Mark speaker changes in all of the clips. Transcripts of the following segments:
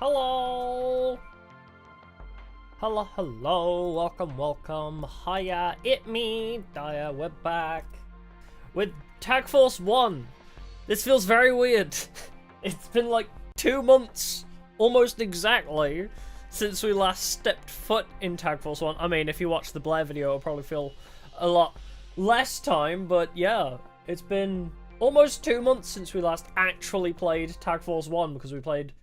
Speaker 1: Hello! Hello, welcome, hiya, it me, Dia, we're back with Tag Force 1. This feels very weird. It's been like 2 months, almost exactly, since we last stepped foot in Tag Force 1. I mean, if you watch the Blair video, it'll probably feel a lot less time, but yeah, it's been almost 2 months since we last actually played Tag Force 1, because we played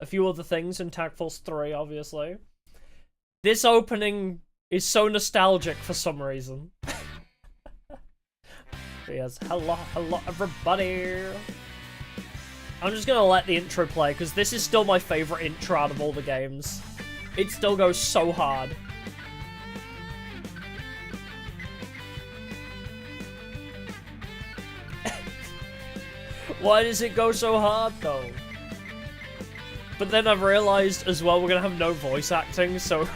Speaker 1: a few other things in Tag Force 3, obviously. This opening is so nostalgic for some reason. Yes, hello everybody. I'm just gonna let the intro play, because this is still my favourite intro out of all the games. It still goes so hard. Why does it go so hard, though? But then I've realised as well we're gonna have no voice acting, so...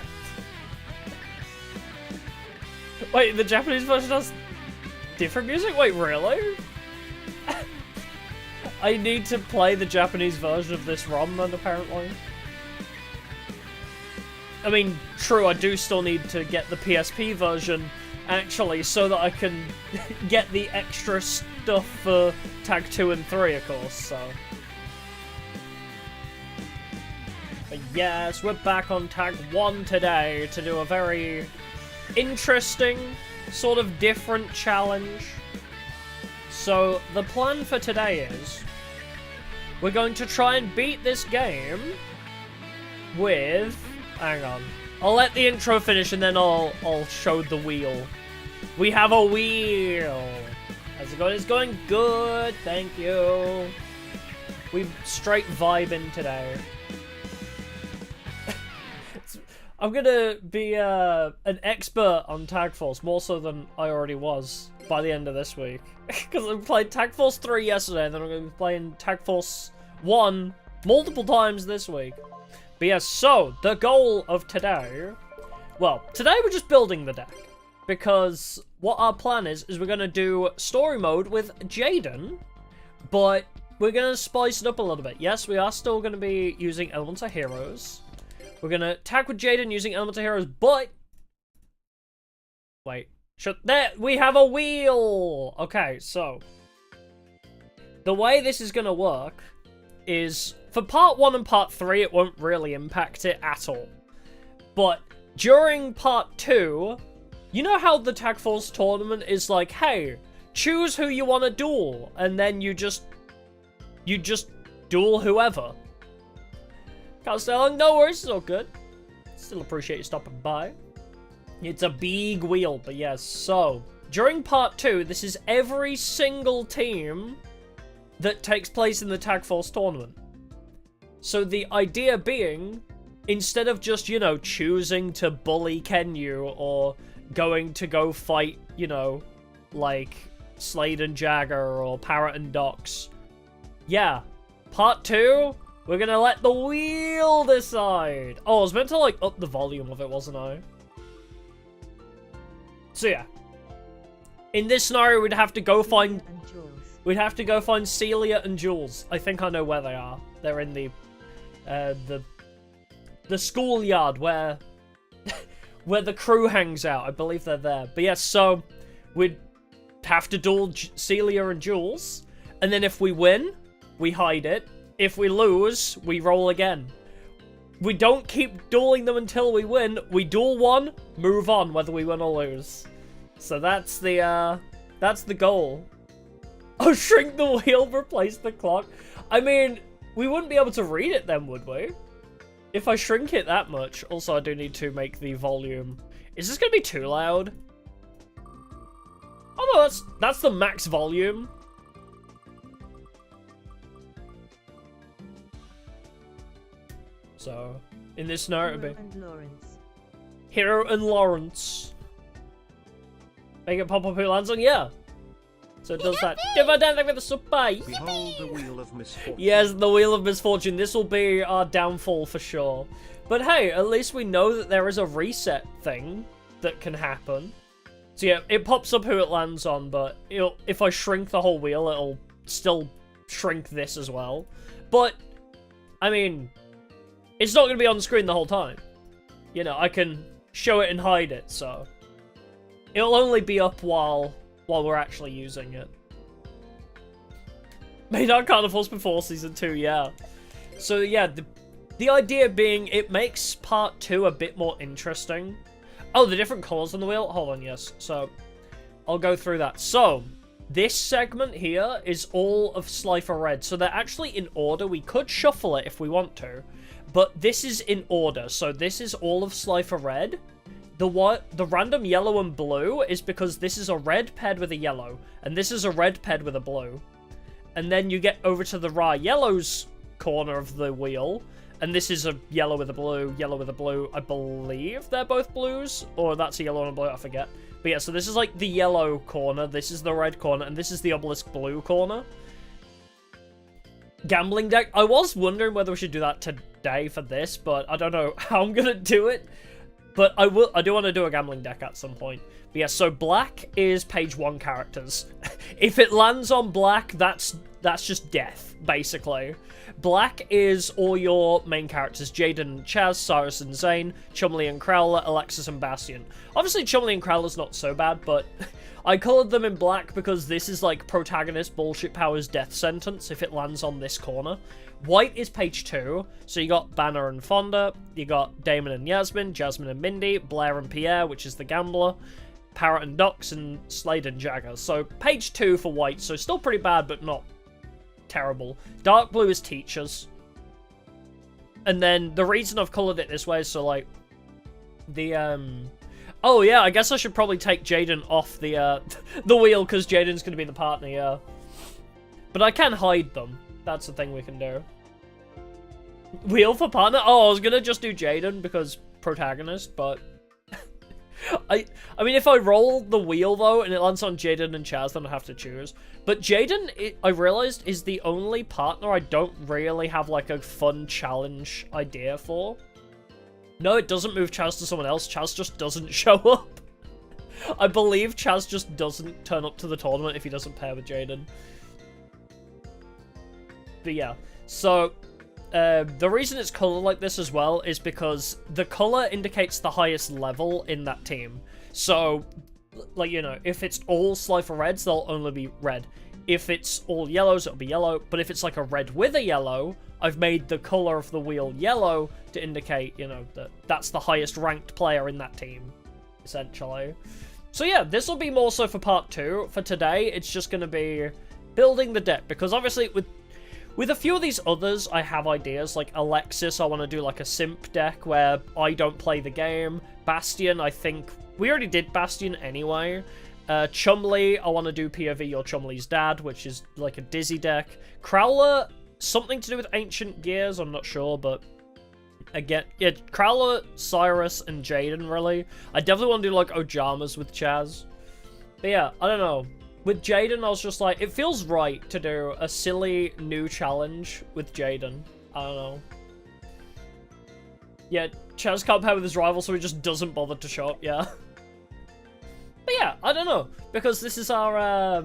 Speaker 1: Wait, the Japanese version has different music? Wait, really? I need to play the Japanese version of this ROM then, apparently. I mean, true, I do still need to get the PSP version, actually, so that I can get the extra stuff for Tag 2 and 3, of course, so... But yes, we're back on Tag 1 today to do a very interesting, sort of different challenge. So, the plan for today is we're going to try and beat this game with... Hang on. I'll let the intro finish and then I'll show the wheel. We have a wheel! How's it going? It's going good, thank you. We've straight vibing today. I'm gonna be an expert on Tag Force, more so than I already was by the end of this week. Because I played Tag Force 3 yesterday, and then I'm gonna be playing Tag Force 1 multiple times this week. But yes, so, the goal of today... Well, today we're just building the deck. Because what our plan is we're gonna do story mode with Jaden, but we're gonna spice it up a little bit. Yes, we are still gonna be using Elements of Heroes. We're gonna attack with Jaden using Elements of Heroes, but... Wait. There! We have a wheel! Okay, so... The way this is gonna work is... For part 1 and part 3, it won't really impact it at all. But during part 2... You know how the Tag Force tournament is like, hey, choose who you want to duel, and then you just duel whoever. Can't stay long, no worries, it's all good. Still appreciate you stopping by. It's a big wheel, but yes, so, during part 2, this is every single team that takes place in the Tag Force tournament. So the idea being, instead of just, you know, choosing to bully Kenyu, or going to go fight, you know, like, Slade and Jagger, or Parrot and Docs. Yeah, part 2... We're gonna let the wheel decide. Oh, I was meant to, like, up the volume of it, wasn't I? So, yeah. In this scenario, we'd have to go find... We'd have to go find Celia and Jules. I think I know where they are. They're in the schoolyard where... where the crew hangs out. I believe they're there. But, yes, so... We'd have to duel Celia and Jules. And then if we win, we hide it. If we lose, we roll again. We don't keep dueling them until we win. We duel one, move on, whether we win or lose. So that's the goal. Oh, shrink the wheel, replace the clock. I mean, we wouldn't be able to read it then, would we? If I shrink it that much. Also, I do need to make the volume. Is this going to be too loud? Oh no, that's the max volume. So, in this scenario, it'd be Hero and Lawrence. Make it pop up who lands on, yeah. So it does that.
Speaker 2: Behold the Wheel of Misfortune.
Speaker 1: Yes, the Wheel of Misfortune. This will be our downfall for sure. But hey, at least we know that there is a reset thing that can happen. So yeah, it pops up who it lands on, but if I shrink the whole wheel, it'll still shrink this as well. But, I mean... it's not going to be on screen the whole time. You know, I can show it and hide it, so it'll only be up while we're actually using it. Made our carnivals before Season 2, yeah. So yeah, the idea being it makes Part 2 a bit more interesting. Oh, the different colours on the wheel? Hold on, yes. So, I'll go through that. So, this segment here is all of Slifer Red. So they're actually in order. We could shuffle it if we want to. But this is in order. So this is all of Slifer Red. The random yellow and blue is because this is a red paired with a yellow. And this is a red paired with a blue. And then you get over to the raw yellows corner of the wheel. And this is a yellow with a blue, yellow with a blue. I believe they're both blues. Or that's a yellow and a blue, I forget. But yeah, so this is like the yellow corner, this is the red corner, and this is the obelisk blue corner. Gambling deck. I was wondering whether we should do that today for this, but I don't know how I'm gonna do it. But I do want to do a gambling deck at some point. But yeah, so black is page 1 characters. If it lands on black, that's just death, basically. Black is all your main characters. Jaden, Chaz, Cyrus and Zane, Chumley and Crowler, Alexis and Bastion. Obviously, Chumley and Crowler's not so bad, but I colored them in black because this is like protagonist bullshit powers death sentence if it lands on this corner. White is page 2, so you got Banner and Fonda, you got Damon and Yasmin, Jasmine and Mindy, Blair and Pierre, which is the gambler, Parrot and Dox, and Slade and Jagger. So page 2 for white, so still pretty bad, but not terrible. Dark blue is teachers. And then the reason I've colored it this way is so like the oh yeah, I guess I should probably take Jaden off the the wheel because Jaden's gonna be the partner, yeah. But I can hide them. That's the thing we can do. Wheel for partner? Oh, I was gonna just do Jaden because protagonist, but I mean, if I roll the wheel, though, and it lands on Jaden and Chaz, then I have to choose. But Jaden, I realized, is the only partner I don't really have, like, a fun challenge idea for. No, it doesn't move Chaz to someone else. Chaz just doesn't show up. I believe Chaz just doesn't turn up to the tournament if he doesn't pair with Jaden. But yeah, so the reason it's colored like this as well is because the color indicates the highest level in that team. So, like, you know, if it's all Slifer Reds, they'll only be red. If it's all yellows, it'll be yellow. But if it's like a red with a yellow, I've made the color of the wheel yellow to indicate, you know, that that's the highest ranked player in that team, essentially. So yeah, this will be more so for part 2. For today, it's just going to be building the deck, because obviously with a few of these others, I have ideas. Like Alexis, I want to do like a simp deck where I don't play the game. Bastion, I think we already did Bastion anyway. Chumley, I want to do POV Your Chumley's Dad, which is like a Dizzy deck. Crowler, something to do with Ancient Gears, I'm not sure, but again, yeah, Crowler, Cyrus, and Jaden, really. I definitely want to do like Ojamas with Chaz. But yeah, I don't know. With Jaden, I was just like, it feels right to do a silly new challenge with Jaden. I don't know. Yeah, Chaz can't pair with his rival, so he just doesn't bother to show up, yeah. But yeah, I don't know. Because this is our,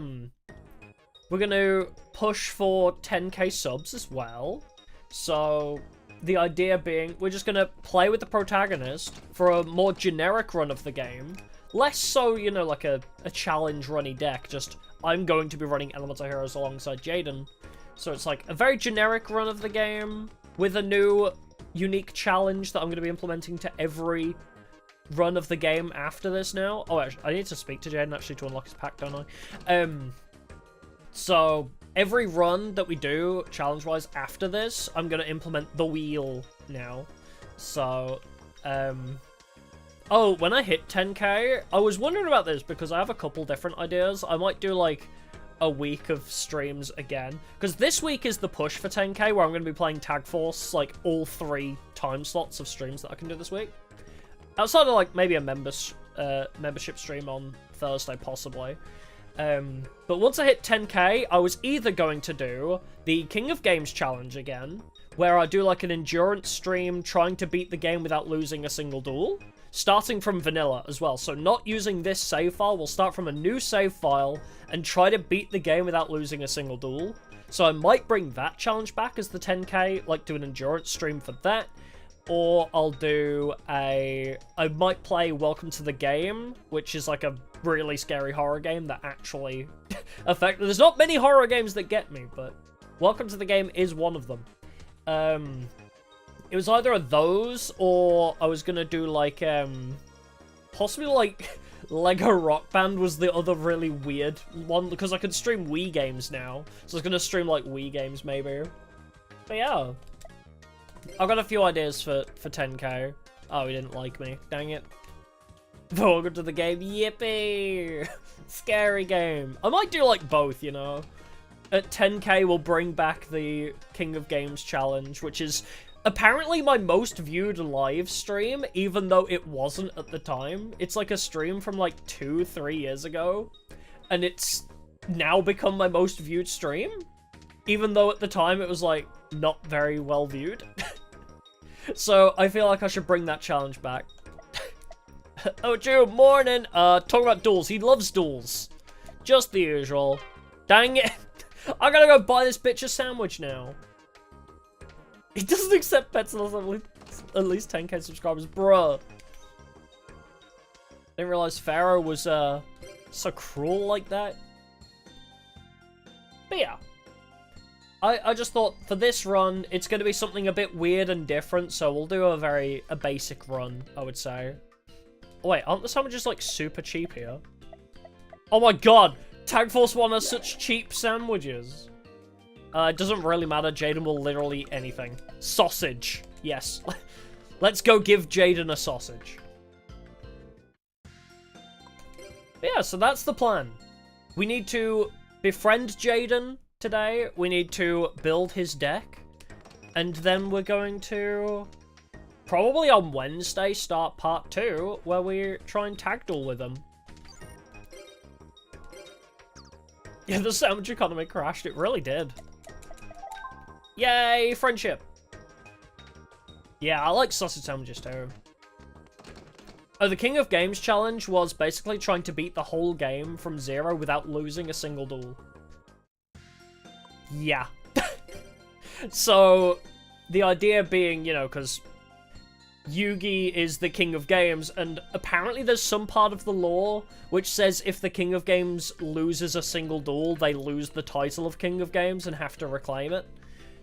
Speaker 1: we're gonna push for 10k subs as well. So, the idea being, we're just gonna play with the protagonist for a more generic run of the game. Less so, you know, like a challenge runny deck, just I'm going to be running Elemental Heroes alongside Jaden. So it's like a very generic run of the game with a new unique challenge that I'm going to be implementing to every run of the game after this now. Oh, actually, I need to speak to Jaden actually to unlock his pack, don't I? So every run that we do challenge-wise after this, I'm going to implement the wheel now. So, oh, when I hit 10k, I was wondering about this because I have a couple different ideas. I might do, like, a week of streams again. Because this week is the push for 10k, where I'm going to be playing Tag Force, like, all 3 time slots of streams that I can do this week. Outside of, like, maybe a membership stream on Thursday, possibly. But once I hit 10k, I was either going to do the King of Games challenge again, where I do, like, an endurance stream trying to beat the game without losing a single duel. Starting from vanilla as well, so not using this save file, we'll start from a new save file and try to beat the game without losing a single duel. So I might bring that challenge back as the 10k, like do an endurance stream for that. or I'll do I might play Welcome to the Game, which is like a really scary horror game that actually there's not many horror games that get me, but Welcome to the Game is one of them. It was either of those, or I was gonna do like possibly like Lego Rock Band was the other really weird one, because I could stream Wii games now, so I was gonna stream like Wii games maybe. But yeah, I've got a few ideas for 10k. Oh, he didn't like me. Dang it. Welcome to the Game. Yippee! Scary game. I might do like both, you know. At 10k, we'll bring back the King of Games challenge, which is apparently my most viewed live stream, even though it wasn't at the time. It's like a stream from like 2-3 years ago, and it's now become my most viewed stream, even though at the time it was like not very well viewed. So I feel like I should bring that challenge back. Oh, Joe, morning. Talking about duels. He loves duels. Just the usual. Dang it. I gotta go buy this bitch a sandwich now. He doesn't accept pets unless at least 10k subscribers. Bruh. Didn't realize Pharaoh was so cruel like that. But yeah. I just thought for this run, it's going to be something a bit weird and different, so we'll do a basic run, I would say. Oh, wait, aren't the sandwiches like super cheap here? Oh my god! Tag Force 1 has such cheap sandwiches. It doesn't really matter, Jaden will literally eat anything. Sausage. Yes. Let's go give Jaden a sausage. But yeah, so that's the plan. We need to befriend Jaden today. We need to build his deck. And then we're going to, probably on Wednesday, start part 2, where we try and tag duel with him. Yeah, the sandwich economy crashed. It really did. Yay, friendship. Yeah, I like sausage sandwiches too. Oh, the King of Games challenge was basically trying to beat the whole game from 0 without losing a single duel. Yeah. So, the idea being, you know, because Yugi is the King of Games, and apparently there's some part of the lore which says if the King of Games loses a single duel, they lose the title of King of Games and have to reclaim it.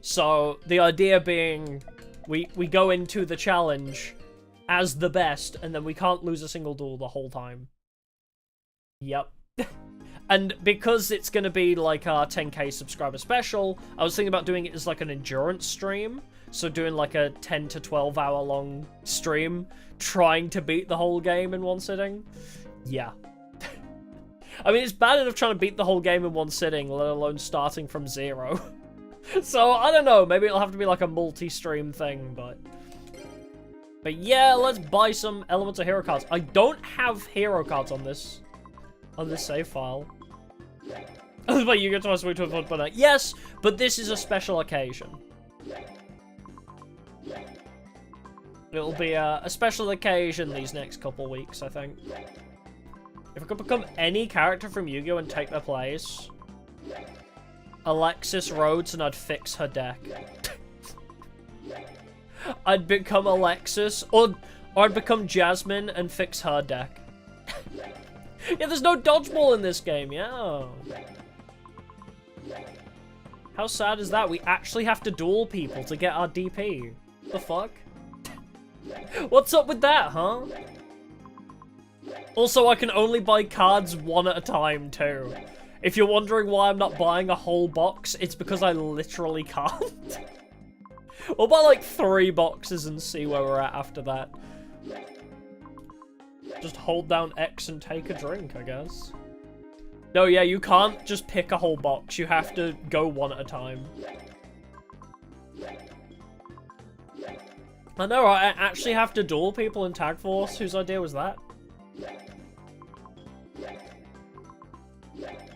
Speaker 1: So, the idea being, we go into the challenge as the best, and then we can't lose a single duel the whole time. Yep. And because it's going to be like our 10k subscriber special, I was thinking about doing it as like an endurance stream. So doing like a 10 to 12 hour long stream, trying to beat the whole game in one sitting. Yeah. I mean, it's bad enough trying to beat the whole game in one sitting, let alone starting from 0. So, I don't know, maybe it'll have to be like a multi-stream thing, but yeah, let's buy some Elements of Hero cards. I don't have hero cards on this save file. But you get to switch to a fun banner. Yes, but this is a special occasion. It'll be a special occasion these next couple weeks, I think. If I could become any character from Yu-Gi-Oh! And take their place, Alexis Rhodes, and I'd fix her deck. I'd become Alexis, or I'd become Jasmine and fix her deck. Yeah, there's no dodgeball in this game, yeah. How sad is that? We actually have to duel people to get our DP. The fuck? What's up with that, huh? Also, I can only buy cards one at a time, too. If you're wondering why I'm not buying a whole box, it's because I literally can't. We'll buy like 3 boxes and see where we're at after that. Just hold down X and take a drink, I guess. No, yeah, you can't just pick a whole box. You have to go one at a time. I know, I actually have to duel people in Tag Force. Whose idea was that?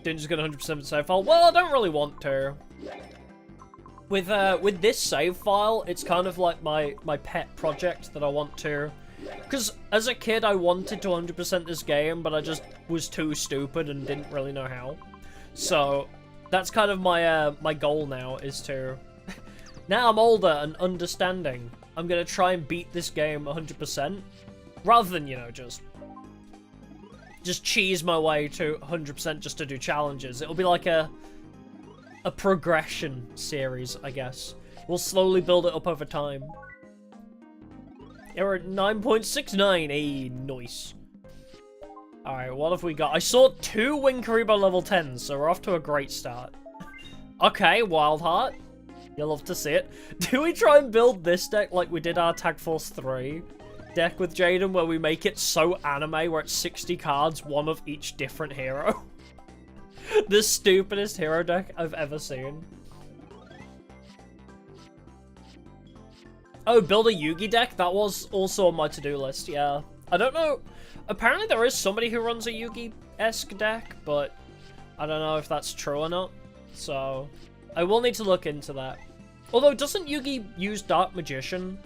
Speaker 1: Didn't just get 100% save file. Well, I don't really want to. With this save file, it's kind of like my pet project that I want to. Because as a kid, I wanted to 100% this game, but I just was too stupid and didn't really know how. So that's kind of my my goal now, is to... Now I'm older and understanding. I'm gonna try and beat this game 100%. Rather than, you know, just cheese my way to 100% just to do challenges. It'll be like a progression series, I guess. We'll slowly build it up over time. Yeah, we're at 9.69. Hey, nice. Alright, what have we got? I saw 2 Winkaribo level 10s, so we're off to a great start. Okay, Wild Heart. You'll love to see it. Do we try and build this deck like we did our Tag Force 3 deck with Jaden, where we make it so anime, where it's 60 cards, one of each different hero? The stupidest hero deck I've ever seen. Oh, build a Yugi deck? That was also on my to-do list, yeah. I don't know. Apparently there is somebody who runs a Yugi-esque deck, but I don't know if that's true or not. So, I will need to look into that. Although, doesn't Yugi use Dark Magician?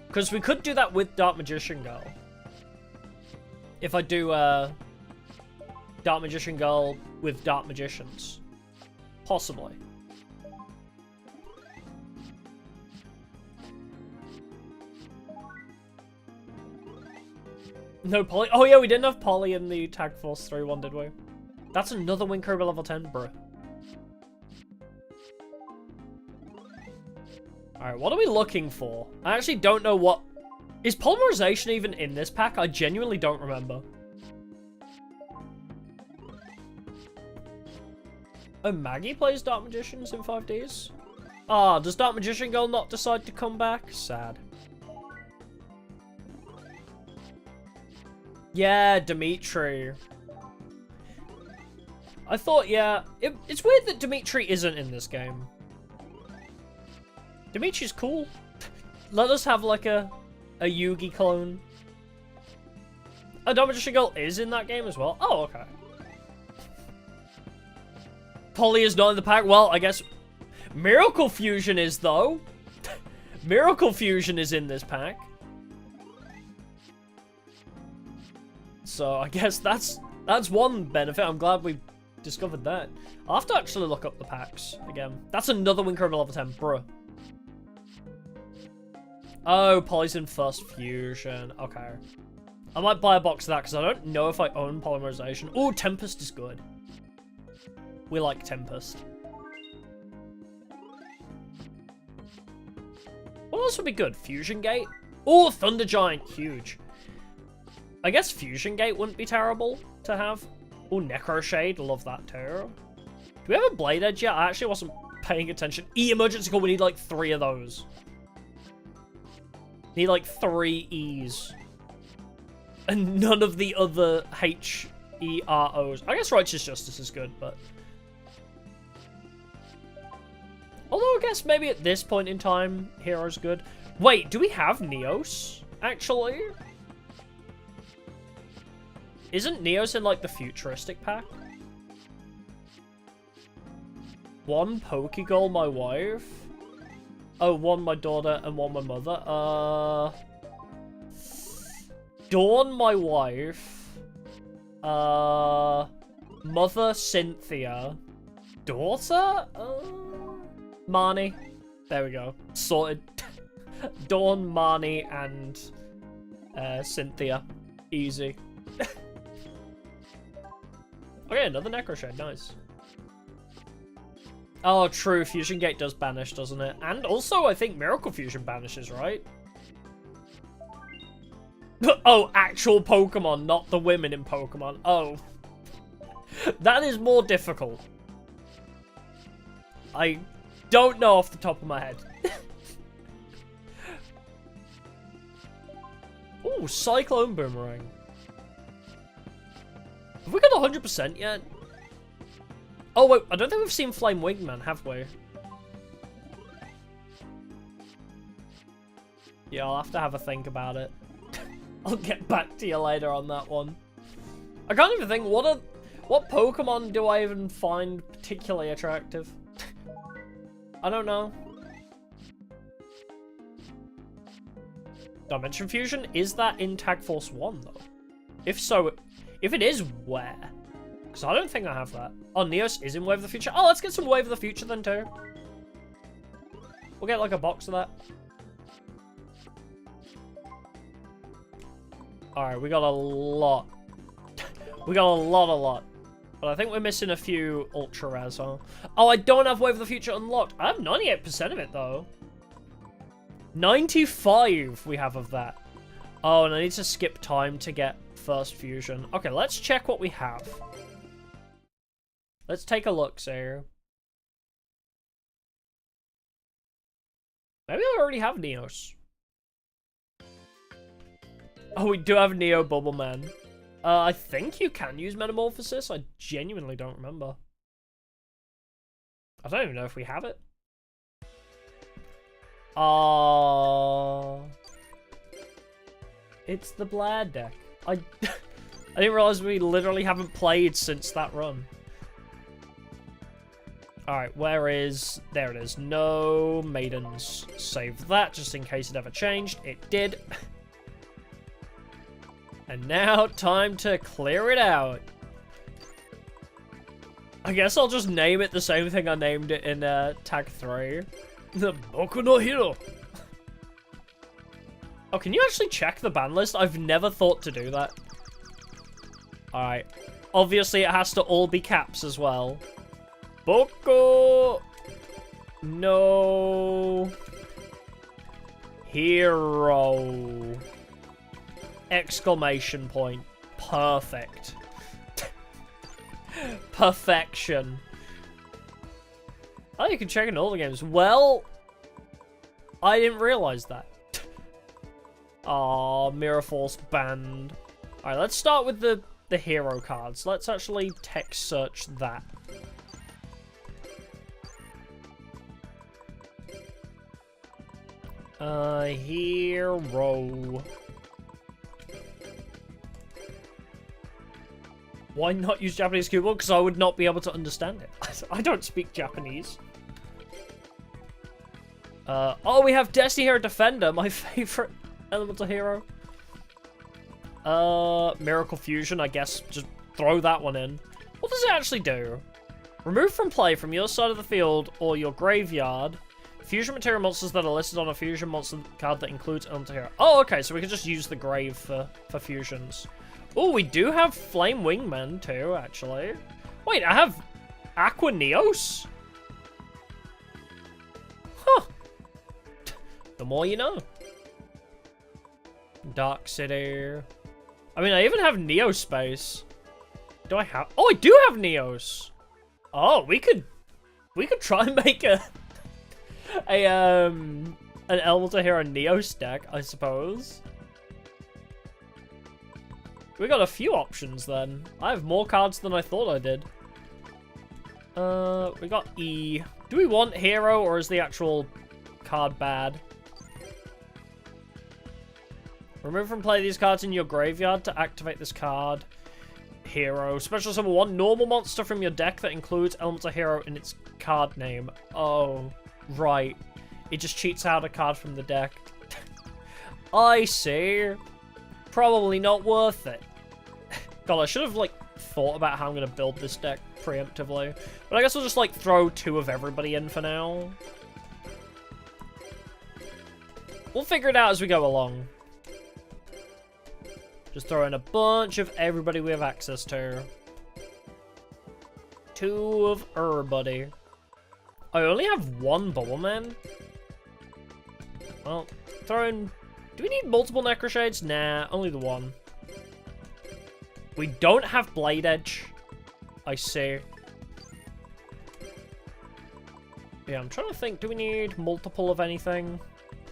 Speaker 1: Because we could do that with Dark Magician Girl. If I do, Dark Magician Girl with Dark Magicians. Possibly. No Polly. Oh yeah, we didn't have Polly in the Tag Force 3 one, did we? That's another Winkaribo level 10, bro. Alright, what are we looking for? I actually don't know what... Is polymerization even in this pack? I genuinely don't remember. Oh, Maggie plays Dark Magicians in 5Ds? Ah, does Dark Magician Girl not decide to come back? Sad. Yeah, Dimitri. I thought, yeah, it's weird that Dimitri isn't in this game. Dimitri's cool. Let us have like a Yugi clone. Oh, Dark Magician Girl is in that game as well. Oh, okay. Polly is not in the pack. Well, I guess Miracle Fusion is, though. Miracle Fusion is in this pack. So I guess that's one benefit. I'm glad we discovered that. I'll have to actually look up the packs again. That's another Winkaribo level 10, bruh. Oh, Polly's in First Fusion. Okay. I might buy a box of that because I don't know if I own polymerization. Oh, Tempest is good. We like Tempest. What else would be good? Fusion Gate? Oh, Thunder Giant. Huge. I guess Fusion Gate wouldn't be terrible to have. Oh, Necro Shade. Love that too. Do we have a Blade Edge yet? I actually wasn't paying attention. Emergency Call. We need like 3 of those. Need like 3 E's. And none of the other H-E-R-O's. I guess Righteous Justice is good, but... Although I guess maybe at this point in time, Hero's good. Wait, do we have Neos, actually? Isn't Neos in, like, the futuristic pack? 1 Pokegirl, my wife? Oh, 1 my daughter and 1 my mother. Dawn, my wife. Mother, Cynthia. Daughter? Marnie. There we go. Sorted. Dawn, Marnie, and Cynthia. Easy. Okay, another Necro Shade. Nice. Oh, true. Fusion Gate does banish, doesn't it? And also, I think Miracle Fusion banishes, right? Oh, actual Pokemon, not the women in Pokemon. Oh. That is more difficult. I don't know off the top of my head. Ooh, Cyclone Boomerang. Have we got 100% yet? Oh, wait, I don't think we've seen Flame Wingman, have we? Yeah, I'll have to have a think about it. I'll get back to you later on that one. I can't even think, what Pokemon do I even find particularly attractive? I don't know. Dimension Fusion? Is that in Tag Force 1, though? If so, if it is, where? Because I don't think I have that. Oh, Neos is in Wave of the Future. Oh, let's get some Wave of the Future then, too. We'll get, like, a box of that. Alright, we got a lot. We got a lot. But I think we're missing a few ultra rares, huh? Oh, I don't have Wave of the Future unlocked. I have 98% of it, though. 95 we have of that. Oh, and I need to skip time to get first fusion. Okay, let's check what we have. Let's take a look, sir. Maybe I already have Neos. Oh, we do have Neo Bubble Man. I think you can use Metamorphosis. I genuinely don't remember. I don't even know if we have it. It's the Blad deck. I didn't realize we literally haven't played since that run. Alright, where is... There it is. No Maidens. Save that, just in case it ever changed. It did. And now, time to clear it out. I guess I'll just name it the same thing I named it in Tag 3. The Boku no Hero. Oh, can you actually check the ban list? I've never thought to do that. Alright. Obviously, it has to all be caps as well. Boku no Hero. Exclamation point. Perfect. Perfection. Oh, you can check in all the games. Well, I didn't realize that. Aw, Mirror Force banned. Alright, let's start with the hero cards. Let's actually text search that. Hero. Why not use Japanese keyboard? Because I would not be able to understand it. I don't speak Japanese. Oh, we have Destiny Hero Defender, my favorite elemental hero. Miracle Fusion, I guess. Just throw that one in. What does it actually do? Remove from play from your side of the field or your graveyard fusion material monsters that are listed on a fusion monster card that includes elemental hero. Oh, okay, so we can just use the grave for fusions. Oh, we do have Flame Wingman too, actually. Wait, I have Aqua Neos? Huh. The more you know. Dark City. I mean, I even have Neo Space. Do I have... Oh, I do have Neos. Oh, we could try and make an Elemental Hero Neos deck, I suppose. We got a few options then. I have more cards than I thought I did. We got E. Do we want hero or is the actual card bad? Remove from play these cards in your graveyard to activate this card. Hero. Special summon one normal monster from your deck that includes Elemental Hero in its card name. Oh, right. It just cheats out a card from the deck. I see. Probably not worth it. God, I should have, like, thought about how I'm going to build this deck preemptively. But I guess we'll just, like, throw two of everybody in for now. We'll figure it out as we go along. Just throw in a bunch of everybody we have access to. Two of everybody. I only have one Bubble Man. Well, throw in... Do we need multiple Necroshades? Nah, only the one. We don't have Blade Edge. I see. Yeah, I'm trying to think. Do we need multiple of anything?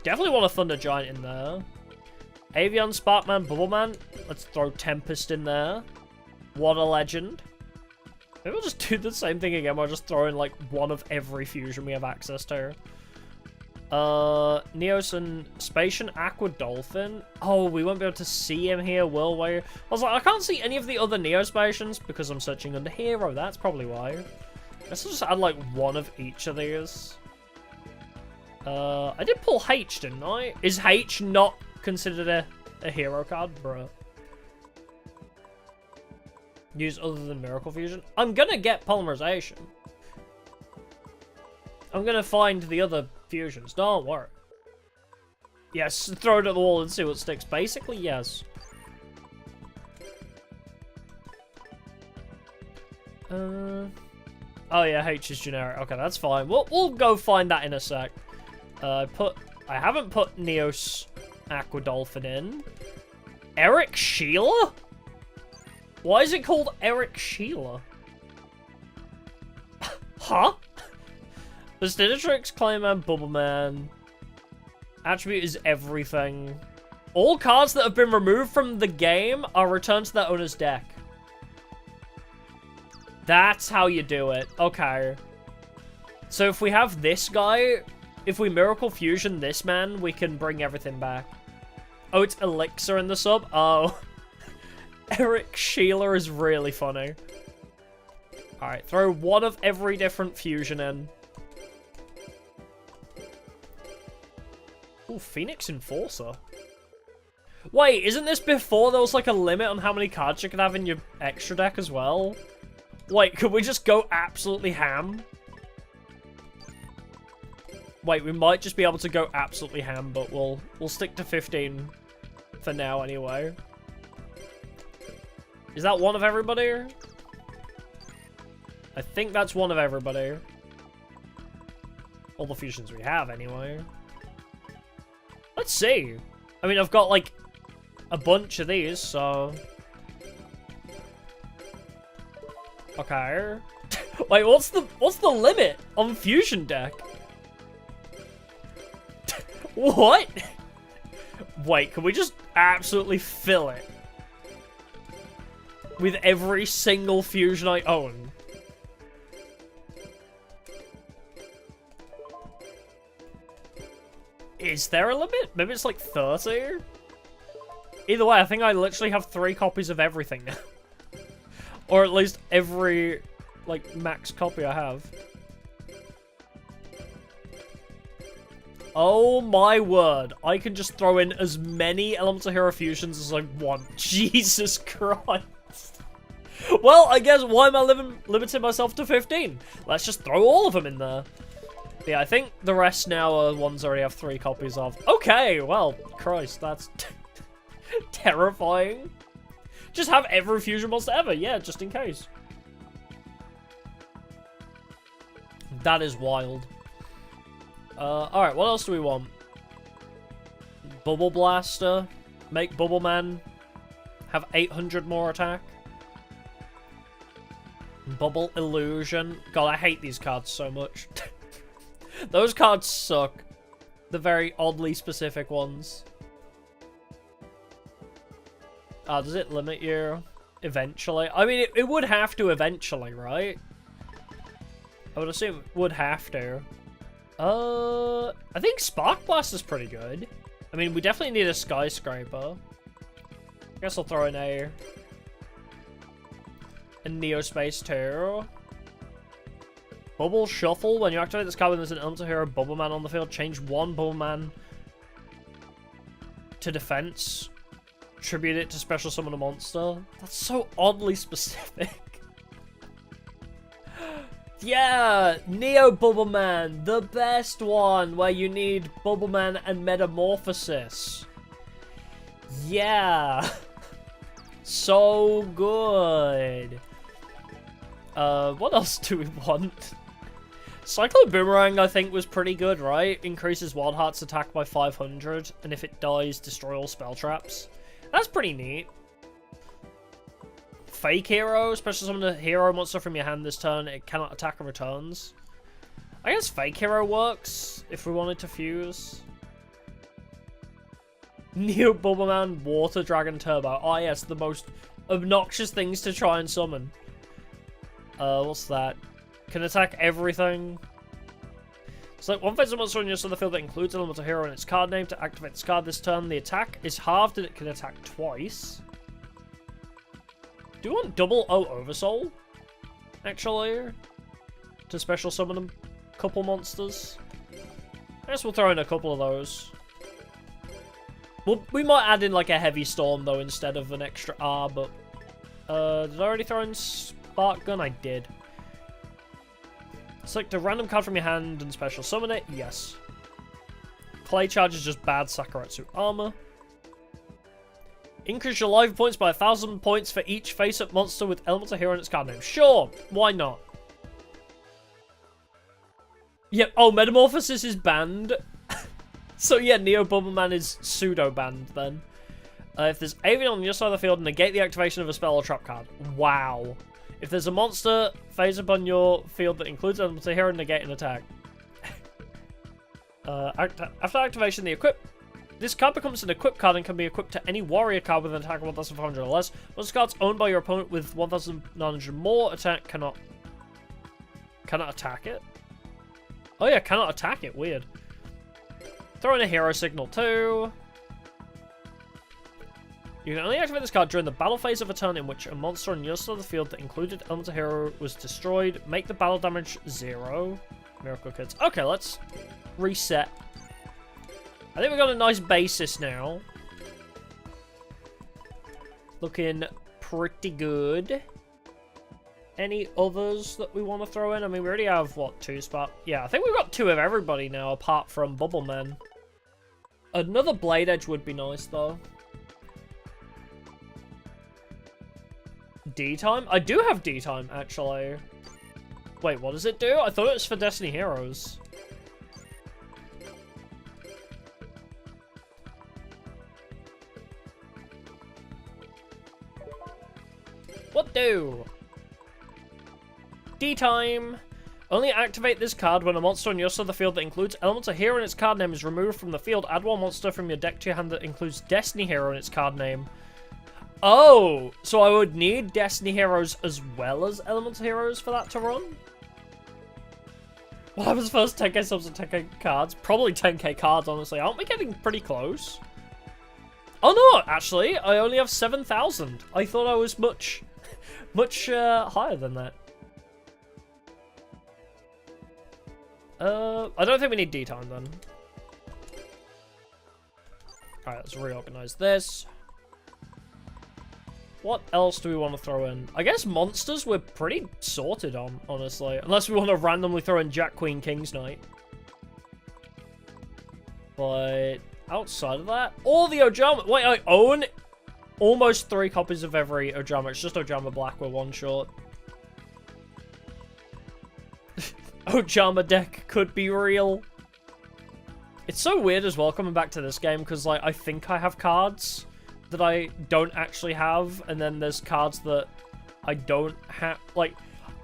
Speaker 1: Definitely want a Thunder Giant in there. Avian, Sparkman, Bubbleman. Let's throw Tempest in there. What a legend. Maybe we'll just do the same thing again. We'll just throw in, like, one of every fusion we have access to. Neos and Spacian Aqua Dolphin. Oh, we won't be able to see him here, will we? I was like, I can't see any of the other Neospatians because I'm searching under Hero. That's probably why. Let's just add, like, one of each of these. I did pull H, didn't I? Is H not considered a hero card? Bruh. Use other than Miracle Fusion. I'm gonna get Polymerization. I'm gonna find the other fusions. Don't worry. Yes, throw it at the wall and see what sticks. Basically, yes. Oh yeah, H is generic. Okay, that's fine. We'll go find that in a sec. I haven't put Neos Aquadolphin in. Eric Sheila? Why is it called Eric Sheila? Huh? Bastidatrix, Clayman, Bubbleman. Attribute is everything. All cards that have been removed from the game are returned to their owner's deck. That's how you do it. Okay. So if we have this guy, if we Miracle Fusion this man, we can bring everything back. Oh, it's Elixir in the sub? Oh. Eric Sheila is really funny. Alright, throw one of every different fusion in. Ooh, Phoenix Enforcer. Wait, isn't this before there was like a limit on how many cards you could have in your extra deck as well? Wait, could we just go absolutely ham? Wait, we might just be able to go absolutely ham, but we'll stick to 15 for now anyway. Is that one of everybody? I think that's one of everybody. All the fusions we have anyway. Let's see. I mean, I've got like a bunch of these, so... Okay. Wait, what's the limit on fusion deck? What? Wait, can we just absolutely fill it with every single fusion I own? Is there a limit? Maybe it's like 30? Either way, I think I literally have 3 copies of everything now. Or at least every, like, max copy I have. Oh my word. I can just throw in as many Elemental Hero fusions as I want. Jesus Christ. Well, I guess why am I limiting myself to 15? Let's just throw all of them in there. Yeah, I think the rest now are ones I already have 3 copies of. Okay, well, Christ, that's terrifying. Just have every fusion monster ever, yeah, just in case. That is wild. Alright, what else do we want? Bubble Blaster. Make Bubble Man have 800 more attack. Bubble Illusion. God, I hate these cards so much. Those cards suck. The very oddly specific ones. Does it limit you eventually? I mean, it would have to eventually, right? I would assume it would have to. I think Spark Blast is pretty good. I mean, we definitely need a Skyscraper. I guess I'll throw in a Neospace too. Bubble Shuffle. When you activate this card when there's an Elemental Hero Bubble Man on the field, change one Bubble Man to defense. Tribute it to special summon a monster. That's so oddly specific. Yeah, Neo Bubble Man, the best one, where you need Bubble Man and Metamorphosis. Yeah. So good. What else do we want? Cyclone Boomerang, I think, was pretty good, right? Increases Wild Heart's attack by 500, and if it dies, destroy all spell traps. That's pretty neat. Fake Hero, special summon a hero monster from your hand this turn. It cannot attack and returns. I guess Fake Hero works if we wanted to fuse. Neo Bubbleman, Water Dragon Turbo. Oh yes, the most obnoxious things to try and summon. What's that? Can attack everything. Select one face monster on your side of the field that includes an Elemental Hero in its card name to activate this card this turn. The attack is halved and it can attack twice. Do you want double O Oversoul? Actually? To special summon a couple monsters? I guess we'll throw in a couple of those. We might add in like a Heavy Storm though instead of an extra R, but... did I already throw in Spark Gun? I did. Select a random card from your hand and special summon it. Yes. Clay Charge is just bad Sakuretsu armor. Increase your life points by 1,000 points for each face-up monster with elemental hero in its card name. Sure, why not? Yep, oh, Metamorphosis is banned. So yeah, Neo Bubbleman is pseudo-banned then. If there's Avian on your side of the field, negate the activation of a spell or trap card. Wow. If there's a monster face-up on your field that includes elemental hero, negate an attack. After activation, this card becomes an equip card and can be equipped to any warrior card with an attack of 1,500 or less. Once the card's owned by your opponent with 1,900 more attack, cannot attack it. Oh yeah, cannot attack it. Weird. Throw in a hero signal too. You can only activate this card during the battle phase of a turn in which a monster on your side of the field that included elemental hero was destroyed. Make the battle damage 0. Miracle Kids. Okay, let's reset. I think we got a nice basis now. Looking pretty good. Any others that we want to throw in? I mean, we already have, what, 2 spots? Yeah, I think we've got 2 of everybody now, apart from Bubbleman. Another Blade Edge would be nice, though. D-Time? I do have D-Time, actually. Wait, what does it do? I thought it was for Destiny Heroes. What do? D-Time. Only activate this card when a monster on your side of the field that includes elemental hero in its card name is removed from the field. Add one monster from your deck to your hand that includes Destiny Hero in its card name. Oh, so I would need Destiny Heroes as well as elemental heroes for that to run? What happens first? 10k subs and 10k cards? Probably 10k cards, honestly. Aren't we getting pretty close? Oh no, actually, I only have 7,000. I thought I was much higher than that. I don't think we need D-Time then. Alright, let's reorganize this. What else do we want to throw in? I guess monsters we're pretty sorted on, honestly. Unless we want to randomly throw in Jack, Queen, King's Knight. But outside of that, all the Ojama. Wait, I own almost 3 copies of every Ojama. It's just Ojama Black, we're one short. Ojama deck could be real. It's so weird as well coming back to this game because like I think I have cards that I don't actually have, and then there's cards that I don't have. Like,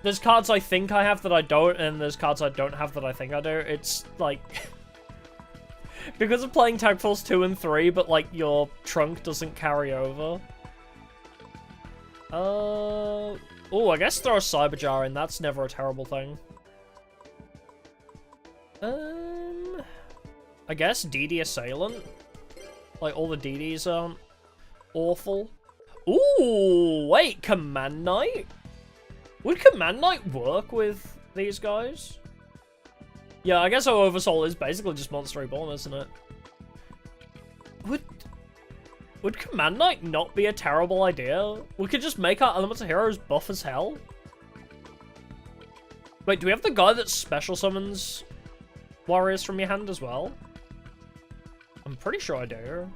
Speaker 1: there's cards I think I have that I don't, and there's cards I don't have that I think I do. It's like because of playing Tag Force 2 and 3, but like your trunk doesn't carry over. Oh, I guess throw a Cyberjar in. That's never a terrible thing. I guess DD Assailant. Like, all the DDs aren't awful. Ooh, wait, Command Knight? Would Command Knight work with these guys? Yeah, I guess our Oversoul is basically just Monster Reborn, isn't it? Would Command Knight not be a terrible idea? We could just make our Elemental Heroes buff as hell. Wait, do we have the guy that special summons warriors from your hand as well? I'm pretty sure I do.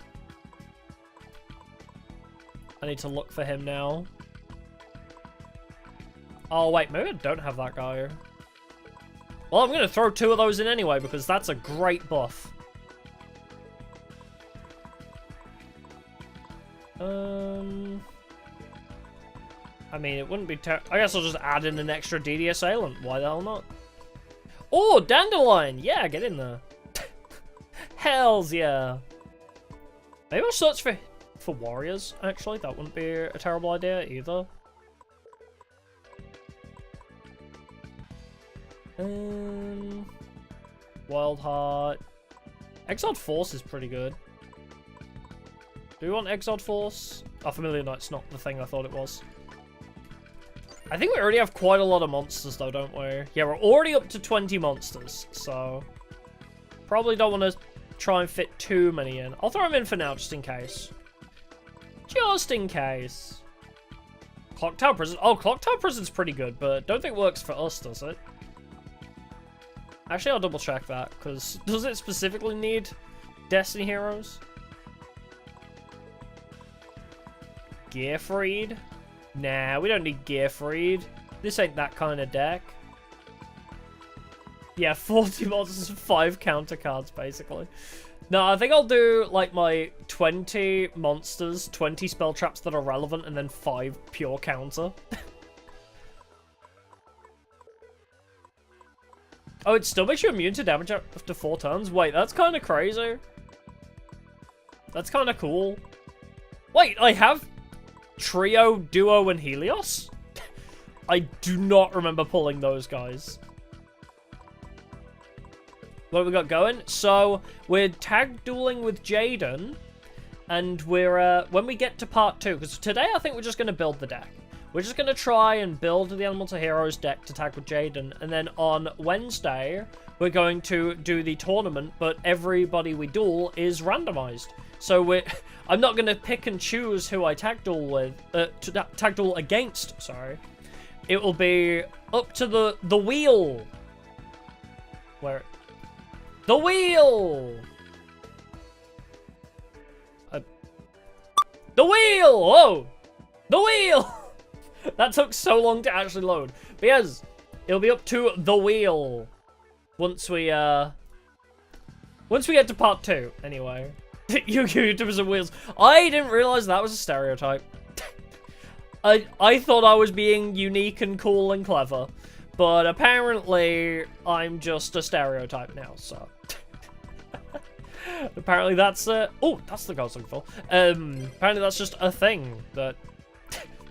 Speaker 1: I need to look for him now. Oh, wait, maybe I don't have that guy. Well, I'm going to throw 2 of those in anyway, because that's a great buff. I mean, it wouldn't be I guess I'll just add in an extra DD Assailant. Why the hell not? Oh, Dandelion! Yeah, get in there. Hells yeah. Maybe I'll search for warriors, actually. That wouldn't be a terrible idea either. Wild Heart. Exiled Force is pretty good. Do we want Exiled Force? Oh, Familiar Knight's not the thing I thought it was. I think we already have quite a lot of monsters though, don't we? Yeah, we're already up to 20 monsters, so probably don't want to try and fit too many in. I'll throw them in for now, just in case. Just in case. Clock Tower Prison. Oh, Clock Tower Prison's pretty good, but don't think it works for us, does it? Actually, I'll double check that, because does it specifically need Destiny Heroes? Gearfried? Nah, we don't need Gearfried. This ain't that kind of deck. Yeah, 40 monsters and 5 counter cards, basically. No, I think I'll do, like, my 20 monsters, 20 spell traps that are relevant, and then 5 pure counter. Oh, it still makes you immune to damage after 4 turns? Wait, that's kind of crazy. That's kind of cool. Wait, I have Trio, Duo, and Helios? I do not remember pulling those guys. What have we got going? So, we're tag dueling with Jaden, and we're, when we get to part 2, because today I think we're just going to build the deck. We're just going to try and build the Elemental Heroes deck to tag with Jaden, and then on Wednesday, we're going to do the tournament, but everybody we duel is randomized. So I'm not going to pick and choose who I tag duel with, tag duel against, sorry. It will be up to the wheel. Where? The wheel! The wheel! Oh! The wheel! That took so long to actually load. But yes, it'll be up to the wheel. Once we get to part 2, anyway. YouTubers and wheels. I didn't realize that was a stereotype. I thought I was being unique and cool and clever. But apparently, I'm just a stereotype now, so. Apparently that's, oh, that's the guy I was looking for. Apparently that's just a thing that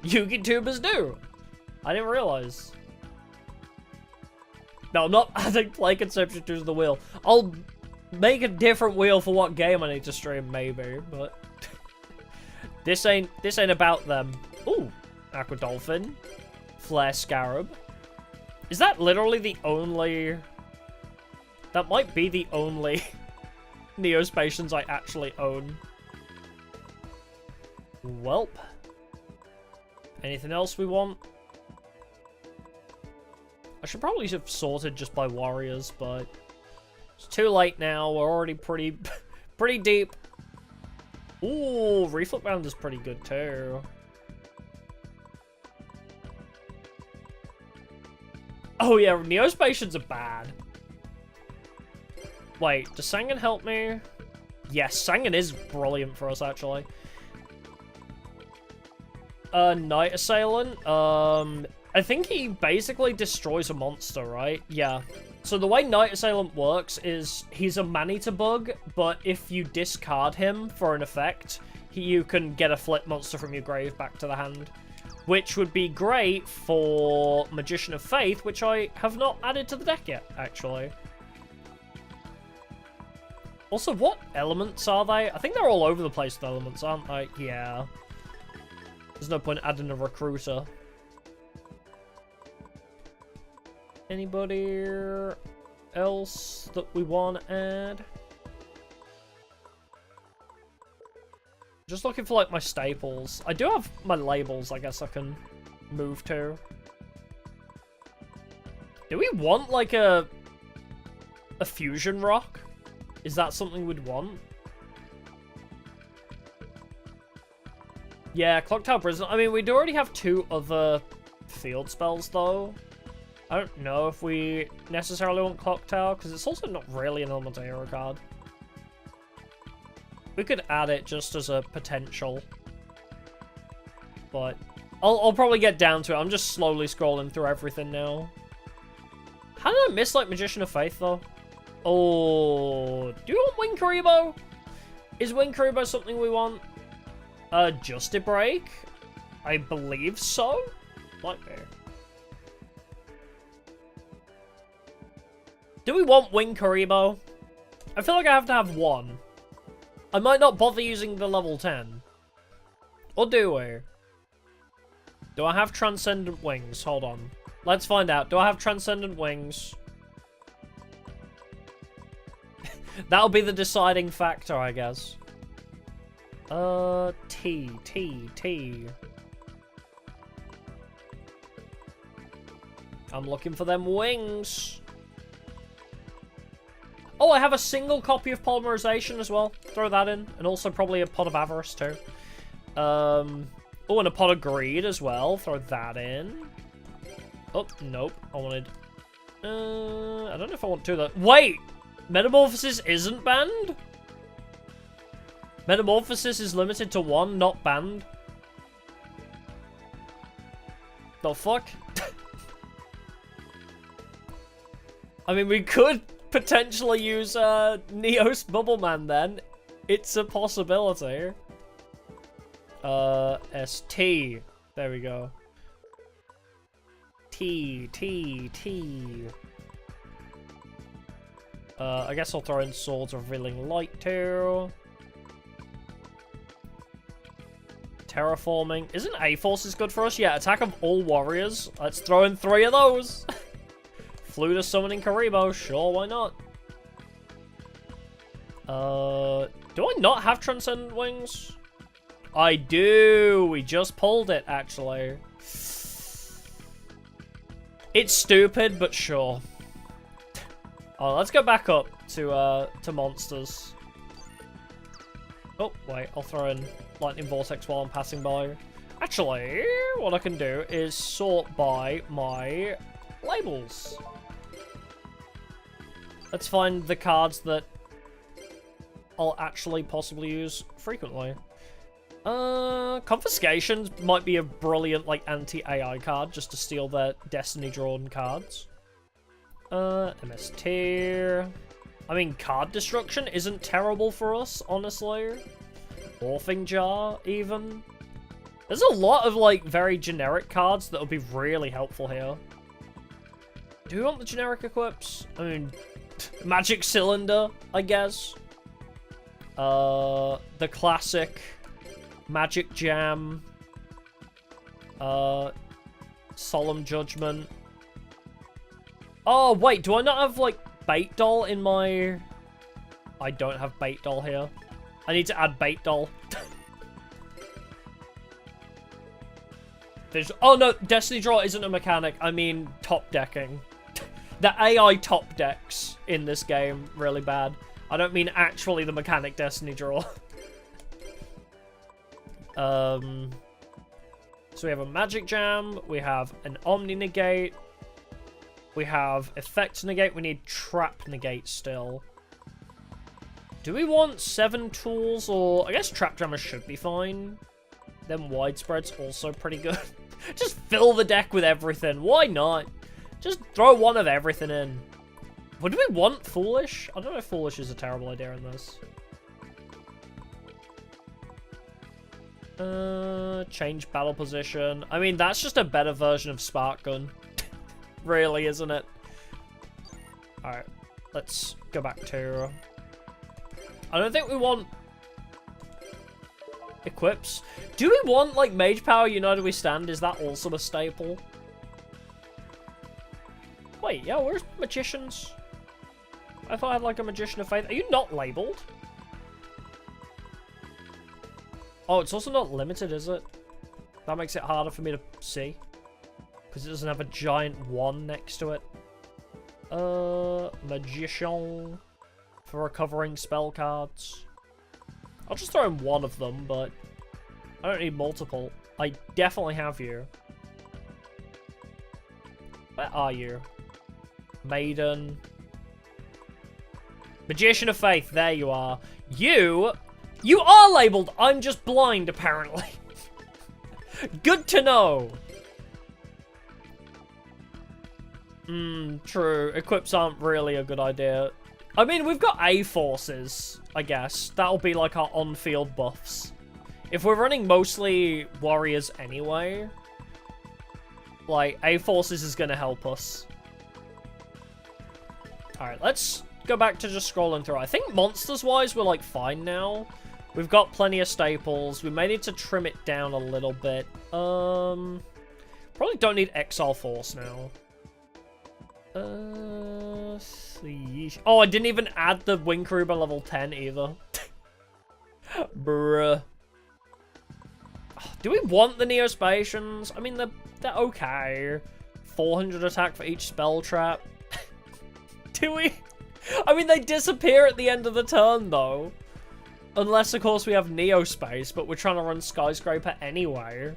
Speaker 1: YouTubers do. I didn't realize. No, I'm not adding play conception to the wheel. I'll make a different wheel for what game I need to stream, maybe, but this ain't about them. Ooh, Aqua Dolphin, Flare Scarab. Is that literally the only? That might be the only Neospatians I actually own. Welp. Anything else we want? I should probably have sorted just by warriors, but it's too late now. We're already pretty deep. Ooh, Reflect Bound is pretty good too. Oh yeah, Neospatians are bad. Wait, does Sangan help me? Yes, Sangan is brilliant for us, actually. Night Assailant, I think he basically destroys a monster, right? Yeah. So the way Night Assailant works is he's a Manita bug, but if you discard him for an effect, you can get a flip monster from your grave back to the hand. Which would be great for Magician of Faith, which I have not added to the deck yet, actually. Also, what elements are they? I think they're all over the place with elements, aren't they? Yeah. There's no point adding a recruiter. Anybody else that we want to add? Just looking for, like, my staples. I do have my labels, I guess I can move to. Do we want, like, a fusion rock? Is that something we'd want? Yeah, Clock Tower Prison. I mean, we'd already have 2 other field spells, though. I don't know if we necessarily want Clock Tower, because it's also not really an Elemental Hero card. We could add it just as a potential. But I'll probably get down to it. I'm just slowly scrolling through everything now. How did I miss, like, Magician of Faith, though? Oh, do you want Wing Karibo? Is Wing Karibo something we want? Just a break? I believe so. Might be. Do we want Wing Karibo? I feel like I have to have 1. I might not bother using the level 10. Or do we? Do I have Transcendent Wings? Hold on. Let's find out. Do I have Transcendent Wings? That'll be the deciding factor, I guess. T. I'm looking for them wings. Oh, I have a single copy of Polymerization as well. Throw that in. And also probably a Pot of Avarice too. Oh, and a Pot of Greed as well. Throw that in. Oh, nope. I wanted... I don't know if I want to though. Wait! Metamorphosis isn't banned? Metamorphosis is limited to 1, not banned. The fuck? I mean, we could potentially use Neos Bubbleman then. It's a possibility. ST. There we go. T. I guess I'll throw in Swords of Revealing Light too. Terraforming. Isn't A-Forces good for us? Yeah, attack of all warriors. Let's throw in 3 of those. Fluta Summoning Karibo. Sure, why not? Do I not have Transcendent Wings? I do. We just pulled it, actually. It's stupid, but sure. Oh, let's go back up to monsters. Oh, wait. I'll throw in Lightning Vortex while I'm passing by. Actually, what I can do is sort by my labels. Let's find the cards that I'll actually possibly use frequently. Confiscations might be a brilliant, like, anti-AI card, just to steal their Destiny-drawn cards. MS Tier. I mean, Card Destruction isn't terrible for us, honestly. Morphing Jar, even. There's a lot of, like, very generic cards that would be really helpful here. Do we want the generic equips? I mean, Magic Cylinder, I guess. The classic Magic Jam. Solemn Judgment. Oh, wait, do I not have, like, Bait Doll in my... I don't have Bait Doll here. I need to add Bait Doll. Oh, no, Destiny Draw isn't a mechanic. I mean, top decking. The AI top decks in this game, really bad. I don't mean actually the mechanic Destiny Draw. So we have a Magic Jam, we have an Omni Negate, we have Effect Negate, we need Trap Negate still. Do we want 7 tools, or... I guess Trap Jammer should be fine. Then Widespread's also pretty good. Just fill the deck with everything, why not? Just throw one of everything in. Would we want Foolish? I don't know if Foolish is a terrible idea in this. Change battle position. I mean, that's just a better version of Spark Gun. Really, isn't it? Alright, let's go back to... I don't think we want... Equips. Do we want, like, Mage Power United We Stand? Is that also a staple? Wait, yeah, where's Magicians? I thought I had, like, a Magician of Faith. Are you not labeled? Oh, it's also not limited, is it? That makes it harder for me to see. Because it doesn't have a giant 1 next to it. Magician. For recovering spell cards. I'll just throw in 1 of them, but I don't need multiple. I definitely have you. Where are you? Maiden. Magician of Faith, there you are. You are labeled! I'm just blind, apparently. Good to know. True. Equips aren't really a good idea. I mean, we've got A-Forces, I guess. That'll be like our on-field buffs. If we're running mostly warriors anyway, like, A-Forces is gonna help us. Alright, let's go back to just scrolling through. I think monsters-wise, we're, like, fine now. We've got plenty of staples. We may need to trim it down a little bit. Probably don't need Exile Force now. Oh, I didn't even add the Wing Kruber level 10 either. Bruh. Do we want the Neospatians? I mean, they're okay. 400 attack for each spell trap. Do we? I mean, they disappear at the end of the turn, though. Unless, of course, we have Neo Space, but we're trying to run Skyscraper anyway.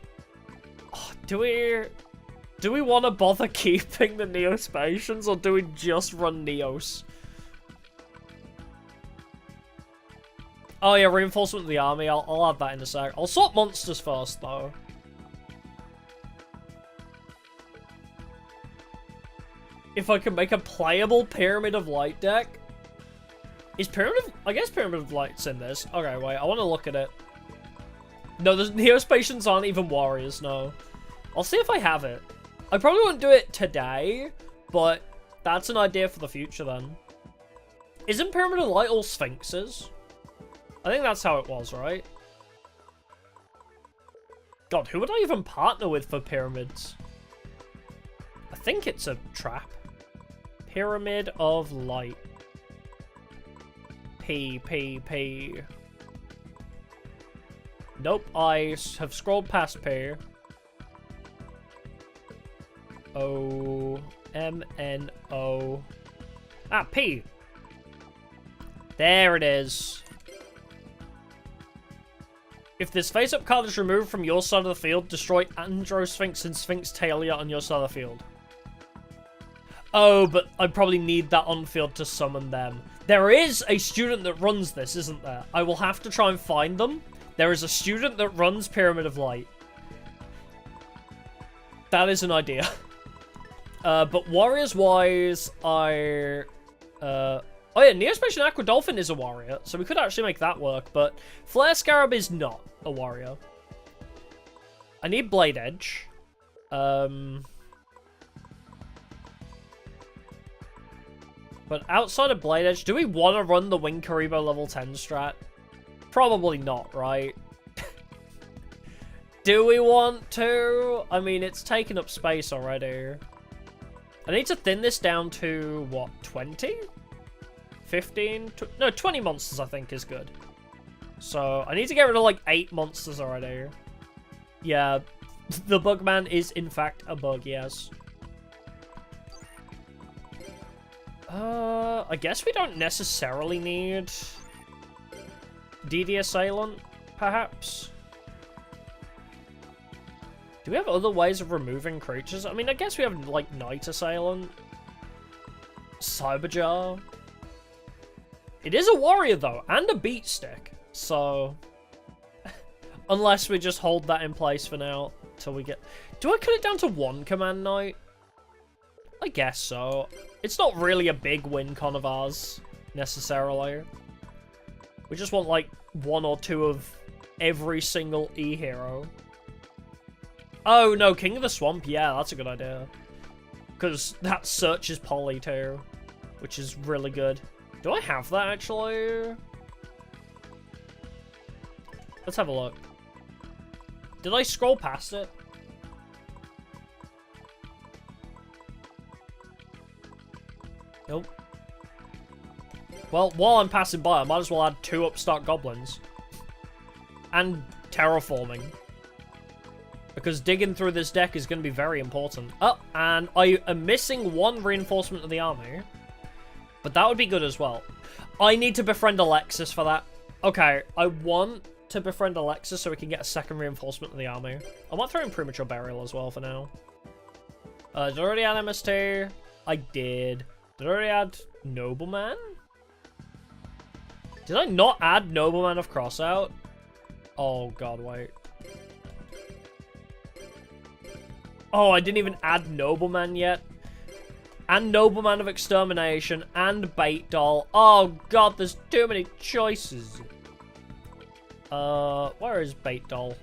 Speaker 1: Oh, do we want to bother keeping the Neospatians, or do we just run Neos? Oh yeah, reinforcement of the army. I'll add that in a sec. I'll sort monsters first, though. If I can make a playable Pyramid of Light deck. Is I guess Pyramid of Light's in this. Okay, wait, I want to look at it. No, the Neospatians aren't even warriors, no. I'll see if I have it. I probably won't do it today, but that's an idea for the future then. Isn't Pyramid of Light all Sphinxes? I think that's how it was, right? God, who would I even partner with for pyramids? I think it's a trap. Pyramid of Light. P. Nope, I have scrolled past P. O-M-N-O. Ah, P. There it is. If this face-up card is removed from your side of the field, destroy Androsphinx and Sphinx Talia on your side of the field. Oh, but I probably need that on field to summon them. There is a student that runs this, isn't there? I will have to try and find them. There is a student that runs Pyramid of Light. That is an idea. But warriors-wise, oh yeah, Neospatian Aqua Dolphin is a warrior, so we could actually make that work, but Flare Scarab is not a warrior. I need Blade Edge. But outside of Blade Edge, do we want to run the Wing Karibo level 10 strat? Probably not, right? Do we want to? I mean, it's taking up space already. I need to thin this down to, what, 20? 15? No, 20 monsters I think is good. So, I need to get rid of like 8 monsters already. Yeah, the Bugman is in fact a bug, yes. I guess we don't necessarily need DD Assailant, perhaps? Do we have other ways of removing creatures? I mean, I guess we have, like, Night Assailant. Cyberjar. It is a warrior, though, and a beat stick. So, unless we just hold that in place for now, till we get... Do I cut it down to 1 Command Knight? I guess so. It's not really a big win con of ours, necessarily. We just want, like, 1 or 2 of every single E-hero. Oh, no, King of the Swamp, yeah, that's a good idea. Because that searches Poly, too, which is really good. Do I have that, actually? Let's have a look. Did I scroll past it? Nope. Well, while I'm passing by, I might as well add 2 Upstart Goblins. And terraforming. Because digging through this deck is going to be very important. Oh, and I am missing 1 reinforcement of the army. But that would be good as well. I need to befriend Alexis for that. Okay, I want to befriend Alexis so we can get a 2nd reinforcement of the army. I might throw in Premature Burial as well for now. Did I already add MST? I did. Did I already add Nobleman? Did I not add Nobleman of Crossout? Oh god, wait. Oh, I didn't even add Nobleman yet. And Nobleman of Extermination, and Bait Doll. Oh god, there's too many choices. Where is Bait Doll?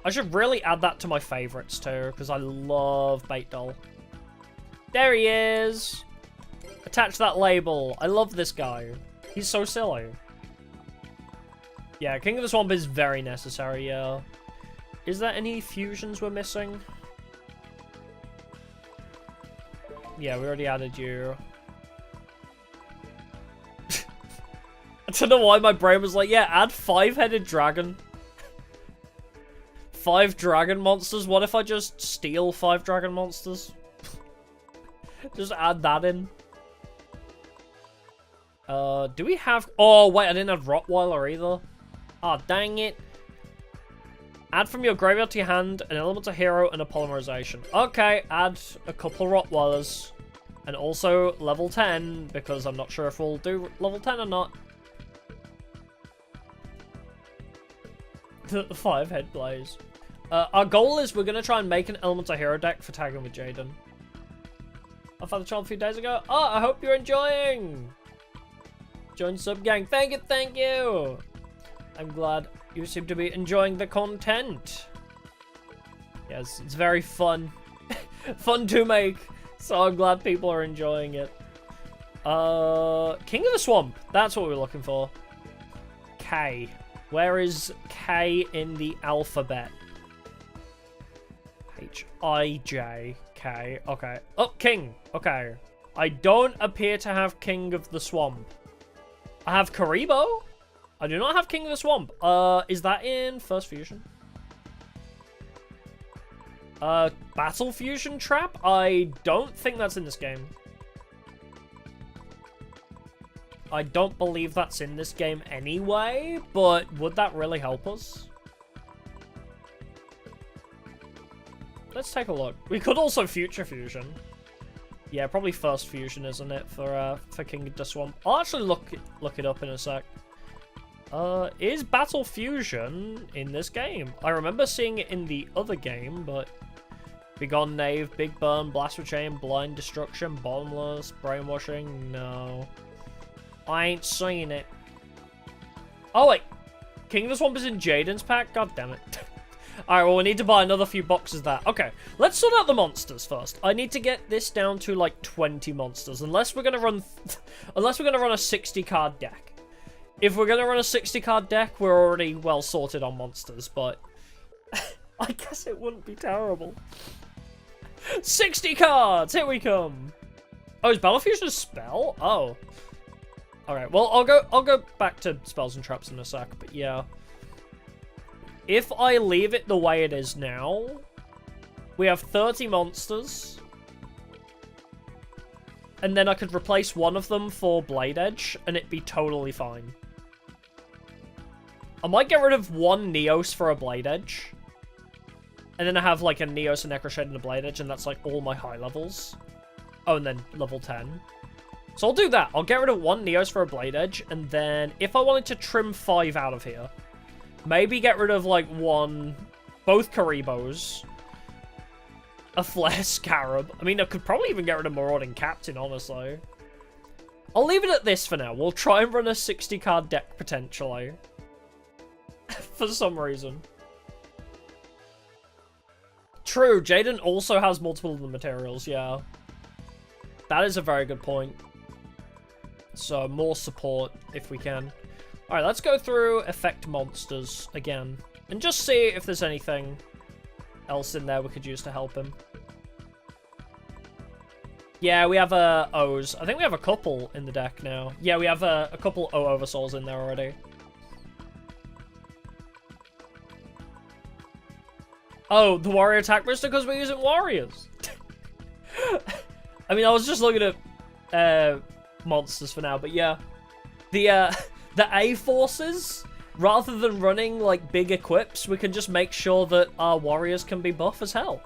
Speaker 1: I should really add that to my favorites too, because I love Bait Doll. There he is! Attach that label. I love this guy. He's so silly. Yeah, King of the Swamp is very necessary, yeah. Is there any fusions we're missing? Yeah, we already added you. I don't know why my brain was like, yeah, add 5-headed dragon. 5 dragon monsters? What if I just steal 5 dragon monsters? Just add that in. Do we have... Oh, wait, I didn't have Rottweiler either. Ah, dang it. Add from your graveyard to your hand an elemental hero and a polymerization. Okay, add a couple Rottweilers. And also level 10, because I'm not sure if we'll do level 10 or not. The 5-head blaze. Our goal is we're going to try and make an elemental hero deck for tagging with Jaden. I found the child a few days ago. Oh, I hope you're enjoying. Join sub gang. Thank you, thank you. I'm glad you seem to be enjoying the content. Yes, it's very fun. Fun to make. So I'm glad people are enjoying it. King of the Swamp. That's what we're looking for. K. Where is K in the alphabet? H-I-J-K. Okay. Oh, King. Okay. I don't appear to have King of the Swamp. I have Karibo. I do not have King of the Swamp. Is that in First Fusion? Battle Fusion Trap? I don't think that's in this game. I don't believe that's in this game anyway, but would that really help us? Let's take a look. We could also Future Fusion. Yeah, probably First Fusion, isn't it, for King of the Swamp? I'll actually look it up in a sec. Is Battle Fusion in this game? I remember seeing it in the other game, but... Begone Knave, Big Burn, Blaster Chain, Blind Destruction, Bottomless, Brainwashing, no. I ain't seen it. Oh wait, King of the Swamp is in Jaden's pack? God damn it. Alright, well we need to buy another few boxes of that. Okay, let's sort out the monsters first. I need to get this down to like 20 monsters, unless we're gonna run a 60 card deck. If we're gonna run a 60 card deck, we're already well sorted on monsters, but I guess it wouldn't be terrible. 60 cards! Here we come! Oh, is Battle Fusion a spell? Oh. Alright, well, I'll go back to spells and traps in a sec, but yeah. If I leave it the way it is now, we have 30 monsters. And then I could replace one of them for Blade Edge, and it'd be totally fine. I might get rid of one Neos for a Blade Edge. And then I have like a Neos, a Necroshade, and a Blade Edge, and that's like all my high levels. Oh, and then level 10. So I'll do that. I'll get rid of one Neos for a Blade Edge, and then if I wanted to trim 5 out of here, maybe get rid of like both Karibos, a Flare Scarab. I mean, I could probably even get rid of Marauding Captain, honestly. I'll leave it at this for now. We'll try and run a 60 card deck potentially. For some reason. True, Jaden also has multiple of the materials, yeah. That is a very good point. So, more support, if we can. Alright, let's go through effect monsters again. And just see if there's anything else in there we could use to help him. Yeah, we have O's. I think we have a couple in the deck now. Yeah, we have a couple O Oversouls in there already. Oh, the warrior attack booster because we're using warriors. I mean, I was just looking at monsters for now, but yeah. The A forces, rather than running like big equips, we can just make sure that our warriors can be buff as hell.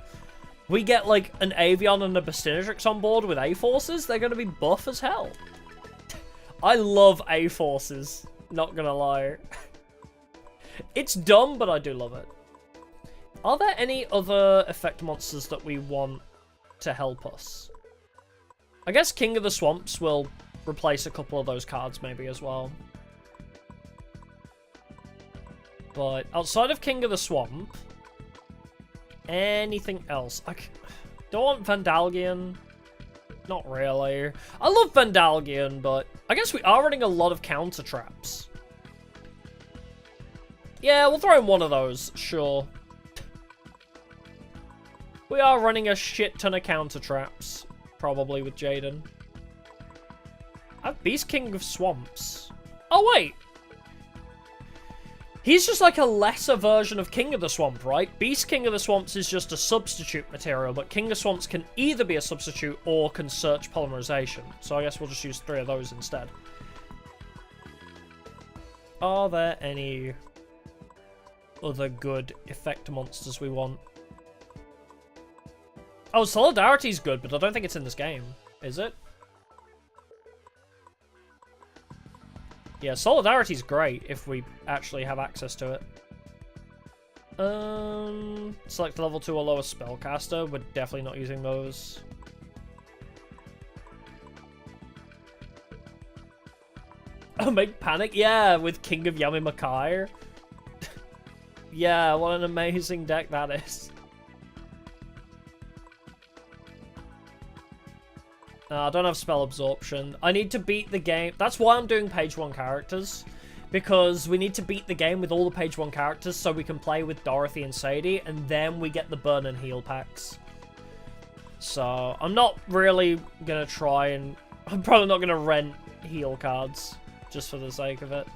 Speaker 1: We get like an Avion and a Bastinatrix on board with A forces, they're gonna be buff as hell. I love A forces, not gonna lie. It's dumb, but I do love it. Are there any other effect monsters that we want to help us? I guess King of the Swamps will replace a couple of those cards maybe as well. But outside of King of the Swamp, anything else? I don't want Vandalgian. Not really. I love Vandalgian, but I guess we are running a lot of counter traps. Yeah, we'll throw in one of those, sure. We are running a shit ton of counter traps, probably with Jaden. I have Beast King of Swamps. Oh wait! He's just like a lesser version of King of the Swamp, right? Beast King of the Swamps is just a substitute material, but King of Swamps can either be a substitute or can search polymerization. So I guess we'll just use 3 of those instead. Are there any other good effect monsters we want. Oh, Solidarity's good, but I don't think it's in this game. Is it? Yeah, Solidarity's great if we actually have access to it. Select level 2 or lower spellcaster. We're definitely not using those. Oh, make panic? Yeah, with King of Yami Makai. Yeah, what an amazing deck that is. I don't have spell absorption. I need to beat the game. That's why I'm doing page 1 characters. Because we need to beat the game with all the page 1 characters so we can play with Dorothy and Sadie, and then we get the burn and heal packs. So, I'm not really gonna try and... I'm probably not gonna rent heal cards, just for the sake of it.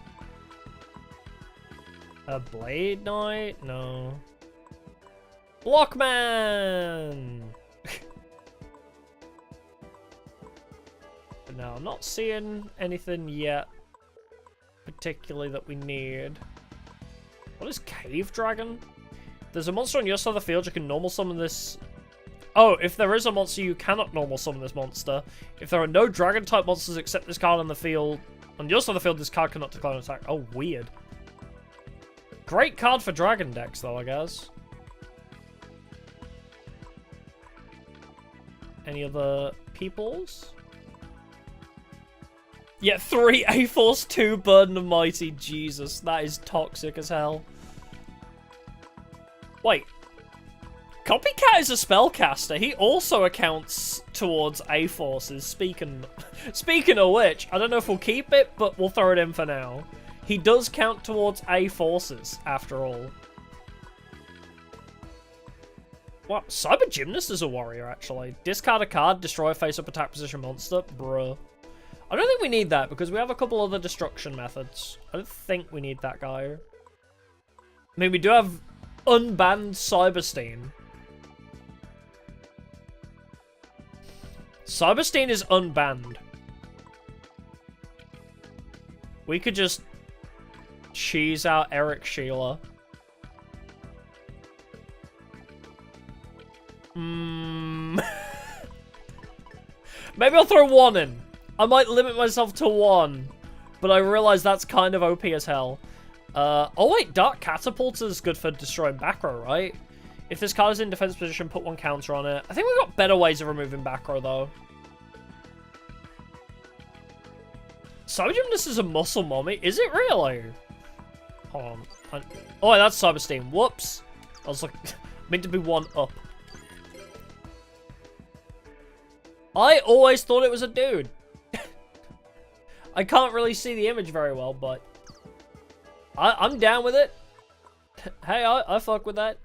Speaker 1: A Blade Knight? No. Blockman! But no, I'm not seeing anything yet, particularly that we need. What is Cave Dragon? There's a monster on your side of the field, you can normal summon this... Oh, if there is a monster, you cannot normal summon this monster. If there are no dragon-type monsters except this card on the field, on your side of the field, this card cannot declare an attack. Oh, weird. Great card for dragon decks, though, I guess. Any other peoples? Yeah, 3 A-Force, 2 Burden of Mighty. Jesus, that is toxic as hell. Wait. Copycat is a spellcaster. He also accounts towards A-Forces. Speaking of which, I don't know if we'll keep it, but we'll throw it in for now. He does count towards A-Forces, after all. What? Cyber Gymnast is a warrior, actually. Discard a card, destroy a face-up attack position monster. Bruh. I don't think we need that, because we have a couple other destruction methods. I don't think we need that guy. I mean, we do have unbanned Cyberstein. Cyberstein is unbanned. We could just cheese out Eric Sheila. Maybe I'll throw 1 in. I might limit myself to 1, but I realize that's kind of OP as hell. Oh wait, Dark Catapult is good for destroying back row, right? If this card is in defense position, put 1 counter on it. I think we've got better ways of removing back row, though. Cyber Gymnast is a muscle mommy. Is it really? Hold on. Oh, that's Cyberstein. Whoops. I was like, meant to be 1 up. I always thought it was a dude. I can't really see the image very well, but I'm down with it. Hey, I fuck with that.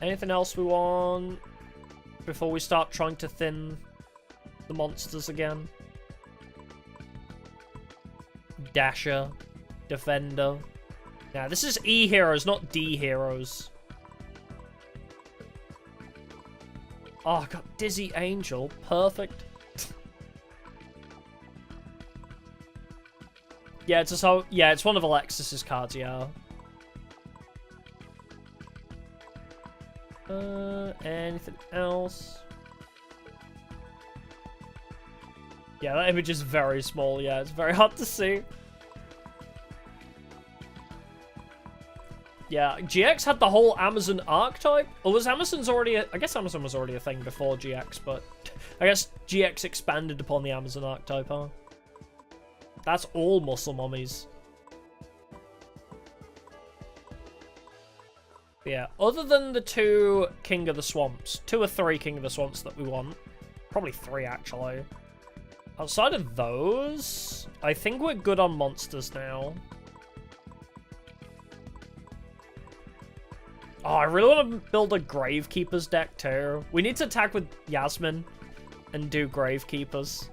Speaker 1: Anything else we want before we start trying to thin the monsters again? Dasher, Defender. Now, this is E heroes, not D heroes. Oh, I got Dizzy Angel. Perfect. Yeah, it's one of Alexis's cards, yeah. Anything else? Yeah, that image is very small, yeah, it's very hard to see. Yeah, GX had the whole Amazon archetype. Or was Amazon's already I guess Amazon was already a thing before GX, but I guess GX expanded upon the Amazon archetype, huh? That's all muscle mummies. Yeah, other than the 2 King of the Swamps, 2 or 3 King of the Swamps that we want. Probably 3, actually. Outside of those, I think we're good on monsters now. Oh, I really want to build a Gravekeepers deck, too. We need to attack with Yasmin and do Gravekeepers.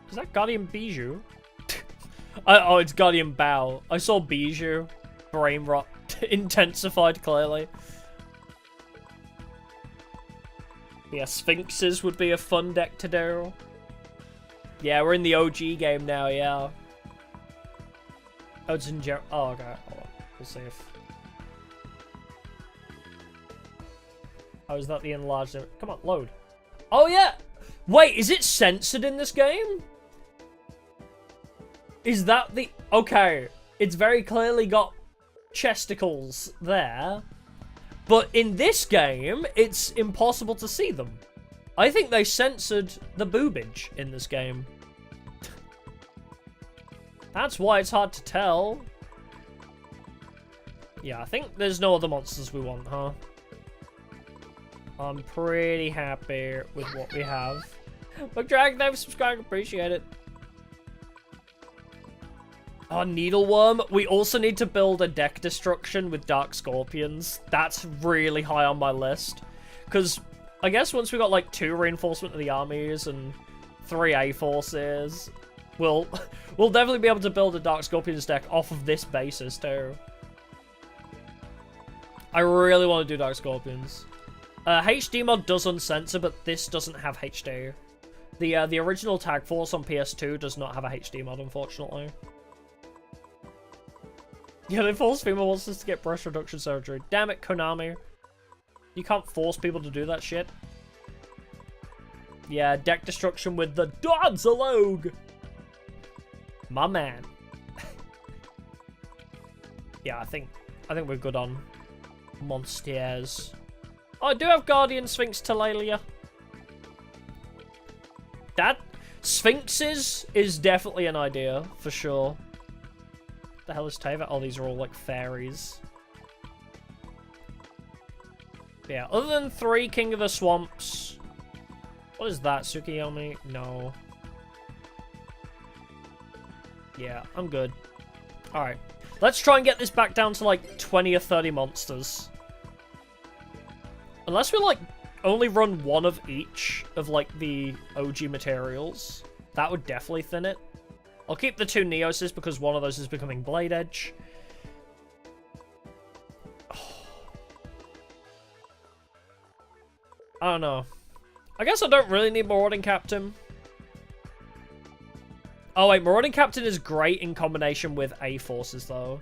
Speaker 1: Is that Guardian Bijou? Oh, it's Guardian Bao. I saw Bijou. Brain rot. Intensified, clearly. Yeah, Sphinxes would be a fun deck to do. Yeah, we're in the OG game now, yeah. Oh, it's in oh, okay. Hold on. We'll see if... Oh, is that the enlarged... Come on, load. Oh, yeah! Wait, is it censored in this game? Is that the... Okay. It's very clearly got chesticles there. But in this game, it's impossible to see them. I think they censored the boobage in this game. That's why it's hard to tell. Yeah, I think there's no other monsters we want, huh? I'm pretty happy with what we have. But Dragon, thanks for subscribing, appreciate it. Oh, Needleworm. We also need to build a deck destruction with Dark Scorpions. That's really high on my list. Because I guess once we got like 2 reinforcement of the armies and 3 A-forces, we'll definitely be able to build a Dark Scorpions deck off of this basis too. I really want to do Dark Scorpions. HD mod does uncensor, but this doesn't have HD. The original Tag Force on PS2 does not have a HD mod, unfortunately. Yeah, they force female monsters to get breast reduction surgery. Damn it, Konami. You can't force people to do that shit. Yeah, deck destruction with the Dodzalog. My man. Yeah, I think we're good on monsters. Oh, I do have Guardian Sphinx Talalia. That Sphinxes is definitely an idea for sure. The hell is Tava? Oh, these are all like fairies. Yeah, other than 3 King of the Swamps. What is that? Tsukiyomi? No. Yeah, I'm good. Alright. Let's try and get this back down to like 20 or 30 monsters. Unless we like only run 1 of each of like the OG materials. That would definitely thin it. I'll keep the 2 Neoses because one of those is becoming Blade Edge. I don't know. I guess I don't really need Marauding Captain. Oh wait, Marauding Captain is great in combination with A-Forces though.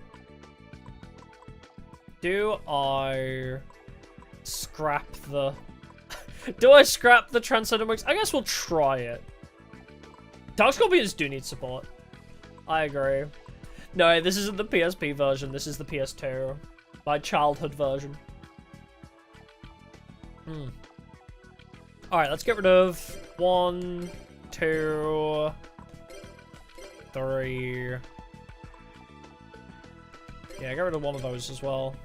Speaker 1: Do I scrap the... Do I scrap the Transcendent Wings? I guess we'll try it. Dark Scorpions do need support. I agree. No, this isn't the PSP version. This is the PS2. My childhood version. Alright, let's get rid of 1, 2, 3. Yeah, get rid of one of those as well.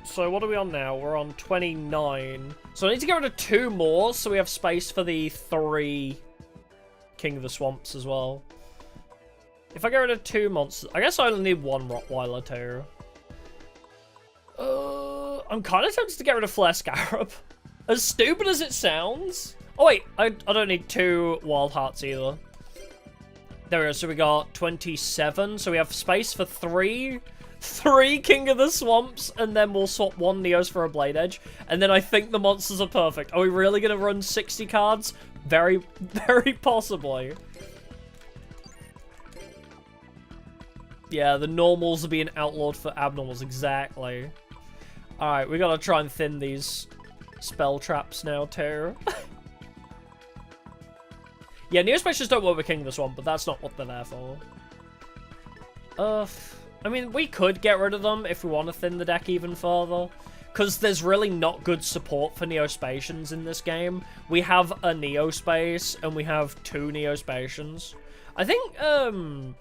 Speaker 1: So what are we on now? We're on 29. So I need to get rid of 2 more, so we have space for the 3 King of the Swamps as well. If I get rid of 2 monsters, I guess I only need 1 Rottweiler too. I'm kind of tempted to get rid of Flare Scarab. As stupid as it sounds. Oh wait, I don't need 2 Wild Hearts either. There we go, so we got 27, so we have space for 3 King of the Swamps, and then we'll swap 1 Neos for a Blade Edge, and then I think the monsters are perfect. Are we really going to run 60 cards? Very, very possibly. Yeah, the normals are being outlawed for abnormals, exactly. Alright, we gotta try and thin these spell traps now, too. Yeah, Neospatials don't work with King of the Swamp, but that's not what they're there for. I mean, we could get rid of them if we want to thin the deck even further. Because there's really not good support for Neospatians in this game. We have a Neospace, and we have 2 Neospatians. I think,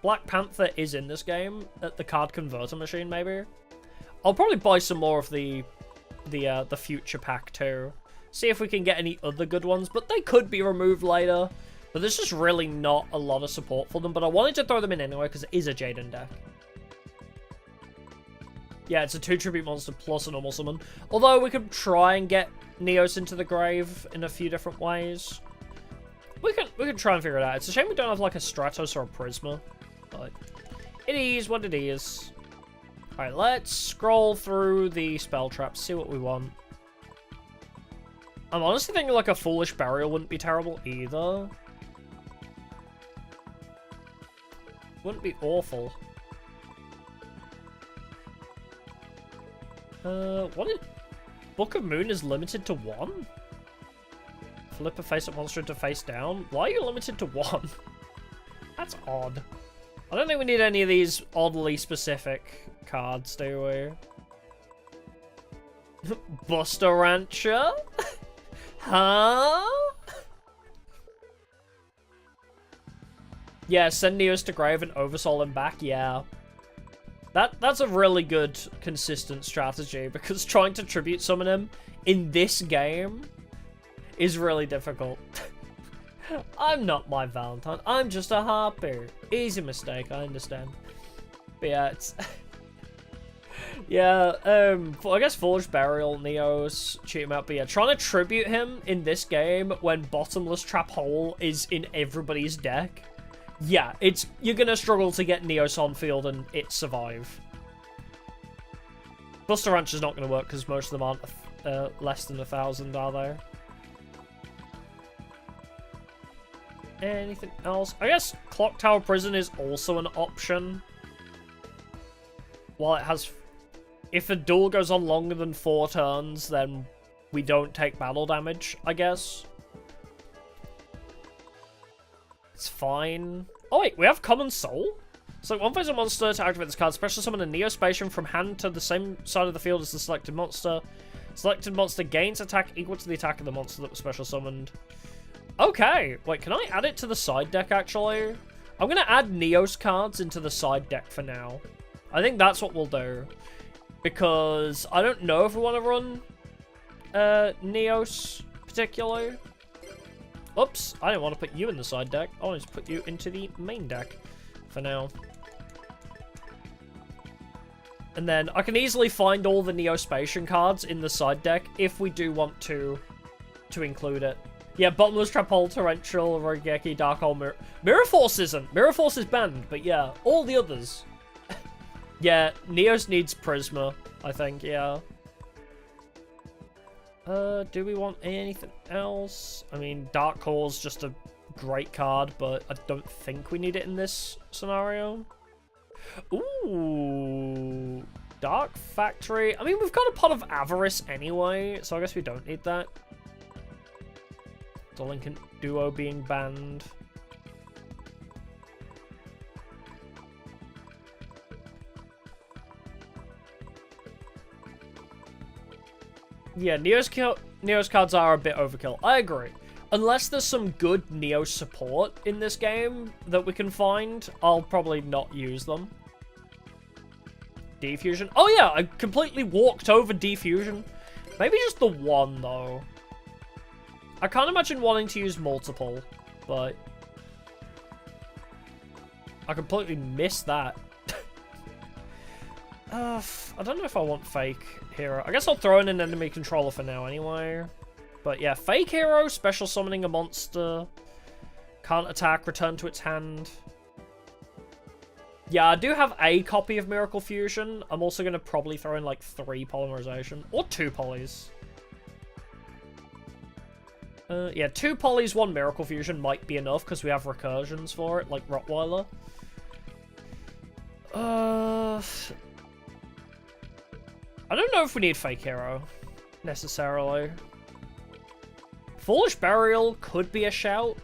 Speaker 1: Black Panther is in this game, at the card converter machine, maybe. I'll probably buy some more of the future pack, too. See if we can get any other good ones, but they could be removed later. But there's just really not a lot of support for them, but I wanted to throw them in anyway, because it is a Jaden deck. Yeah, it's a 2 tribute monster plus a normal summon. Although we could try and get Neos into the grave in a few different ways. We can try and figure it out. It's a shame we don't have like a Stratos or a Prisma. But it is what it is. Alright, let's scroll through the spell traps, see what we want. I'm honestly thinking like a Foolish Burial wouldn't be terrible either. Wouldn't be awful. What is... Book of Moon is limited to 1? Flip a face-up monster into face down? Why are you limited to 1? That's odd. I don't think we need any of these oddly specific cards, do we? Buster Rancher? Huh? Yeah, send Neos to grave and oversoul him back, yeah. That's a really good, consistent strategy, because trying to tribute summon him in this game is really difficult. I'm not my Valentine, I'm just a harper. Easy mistake, I understand. But yeah, it's... yeah, I guess Foolish Burial, Neos, cheat him out, but yeah, trying to tribute him in this game when Bottomless Trap Hole is in everybody's deck. Yeah, you're gonna struggle to get Neos on field and it survive. Buster Ranch is not gonna work because most of them aren't less than 1,000, are they? Anything else? I guess Clock Tower Prison is also an option. While it has... If a duel goes on longer than 4 turns, then we don't take battle damage, I guess. It's fine. Oh wait, we have Common Soul? So one phase a monster to activate this card. Special summon a Neospatium from hand to the same side of the field as the selected monster. Selected monster gains attack equal to the attack of the monster that was special summoned. Okay. Wait, can I add it to the side deck, actually? I'm going to add Neos cards into the side deck for now. I think that's what we'll do. Because I don't know if we want to run Neos particularly. Oops, I didn't want to put you in the side deck. I wanted to put you into the main deck for now. And then I can easily find all the Neospatian cards in the side deck if we do want to include it. Yeah, Bottomless Trap Hole, Torrential, Rogeki, Dark Hole, Mirror Force isn't. Mirror Force is banned, but yeah, all the others. Yeah, Neos needs Prisma, I think, yeah. Do we want anything else? I mean, Dark Core's just a great card, but I don't think we need it in this scenario. Ooh, Dark Factory. I mean, we've got a Pot of Avarice anyway, so I guess we don't need that. Delinquent Duo being banned. Yeah, Neos cards are a bit overkill. I agree. Unless there's some good Neo support in this game that we can find, I'll probably not use them. Defusion. Oh yeah, I completely walked over Defusion. Maybe just the one, though. I can't imagine wanting to use multiple, but... I completely missed that. I don't know if I want Fake Hero. I guess I'll throw in an enemy controller for now anyway. But yeah, Fake Hero, special summoning a monster. Can't attack, return to its hand. Yeah, I do have a copy of Miracle Fusion. I'm also going to probably throw in like 3 Polymerization. Or 2 polys. Yeah, 2 polys, 1 Miracle Fusion might be enough because we have recursions for it, like Rottweiler. I don't know if we need Fake Hero, necessarily. Foolish Burial could be a shout.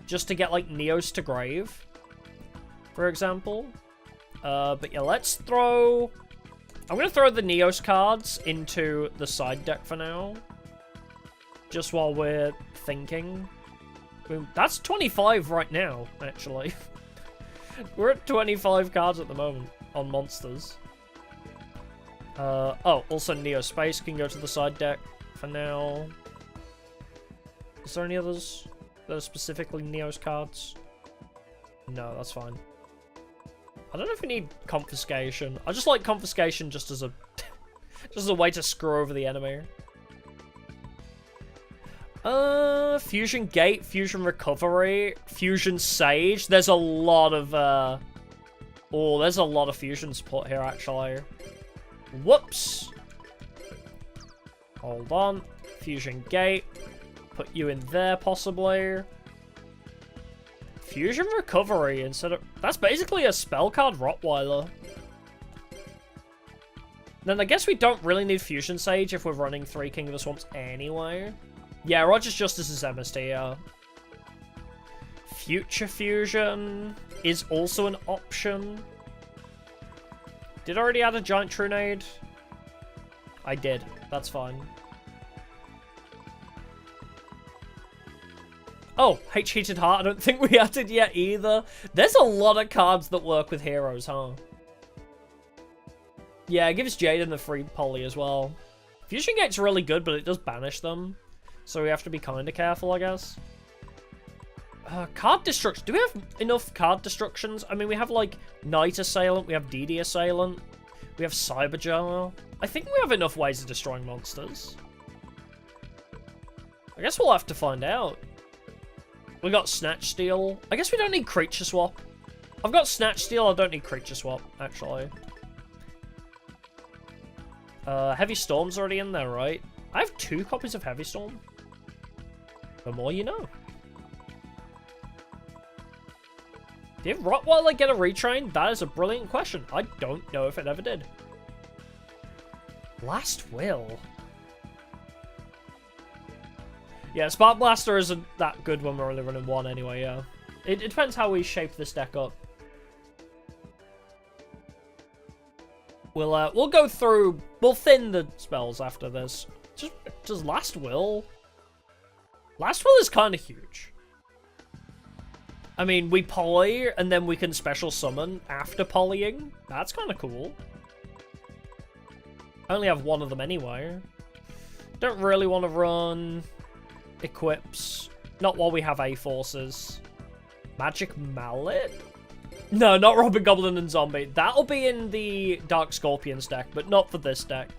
Speaker 1: Just to get, like, Neos to grave, for example. But yeah, let's throw... I'm going to throw the Neos cards into the side deck for now. Just while we're thinking. That's 25 right now, actually. We're at 25 cards at the moment on monsters. Oh, also Neo Space can go to the side deck for now. Is there any others that are specifically Neo's cards? No, that's fine. I don't know if we need Confiscation. I just like Confiscation just as a just as a way to screw over the enemy. Fusion Gate, Fusion Recovery, Fusion Sage. There's a lot of oh, there's a lot of fusion support here actually. Whoops. Hold on. Fusion Gate. Put you in there, possibly. Fusion Recovery instead of... That's basically a spell card Rottweiler. Then I guess we don't really need Fusion Sage if we're running 3 King of the Swamps anyway. Yeah, Roger's Justice is MST, yeah. Future Fusion is also an option. Did I already add a Giant Trunade? I did. That's fine. Oh, H Heated Heart, I don't think we added yet either. There's a lot of cards that work with heroes, huh? Yeah, it gives Jaden a free poly as well. Fusion Gate's really good, but it does banish them. So we have to be kind of careful, I guess. Card destruction. Do we have enough card destructions? I mean, we have, like, Night Assailant, we have DD Assailant, we have Cyberjar. I think we have enough ways of destroying monsters. I guess we'll have to find out. We got Snatch Steal. I guess we don't need Creature Swap. I've got Snatch Steal, I don't need Creature Swap, actually. Heavy Storm's already in there, right? I have 2 copies of Heavy Storm. The more you know. Did Rottweiler get a retrain? That is a brilliant question. I don't know if it ever did. Last Will. Yeah, Spark Blaster isn't that good when we're only running 1 anyway, yeah. It depends how we shape this deck up. We'll go through... We'll thin the spells after this. Just Last Will? Last Will is kind of huge. I mean, we poly, and then we can special summon after polying. That's kind of cool. I only have 1 of them anyway. Don't really want to run equips. Not while we have A-Forces. Magic Mallet? No, not Robin, Goblin, and Zombie. That'll be in the Dark Scorpions deck, but not for this deck.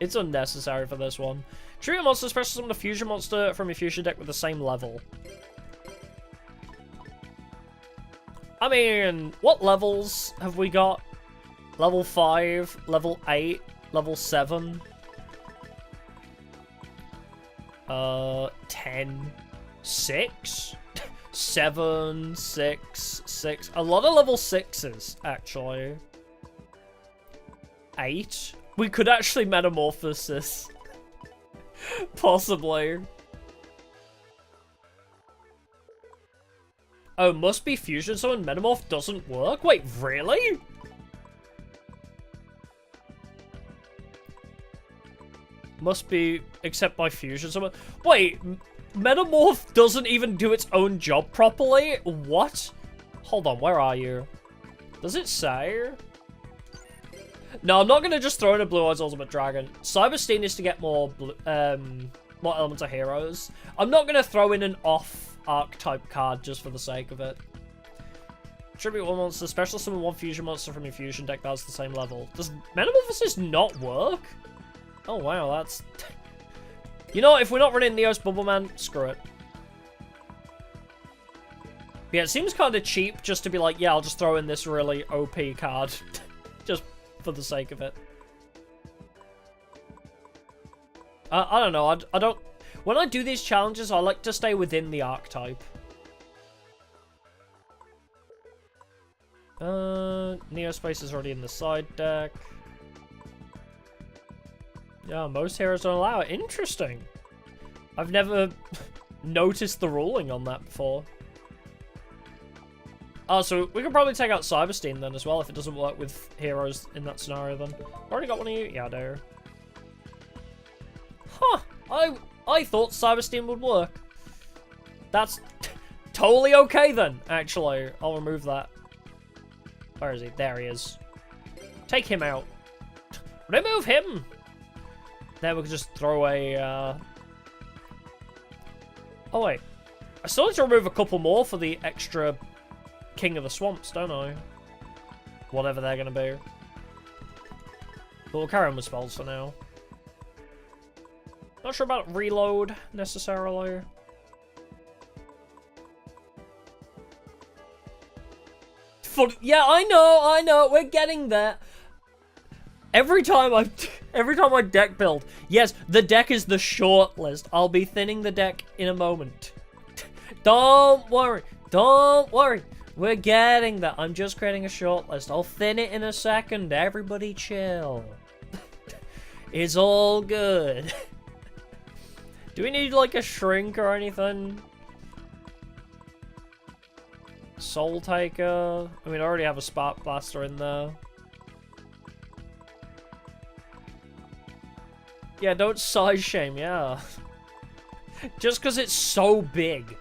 Speaker 1: It's unnecessary for this one. Treat a monster, special summon a fusion monster from your fusion deck with the same level. I mean, what levels have we got? Level 5, level 8, level 7. 10, 6, 7, 6, 6. A lot of level 6s, actually. 8. We could actually Metamorphosis. Possibly. Oh, must be Fusion Summon. Metamorph doesn't work? Wait, really? Must be except by Fusion Summon. Wait, Metamorph doesn't even do its own job properly? What? Hold on, where are you? Does it say? No, I'm not going to just throw in a Blue Eyes Ultimate Dragon. Cyberstein is to get more more Elemental Heroes. I'm not going to throw in an off-archetype card just for the sake of it. Tribute 1 monster, special summon 1 fusion monster from your fusion deck that's the same level. Does Metamorphosis not work? Oh, wow, that's... You know what, if we're not running Neos Bubbleman, screw it. Yeah, it seems kind of cheap just to be like, yeah, I'll just throw in this really OP card. Just for the sake of it. I don't know, I don't... When I do these challenges, I like to stay within the archetype. Neospace is already in the side deck. Yeah, most heroes don't allow it. Interesting. I've never noticed the ruling on that before. Oh, so we can probably take out Cyberstein then as well if it doesn't work with heroes in that scenario then. Already got one of you? Yeah, I do. Huh. I thought Cyberstein would work. That's totally okay then, actually. I'll remove that. Where is he? There he is. Take him out. Remove him! Then we can just throw a, Oh, wait. I still need to remove a couple more for the extra King of the Swamps, don't I? Whatever they're going to be. But we'll carry on with spells for now. Not sure about reload, necessarily. Yeah, I know, we're getting there. Every time I deck build, yes, the deck is the short list. I'll be thinning the deck in a moment. Don't worry. We're getting that. I'm just creating a short list. I'll thin it in a second. Everybody chill. It's all good. Do we need, like, a shrink or anything? Soul Taker. I mean, I already have a Spark Blaster in there. Yeah, don't size shame, yeah. Just because it's so big.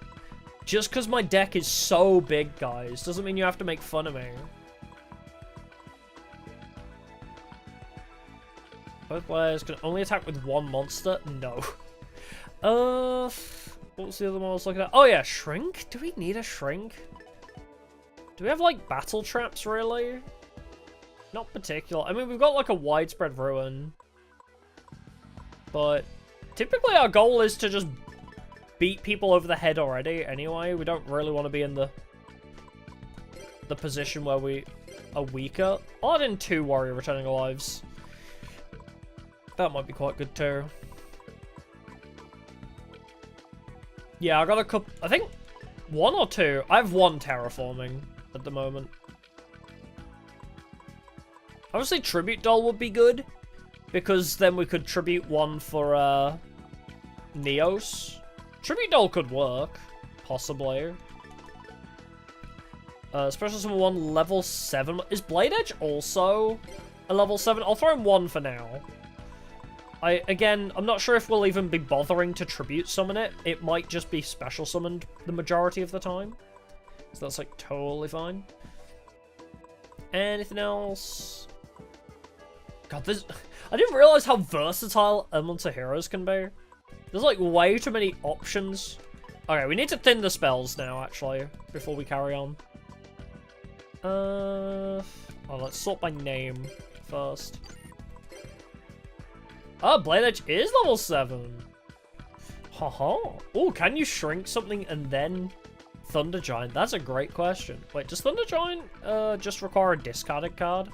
Speaker 1: Just because my deck is so big, guys, doesn't mean you have to make fun of me. Both players can only attack with one monster? No. What was the other one I was looking at? Oh yeah, Shrink? Do we need a Shrink? Do we have, like, battle traps, really? Not particular. I mean, we've got, like, a widespread ruin. But typically our goal is to just beat people over the head already anyway. We don't really want to be in the position where we are weaker. I'll add in 2 warrior returning lives. That might be quite good too. Yeah, I got a couple, I think 1 or 2. I have 1 terraforming at the moment. Obviously Tribute Doll would be good, because then we could Tribute 1 for Neos. Tribute Doll could work, possibly. Special Summon 1 level 7. Is Blade Edge also a level 7? I'll throw in 1 for now. Again, I'm not sure if we'll even be bothering to Tribute Summon it. It might just be Special Summoned the majority of the time. So that's, like, totally fine. Anything else? God, this... I didn't realize how versatile Elemental Heroes can be. There's, like, way too many options. Okay, we need to thin the spells now, actually, before we carry on. Oh, let's sort by name first. Oh, Blade Edge is level 7. Haha. Oh, can you shrink something and then Thunder Giant? That's a great question. Wait, does Thunder Giant just require a discarded card?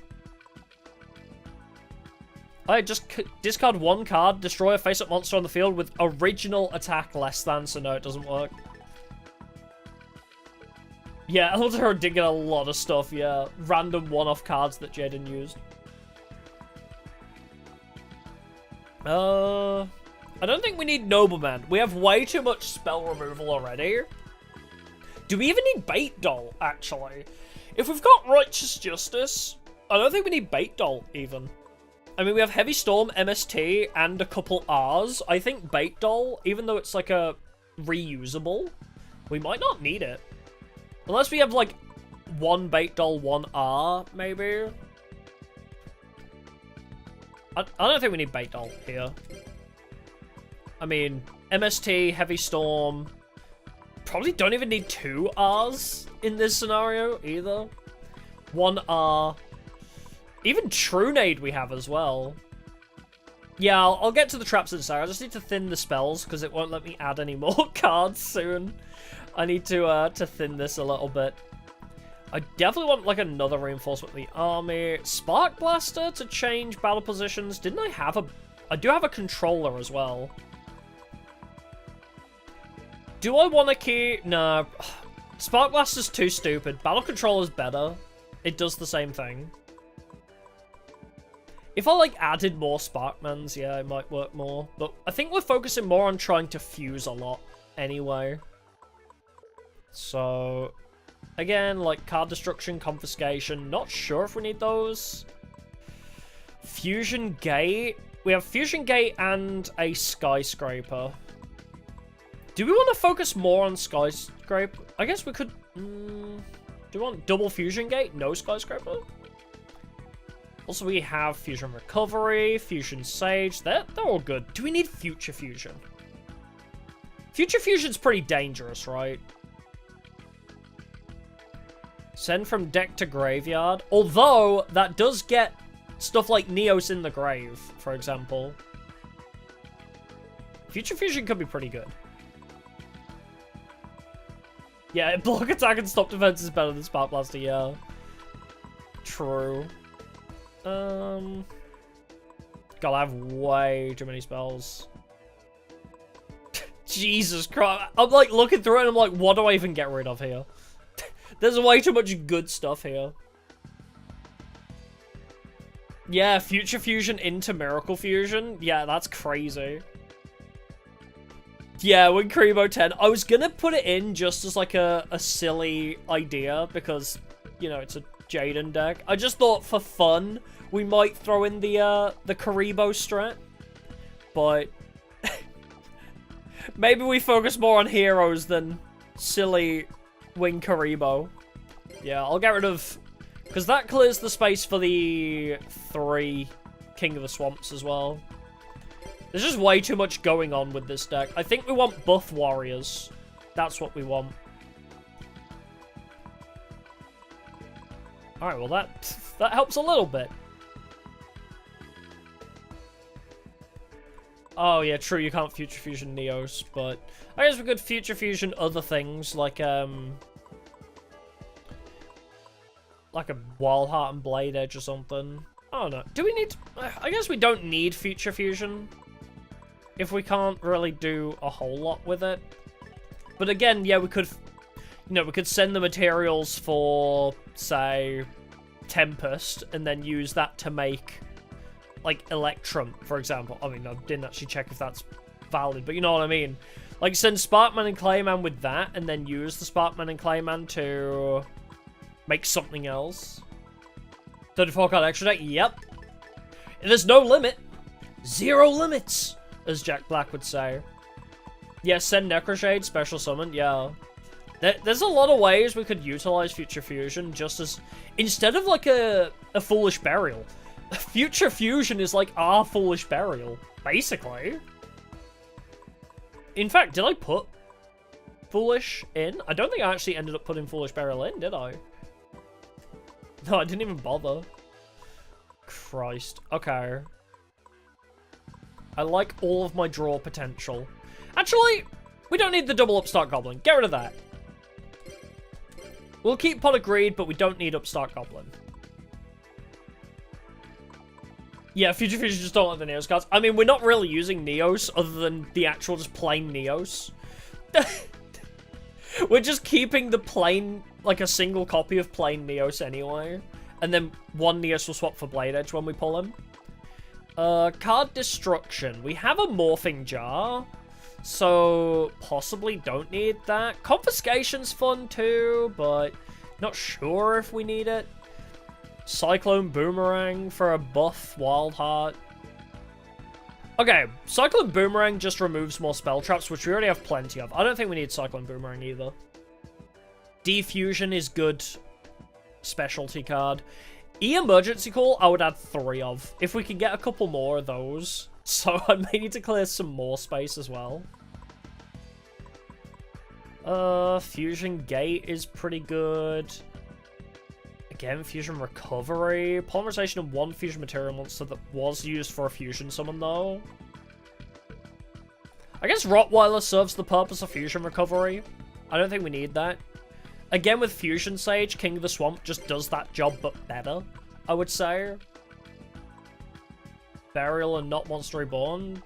Speaker 1: I just discard 1 card, destroy a face-up monster on the field with original attack less than, so no, it doesn't work. Yeah, Elder did get a lot of stuff, yeah. Random one-off cards that Jaden used. I don't think we need Nobleman. We have way too much spell removal already. Do we even need Bait Doll, actually? If we've got Righteous Justice, I don't think we need Bait Doll, even. I mean, we have Heavy Storm, MST, and a couple R's. I think Bait Doll, even though it's like a reusable, we might not need it. Unless we have like 1 Bait Doll, 1 R, maybe. I don't think we need Bait Doll here. I mean, MST, Heavy Storm, probably don't even need 2 R's in this scenario either. 1 R. Even Trunade we have as well. Yeah, I'll get to the traps in a second. I just need to thin the spells because it won't let me add any more cards soon. I need to thin this a little bit. I definitely want like another reinforcement with the army. Spark Blaster to change battle positions. Didn't I have a... I do have a controller as well. Do I want to keep... No. Spark Blaster's too stupid. Battle Controller's better. It does the same thing. If I, like, added more Sparkmans, yeah, it might work more. But I think we're focusing more on trying to fuse a lot anyway. So, again, like, card destruction, confiscation. Not sure if we need those. Fusion Gate. We have Fusion Gate and a Skyscraper. Do we want to focus more on Skyscraper? I guess we could... do we want double Fusion Gate? No Skyscraper? Also, we have Fusion Recovery, Fusion Sage. They're all good. Do we need Future Fusion? Future Fusion's pretty dangerous, right? Send from deck to graveyard. Although, that does get stuff like Neos in the grave, for example. Future Fusion could be pretty good. Yeah, block attack and stop defense is better than Spark Blaster, yeah. True. God, I have way too many spells. Jesus Christ. I'm like looking through it and I'm like, what do I even get rid of here? There's way too much good stuff here. Yeah, Future Fusion into Miracle Fusion. Yeah, that's crazy. Yeah, when Kribo 10. I was gonna put it in just as like a silly idea because, you know, it's a Jaden deck. I just thought for fun, we might throw in the Karibo strat. But maybe we focus more on heroes than silly Wing Karibo. Yeah, I'll get rid of... Because that clears the space for the 3 King of the Swamps as well. There's just way too much going on with this deck. I think we want buff warriors. That's what we want. Alright, well that helps a little bit. Oh yeah, true, you can't Future Fusion Neos, but I guess we could Future Fusion other things, like a Wild Heart and Blade Edge or something. I don't know. Do we need... I guess we don't need Future Fusion if we can't really do a whole lot with it. But again, yeah, we could... You know, we could send the materials for, say, Tempest, and then use that to make, like, Electrum, for example. I mean, I didn't actually check if that's valid, but you know what I mean. Like, send Sparkman and Clayman with that, and then use the Sparkman and Clayman to make something else. 34 card extra deck? Yep. And there's no limit. Zero limits, as Jack Black would say. Yeah, send Necroshade, special summon, yeah. There's a lot of ways we could utilize Future Fusion just as... Instead of, like, a Foolish Burial. Future Fusion is, like, our Foolish Burial, basically. In fact, did I put Foolish in? I don't think I actually ended up putting Foolish Burial in, did I? No, I didn't even bother. Christ. Okay. I like all of my draw potential. Actually, we don't need the double Upstart Goblin. Get rid of that. We'll keep Pot of Greed, but we don't need Upstart Goblin. Yeah, Future Fusion just don't like the Neos cards. I mean, we're not really using Neos other than the actual just plain Neos. We're just keeping the plain, like a single copy of plain Neos anyway. And then one Neos will swap for Blade Edge when we pull him. Card Destruction. We have a Morphing Jar. So, possibly don't need that. Confiscation's fun too, but not sure if we need it. Cyclone Boomerang for a buff Wild Heart. Okay, Cyclone Boomerang just removes more spell traps, which we already have plenty of. I don't think we need Cyclone Boomerang either. Defusion is good specialty card. Emergency Call, I would add 3 of. If we could get a couple more of those. So I may need to clear some more space as well. Fusion Gate is pretty good. Again, Fusion Recovery. Polymerization of 1 Fusion Material Monster that was used for a Fusion Summon, though. I guess Rottweiler serves the purpose of Fusion Recovery. I don't think we need that. Again, with Fusion Sage, King of the Swamp just does that job, but better, I would say. Burial and not Monster Reborn.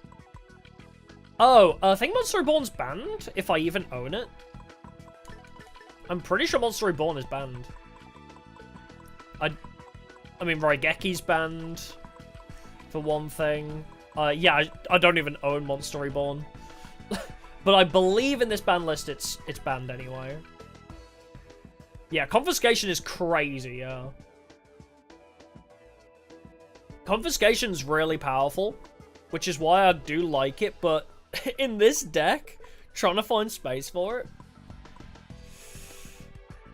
Speaker 1: Oh, I think Monster Reborn's banned, if I even own it. I'm pretty sure Monster Reborn is banned. I mean, Raigeki's banned, for one thing. Yeah, I don't even own Monster Reborn. But I believe in this ban list it's banned anyway. Yeah, Confiscation is crazy, yeah. Confiscation's really powerful, which is why I do like it, but in this deck, trying to find space for it.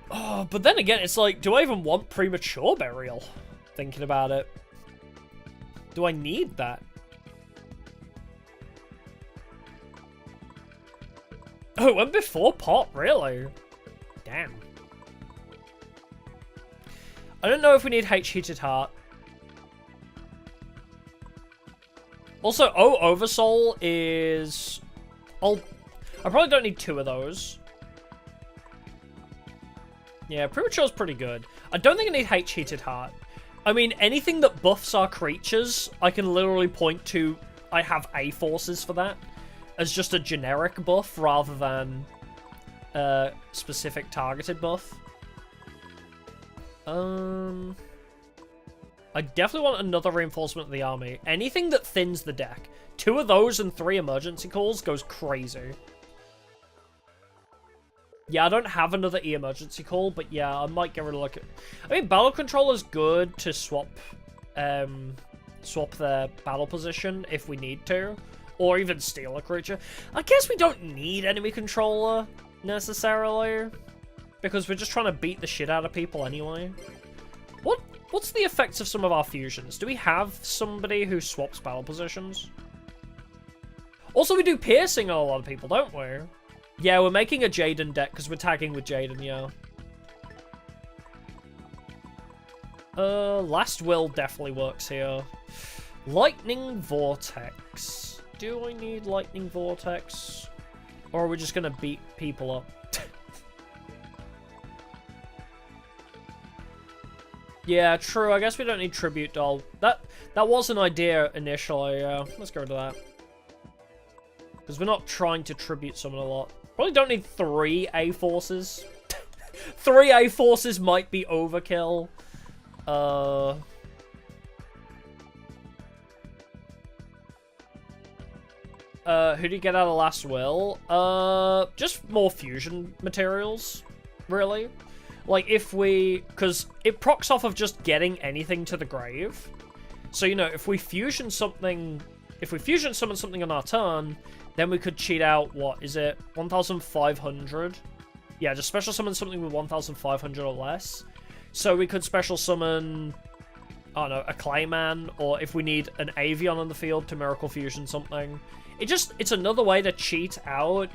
Speaker 1: Oh, but then again, it's like, do I even want Premature Burial? Thinking about it. Do I need that? Oh, it went before Pot, really? Damn. I don't know if we need H-Heated Heart. Also, Oversoul is... I probably don't need 2 of those. Yeah, Premature's pretty good. I don't think I need H-Heated Heart. I mean, anything that buffs our creatures, I can literally point to, I have A forces for that, as just a generic buff rather than a specific targeted buff. I definitely want another reinforcement of the army. Anything that thins the deck. 2 of those and 3 emergency calls goes crazy. Yeah, I don't have another E-emergency call, but yeah, I might get rid of like... I mean, battle controller's good to swap their battle position if we need to. Or even steal a creature. I guess we don't need enemy controller, necessarily. Because we're just trying to beat the shit out of people anyway. What's the effects of some of our fusions? Do we have somebody who swaps battle positions? Also, we do piercing on a lot of people, don't we? Yeah, we're making a Jaden deck because we're tagging with Jaden, yeah. Last Will definitely works here. Lightning Vortex. Do I need Lightning Vortex? Or are we just gonna beat people up? Yeah, true. I guess we don't need Tribute Doll. That was an idea initially, yeah. Let's get rid of that. Because we're not trying to Tribute summon a lot. Probably don't need 3 A forces. 3 A forces might be overkill. Who do you get out of Last Will? Just more fusion materials, really. Like, if we... Because it procs off of just getting anything to the grave. So, you know, if we fusion something... If we fusion summon something on our turn, then we could cheat out, what is it? 1,500? Yeah, just special summon something with 1,500 or less. So we could special summon, I don't know, a Clayman, or if we need an Avion on the field to Miracle Fusion something. It's another way to cheat out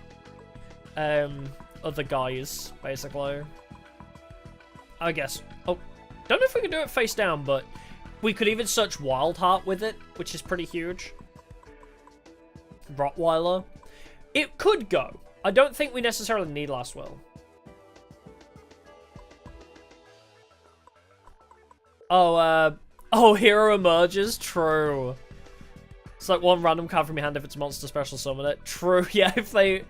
Speaker 1: other guys, basically. I guess. Oh, don't know if we can do it face down, but we could even search Wildheart with it, which is pretty huge. Rottweiler. It could go. I don't think we necessarily need Last Will. Oh, Hero emerges? True. It's like one random card from your hand if it's a monster, special summon it. True, yeah, if the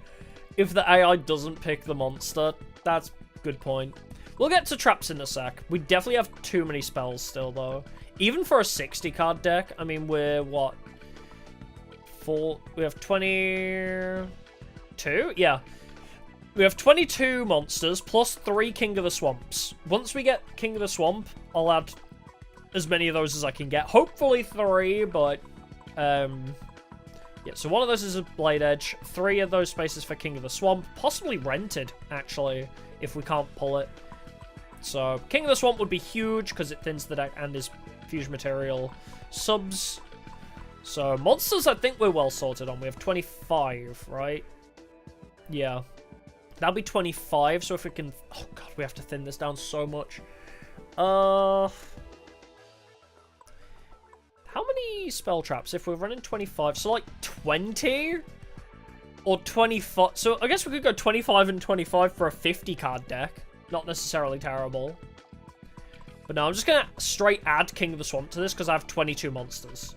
Speaker 1: AI doesn't pick the monster, that's a good point. We'll get to traps in a sec. We definitely have too many spells still, though. Even for a 60-card deck, I mean, we're, what? We have 22? Yeah. We have 22 monsters, plus 3 King of the Swamps. Once we get King of the Swamp, I'll add as many of those as I can get. Hopefully 3, but... yeah, so one of those is a Blade Edge. 3 of those spaces for King of the Swamp. Possibly Rented, actually, if we can't pull it. So, King of the Swamp would be huge, because it thins the deck and is fusion material. Subs. So, monsters, I think we're well sorted on. We have 25, right? Yeah. That'll be 25, so if we can... Oh, God, we have to thin this down so much. How many spell traps? If we're running 25, so like 20? Or 25... So, I guess we could go 25 and 25 for a 50-card deck. Not necessarily terrible. But no, I'm just going to straight add King of the Swamp to this, because I have 22 monsters.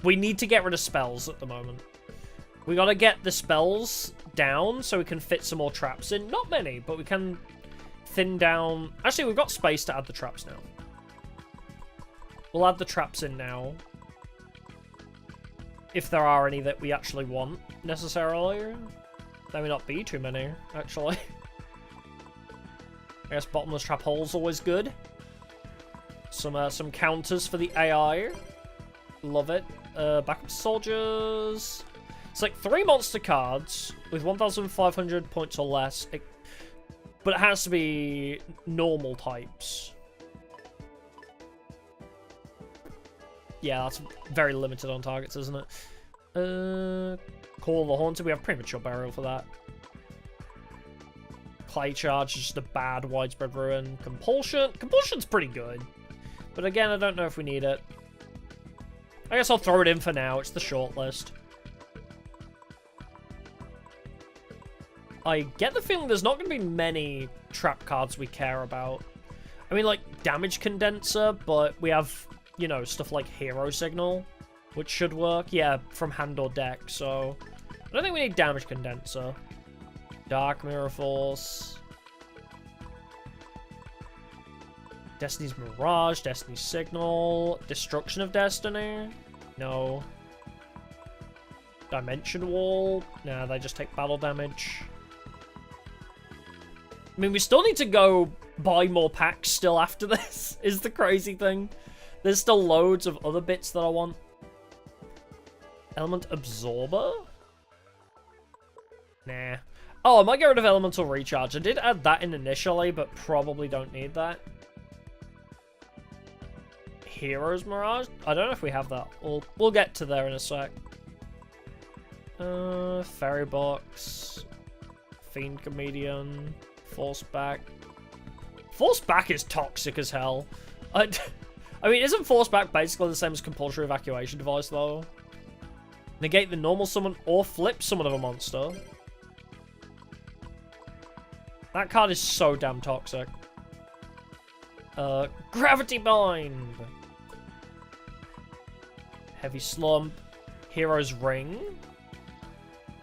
Speaker 1: We need to get rid of spells at the moment. We got to get the spells down so we can fit some more traps in. Not many, but we can thin down... Actually, we've got space to add the traps now. We'll add the traps in now. If there are any that we actually want, necessarily. There may not be too many, actually. I guess bottomless trap hole's always good. Some counters for the AI. Love it. Backup soldiers. It's like 3 monster cards with 1,500 points or less. But it has to be normal types. Yeah, that's very limited on targets, isn't it? Call of the Haunted. We have Premature Burial for that. Clay Charge is just a bad Widespread Ruin. Compulsion. Compulsion's pretty good. But again, I don't know if we need it. I guess I'll throw it in for now. It's the short list. I get the feeling there's not going to be many trap cards we care about. I mean, like, damage condenser, but we have, you know, stuff like hero signal, which should work. Yeah, from hand or deck, so I don't think we need damage condenser. Dark Mirror Force. Destiny's Mirage, Destiny's Signal, Destruction of Destiny. No. Dimension Wall. Nah, they just take battle damage. I mean, we still need to go buy more packs still after this, is the crazy thing. There's still loads of other bits that I want. Element Absorber? Nah. Oh, I might get rid of Elemental Recharge. I did add that in initially, but probably don't need that. Heroes Mirage? I don't know if we have that. We'll get to there in a sec. Fairy Box. Fiend Comedian. Force Back. Force Back is toxic as hell. I mean, isn't Force Back basically the same as Compulsory Evacuation Device, though? Negate the normal summon or flip summon of a monster. That card is so damn toxic. Gravity Bind. Heavy Slump. Hero's Ring.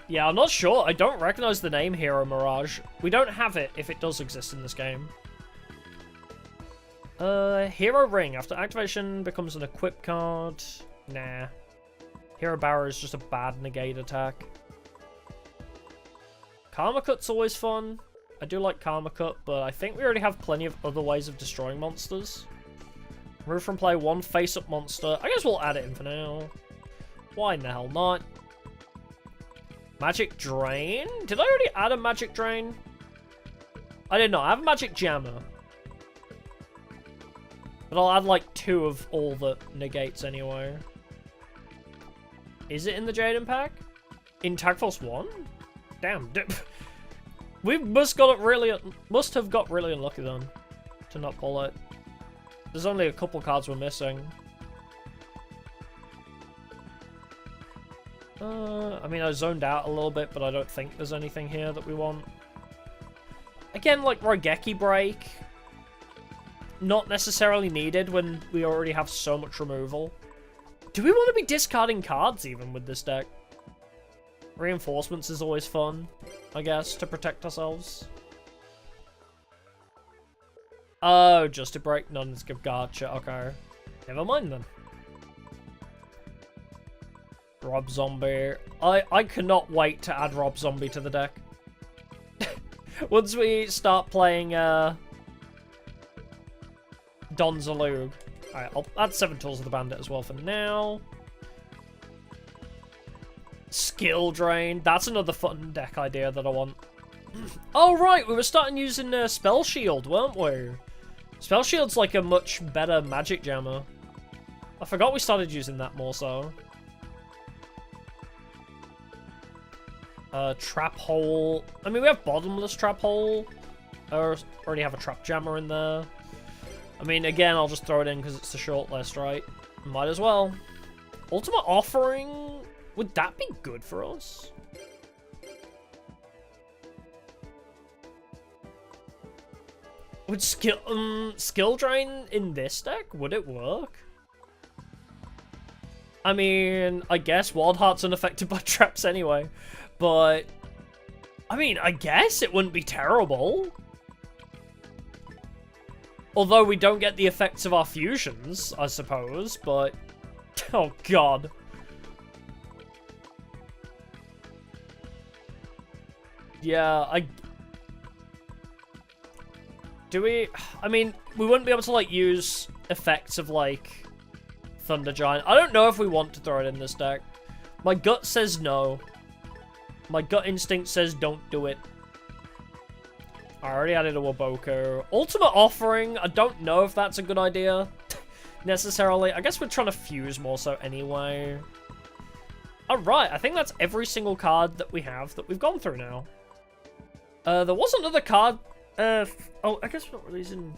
Speaker 1: Yeah, I'm not sure. I don't recognize the name Hero Mirage. We don't have it if it does exist in this game. Hero Ring. After activation, becomes an equip card. Nah. Hero Barrier is just a bad negate attack. Karma Cut's always fun. I do like Karma Cut, but I think we already have plenty of other ways of destroying monsters. Remove from play one face-up monster. I guess we'll add it in for now. Why in the hell not? Magic Drain? Did I already add a Magic Drain? I did not. I have a Magic Jammer. But I'll add like 2 of all the negates anyway. Is it in the Jaden pack? In Tag Force 1? Damn. We must have got really unlucky then to not pull it. There's only a couple cards we're missing. I mean, I zoned out a little bit, but I don't think there's anything here that we want. Again, like Rogeki Break. Not necessarily needed when we already have so much removal. Do we want to be discarding cards even with this deck? Reinforcements is always fun, I guess, to protect ourselves. Oh, just to break nuns, gotcha, okay. Never mind then. Rob Zombie. I cannot wait to add Rob Zombie to the deck. Once we start playing Don Zalug. Alright, I'll add 7 Tools of the Bandit as well for now. Skill Drain. That's another fun deck idea that I want. Oh, right. We were starting using Spell Shield, weren't we? Spell Shield's like a much better Magic Jammer. I forgot we started using that more so. Trap Hole. I mean, we have Bottomless Trap Hole. I already have a Trap Jammer in there. I mean, again, I'll just throw it in because it's the short list, right? Might as well. Ultimate Offering. Would that be good for us? Would skill drain in this deck? Would it work? I mean, I guess Wild Heart's unaffected by traps anyway. But, I mean, I guess it wouldn't be terrible. Although we don't get the effects of our fusions, I suppose, but... Oh, God. Yeah, do we... I mean, we wouldn't be able to, like, use effects of, like, Thunder Giant. I don't know if we want to throw it in this deck. My gut says no. My gut instinct says don't do it. I already added a Waboko. Ultimate Offering, I don't know if that's a good idea. Necessarily. I guess we're trying to fuse more so anyway. Alright, I think that's every single card that we have that we've gone through now. There was another card. Oh, I guess we're not releasing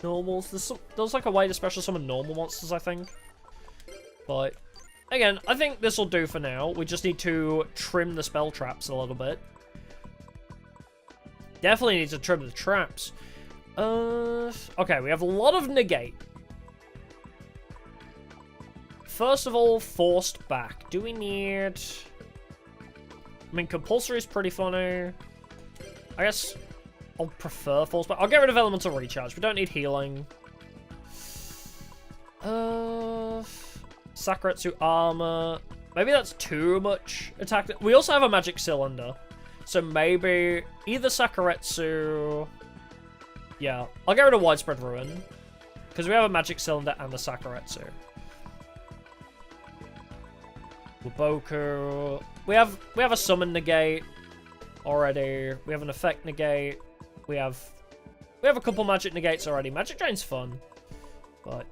Speaker 1: normals. There's like a way to special summon normal monsters, I think. But, again, I think this will do for now. We just need to trim the spell traps a little bit. Definitely need to trim the traps. Okay, we have a lot of negate. First of all, forced back. Do we need... I mean, compulsory is pretty funny. I guess I'll prefer forced back. I'll get rid of elemental recharge. We don't need healing. Sakuretsu armor. Maybe that's too much attack. We also have a magic cylinder. So maybe either Sakuretsu... Yeah, I'll get rid of widespread ruin. Because we have a magic cylinder and a Sakuretsu. Wuboku. We have a summon negate already. We have an effect negate. We have a couple magic negates already. Magic drain's fun. But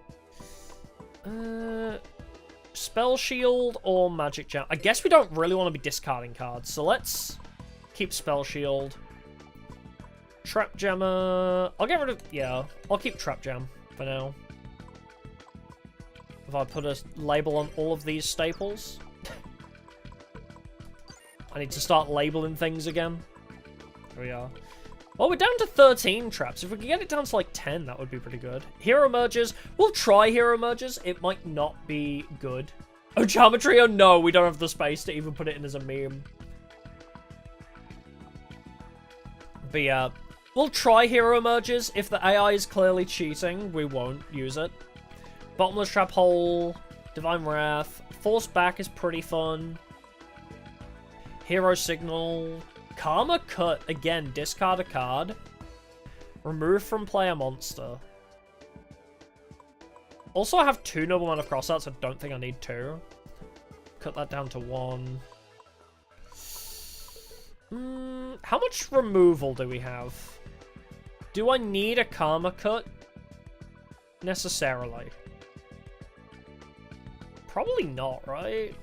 Speaker 1: spell shield or magic jam. I guess we don't really want to be discarding cards, so let's keep spell shield. Trap jammer. I'll get rid of... Yeah, I'll keep trap jam for now. If I put a label on all of these staples. I need to start labeling things again. Here we are. Well, we're down to 13 traps. If we can get it down to like 10, that would be pretty good. Hero merges. We'll try hero merges. It might not be good. Oh, geometry. Oh no, we don't have the space to even put it in as a meme. But yeah, we'll try hero merges. If the AI is clearly cheating, we won't use it. Bottomless trap hole. Divine Wrath. Force back is pretty fun. Hero signal. Karma cut. Again, discard a card. Remove from play a monster. Also, I have 2 Nobleman of Crossouts. I don't think I need 2. Cut that down to 1. How much removal do we have? Do I need a Karma cut? Necessarily. Probably not, right?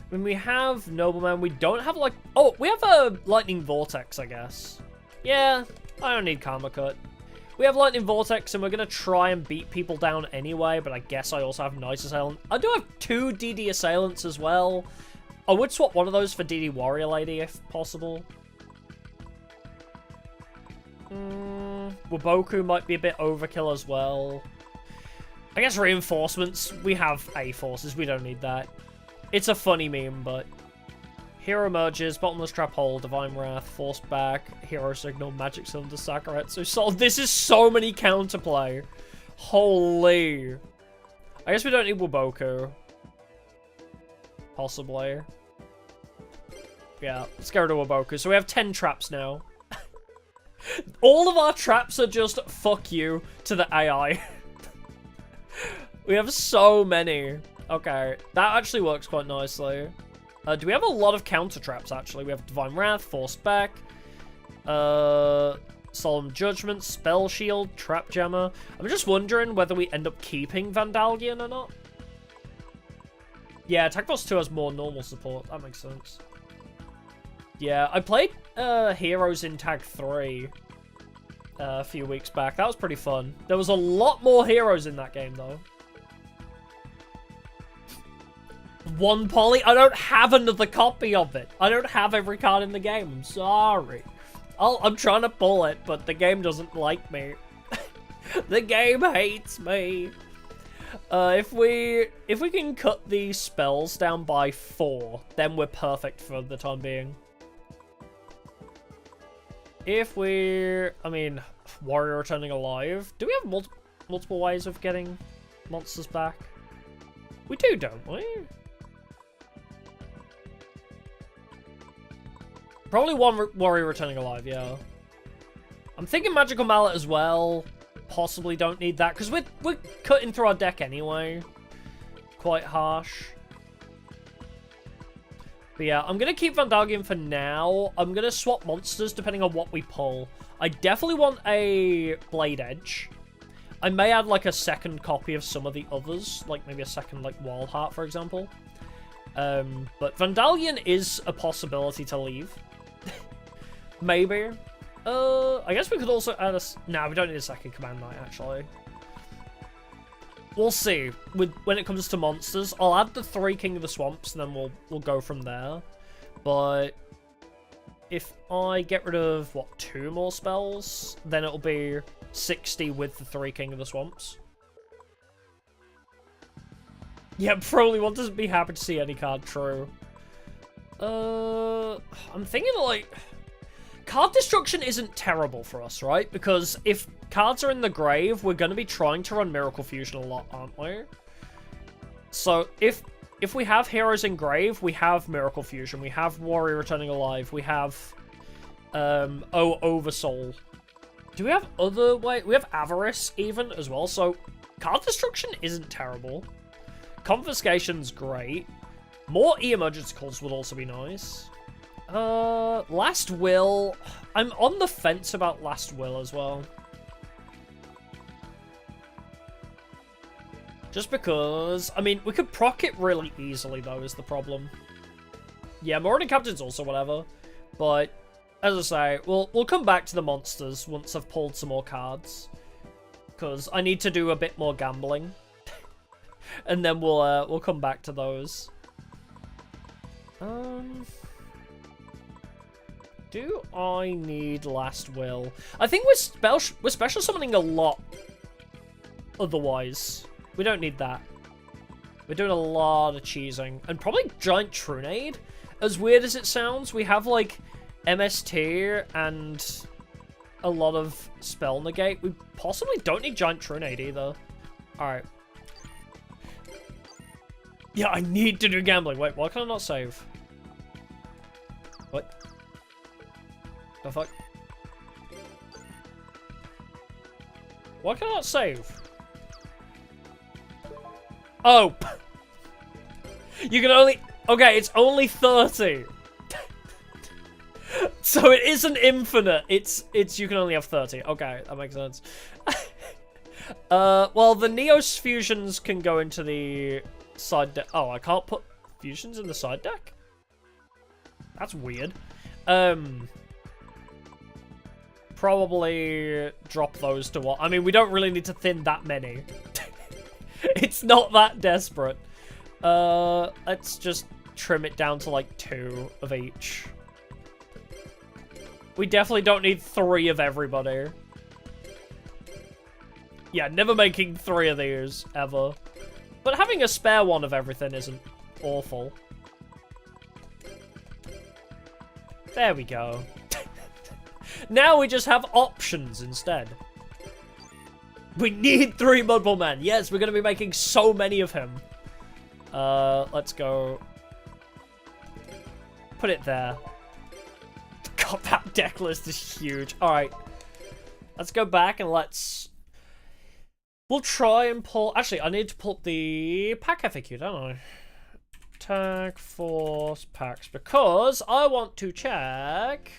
Speaker 1: When we have Nobleman, we don't have, like... Oh, we have a Lightning Vortex, I guess. Yeah, I don't need Karma Cut. We have Lightning Vortex, and we're going to try and beat people down anyway, but I guess I also have Nice Assailant. I do have 2 DD Assailants as well. I would swap one of those for DD Warrior Lady, if possible. Wuboku might be a bit overkill as well. I guess Reinforcements, we have A-Forces, we don't need that. It's a funny meme, but... Hero merges, Bottomless Trap Hole, Divine Wrath, Force Back, Hero Signal, Magic Cylinder, Sakuretsu, Soul. This is so many counterplay. Holy. I guess we don't need Wuboku. Possibly. Yeah, let's go to Wuboku. So we have 10 traps now. All of our traps are just fuck you to the AI. We have so many. Okay, that actually works quite nicely. Do we have a lot of counter traps, actually? We have Divine Wrath, Forced Back, Solemn Judgment, Spell Shield, Trap Jammer. I'm just wondering whether we end up keeping Vandalion or not. Yeah, Attack Force 2 has more normal support. That makes sense. Yeah, I played Heroes in Tag 3 a few weeks back. That was pretty fun. There was a lot more heroes in that game, though. 1 poly? I don't have another copy of it. I don't have every card in the game. I'm sorry. I'm trying to pull it, but the game doesn't like me. The game hates me. If we can cut these spells down by 4, then we're perfect for the time being. If we're... I mean, Warrior Returning Alive. Do we have multiple ways of getting monsters back? We do, don't we? Probably one Warrior Returning Alive, yeah. I'm thinking Magical Mallet as well. Possibly don't need that, because we're cutting through our deck anyway. Quite harsh. But yeah, I'm going to keep Vandalion for now. I'm going to swap monsters depending on what we pull. I definitely want a Blade Edge. I may add like a second copy of some of the others. Like maybe a second like Wild Heart, for example. But Vandalion is a possibility to leave. Maybe. I guess we could also add a... Nah, we don't need a second Command Knight, actually. We'll see. When it comes to monsters, I'll add the 3 King of the Swamps, and then we'll go from there. But if I get rid of, what, 2 more spells, then it'll be 60 with the 3 King of the Swamps. Yeah, probably one doesn't be happy to see any card, true. I'm thinking, like... Card destruction isn't terrible for us, right? Because if cards are in the grave, we're going to be trying to run Miracle Fusion a lot, aren't we? So, if we have heroes in grave, we have Miracle Fusion, we have Warrior Returning Alive, we have, Oversoul. Do we have other way? We have Avarice, even, as well, so card destruction isn't terrible. Confiscation's great. More E-Emergence Calls would also be nice. Last Will. I'm on the fence about Last Will as well. Just because, I mean, we could proc it really easily, though, is the problem. Yeah, Marauding Captain's also whatever. But, as I say, we'll come back to the monsters once I've pulled some more cards. Because I need to do a bit more gambling. And then we'll come back to those. Do I need Last Will? I think we're special summoning a lot. Otherwise, we don't need that. We're doing a lot of cheesing. And probably Giant Trunade. As weird as it sounds, we have, like, MST and a lot of Spell Negate. We possibly don't need Giant Trunade either. Alright. Yeah, I need to do gambling. Wait, why can I not save? What? The fuck? Why can I not save? Oh! You can only... Okay, it's only 30. So it isn't infinite. It's you can only have 30. Okay, that makes sense. Well, the Neos fusions can go into the side deck. Oh, I can't put fusions in the side deck? That's weird. Probably drop those to what? I mean, we don't really need to thin that many. It's not that desperate. Let's just trim it down to like 2 of each. We definitely don't need 3 of everybody. Yeah, never making 3 of these, ever. But having a spare one of everything isn't awful. There we go. Now we just have options instead. We need 3 Mudball Men. Yes, we're going to be making so many of him. Let's go. Put it there. God, that deck list is huge. Alright. Let's go back and let's... We'll try and pull... Actually, I need to pull the pack FAQ, don't I? Tag Force packs. Because I want to check...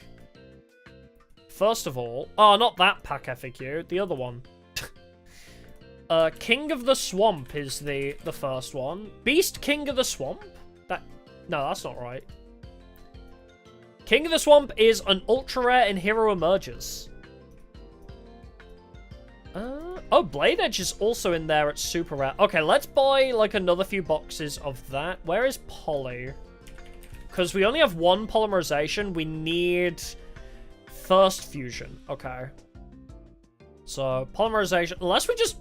Speaker 1: First of all... Oh, not that pack FAQ. The other one. King of the Swamp is the first one. Beast King of the Swamp? No, that's not right. King of the Swamp is an ultra rare in Hero Emerges. Oh, Blade Edge is also in there at super rare. Okay, let's buy like another few boxes of that. Where is Poly? Because we only have 1 polymerization. We need first fusion. Okay. So, polymerization. Unless we just...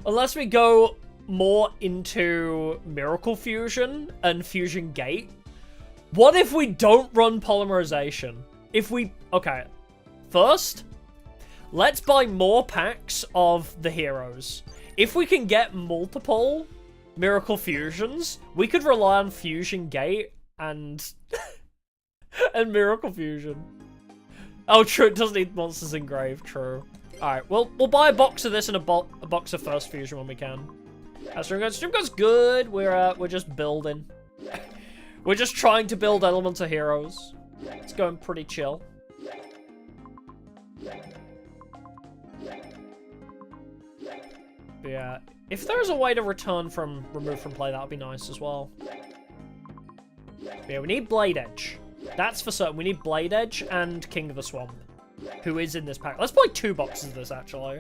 Speaker 1: Unless we go more into Miracle Fusion and Fusion Gate. What if we don't run polymerization? If we... Okay. First, let's buy more packs of the heroes. If we can get multiple Miracle Fusions, we could rely on Fusion Gate and... and Miracle Fusion. Oh, true. It does need monsters engraved. True. Alright, we'll buy a box of this and a box of First Fusion when we can. Stream goes good. We're just building. We're just trying to build elements of heroes. It's going pretty chill. But yeah, if there's a way to remove from play, that would be nice as well. But yeah, we need Blade Edge. That's for certain. We need Blade Edge and King of the Swamp, who is in this pack. Let's buy 2 boxes of this, actually.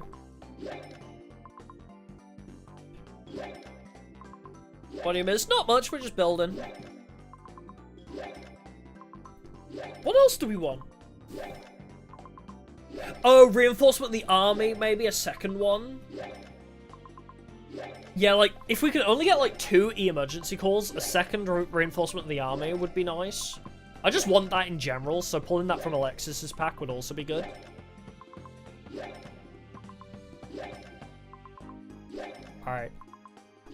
Speaker 1: What do you miss? Not much, we're just building. What else do we want? Oh, reinforcement of the army, maybe a second one. Yeah, like, if we could only get, like, 2 emergency calls, a second reinforcement of the army would be nice. I just want that in general, so pulling that from Alexis's pack would also be good. Alright.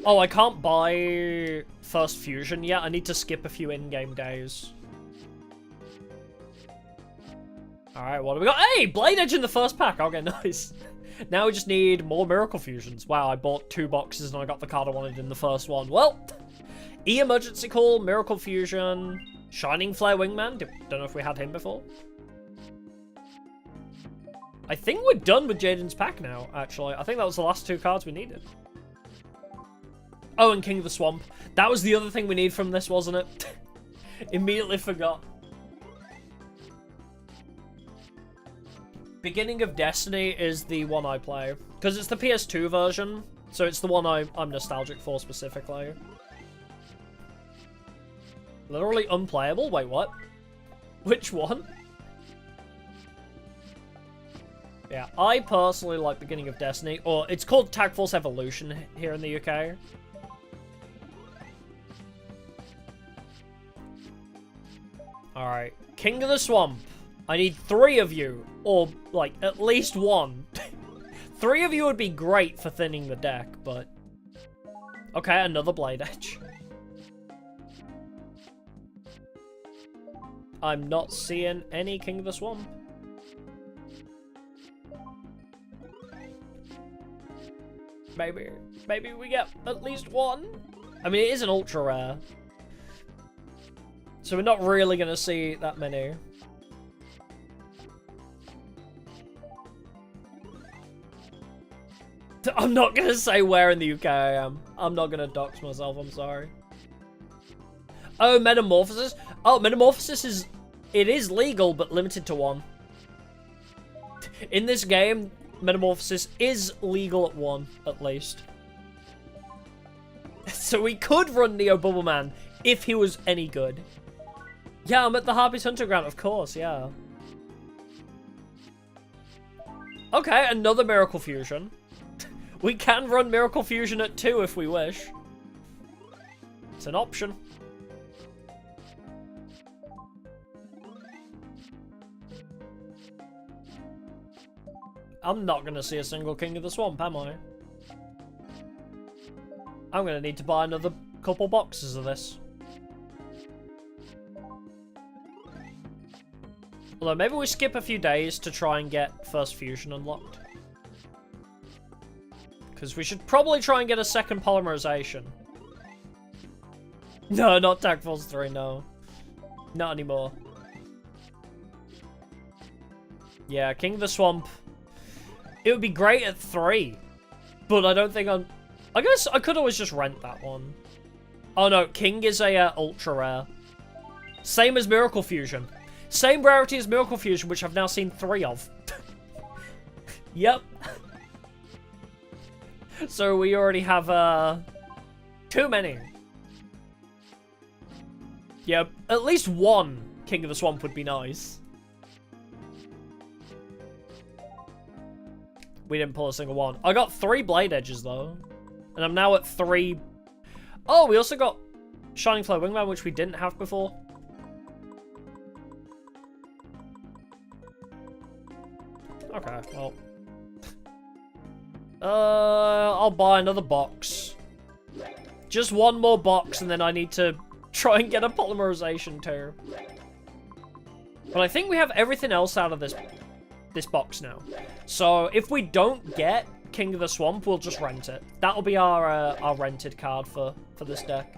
Speaker 1: Oh, I can't buy First Fusion yet. I need to skip a few in-game days. Alright, what do we got? Hey! Blade Edge in the first pack! Okay, nice. Now we just need more Miracle Fusions. Wow, I bought 2 boxes and I got the card I wanted in the first one. Well, E-Emergency Call, Miracle Fusion, Shining Flare Wingman. Don't know if we had him before. I think we're done with Jaden's pack now, actually. I think that was the last 2 cards we needed. Oh, and King of the Swamp. That was the other thing we need from this, wasn't it? Immediately forgot. Beginning of Destiny is the one I play. Because it's the PS2 version, so it's the one I'm nostalgic for specifically. Literally unplayable? Wait, what? Which one? Yeah, I personally like Beginning of Destiny, or it's called Tag Force Evolution here in the UK. Alright, King of the Swamp. I need 3 of you, or, like, at least 1. 3 of you would be great for thinning the deck, but... Okay, another Blade Edge. I'm not seeing any King of the Swamp. Maybe we get at least 1. I mean, it is an ultra rare. So we're not really going to see that many. I'm not going to say where in the UK I am. I'm not going to dox myself, I'm sorry. Oh, Metamorphosis? Oh, Metamorphosis is... It is legal, but limited to 1. In this game, Metamorphosis is legal at 1, at least. So we could run Neo Bubbleman if he was any good. Yeah, I'm at the Harpy's Hunter Ground, of course, yeah. Okay, another Miracle Fusion. We can run Miracle Fusion at 2 if we wish. It's an option. I'm not going to see a single King of the Swamp, am I? I'm going to need to buy another couple boxes of this. Although, maybe we skip a few days to try and get First Fusion unlocked. Because we should probably try and get a second Polymerization. No, not Tag Force 3, no. Not anymore. Yeah, King of the Swamp. It would be great at 3. But I don't think I'm... I guess I could always just rent that one. Oh no, King is a ultra rare. Same as Miracle Fusion. Same rarity as Miracle Fusion, which I've now seen 3 of. Yep. So we already have, too many. Yeah, at least 1 King of the Swamp would be nice. We didn't pull a single one. I got 3 Blade Edges, though. And I'm now at 3... Oh, we also got Shining Flare Wingman, which we didn't have before. Okay, well... I'll buy another box. Just 1 more box, and then I need to try and get a Polymerization too. But I think we have everything else out of this box now. So if we don't get King of the Swamp, we'll just rent it. That'll be our rented card for this deck.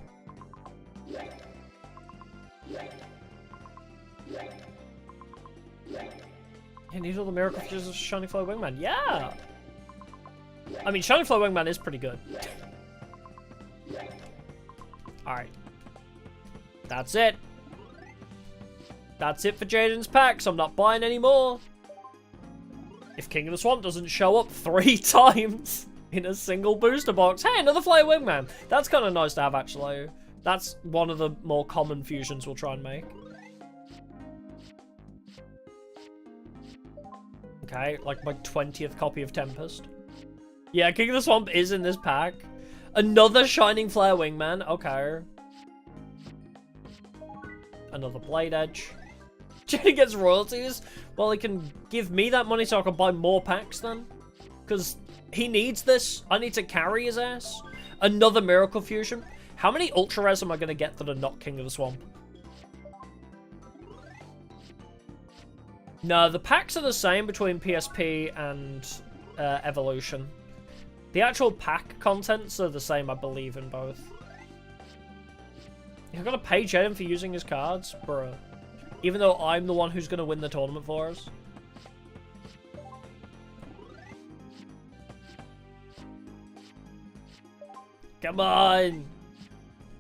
Speaker 1: You need all the Miracle Fusions of Shining Flare Wingman. Yeah! I mean, Shining Flare Wingman is pretty good. Alright. That's it. That's it for Jaden's packs. I'm not buying any more. If King of the Swamp doesn't show up 3 times in a single booster box. Hey, another Flare Wingman. That's kind of nice to have, actually. That's one of the more common fusions we'll try and make. Okay, like my 20th copy of Tempest. Yeah, King of the Swamp is in this pack. Another Shining Flare Wingman. Okay. Another Blade Edge. Jenny gets royalties. Well, he can give me that money so I can buy more packs then. Because he needs this. I need to carry his ass. Another Miracle Fusion. How many Ultra Rares am I going to get that are not King of the Swamp? No, the packs are the same between PSP and Evolution. The actual pack contents are the same, I believe, in both. You're gonna pay Jaden for using his cards? Bruh. Even though I'm the one who's gonna win the tournament for us. Come on!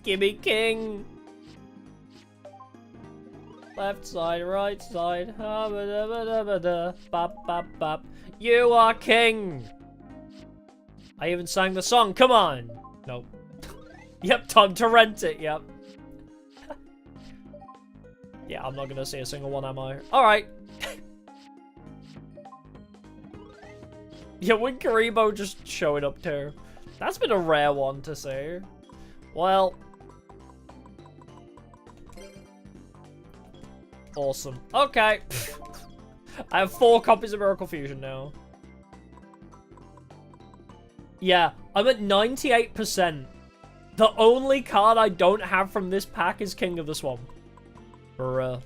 Speaker 1: Gimme King! Left side, right side. Bop, bop, bop. You are king! I even sang the song. Come on! Nope. Yep, time to rent it. Yep. Yeah, I'm not gonna see a single one, am I? Alright. Yeah, when Karibo just showing up too. That's been a rare one to see. Well. Awesome. Okay. I have 4 copies of Miracle Fusion now. Yeah, I'm at 98%. The only card I don't have from this pack is King of the Swamp. Bruh.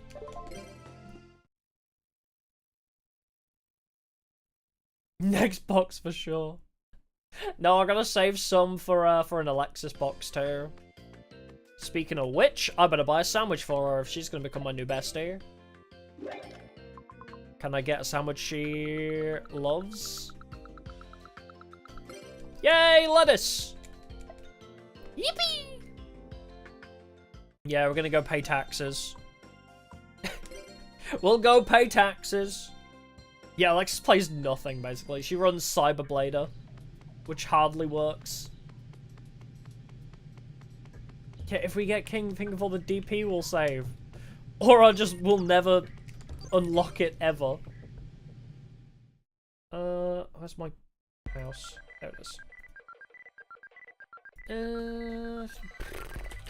Speaker 1: Next box for sure. No, I gotta save some for an Alexis box too. Speaking of which, I better buy a sandwich for her if she's gonna become my new bestie. Can I get a sandwich she loves? Yay, lettuce! Yippee! Yeah, we're gonna go pay taxes. We'll go pay taxes. Yeah, Alexis plays nothing, basically. She runs Cyberblader, which hardly works. Yeah, if we get King, think of all the DP we'll save. Or we'll never unlock it ever. Where's my mouse? There it is.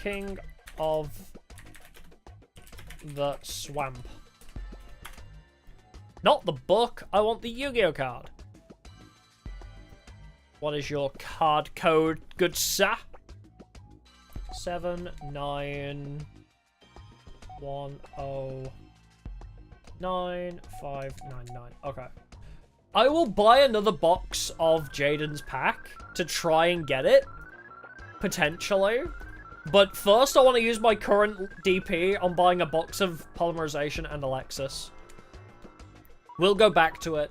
Speaker 1: King of the Swamp. Not the book, I want the Yu-Gi-Oh card. What is your card code, good sir? 791095599. Okay. I will buy another box of Jaden's pack to try and get it. Potentially. But first I want to use my current DP on buying a box of Polymerization and Alexis. We'll go back to it.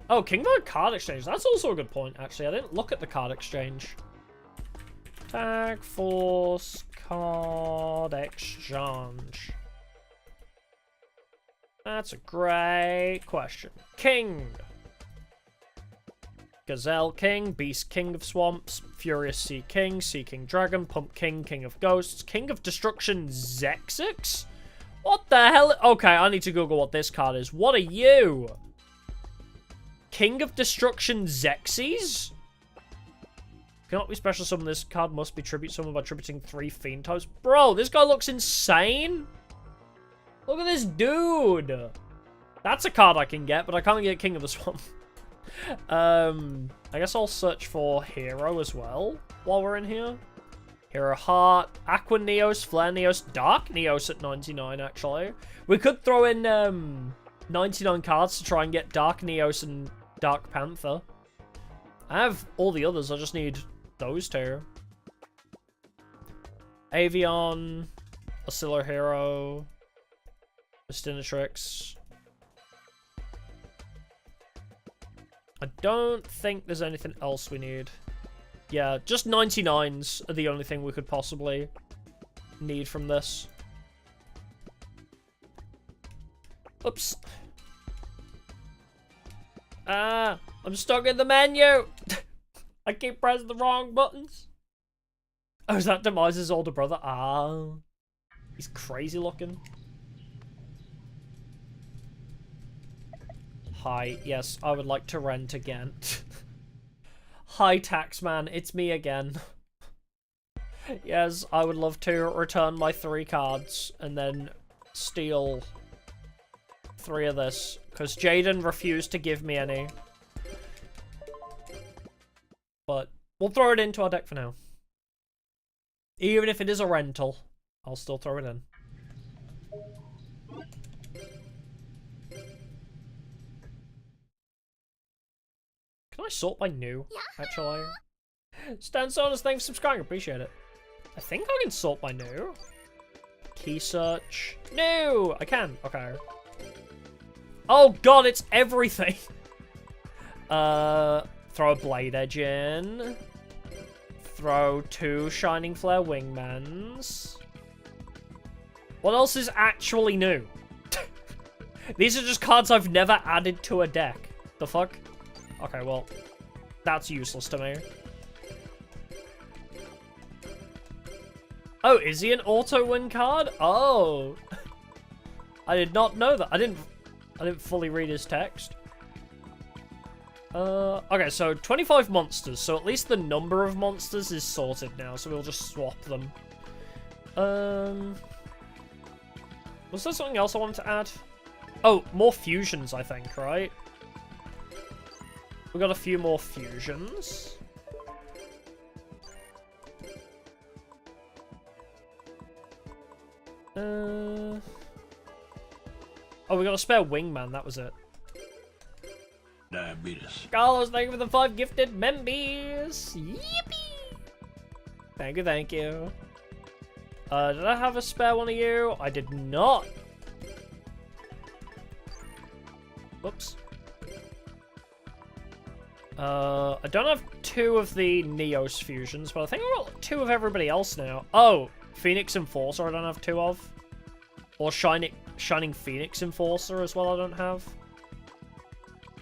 Speaker 1: Oh, Kingdom card exchange. That's also a good point, actually. I didn't look at the card exchange. Tag Force card exchange. That's a great question. King. Gazelle King, Beast King of Swamps, Furious Sea King Dragon, Pump King, King of Ghosts, King of Destruction Zexix? What the hell? Okay, I need to Google what this card is. What are you? King of Destruction Zexes? Cannot be special summon. This card must be tribute summoned by tributing 3 Fiend types. Bro, this guy looks insane. Look at this dude. That's a card I can get, but I can't get King of the Swamp. I guess I'll search for Hero as well while we're in here. Hero Heart, Aqua Neos, Flare Neos, Dark Neos at 99 actually. We could throw in 99 cards to try and get Dark Neos and Dark Panther. I have all the others, I just need those two. Avion, Oscillo Hero, Astinatrix. I don't think there's anything else we need. Yeah, just 99s are the only thing we could possibly need from this. Oops. Ah, I'm stuck in the menu. I keep pressing the wrong buttons. Oh, is that Demise's older brother? Ah. He's crazy looking. Hi, yes, I would like to rent again. Hi, Taxman, it's me again. Yes, I would love to return my 3 cards and then steal 3 of this, because Jaden refused to give me any. But we'll throw it into our deck for now. Even if it is a rental, I'll still throw it in. Can I sort by new, actually? Stan Sonas, thanks for subscribing, appreciate it. I think I can sort by new. Key search. No! I can, okay. Oh god, it's everything! Throw a Blade Edge in. Throw 2 Shining Flare Wingmans. What else is actually new? These are just cards I've never added to a deck. The fuck? Okay, well, that's useless to me. Oh, is he an auto-win card? Oh. I did not know that. I didn't fully read his text. Okay, so 25 monsters. So at least the number of monsters is sorted now, so we'll just swap them. Was there something else I wanted to add? Oh, more fusions, I think, right? We got a few more fusions. Oh, we got a spare wingman, that was it.
Speaker 2: Diabetes.
Speaker 1: Carlos, thank you for the 5 gifted members. Yippee! Thank you, thank you. Did I have a spare one of you? I did not. Whoops. I don't have 2 of the Neos fusions, but I think I've got 2 of everybody else now. Oh, Phoenix Enforcer I don't have 2 of. Or Shining Phoenix Enforcer as well I don't have.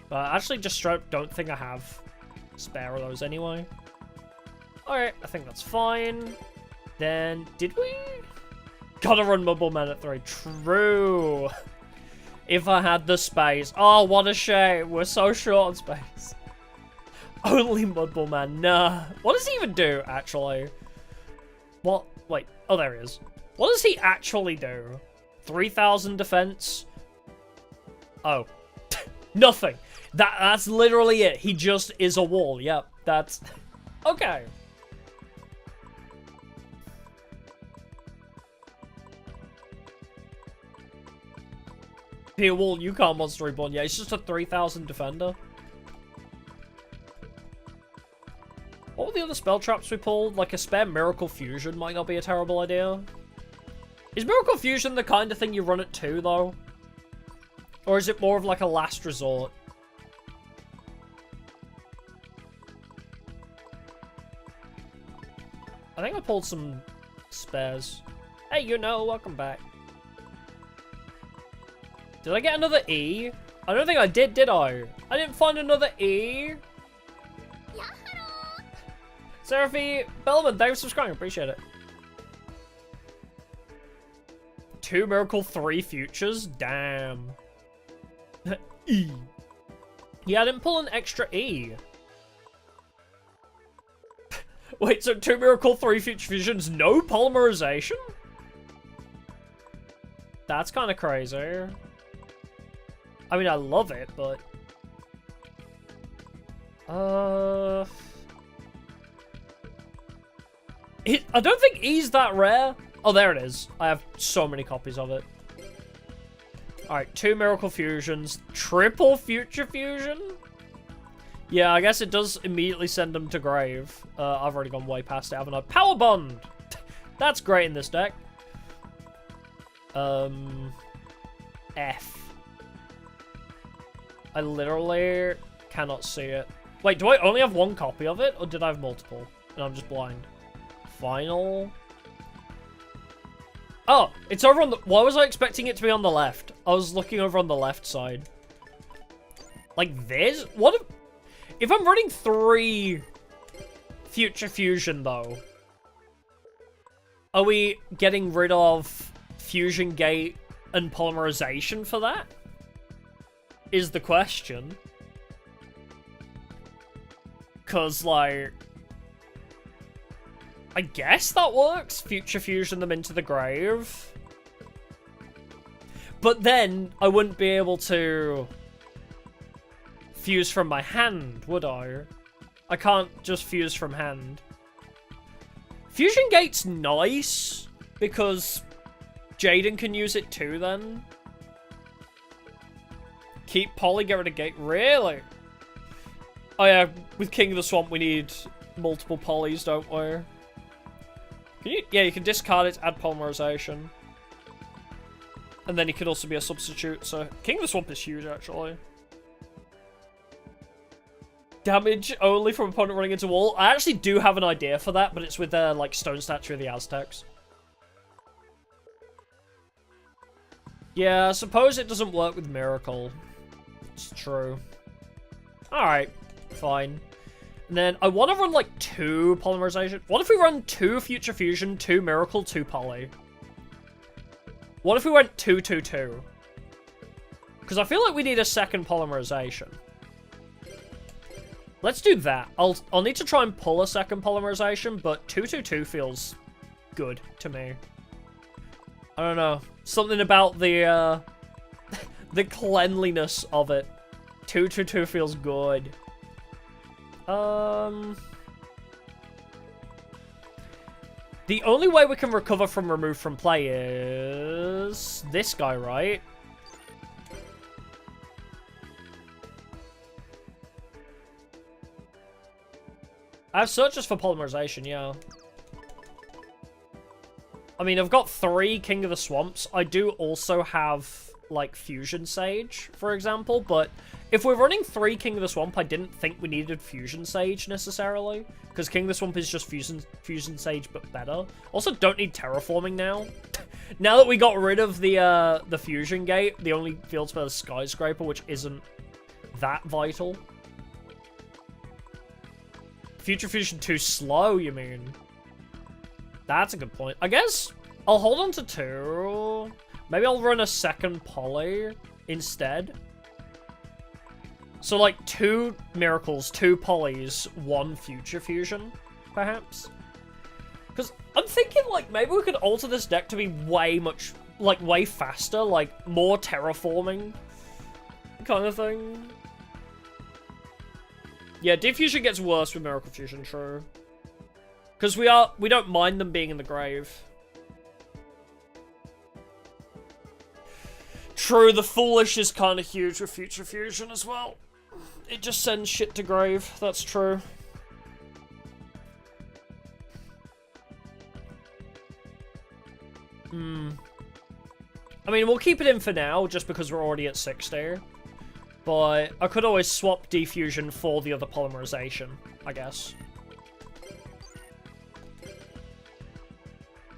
Speaker 1: But I actually just straight up don't think I have spare of those anyway. Alright, I think that's fine. Then, did we? Gotta run Mumble Man at 3. True. If I had the space. Oh, what a shame. We're so short on space. Only Mudball Man. Nah. What does he even do, actually? What? Wait. Oh, there he is. What does he actually do? 3,000 defense? Oh. Nothing. That's literally it. He just is a wall. Yep. That's... Okay. Be a wall, you can't Monster Reborn. Yeah, it's just a 3,000 defender. What were the other spell traps we pulled? Like a spare Miracle Fusion might not be a terrible idea. Is Miracle Fusion the kind of thing you run at 2, though? Or is it more of like a last resort? I think I pulled some spares. Hey, you know, welcome back. Did I get another E? I don't think I did I? I didn't find another E. Seraphy Bellman, thanks for subscribing, appreciate it. 2 Miracle, 3 Futures? Damn. E. Yeah, I didn't pull an extra E. Wait, so 2 Miracle, 3 Future Fusions, no polymerization? That's kind of crazy. I mean, I love it, but... I don't think E's that rare. Oh, there it is. I have so many copies of it. Alright, 2 Miracle Fusions. Triple Future Fusion? Yeah, I guess it does immediately send them to grave. I've already gone way past it, haven't I? Power Bond! That's great in this deck. F. I literally cannot see it. Wait, do I only have 1 copy of it? Or did I have multiple? And I'm just blind. Final. Oh, it's over on the... Why was I expecting it to be on the left? I was looking over on the left side. Like this? What if I'm running 3 Future Fusion, though? Are we getting rid of fusion gate and polymerization for that? Is the question. Because, like, I guess that works. Future fusion them into the grave. But then I wouldn't be able to fuse from my hand, would I? I can't just fuse from hand. Fusion gate's nice because Jaden can use it too then. Keep poly, get rid of gate. Really? Oh yeah, with King of the Swamp we need multiple polys, don't we? Can you? Yeah, you can discard it, add polymerization. And then he could also be a substitute, so King of the Swamp is huge actually. Damage only from opponent running into wall. I actually do have an idea for that, but it's with the like stone statue of the Aztecs. Yeah, I suppose it doesn't work with Miracle. It's true. Alright, fine. And then I want to run like 2 polymerization. What if we run 2 Future Fusion, 2 Miracle, 2 Poly? What if we went 2-2-2? Because I feel like we need a second polymerization. Let's do that. I'll need to try and pull a second polymerization, but 2-2-2 feels good to me. I don't know. Something about the the cleanliness of it. 2-2-2 feels good. The only way we can recover from remove from play is this guy, right? I have searches for polymerization, yeah. I mean, I've got 3 King of the Swamps. I do also have, like, Fusion Sage, for example, but if we're running 3 King of the Swamp, I didn't think we needed Fusion Sage, necessarily, because King of the Swamp is just Fusion Sage, but better. Also, don't need Terraforming now. Now that we got rid of the Fusion Gate, the only field spell is Skyscraper, which isn't that vital. Future Fusion too slow, you mean? That's a good point. I guess I'll hold on to 2. Maybe I'll run a second poly instead. So like 2 miracles, 2 polys, 1 future fusion, perhaps? Because I'm thinking like maybe we could alter this deck to be way faster, like more terraforming kind of thing. Yeah, Diffusion gets worse with Miracle Fusion, true. Because we don't mind them being in the grave. True, the Foolish is kind of huge with Future Fusion as well. It just sends shit to grave, that's true. I mean, we'll keep it in for now, just because we're already at 60. But I could always swap Diffusion for the other polymerization, I guess.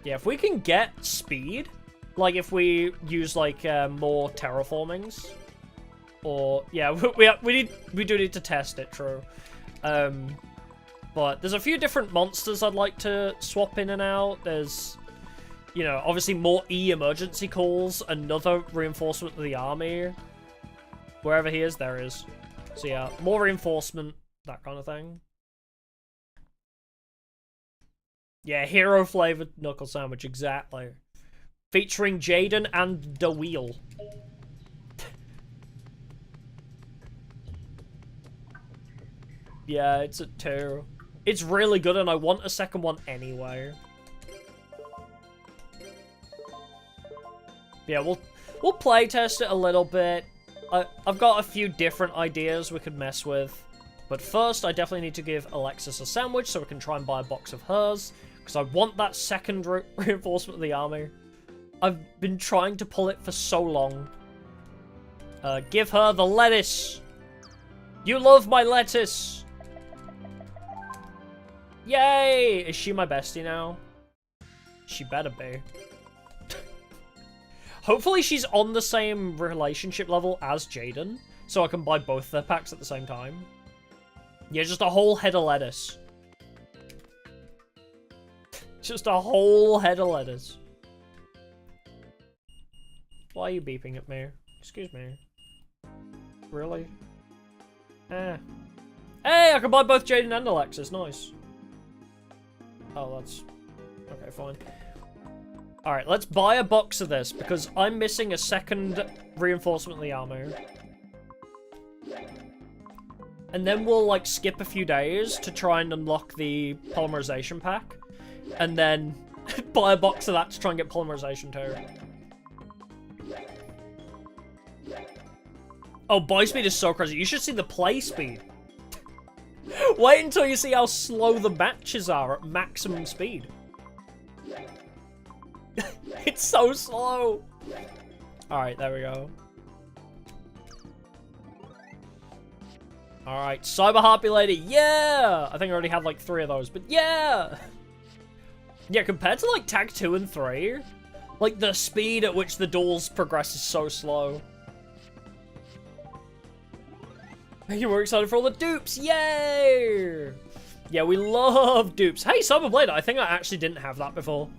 Speaker 1: Yeah, if we can get speed, like if we use like more terraformings, or yeah, we do need to test it, true. But there's a few different monsters I'd like to swap in and out. There's, you know, obviously more emergency calls, another reinforcement of the army. Wherever he is, there is. So yeah, more reinforcement, that kind of thing. Yeah, hero-flavored knuckle sandwich, exactly. Featuring Jaden and the Wheel. Yeah, it's a 2. It's really good, and I want a second one anyway. Yeah, we'll play test it a little bit. I've got a few different ideas we could mess with. But first, I definitely need to give Alexis a sandwich so we can try and buy a box of hers. Because I want that second reinforcement of the army. I've been trying to pull it for so long. Give her the lettuce. You love my lettuce. Yay! Is she my bestie now? She better be. Hopefully she's on the same relationship level as Jaden, so I can buy both their packs at the same time. Yeah, just a whole head of lettuce. Just a whole head of lettuce. Why are you beeping at me? Excuse me. Really? Eh. Hey, I can buy both Jaden and Alexis. Nice. Oh, that's... Okay, fine. Alright, let's buy a box of this, because I'm missing a second reinforcement of the armor. And then we'll, like, skip a few days to try and unlock the polymerization pack. And then buy a box of that to try and get polymerization too. Oh, buy speed is so crazy. You should see the play speed. Wait until you see how slow the matches are at maximum speed. It's so slow. Alright, there we go. Alright, Cyber Harpy Lady, yeah! I think I already had like 3 of those, but yeah! Yeah, compared to like Tag 2 and 3, like the speed at which the duels progress is so slow. You were excited for all the dupes, yay! Yeah, we love dupes. Hey, Cyberblade, I think I actually didn't have that before.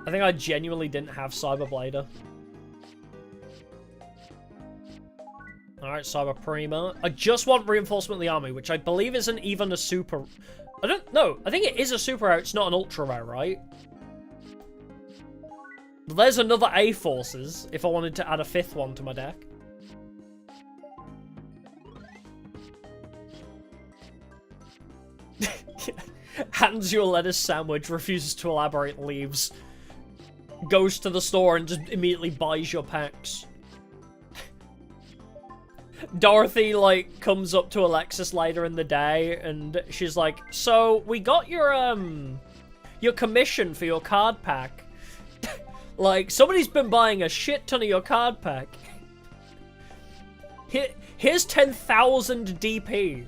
Speaker 1: I think I genuinely didn't have Cyberblader. Alright, Cyber Prima. I just want Reinforcement of the Army, which I believe isn't even a super... I don't know. I think it is a super rare. It's not an ultra rare, right? But there's another A-Forces, if I wanted to add a 5th one to my deck. Hands you a lettuce sandwich, refuses to elaborate, leaves. Goes to the store and just immediately buys your packs. Dorothy, like, comes up to Alexis later in the day, and she's like, so, we got your commission for your card pack. Like, somebody's been buying a shit ton of your card pack. Here's 10,000 DP.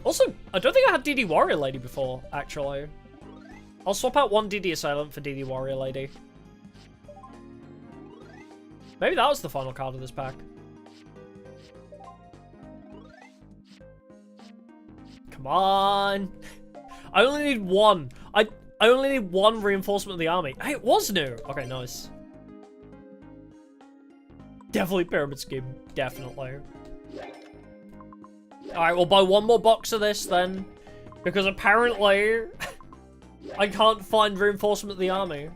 Speaker 1: Also, I don't think I had DD Warrior Lady before, actually. I'll swap out one DD Assailant for DD Warrior Lady. Maybe that was the final card of this pack. Come on. I only need one. I only need one reinforcement of the army. Hey, it was new. Okay, nice. Definitely Pyramid Scheme. Definitely. Alright, we'll buy one more box of this then. Because apparently I can't find reinforcement of the army.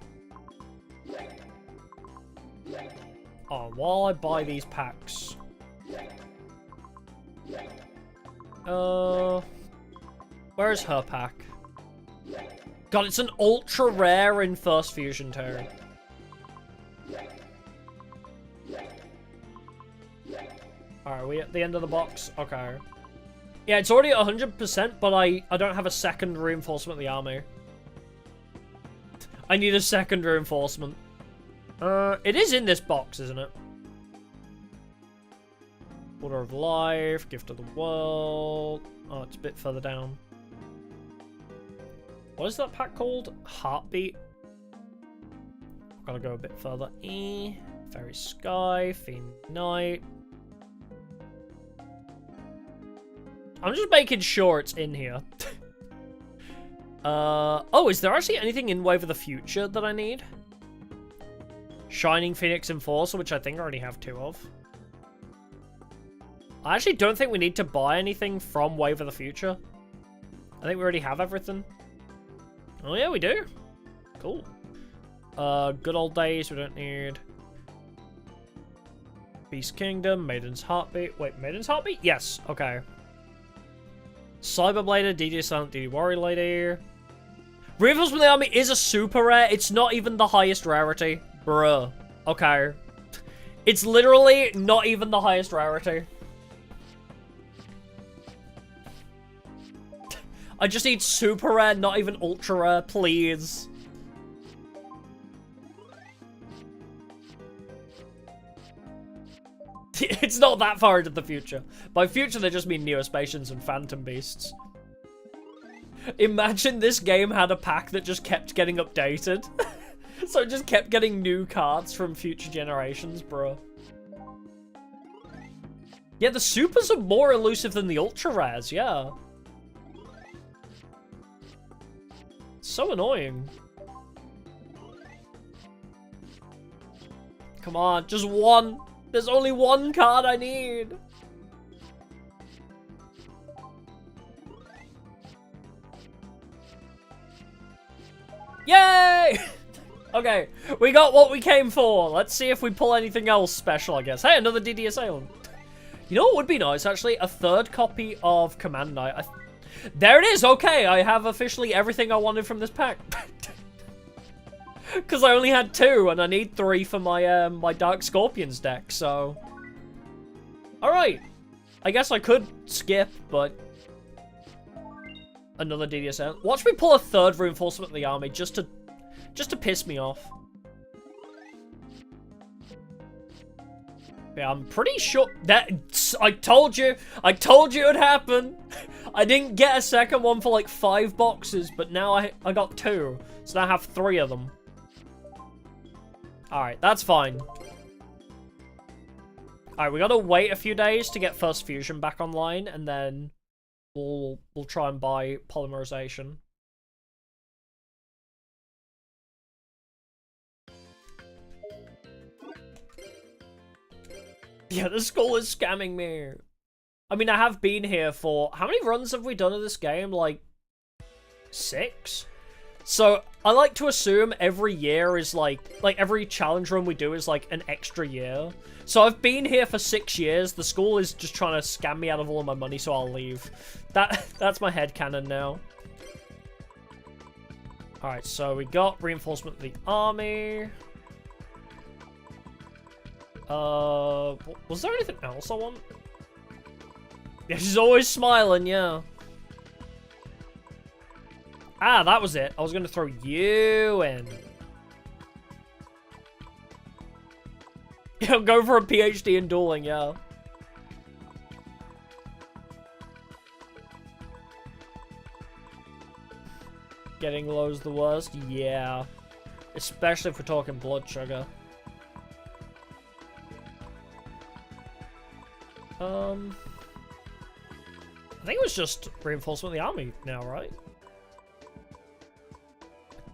Speaker 1: Oh, while I buy these packs. Where's her pack? God, it's an ultra rare in First Fusion too. Alright, are we at the end of the box? Okay. Yeah, it's already at 100%, but I don't have a second reinforcement of the army. I need a second reinforcement. It is in this box, isn't it? Order of Life, Gift of the World. Oh, it's a bit further down. What is that pack called? Heartbeat. Gotta go a bit further. Fairy Sky, Fiend Knight. I'm just making sure it's in here. Oh, is there actually anything in Wave of the Future that I need? Shining Phoenix Enforcer, which I think I already have 2 of. I actually don't think we need to buy anything from Wave of the Future. I think we already have everything. Oh yeah, we do. Cool. Good Old Days, we don't need. Beast Kingdom, Maiden's Heartbeat. Wait, Maiden's Heartbeat? Yes, okay. Cyberblader, DD Silent, DD Warrior Lady. Reinforcement of the Army is a super rare. It's not even the highest rarity. Bruh. Okay. It's literally not even the highest rarity. I just need super rare, not even ultra rare, please. It's not that far into the future. By future, they just mean Neospatians and Phantom Beasts. Imagine this game had a pack that just kept getting updated. So it just kept getting new cards from future generations, bro. Yeah, the supers are more elusive than the ultra rares, yeah. So annoying. Come on, just one. There's only one card I need. Yay! Okay, we got what we came for. Let's see if we pull anything else special, I guess. Hey, another DD Assailant. You know what would be nice, actually? A third copy of Command Knight. There it is! Okay, I have officially everything I wanted from this pack. Because I only had 2, and I need 3 for my my Dark Scorpions deck, so... Alright. I guess I could skip, but... Another DD Assailant. Watch me pull a third Reinforcement of the Army, just to piss me off. Yeah, I'm pretty sure that I told you it'd happen. I didn't get a second one for like 5 boxes, but now I got 2, so now I have 3 of them. All right, that's fine. All right, we gotta wait a few days to get First Fusion back online, and then we'll try and buy Polymerization. Yeah, the school is scamming me. I mean, I have been here for... How many runs have we done of this game? Like, 6? So, I like to assume every year is like every challenge run we do is like an extra year. So I've been here for 6 years. The school is just trying to scam me out of all of my money, so I'll leave. That's my headcanon now. Alright, so we got Reinforcement of the Army. Was there anything else I want? Yeah, she's always smiling, yeah. Ah, that was it. I was gonna throw you in. Yeah, go for a PhD in dueling, yeah. Getting low's the worst? Yeah. Especially if we're talking blood sugar. I think it was just Reinforcement of the Army now, right?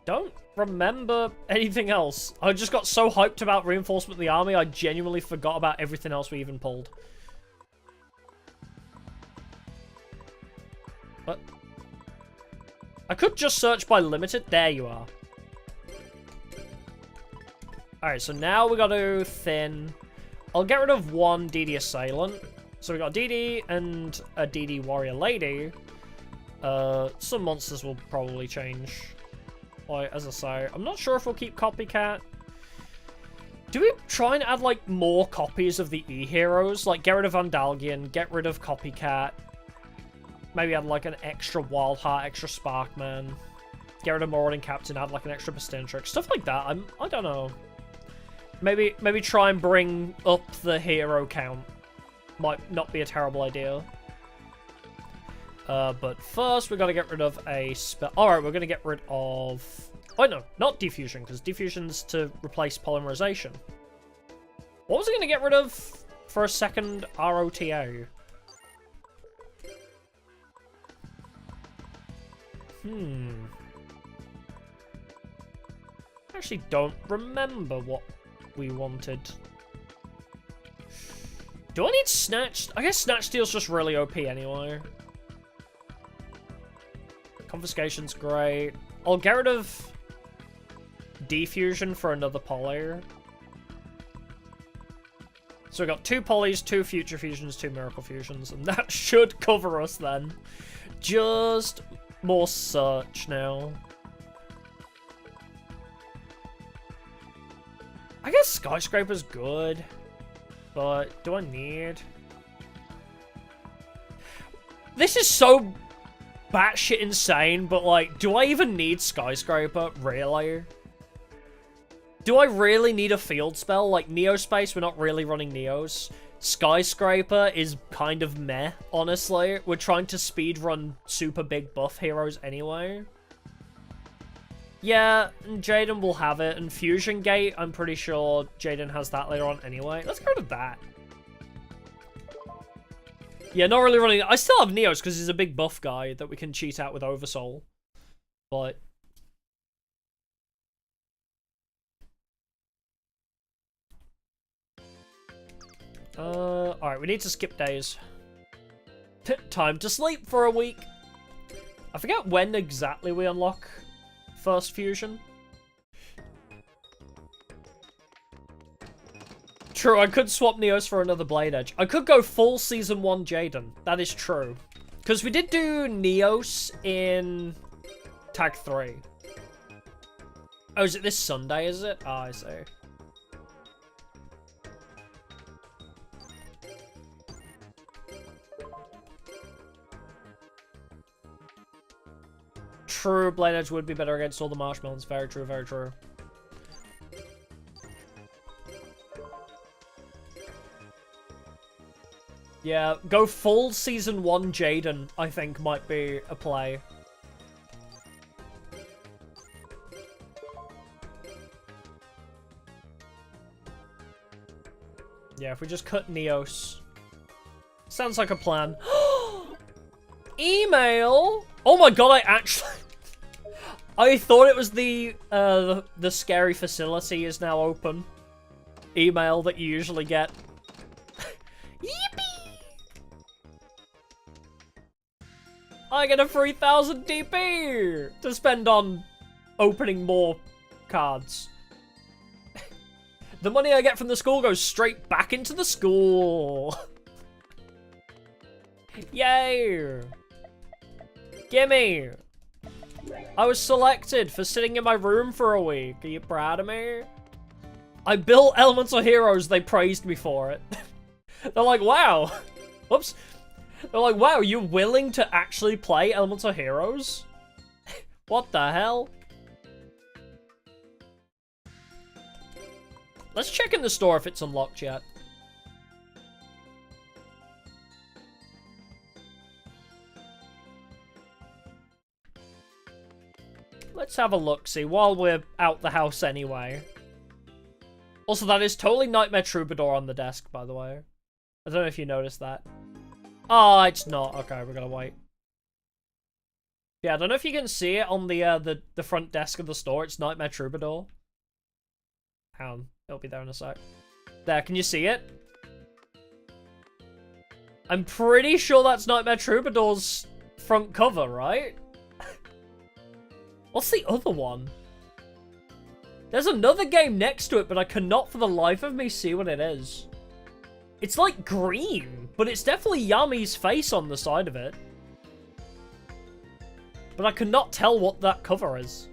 Speaker 1: Don't remember anything else. I just got so hyped about Reinforcement of the Army, I genuinely forgot about everything else we even pulled. What? I could just search by limited. There you are. Alright, so now we gotta thin. I'll get rid of one DD Assailant. So we got DD and a DD Warrior Lady. Some monsters will probably change. Like, as I say, I'm not sure if we'll keep Copycat. Do we try and add, like, more copies of the E-Heroes? Like, get rid of Vandalgian, get rid of Copycat. Maybe add, like, an extra Wildheart, extra Sparkman. Get rid of Marauding Captain, add, like, an extra Bastentric. Stuff like that. I don't know. Maybe try and bring up the hero count. Might not be a terrible idea. But first, we gotta get rid of a spell. Alright, we're gonna get rid of... Oh, no, not Diffusion, because Diffusion's to replace Polymerization. What was I gonna get rid of for a second ROTA? I actually don't remember what we wanted. Do I need Snatch? I guess Snatch Steal's just really OP anyway. Confiscation's great. I'll get rid of Diffusion for another poly. So we got 2 polys, 2 future fusions, 2 miracle fusions, and that should cover us then. Just more search now. I guess Skyscraper's good, but do I need... This is so batshit insane, but like, do I even need Skyscraper? Really? Do I really need a field spell? Like, Neospace, we're not really running Neos. Skyscraper is kind of meh, honestly. We're trying to speedrun super big buff heroes anyway. Yeah, and Jaden will have it, and Fusion Gate, I'm pretty sure Jaden has that later on anyway. Let's go to that. Yeah, not really running... I still have Neos, because he's a big buff guy that we can cheat out with Oversoul. But Alright, we need to skip days. Time to sleep for a week. I forget when exactly we unlock first fusion. True, I could swap Neos for another Blade Edge. I could go full Season 1 Jaden. That is true. Because we did do Neos in Tag 3. Oh, is it this Sunday, is it? Oh, I see. True, Blade Edge would be better against all the marshmallows. Very true, very true. Yeah, go full Season 1 Jaden, I think, might be a play. Yeah, if we just cut Neos. Sounds like a plan. Email? Oh my god, I actually... I thought it was the scary facility is now open. Email that you usually get. Yippee! I get a 3,000 DP to spend on opening more cards. The money I get from the school goes straight back into the school. Yay! Gimme! I was selected for sitting in my room for a week. Are you proud of me? I built Elemental Heroes. They praised me for it. They're like, wow. Whoops. They're like, wow, you're willing to actually play Elemental Heroes? What the hell? Let's check in the store if it's unlocked yet. Let's have a look-see while we're out the house anyway. Also, that is totally Nightmare Troubadour on the desk, by the way. I don't know if you noticed that. Oh, it's not. Okay, we're gonna wait. Yeah, I don't know if you can see it on the front desk of the store. It's Nightmare Troubadour. Hang on. It'll be there in a sec. There, can you see it? I'm pretty sure that's Nightmare Troubadour's front cover, right? What's the other one? There's another game next to it, but I cannot for the life of me see what it is. It's like green, but it's definitely Yami's face on the side of it. But I cannot tell what that cover is.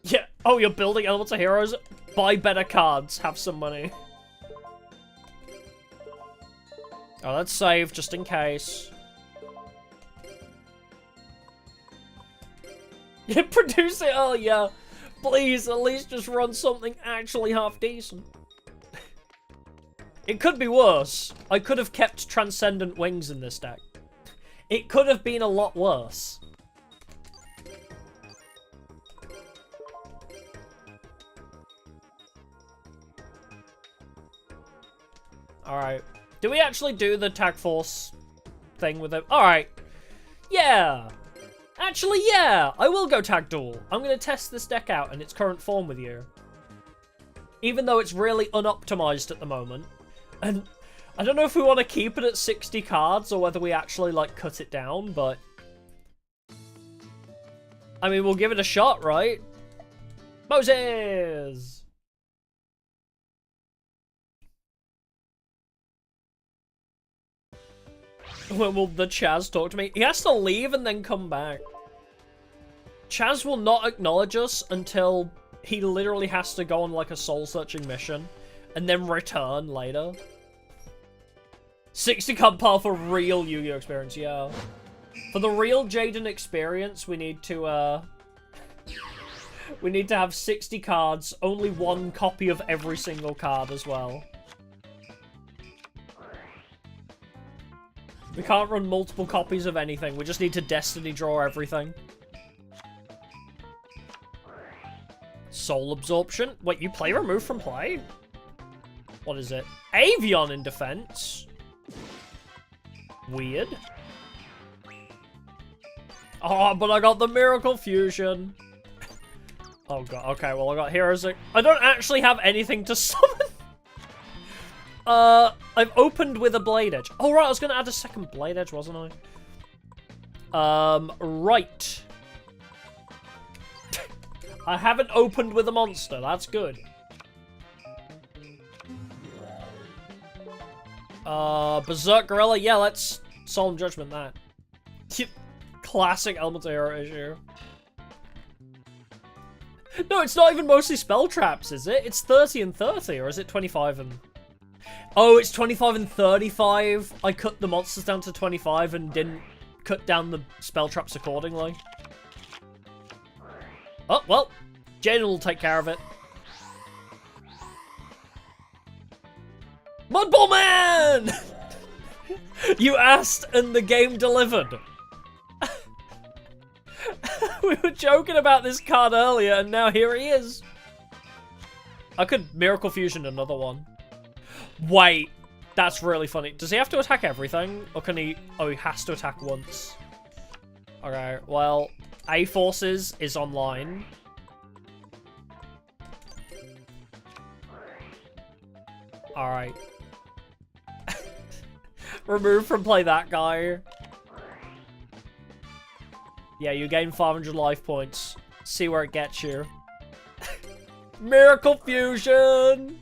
Speaker 1: Yeah, oh, you're building Elemental Heroes? Buy better cards, have some money. Oh, let's save just in case. Yeah, produce it earlier. Please, at least just run something actually half decent. It could be worse. I could have kept Transcendent Wings in this deck. It could have been a lot worse. Alright. Do we actually do the Tag Force thing with it? Alright. Yeah. Actually, yeah. I will go Tag Duel. I'm going to test this deck out in its current form with you. Even though it's really unoptimized at the moment. And I don't know if we want to keep it at 60 cards or whether we actually, like, cut it down, but... I mean, we'll give it a shot, right? Moses! When will the Chaz talk to me? He has to leave and then come back. Chaz will not acknowledge us until he literally has to go on like a soul-searching mission and then return later. 60 card pile for real Yu-Gi-Oh experience, yeah. For the real Jaden experience, we need to have 60 cards, only one copy of every single card as well. We can't run multiple copies of anything. We just need to Destiny draw everything. Soul Absorption? Wait, you play remove from play? What is it? Avion in defense? Weird. Oh, but I got the Miracle Fusion. Oh god, okay, well I got Heroes. I don't actually have anything to summon. I've opened with a blade edge. Oh, right, I was going to add a second blade edge, wasn't I? Right. I haven't opened with a monster. That's good. Berserk Gorilla. Yeah, let's Solemn Judgment that. Classic Elemental Hero issue. No, it's not even mostly spell traps, is it? It's 30 and 30, or is it 25 and... Oh, it's 25 and 35. I cut the monsters down to 25 and didn't cut down the spell traps accordingly. Oh, well, Jane will take care of it. Mudball Man! You asked and the game delivered. We were joking about this card earlier and now here he is. I could Miracle Fusion another one. Wait, that's really funny. Does he have to attack everything? Or can he... Oh, he has to attack once. Okay, well, A-Forces is online. Alright. Remove from play that guy. Yeah, you gain 500 life points. See where it gets you. Miracle Fusion!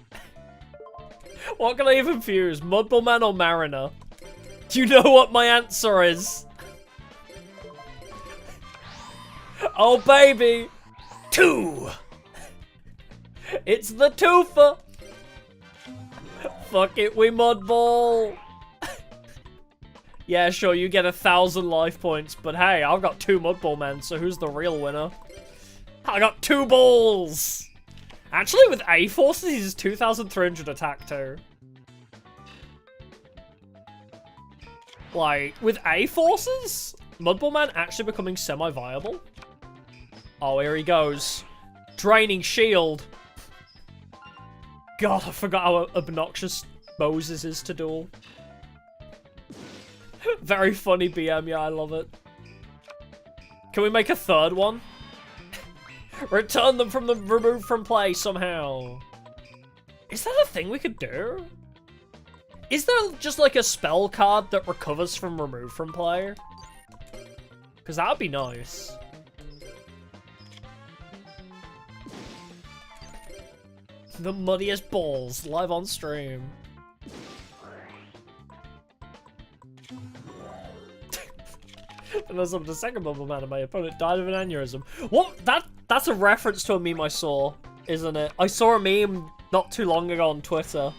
Speaker 1: What can I even fuse? Mudball Man or Mariner? Do you know what my answer is? Oh, baby! 2! It's the twofer! Fuck it, we Mudball! Yeah, sure, you get 1,000 life points, but hey, I've got 2 Mudball Men, so who's the real winner? I got 2 balls! Actually, with A-Forces, he's 2,300 attack too. Like, with A-Forces, Mudball Man actually becoming semi-viable. Oh, here he goes. Draining Shield. God, I forgot how obnoxious Moses is to duel. Very funny BM, yeah, I love it. Can we make a third one? Return them from the remove from play somehow. Is that a thing we could do? Is there just like a spell card that recovers from remove from play? Because that would be nice. The muddiest balls live on stream. And as of the second Mudball Man, my opponent died of an aneurysm. What? That's a reference to a meme I saw, isn't it? I saw a meme not too long ago on Twitter.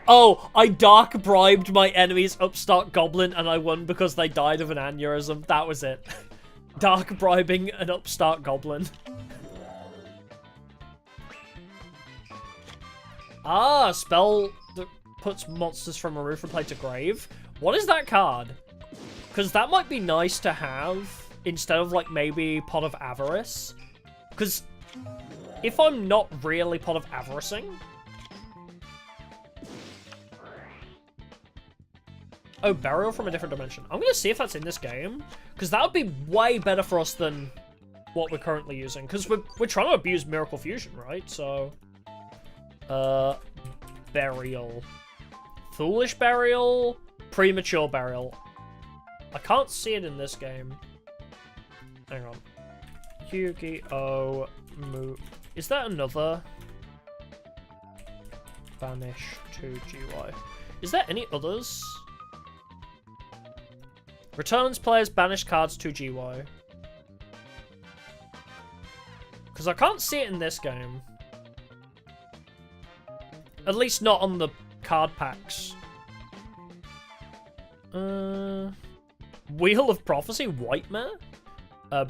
Speaker 1: Oh, I dark bribed my enemy's upstart goblin and I won because they died of an aneurysm. That was it. Dark bribing an upstart goblin. Ah, spell that puts monsters from a roof and play to grave. What is that card? Because that might be nice to have instead of, like, maybe Pot of Avarice. Because if I'm not really Pot of Avaricing... Oh, Burial from a Different Dimension. I'm going to see if that's in this game. Because that would be way better for us than what we're currently using. Because we're trying to abuse Miracle Fusion, right? So... Burial. Foolish Burial. Premature Burial. I can't see it in this game. Hang on. Yu-Gi-Oh! Is that another? Banish to GY. Is there any others? Returns players banished cards to GY. Because I can't see it in this game. At least not on the card packs. Wheel of Prophecy, Whitemare?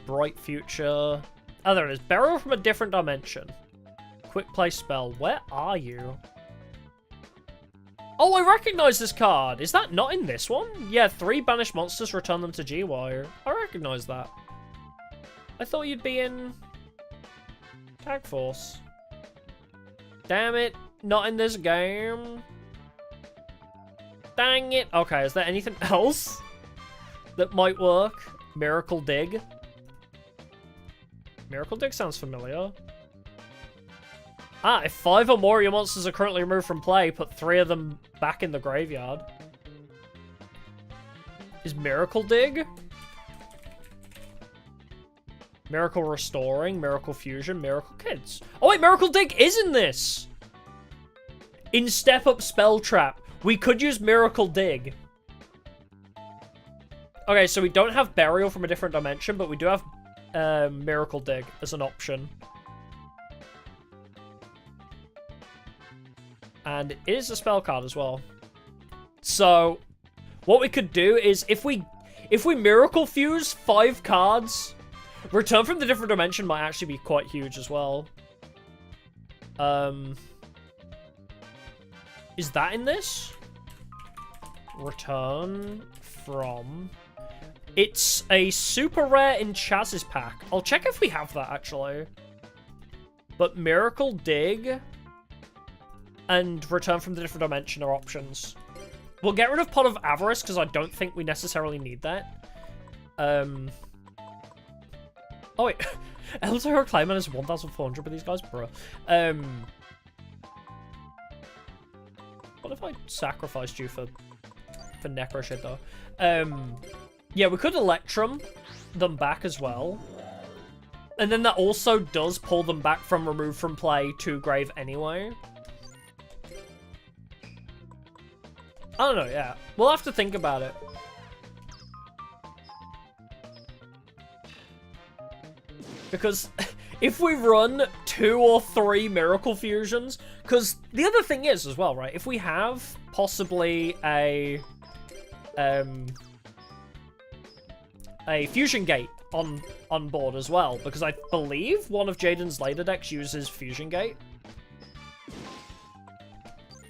Speaker 1: Bright Future. Oh, there it is. Burial from a Different Dimension. Quick play spell. Where are you? Oh, I recognize this card. Is that not in this one? Yeah, 3 banished monsters, return them to GY. I recognize that. I thought you'd be in Tag Force. Damn it. Not in this game. Dang it. Okay, is there anything else that might work? Miracle Dig. Miracle Dig sounds familiar. Ah, if 5 or more of your monsters are currently removed from play, put 3 of them back in the graveyard. Is Miracle Dig? Miracle Restoring, Miracle Fusion, Miracle Kids. Oh wait, Miracle Dig is in this! In Step Up Spell Trap, we could use Miracle Dig. Okay, so we don't have Burial from a different dimension, but we do have Miracle Dig as an option. And it is a spell card as well. So, what we could do is, if we Miracle Fuse 5 cards, Return from the Different Dimension might actually be quite huge as well. Is that in this? Return from... It's a super rare in Chaz's pack. I'll check if we have that, actually. But Miracle Dig and Return from the Different Dimension are options. We'll get rid of Pot of Avarice, because I don't think we necessarily need that. Oh, wait. Elder Clayman is 1,400 with these guys? Bro. What if I sacrificed you for Necro shit, though? Yeah, we could Electrum them back as well. And then that also does pull them back from removed from play to grave anyway. I don't know, yeah. We'll have to think about it. Because if we run 2 or 3 Miracle Fusions... Because the other thing is, as well, right? If we have possibly a Fusion Gate on board as well. Because I believe one of Jaden's later decks uses Fusion Gate.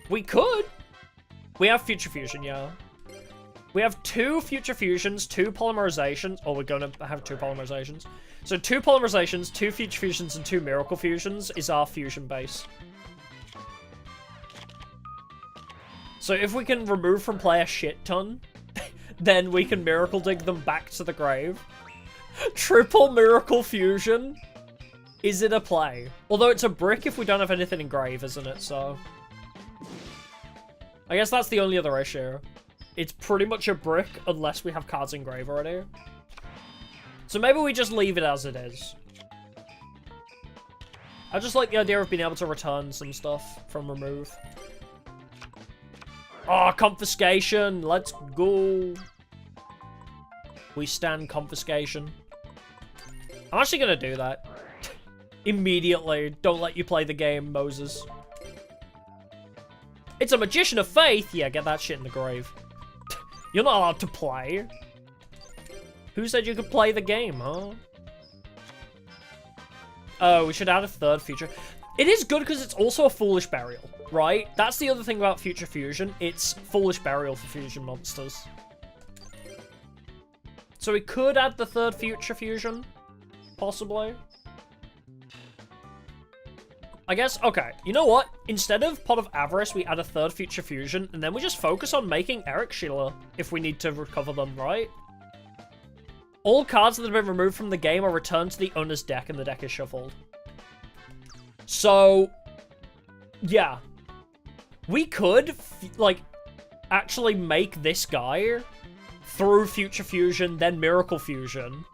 Speaker 1: We could. We have Future Fusion, yeah. We have 2 Future Fusions, 2 Polymerizations. Oh, we're going to have 2 Polymerizations. So 2 Polymerizations, 2 Future Fusions, and 2 Miracle Fusions is our Fusion base. So if we can remove from play a shit ton, then we can Miracle Dig them back to the grave. Triple Miracle Fusion. Is it a play? Although it's a brick if we don't have anything in grave, isn't it? So I guess that's the only other issue. It's pretty much a brick unless we have cards in grave already. So maybe we just leave it as it is. I just like the idea of being able to return some stuff from remove. Oh, confiscation! Let's go! We stand confiscation. I'm actually gonna do that. Immediately. Don't let you play the game, Moses. It's a Magician of Faith! Yeah, get that shit in the grave. You're not allowed to play. Who said you could play the game, huh? Oh, we should add a 3rd feature. It is good because it's also a Foolish Burial, right? That's the other thing about Future Fusion. It's Foolish Burial for Fusion monsters. So we could add the 3rd Future Fusion, possibly. I guess, okay, you know what? Instead of Pot of Avarice, we add a 3rd Future Fusion, and then we just focus on making Eric Sheila if we need to recover them, right? All cards that have been removed from the game are returned to the owner's deck, and the deck is shuffled. So, yeah. We could, like, actually make this guy through Future Fusion, then Miracle Fusion.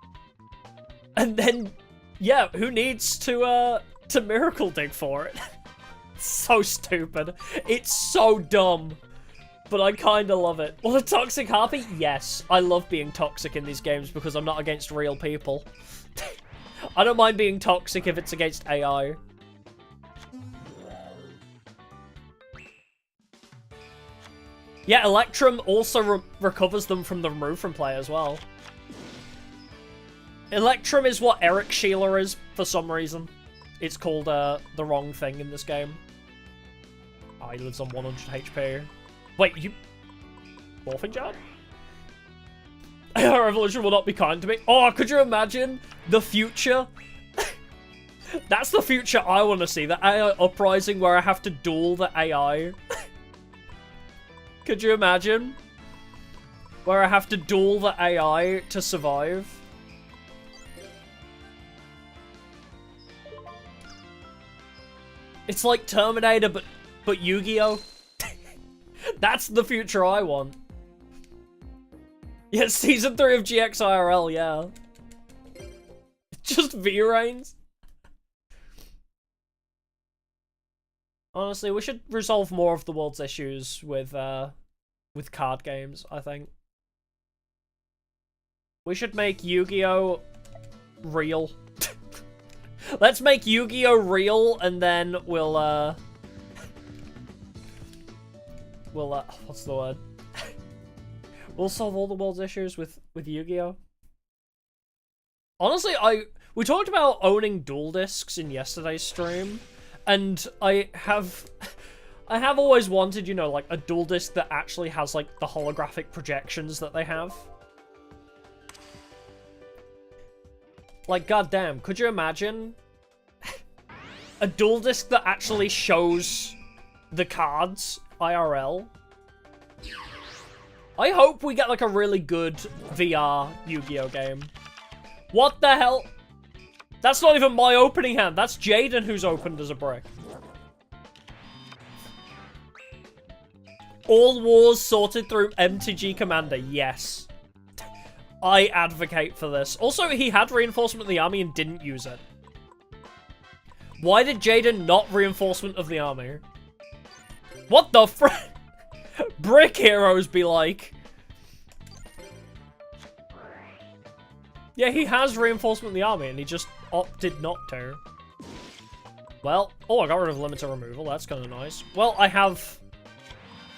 Speaker 1: And then, yeah, who needs to Miracle Dig for it? So stupid. It's so dumb. But I kinda love it. Well, a Toxic Harpy? Yes. I love being toxic in these games because I'm not against real people. I don't mind being toxic if it's against AI. Yeah, Electrum also recovers them from the remove from play as well. Electrum is what Eric Sheila is for some reason. It's called the wrong thing in this game. Oh, he lives on 100 HP. Wait, you... Morphing Jar? AI Revolution will not be kind to me. Oh, could you imagine the future? That's the future I want to see. The AI Uprising where I have to duel the AI. Could you imagine? Where I have to duel the AI to survive. It's like Terminator, but Yu-Gi-Oh! That's the future I want. Yeah, season 3 of GXIRL, yeah. Just V-Rains. Honestly, we should resolve more of the world's issues with card games, I think. We should make Yu-Gi-Oh! Real. Let's make Yu-Gi-Oh! Real, and then we'll, what's the word? We'll solve all the world's issues with Yu-Gi-Oh! Honestly, we talked about owning dual discs in yesterday's stream, and I have always wanted, you know, like, a dual disc that actually has, like, the holographic projections that they have. Like, goddamn, could you imagine a dual disc that actually shows the cards IRL? I hope we get, like, a really good VR Yu-Gi-Oh! Game. What the hell? That's not even my opening hand. That's Jaden who's opened as a brick. All wars sorted through MTG Commander. Yes. I advocate for this. Also, he had Reinforcement of the Army and didn't use it. Why did Jaden not Reinforcement of the Army? What the fr- Brick heroes be like. Yeah, he has Reinforcement of the Army and he just opted not to. Well, oh, I got rid of limited removal. That's kind of nice. Well, I have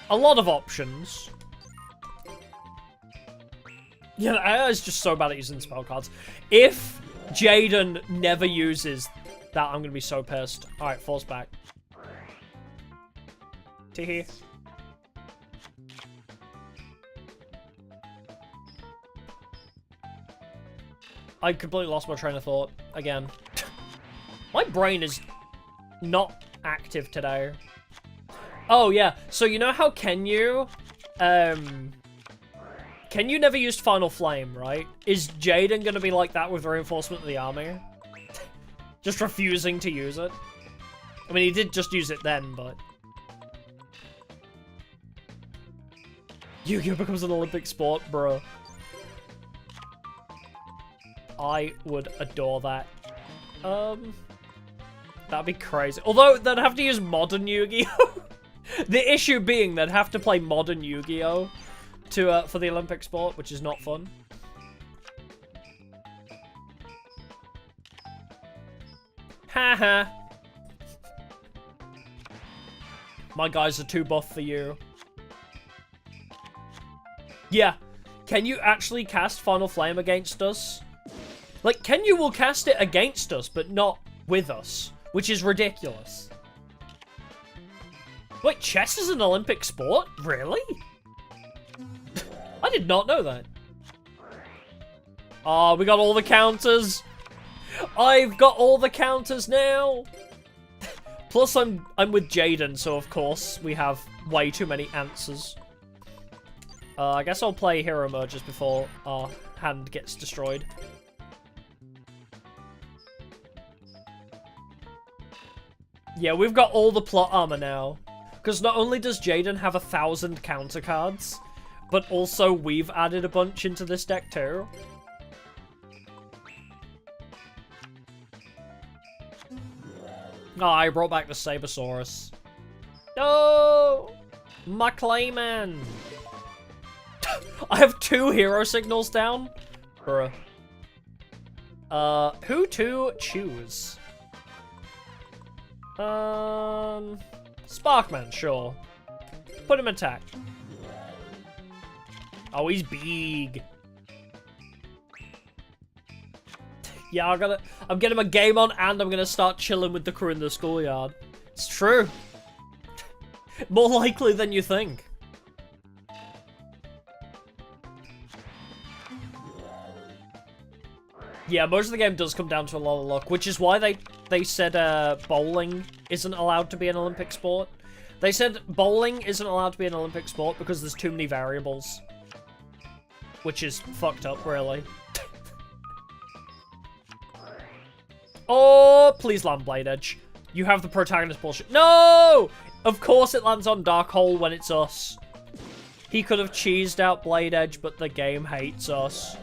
Speaker 1: a lot of options. Yeah, I was just so bad at using spell cards. If Jaden never uses that, I'm gonna be so pissed. Alright, force back. Teehee. I completely lost my train of thought again. My brain is not active today. Oh yeah, so you know how Kenyu never used Final Flame, right? Is Jaden gonna be like that with Reinforcement of the Army? Just refusing to use it? I mean, he did just use it then, but... Yu-Gi-Oh! Becomes an Olympic sport, bro. I would adore that. That'd be crazy. Although, they'd have to use modern Yu-Gi-Oh! The issue being they'd have to play modern Yu-Gi-Oh! For the Olympic sport, which is not fun. Haha. My guys are too buff for you. Yeah. Can you actually cast Final Flame against us? Like, Kenyu will cast it against us, but not with us. Which is ridiculous. Wait, chess is an Olympic sport? Really? I did not know that. Oh, we got all the counters. I've got all the counters now. Plus, I'm with Jaden, so of course we have way too many answers. I guess I'll play Hero Merges before our hand gets destroyed. Yeah, we've got all the plot armor now. Because not only does Jaden have 1,000 counter cards, but also we've added a bunch into this deck too. Oh, I brought back the Sabersaurus. No! My Clayman! I have 2 hero signals down? Bruh. Who to choose? Sparkman, sure. Put him in attack. Oh, he's big. Yeah, I'm getting my game on and I'm gonna start chilling with the crew in the schoolyard. It's true. More likely than you think. Yeah, most of the game does come down to a lot of luck, which is why they said bowling isn't allowed to be an Olympic sport. They said bowling isn't allowed to be an Olympic sport because there's too many variables. Which is fucked up, really. Oh, please land Blade Edge. You have the protagonist bullshit. No! Of course it lands on Dark Hole when it's us. He could have cheesed out Blade Edge, but the game hates us.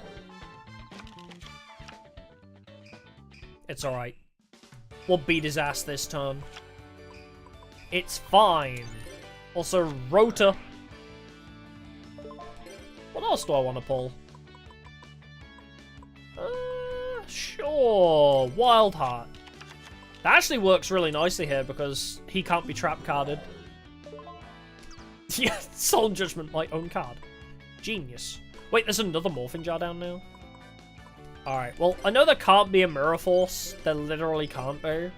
Speaker 1: It's alright. We'll beat his ass this turn. It's fine. Also, Rota. What else do I want to pull? Sure. Wild Heart. That actually works really nicely here because he can't be trap carded. Yeah, Soul Judgment, my own card. Genius. Wait, there's another Morphing Jar down now? Alright, well, I know there can't be a Mirror Force. There literally can't be.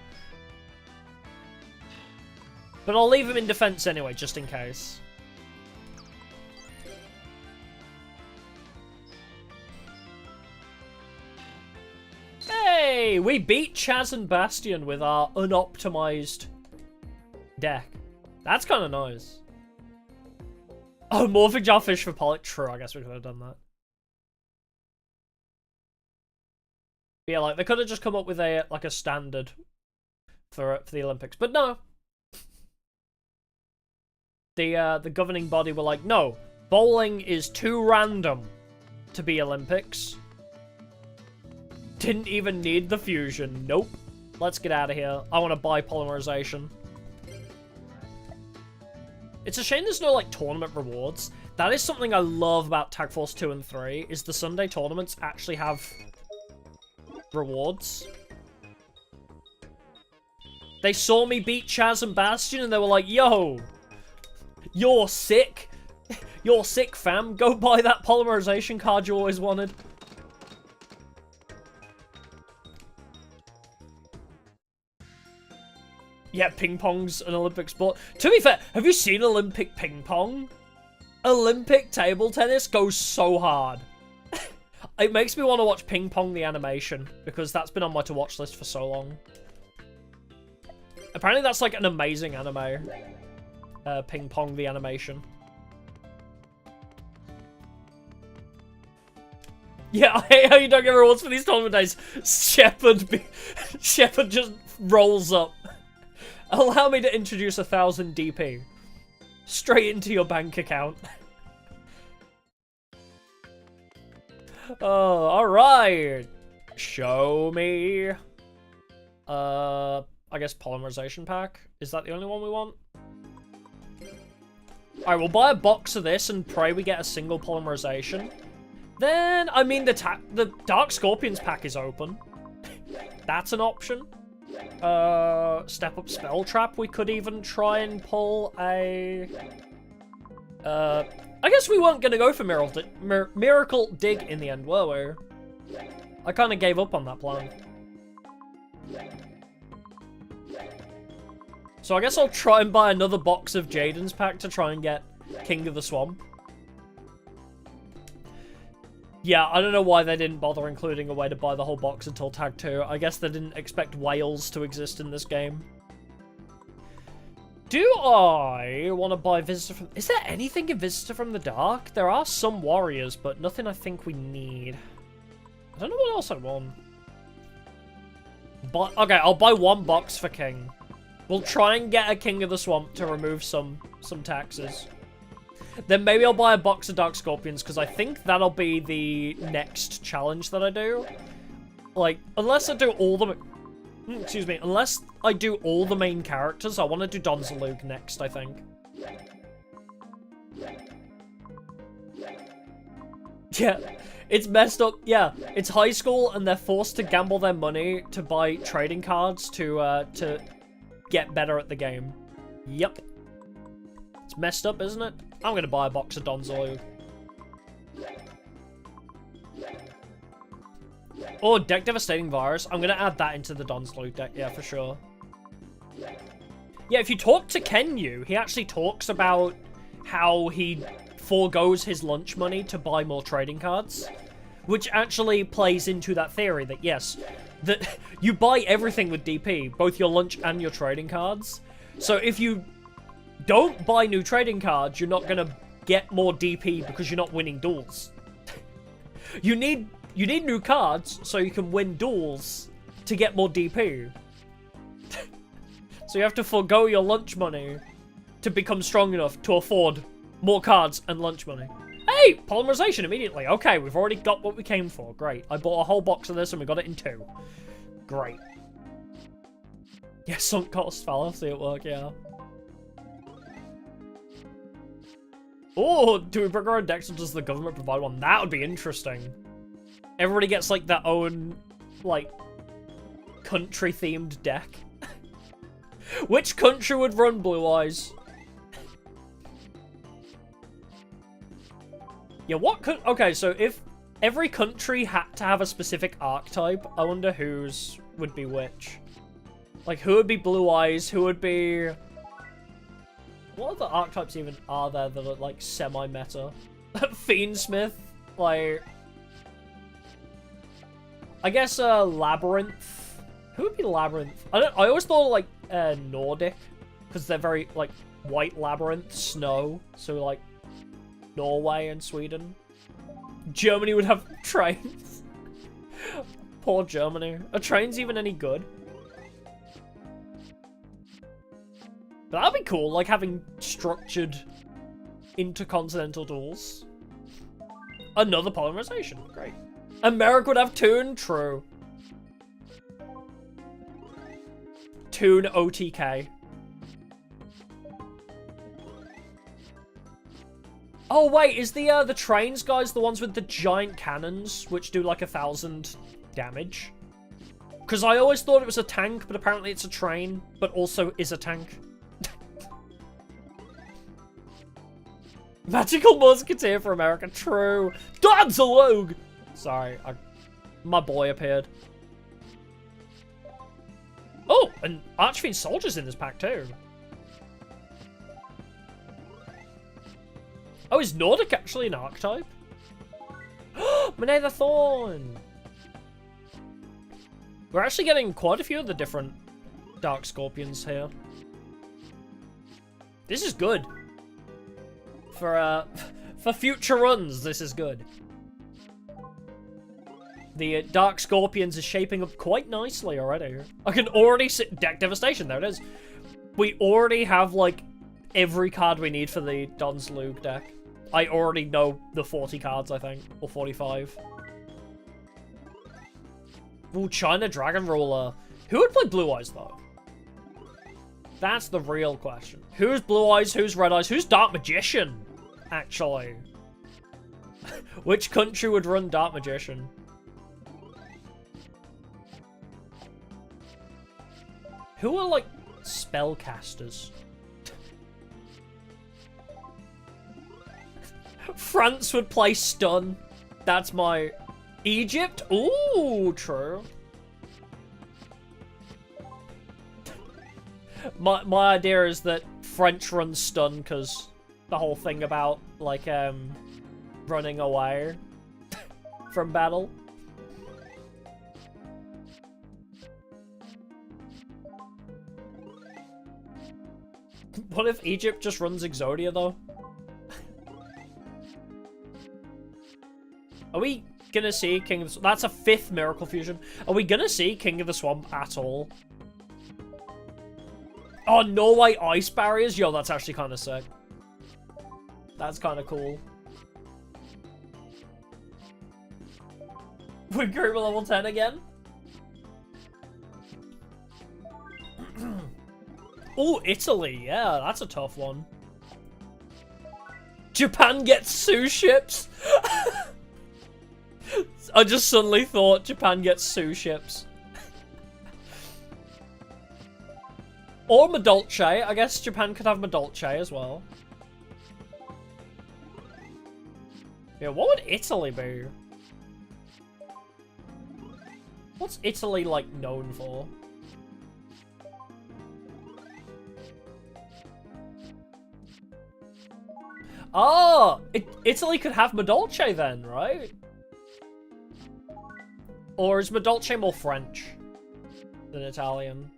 Speaker 1: But I'll leave him in defense anyway, just in case. Hey! We beat Chaz and Bastion with our unoptimized deck. That's kind of nice. Oh, Morphing Jar Fish for Pollock. True, I guess we could have done that. But yeah, like, they could have just come up with a standard for the Olympics. But no. The governing body were like, no, bowling is too random to be Olympics. Didn't even need the fusion. Nope. Let's get out of here. I want to buy polymerization. It's a shame there's no, like, tournament rewards. That is something I love about Tag Force 2 and 3, is the Sunday tournaments actually have rewards. They saw me beat Chaz and Bastion and they were like, yo, you're sick. You're sick, fam. Go buy that polymerization card you always wanted. Yeah, ping pong's an Olympic sport. To be fair, have you seen Olympic ping pong? Olympic table tennis goes so hard. It makes me want to watch Ping Pong the animation, because that's been on my to-watch list for so long. Apparently that's like an amazing anime. Ping Pong the animation. Yeah, I hate how you don't get rewards for these tournament days. Shepard just rolls up. Allow me to introduce 1,000 DP. Straight into your bank account. Oh, alright. Show me. I guess polymerization pack. Is that the only one we want? Alright, we'll buy a box of this and pray we get a single polymerization. Then, I mean, the Dark Scorpions pack is open. That's an option. Step up Spell Trap. We could even try and pull a... I guess we weren't going to go for Miracle Dig in the end, were we? I kind of gave up on that plan. So I guess I'll try and buy another box of Jaden's pack to try and get King of the Swamp. Yeah, I don't know why they didn't bother including a way to buy the whole box until Tag 2. I guess they didn't expect whales to exist in this game. Do I want to buy Visitor from... Is there anything in Visitor from the Dark? There are some warriors, but nothing I think we need. I don't know what else I want. But okay, I'll buy one box for King. We'll try and get a King of the Swamp to remove some taxes. Then maybe I'll buy a box of Dark Scorpions, because I think that'll be the next challenge that I do. Like, unless I do all the... Excuse me, unless I do all the main characters, I want to do Donzalug next, I think. Yeah, it's messed up. Yeah, it's high school and they're forced to gamble their money to buy trading cards to get better at the game. Yep. It's messed up, isn't it? I'm going to buy a box of Donzalug. Oh, Deck Devastating Virus. I'm going to add that into the Donzalug deck, yeah, for sure. Yeah, if you talk to Kenyu, he actually talks about how he forgoes his lunch money to buy more trading cards. Which actually plays into that theory that, yes, that you buy everything with DP, both your lunch and your trading cards. So if you don't buy new trading cards, you're not going to get more DP because you're not winning duels. You need new cards so you can win duels to get more DP. So you have to forego your lunch money to become strong enough to afford more cards and lunch money. Hey, polymerization immediately. Okay, we've already got what we came for. Great. I bought a whole box of this and we got it in 2. Great. Yeah, sunk cost fallacy at work, yeah. Oh, do we bring our own decks or does the government provide one? That would be interesting. Everybody gets, like, their own, like, country-themed deck. Which country would run Blue Eyes? Yeah, what could... Okay, so if every country had to have a specific archetype, I wonder whose would be which. Like, who would be Blue Eyes? Who would be... What other archetypes even are there that are, like, semi-meta? Fiendsmith? Like... I guess, Labyrinth? Who would be Labyrinth? I always thought, like, Nordic. Because they're very, like, white labyrinth, snow. So, like, Norway and Sweden. Germany would have trains. Poor Germany. Are trains even any good? But that'd be cool, like having structured intercontinental duels. Another polymerization. Great. America would have Toon? True. Toon OTK. Oh wait, is the trains guys the ones with the giant cannons, which do like 1,000 damage? Because I always thought it was a tank, but apparently it's a train, but also is a tank. Magical Musketeer for America, true. Danzalogue! Sorry, my boy appeared. Oh, and Archfiend Soldier's in this pack too. Oh, is Nordic actually an archetype? Monet the Thorn! We're actually getting quite a few of the different Dark Scorpions here. This is good. For future runs, this is good. The Dark Scorpions is shaping up quite nicely already. I can already see Deck Devastation, there it is. We already have, like, every card we need for the Don's Luke deck. I already know the 40 cards, I think. Or 45. Ooh, China Dragon Ruler. Who would play Blue Eyes, though? That's the real question. Who's Blue Eyes? Who's Red Eyes? Who's Dark Magician? Actually. Which country would run Dark Magician? Who are, like, spellcasters? France would play Stun. That's my... Egypt? Ooh, true. My idea is that French runs Stun because the whole thing about, like, running away from battle. What if Egypt just runs Exodia, though? Are we gonna see King of the... That's a 5th Miracle Fusion. Are we gonna see King of the Swamp at all? Oh, Norway Ice Barriers? Yo, that's actually kind of sick. That's kind of cool. We grew to level 10 again? Oh, Italy. Yeah, that's a tough one. Japan gets Sue ships. I just suddenly thought Japan gets Sue ships. Or Madolce. I guess Japan could have Madolce as well. Yeah, what would Italy be? What's Italy, like, known for? Oh! Italy could have Madolce then, right? Or is Madolce more French than Italian?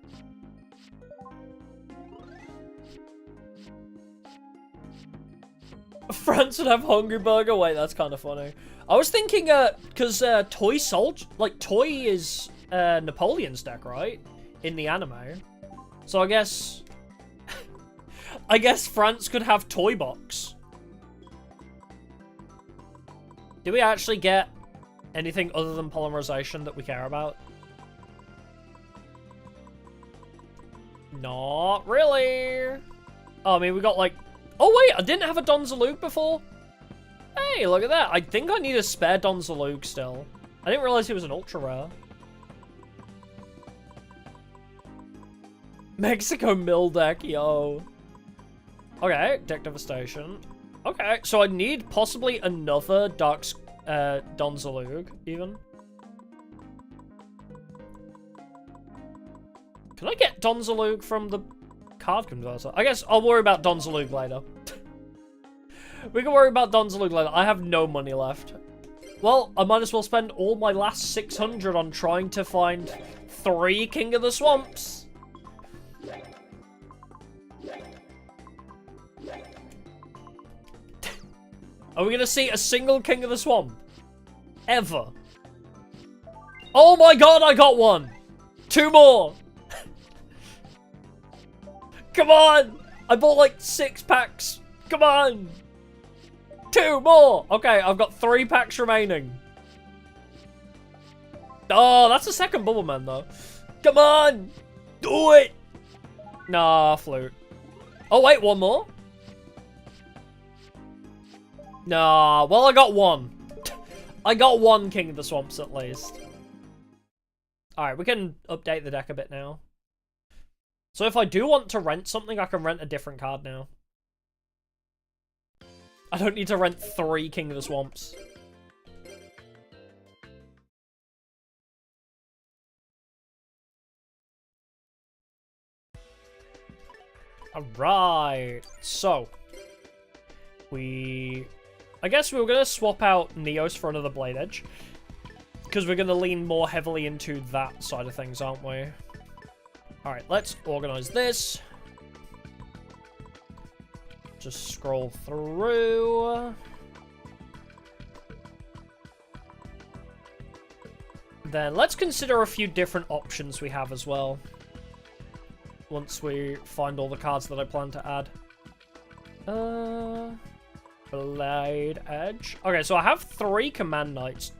Speaker 1: France would have Hungry Burger? Wait, that's kind of funny. I was thinking, because Toy Soldier, like, Toy is Napoleon's deck, right? In the anime. So I guess... I guess France could have Toy Box. Did we actually get anything other than polymerization that we care about? Not really. Oh, I mean, we got like... Oh, wait, I didn't have a Donzalug before? Hey, look at that. I think I need a spare Donzalug still. I didn't realize he was an ultra rare. Mexico Mill deck, yo. Okay, deck devastation. Okay, so I need possibly another Dark Donzalug, even. Can I get Donzalug from the card converter? I guess I'll worry about Donzalug later. We can worry about Donzalug later. I have no money left. Well, I might as well spend all my last 600 on trying to find 3 King of the Swamps. Are we gonna see a single King of the Swamp? Ever? Oh my god, I got one! 2 more! Come on! I bought like 6 packs. Come on! 2 more! Okay, I've got 3 packs remaining. Oh, that's the second Bubble Man though. Come on! Do it! Nah, flute. Oh wait, 1 more? Nah, well I got 1. I got 1 King of the Swamps at least. Alright, we can update the deck a bit now. So if I do want to rent something, I can rent a different card now. I don't need to rent 3 King of the Swamps. Alright, so I guess we were going to swap out Neos for another Blade Edge. Because we're going to lean more heavily into that side of things, aren't we? Alright, let's organize this. Just scroll through. Then let's consider a few different options we have as well. Once we find all the cards that I plan to add. Blade Edge. Okay, so I have 3 Command Knights.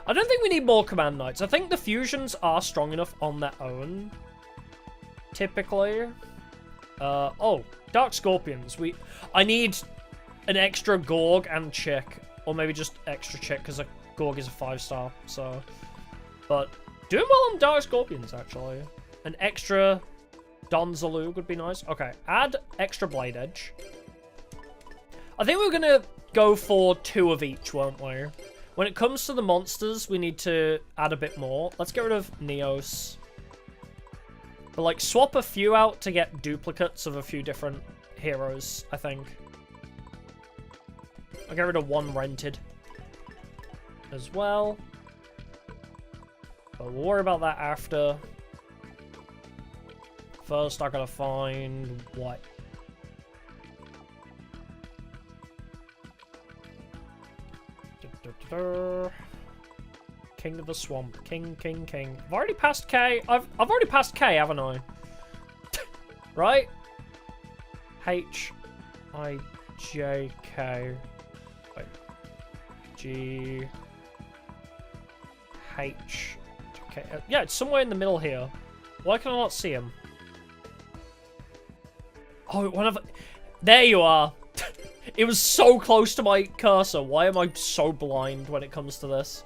Speaker 1: I don't think we need more Command Knights. I think the fusions are strong enough on their own. Typically. Oh, Dark Scorpions. I need an extra Gorg and Chick. Or maybe just extra Chick, because a Gorg is a 5-star, so... But, doing well on Dark Scorpions, actually. An extra Donzalug would be nice. Okay, add extra Blade Edge. I think we're gonna go for 2 of each, won't we? When it comes to the monsters, we need to add a bit more. Let's get rid of Neos. But, like, swap a few out to get duplicates of a few different heroes, I think. I'll get rid of 1 rented as well. But we'll worry about that after. First, I gotta find what? King of the Swamp. King. I've already passed K. I've already passed K, haven't I? Right? H-I-J-K. Wait. G-H-K. Yeah, it's somewhere in the middle here. Why can I not see him? Oh, one of... There you are. It was so close to my cursor. Why am I so blind when it comes to this?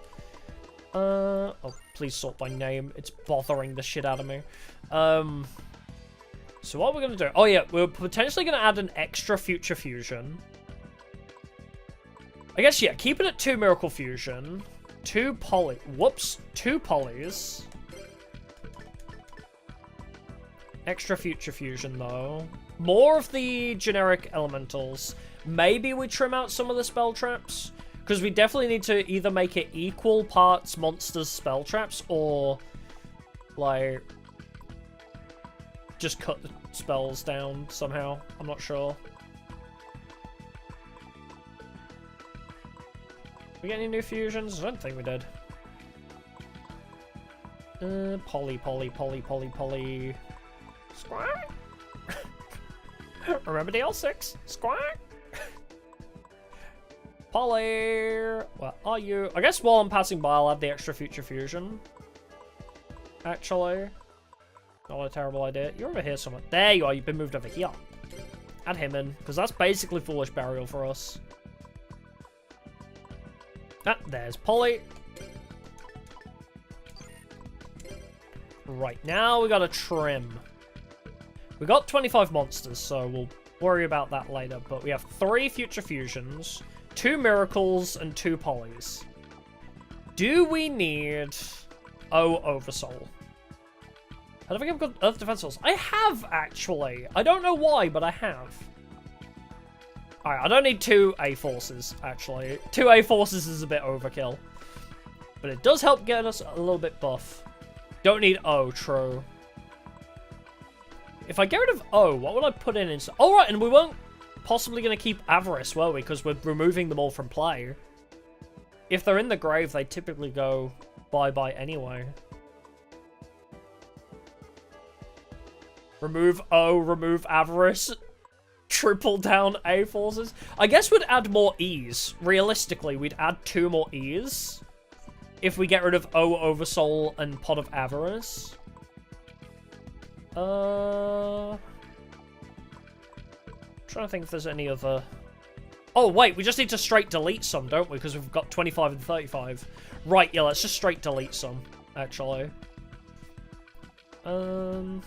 Speaker 1: Oh, please sort by name. It's bothering the shit out of me. So what we're going to do... Oh, yeah. We're potentially going to add an extra Future Fusion. I guess, yeah. Keep it at 2 Miracle Fusion. 2 Poly... Whoops. 2 Polys. Extra Future Fusion, though. More of the generic elementals. Maybe we trim out some of the spell traps. Because we definitely need to either make it equal parts monsters spell traps or, like, just cut the spells down somehow. I'm not sure. We get any new fusions? I don't think we did. Poly. Squawk. Remember DL6? Squawk! Polly! Where are you? I guess while I'm passing by, I'll have the extra Future Fusion. Actually. Not a terrible idea. You're over here somewhere. There you are, you've been moved over here. Add him in, because that's basically Foolish Burial for us. Ah, there's Polly. Right, now we gotta trim. We got 25 monsters, so we'll worry about that later. But we have 3 Future Fusions, 2 Miracles, and 2 Pollys. Do we need... Oh, Oversoul. I don't think I've got Earth Defense Souls. I have, actually. I don't know why, but I have. Alright, I don't need 2 A-Forces, actually. 2 A-Forces is a bit overkill. But it does help get us a little bit buff. Don't need O, true. If I get rid of O, what would I put in instead? Oh, right, and we weren't possibly going to keep Avarice, were we? Because we're removing them all from play. If they're in the grave, they typically go bye-bye anyway. Remove O, remove Avarice. Triple down A-Forces. I guess we'd add more E's. Realistically, we'd add 2 more E's. If we get rid of O, Oversoul, and Pot of Avarice. Trying to think if there's any other... Oh, wait, we just need to straight delete some, don't we? Because we've got 25 and 35. Right, yeah, let's just straight delete some, actually. Oh,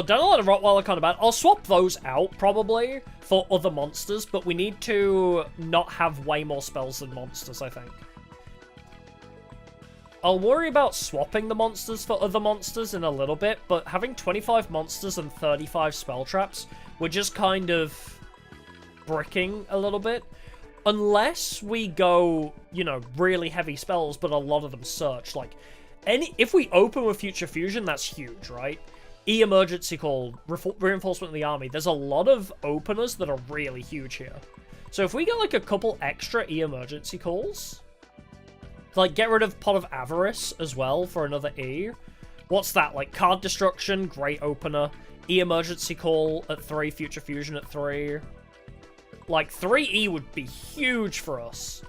Speaker 1: Donald and Rottweiler kind of bad. I'll swap those out, probably, for other monsters, but we need to not have way more spells than monsters, I think. I'll worry about swapping the monsters for other monsters in a little bit, but having 25 monsters and 35 spell traps, we're just kind of bricking a little bit. Unless we go, you know, really heavy spells, but a lot of them search. Like, if we open with Future Fusion, that's huge, right? E-Emergency Call, Reinforcement of the Army. There's a lot of openers that are really huge here. So if we get, like, a couple extra E-Emergency Calls... Like, get rid of Pot of Avarice as well for another E. What's that? Like, Card Destruction, great opener. E-Emergency Call at 3, Future Fusion at 3. Like, 3E would be huge for us.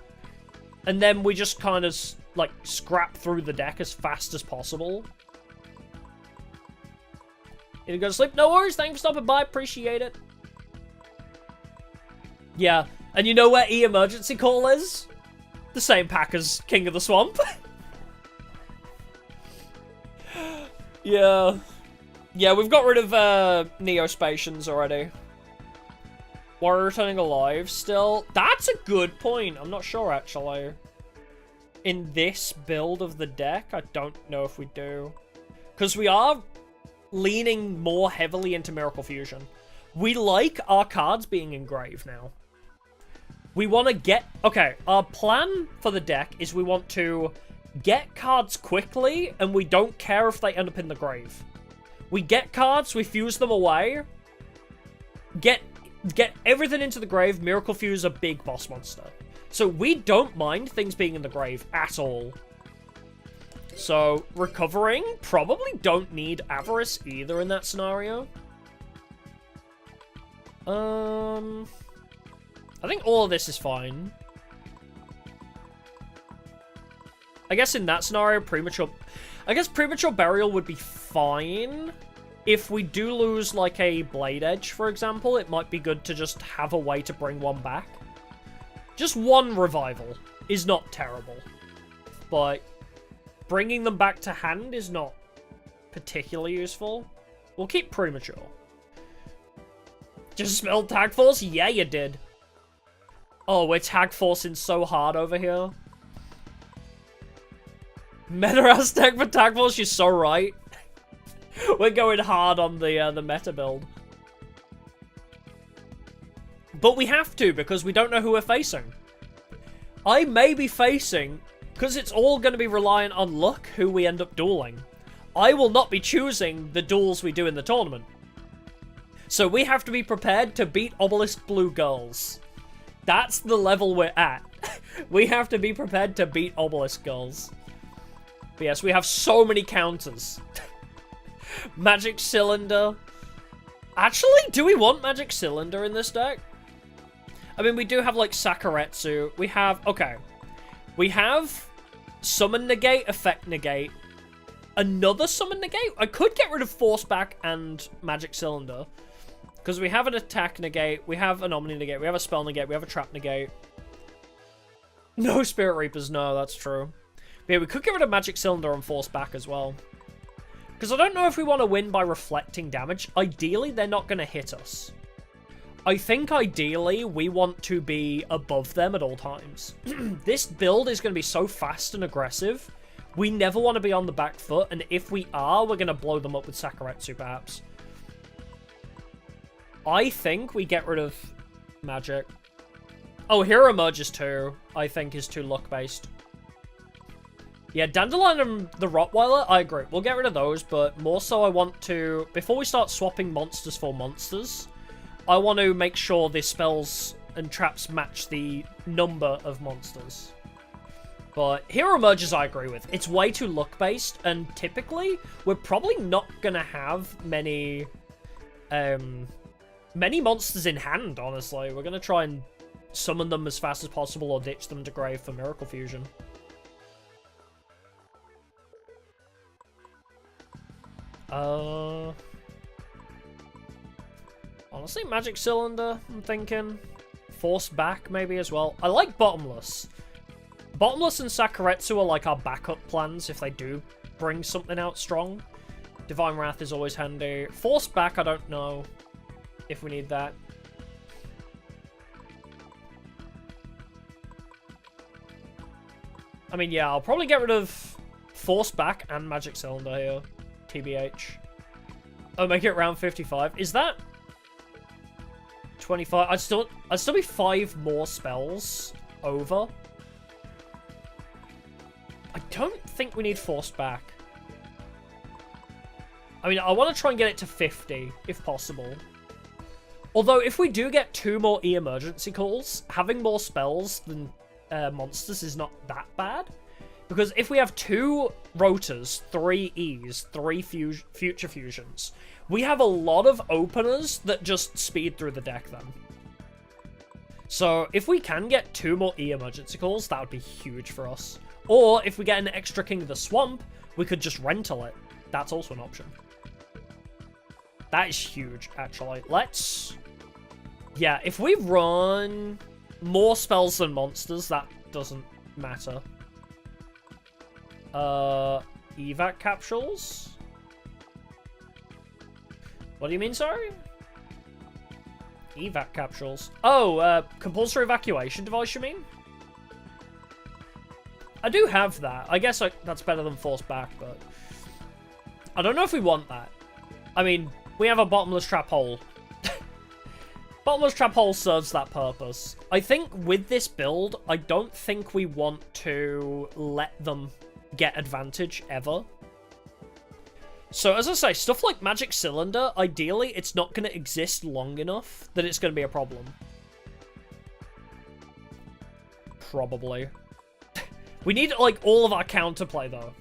Speaker 1: And then we just kind of, like, scrap through the deck as fast as possible. You go to sleep? No worries, thanks for stopping by, appreciate it. Yeah, and you know where E-Emergency Call is? The same pack as King of the Swamp. Yeah. Yeah, we've got rid of Neospatians already. Warrior returning alive still. That's a good point. I'm not sure, actually. In this build of the deck, I don't know if we do. Because we are leaning more heavily into Miracle Fusion. We like our cards being engraved now. We want to get... Okay, our plan for the deck is we want to get cards quickly, and we don't care if they end up in the grave. We get cards, we fuse them away, get everything into the grave, Miracle Fuse a big boss monster. So we don't mind things being in the grave at all. So, recovering, probably don't need Avarice either in that scenario. I think all of this is fine. I guess in that scenario, Premature Burial would be fine. If we do lose, like, a Blade Edge, for example, it might be good to just have a way to bring one back. Just one revival is not terrible. But bringing them back to hand is not particularly useful. We'll keep Premature. Just smelled Tag Force? Yeah, you did. Oh, we're tag forcing so hard over here. Meta Aztec for tag force, you're so right. We're going hard on the meta build. But we have to, because we don't know who we're facing. I may be facing, because it's all going to be reliant on luck who we end up dueling. I will not be choosing the duels we do in the tournament. So we have to be prepared to beat Obelisk Blue Girls. That's the level we're at. We have to be prepared to beat Obelisk Girls. But yes, we have so many counters. Magic Cylinder. Actually, do we want Magic Cylinder in this deck? I mean, we do have, like, Sakuretsu. We have... Okay. We have Summon Negate, Effect Negate. Another Summon Negate? I could get rid of Force Back and Magic Cylinder. Because we have an Attack Negate, we have an Omni Negate, we have a Spell Negate, we have a Trap Negate. No Spirit Reapers, no, that's true. But yeah, we could get rid of Magic Cylinder and Force Back as well. Because I don't know if we want to win by reflecting damage. Ideally, they're not going to hit us. I think ideally, we want to be above them at all times. This build is going to be so fast and aggressive. We never want to be on the back foot, and if we are, we're going to blow them up with Sakuretsu, perhaps. I think we get rid of Magic. Oh, Hero Merges too, I think, is too luck-based. Yeah, Dandelion and the Rottweiler, I agree. We'll get rid of those, but more so I want to... Before we start swapping monsters for monsters, I want to make sure the spells and traps match the number of monsters. But Hero Merges, I agree with. It's way too luck-based, and typically, we're probably not going to have many monsters in hand, honestly. We're going to try and summon them as fast as possible or ditch them to grave for Miracle Fusion. Honestly, Magic Cylinder, I'm thinking. Force Back, maybe, as well. I like Bottomless. Bottomless and Sakuretsu are like our backup plans if they do bring something out strong. Divine Wrath is always handy. Force Back, I don't know if we need that. I mean, yeah, I'll probably get rid of Force Back and Magic Cylinder here. TBH. Oh, make it round 55. Is that 25? I'd still be 5 more spells over. I don't think we need Force Back. I mean, I want to try and get it to 50, if possible. Although, if we do get 2 more E-Emergency Calls, having more spells than monsters is not that bad. Because if we have 2 Rotors, 3 Es, 3 Future Fusions, we have a lot of openers that just speed through the deck then. So, if we can get 2 more E-Emergency Calls, that would be huge for us. Or, if we get an extra King of the Swamp, we could just rental it. That's also an option. That is huge, actually. Let's... Yeah, if we run more spells than monsters, that doesn't matter. Evac capsules? What do you mean, sorry? Evac capsules. Oh, compulsory evacuation device, you mean? I do have that. I guess that's better than Force Back, but... I don't know if we want that. I mean, we have a Bottomless Trap Hole. Bottomless Trap Hole serves that purpose. I think with this build, I don't think we want to let them get advantage ever. So, as I say, stuff like Magic Cylinder, ideally, it's not going to exist long enough that it's going to be a problem. Probably. We need, like, all of our counterplay, though.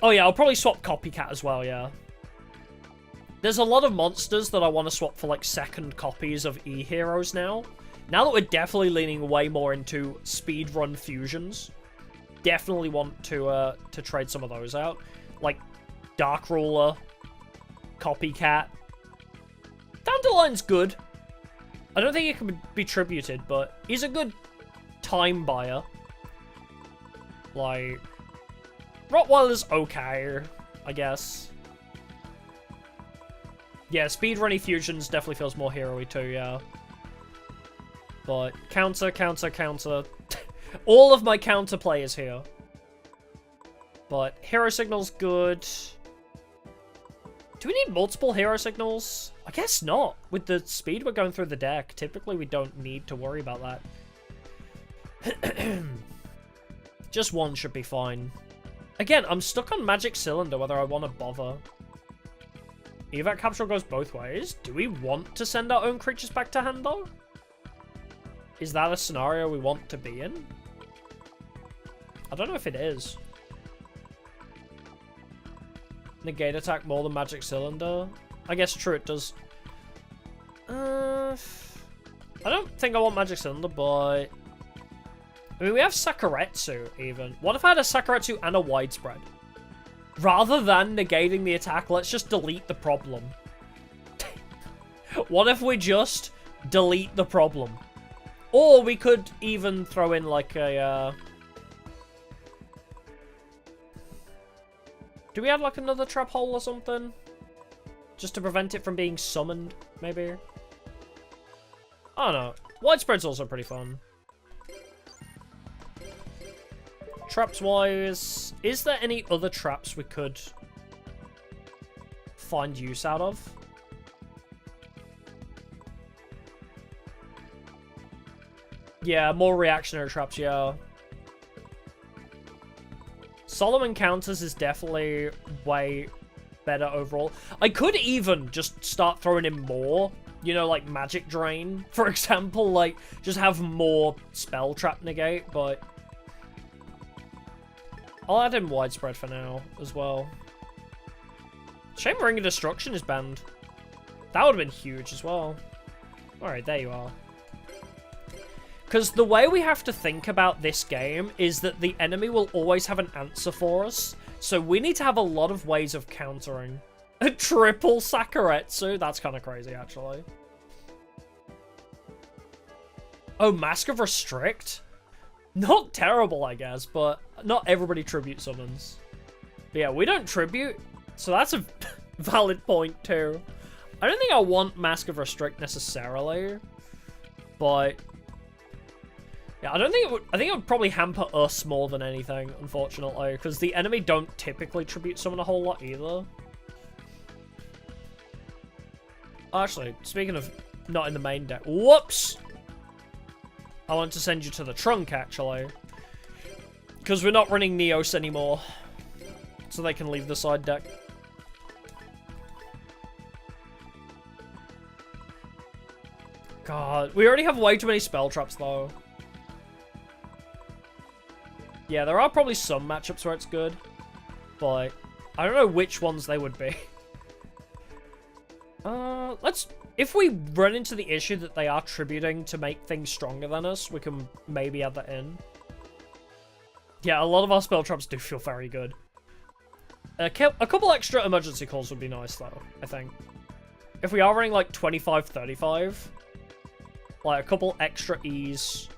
Speaker 1: Oh, yeah, I'll probably swap Copycat as well, yeah. There's a lot of monsters that I want to swap for, like, second copies of E-Heroes now. Now that we're definitely leaning way more into speedrun fusions, definitely want to trade some of those out. Like, Dark Ruler, Copycat. Dandelion's good. I don't think he can be tributed, but he's a good time buyer. Like, Rottweiler's okay, I guess. Yeah, speedrunny fusions definitely feels more hero-y too, yeah. But counter, counter, counter. All of my counterplay is here. But Hero Signal's good. Do we need multiple Hero Signals? I guess not. With the speed we're going through the deck, typically we don't need to worry about that. Just one should be fine. Again, I'm stuck on Magic Cylinder, whether I want to bother. Evac Capsule goes both ways. Do we want to send our own creatures back to hand, though? Is that a scenario we want to be in? I don't know if it is. negate attack more than Magic Cylinder. I guess true, it does. I don't think I want Magic Cylinder, but... I mean, we have Sakuretsu, even. What if I had a Sakuretsu and a Widespread? Rather than negating the attack, let's just delete the problem. What if we just delete the problem? Or we could even throw in, like, a, Do we have, like, another trap hole or something? Just to prevent it from being summoned, maybe? I don't know. Widespread's also pretty fun. Traps-wise, is there any other traps we could find use out of? Yeah, more reactionary traps, yeah. Solomon Counters is definitely way better overall. I could even just start throwing in more, you know, like Magic Drain, for example. Like, just have more Spell Trap negate, but... I'll add in Widespread for now, as well. Shame Ring of Destruction is banned. That would have been huge as well. Alright, there you are. Because the way we have to think about this game is that the enemy will always have an answer for us. So we need to have a lot of ways of countering. A triple Sakuretsu? That's kind of crazy, actually. Oh, Mask of Restrict? Not terrible, I guess, but not everybody tribute summons. But yeah, we don't tribute, so that's a valid point too. I don't think I want Mask of Restrict necessarily, but yeah, I don't think it would. I think it would probably hamper us more than anything, unfortunately, because the enemy don't typically tribute summon a whole lot either. Actually, speaking of not in the main deck, whoops! I want to send you to the trunk, actually. Because we're not running Neos anymore. So they can leave the side deck. God, we already have way too many spell traps, though. Yeah, there are probably some matchups where it's good. But I don't know which ones they would be. Let's... If we run into the issue that they are tributing to make things stronger than us, we can maybe add that in. Yeah, a lot of our spell traps do feel very good. A couple extra emergency calls would be nice, though, I think. If we are running, like, 25-35, like, a couple extra E's.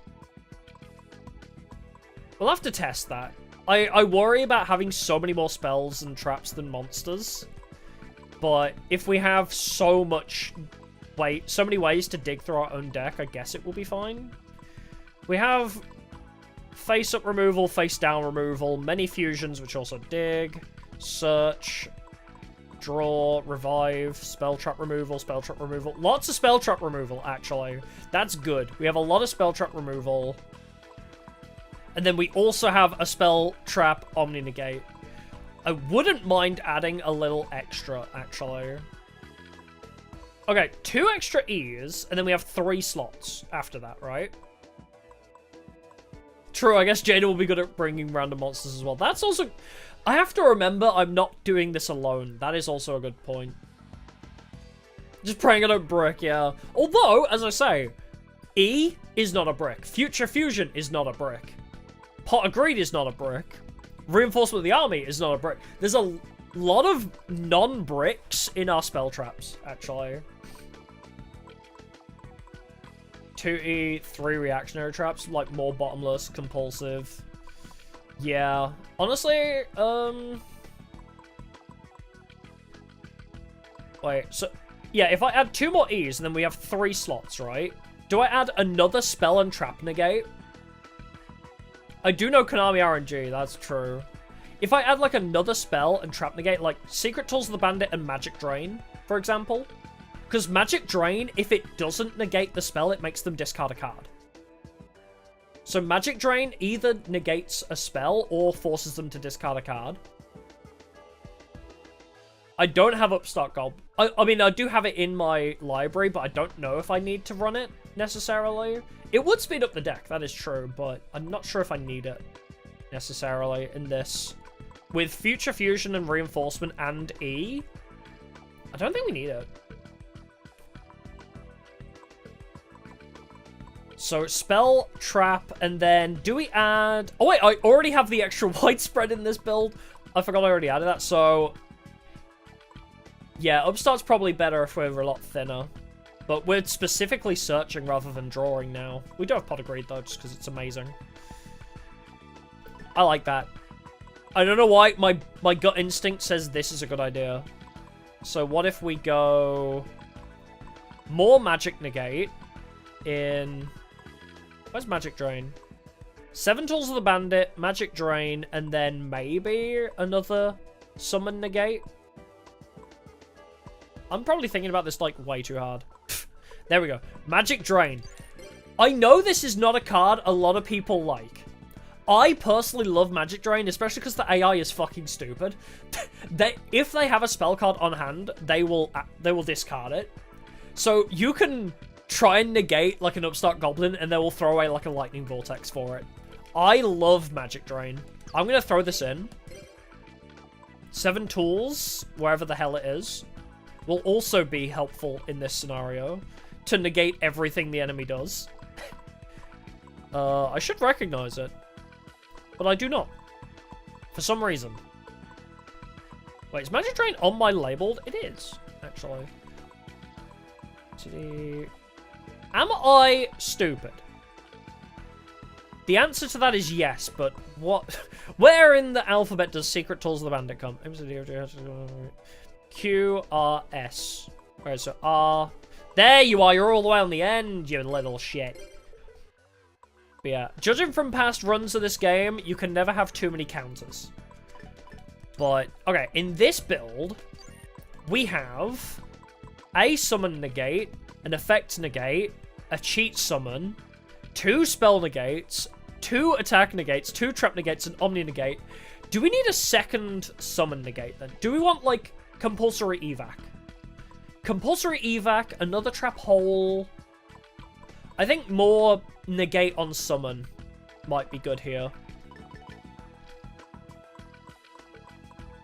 Speaker 1: We'll have to test that. I worry about having so many more spells and traps than monsters. But if we have so many ways to dig through our own deck, I guess it will be fine. We have face-up removal, face-down removal, many fusions, which also dig, search, draw, revive, spell trap removal, Lots of spell trap removal, actually. That's good. We have a lot of spell trap removal. And then we also have a spell trap omni-negate. I wouldn't mind adding a little extra, actually. Okay, 2 extra E's, and then we have 3 slots after that, right? True, I guess Jada will be good at bringing random monsters as well. That's also... I have to remember I'm not doing this alone. That is also a good point. Just praying I don't brick, yeah. Although, as I say, E is not a brick. Future Fusion is not a brick. Pot of Greed is not a brick. Reinforcement of the Army is not a brick. There's a lot of non-bricks in our spell traps, actually. 2E, 3 reactionary traps, like more bottomless, compulsive. Yeah. Honestly, wait, so... Yeah, if I add 2 more E's, and then we have 3 slots, right? Do I add another spell and trap negate? I do know Konami RNG, that's true. If I add, like, another spell and trap negate, like Secret Tools of the Bandit and Magic Drain, for example. Because Magic Drain, if it doesn't negate the spell, it makes them discard a card. So Magic Drain either negates a spell or forces them to discard a card. I don't have Upstart Gold. I mean, I do have it in my library, but I don't know if I need to run it, necessarily. It would speed up the deck, that is true, but I'm not sure if I need it, necessarily, in this with Future Fusion and Reinforcement and E. I don't think we need it. So, spell, trap, and then do we add... Oh, wait, I already have the extra widespread in this build. I forgot I already added that, so... Yeah, Upstart's probably better if we're a lot thinner. But we're specifically searching rather than drawing now. We do have Pot of Greed, though, just because it's amazing. I like that. I don't know why my gut instinct says this is a good idea. So what if we go... More Magic Negate in... Where's Magic Drain? 7 Tools of the Bandit, Magic Drain, and then maybe another Summon Negate. I'm probably thinking about this, like, way too hard. There we go. Magic Drain. I know this is not a card a lot of people like. I personally love Magic Drain, especially because the AI is fucking stupid. If they have a spell card on hand, they will discard it. So you can try and negate like an Upstart Goblin, and they will throw away like a Lightning Vortex for it. I love Magic Drain. I'm gonna throw this in. 7 Tools, wherever the hell it is, will also be helpful in this scenario to negate everything the enemy does. I should recognize it, but I do not. For some reason. Wait, is Magic Drain on my labeled? It is, actually. Am I stupid? The answer to that is yes, but what? Where in the alphabet does Secret Tools of the Bandit come? Q, R, S. Okay, so R. There you are, you're all the way on the end, you little shit. But yeah, judging from past runs of this game, you can never have too many counters. But, okay, in this build, we have a Summon Negate, an Effect Negate, a Cheat Summon, 2 Spell Negates, 2 Attack Negates, 2 Trap Negates, and Omni Negate. Do we need a second Summon Negate, then? Do we want, like, Compulsory Evac? Compulsory Evac, another Trap Hole. I think more Negate on Summon might be good here.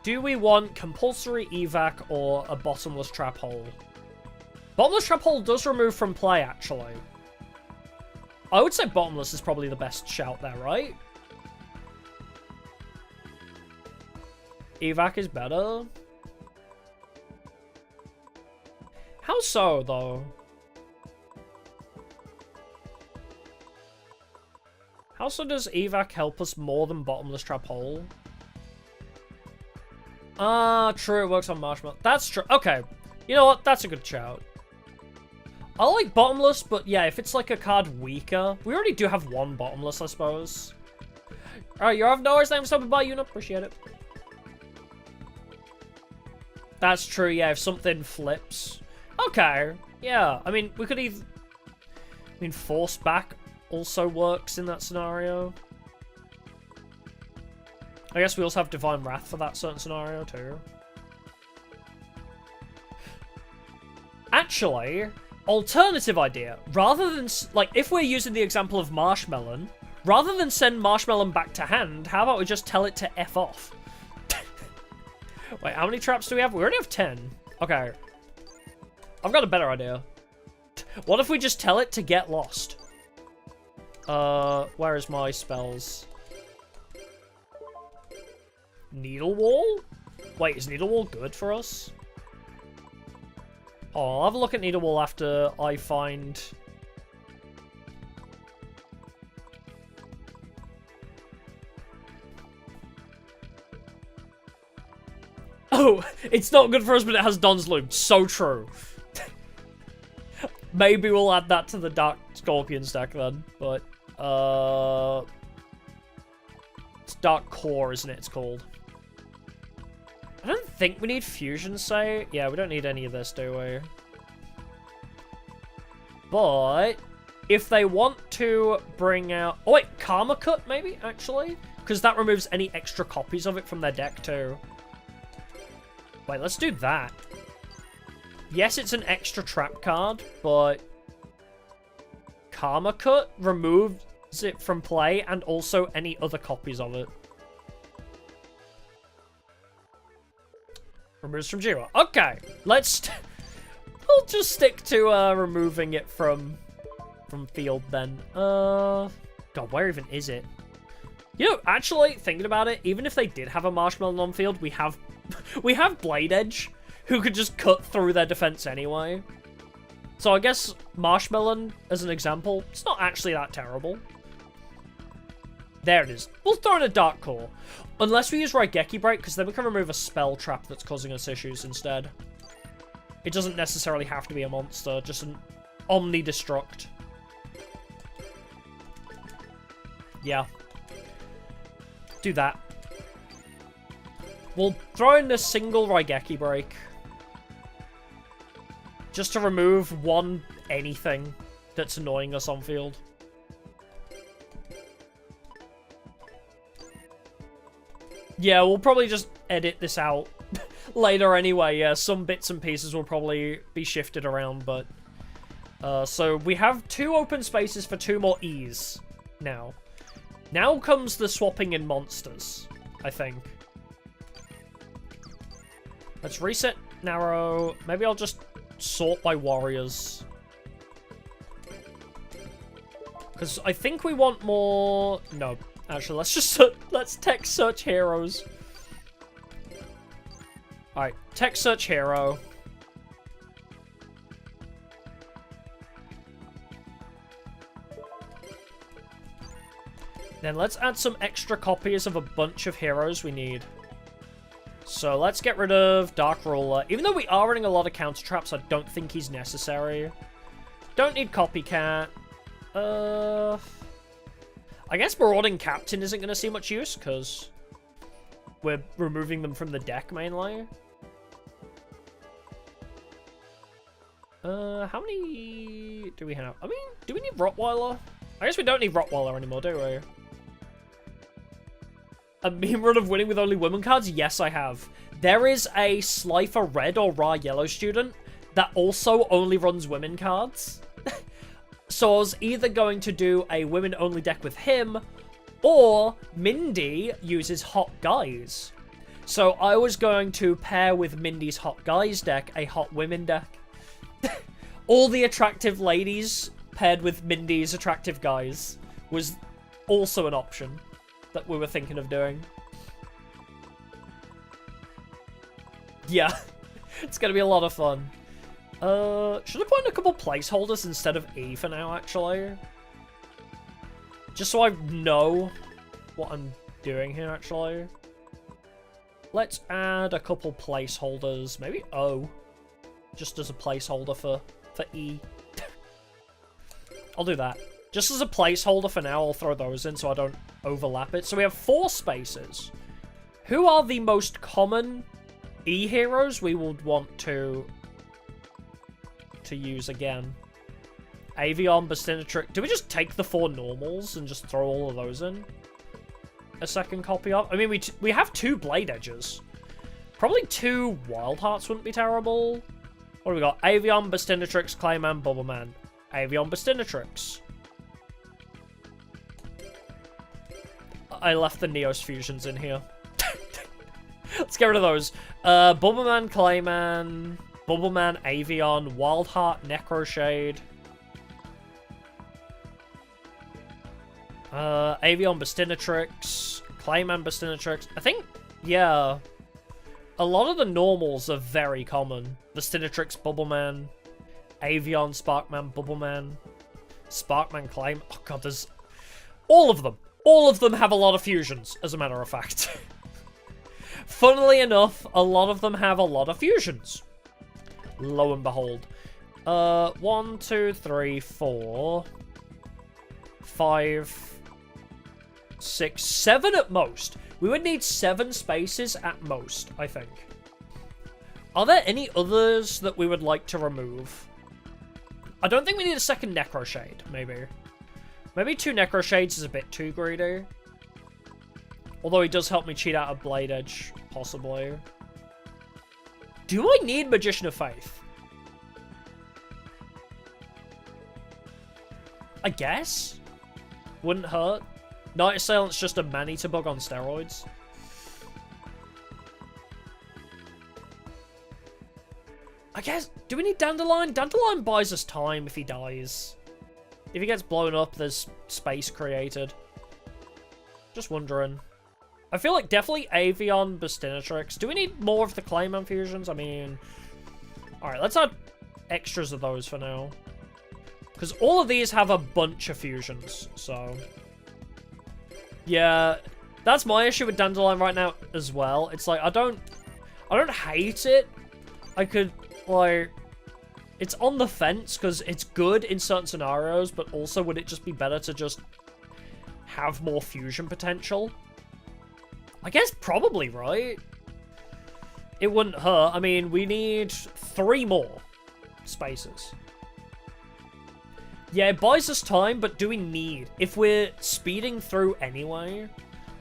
Speaker 1: Do we want Compulsory Evac or a Bottomless Trap Hole? Bottomless Trap Hole does remove from play, actually. I would say Bottomless is probably the best shout there, right? Evac is better. How so, though? How so does Evac help us more than Bottomless Trap Hole? Ah, true, it works on Marshmallow. That's true. Okay. You know what? That's a good shout. I like Bottomless, but yeah, if it's like a card weaker... We already do have one Bottomless, I suppose. Alright, you have no worries. Thanks for stopping by, Una. Appreciate it. That's true, yeah, if something flips. Okay, yeah. I mean, we could either... I mean, Force Back also works in that scenario. I guess we also have Divine Wrath for that certain scenario, too. Actually... Alternative idea. Rather than, like, if we're using the example of Marshmelon, rather than send Marshmelon back to hand, how about we just tell it to F off? Wait, how many traps do we have? We already have 10. Okay. I've got a better idea. What if we just tell it to get lost? Where is my spells? Needle Wall? Wait, is Needle Wall good for us? Oh, I'll have a look at Needle Wall after I find... Oh, it's not good for us, but it has Don's Loop. So true. Maybe we'll add that to the Dark Scorpion stack then, but... It's Dark Core, isn't it? It's called. I don't think we need Fusion Say. Yeah, we don't need any of this, do we? But if they want to bring out... Oh, wait, Karma Cut, maybe, actually? Because that removes any extra copies of it from their deck, too. Wait, let's do that. Yes, it's an extra trap card, but... Karma Cut removes it from play and also any other copies of it. Removes from zero. Okay, let's... We'll just stick to removing it from field then. God, where even is it? You know, actually, thinking about it, even if they did have a Marshmallow on field, we have Blade Edge, who could just cut through their defense anyway. So I guess Marshmallow, as an example, it's not actually that terrible. There it is. We'll throw in a Dark Core. Unless we use Raigeki Break, because then we can remove a spell trap that's causing us issues instead. It doesn't necessarily have to be a monster, just an Omni-Destruct. Yeah. Do that. We'll throw in a single Raigeki Break. Just to remove one anything that's annoying us on field. Yeah, we'll probably just edit this out later anyway. Yeah, some bits and pieces will probably be shifted around, but... so we have 2 open spaces for 2 more E's now. Now comes the swapping in monsters, I think. Let's reset narrow. Maybe I'll just sort by warriors. Because I think we want more... No, actually, let's just... Let's tech search heroes. Alright, tech search hero. Then let's add some extra copies of a bunch of heroes we need. So let's get rid of Dark Ruler. Even though we are running a lot of counter traps, I don't think he's necessary. Don't need Copycat. I guess Marauding Captain isn't going to see much use, because we're removing them from the deck mainly. How many do we have? I mean, do we need Rottweiler? I guess we don't need Rottweiler anymore, do we? A meme run of winning with only women cards? Yes, I have. There is a Slifer Red or Ra Yellow student that also only runs women cards. So I was either going to do a women-only deck with him, or Mindy uses Hot Guys. So I was going to pair with Mindy's Hot Guys deck a Hot Women deck. All the attractive ladies paired with Mindy's attractive guys was also an option that we were thinking of doing. Yeah, it's gonna be a lot of fun. Should I put in a couple placeholders instead of E for now, actually? Just so I know what I'm doing here, actually. Let's add a couple placeholders, maybe O, just as a placeholder for E. I'll do that. Just as a placeholder for now, I'll throw those in so I don't overlap it. So we have 4 spaces. Who are the most common E heroes we would want to use again? Avion, Bastinatrix. Do we just take the 4 normals and just throw all of those in? A second copy of? I mean, we have 2 Blade Edges. Probably 2 Wild Hearts wouldn't be terrible. What do we got? Avion, Bastinatrix, Clayman, Bubbleman. Avion, Bastinatrix. I left the Neos fusions in here. Let's get rid of those. Bubbleman, Clayman, Bubbleman, Avion, Wildheart, Necroshade. Avion, Bastinatrix, Clayman, Bastinatrix. I think, yeah, a lot of the normals are very common. Bastinatrix, Bubbleman, Avion, Sparkman, Bubbleman, Sparkman, Claym. Oh god, there's all of them. All of them have a lot of fusions, as a matter of fact. Funnily enough, a lot of them have a lot of fusions. Lo and behold. 1, 2, 3, 4, 5, 6, 7 at most. We would need 7 spaces at most, I think. Are there any others that we would like to remove? I don't think we need a second Necroshade, maybe. Maybe 2 Necroshades is a bit too greedy. Although he does help me cheat out a Blade Edge, possibly. Do I need Magician of Faith? I guess? Wouldn't hurt. Night Assailant's just a man-eater bug on steroids. guess, do we need Dandelion? Dandelion buys us time if he dies. If he gets blown up, there's space created. Just wondering. I feel like definitely Avion, Bastinatrix. Do we need more of the Clayman fusions? I mean... Alright, let's add extras of those for now. Because all of these have a bunch of fusions, so... Yeah, that's my issue with Dandelion right now as well. It's like, I don't hate it. I could, like... It's on the fence, because it's good in certain scenarios, but also would it just be better to just have more fusion potential? I guess probably, right? It wouldn't hurt. I mean, we need 3 more spaces. Yeah, it buys us time, but do we need? If we're speeding through anyway,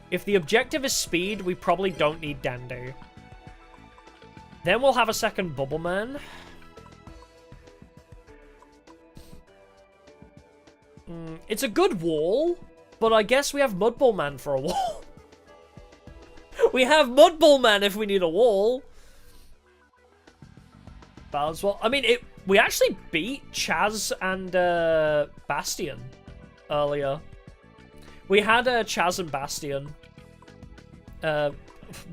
Speaker 1: if the objective is speed, we probably don't need Dandy. Then we'll have a second Bubble Man. It's a good wall, but I guess we have Mudball Man for a wall. We have Mudball Man if we need a wall. Balance Wall. I mean, we actually beat Chaz and Bastion earlier. We had Chaz and Bastion.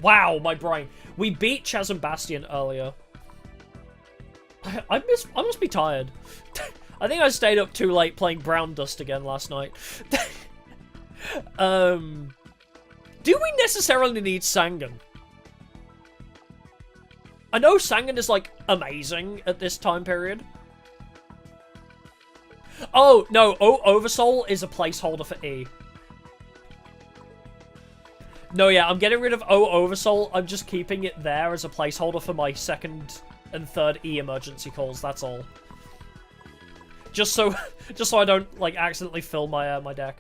Speaker 1: Wow, my brain. We beat Chaz and Bastion earlier. I must be tired. I think I stayed up too late playing Brown Dust again last night. Do we necessarily need Sangan? I know Sangan is, like, amazing at this time period. Oh, no. Oversoul is a placeholder for E. No, yeah, I'm getting rid of Oversoul. I'm just keeping it there as a placeholder for my second and third E emergency calls, that's all. Just so I don't, like, accidentally fill my, my deck.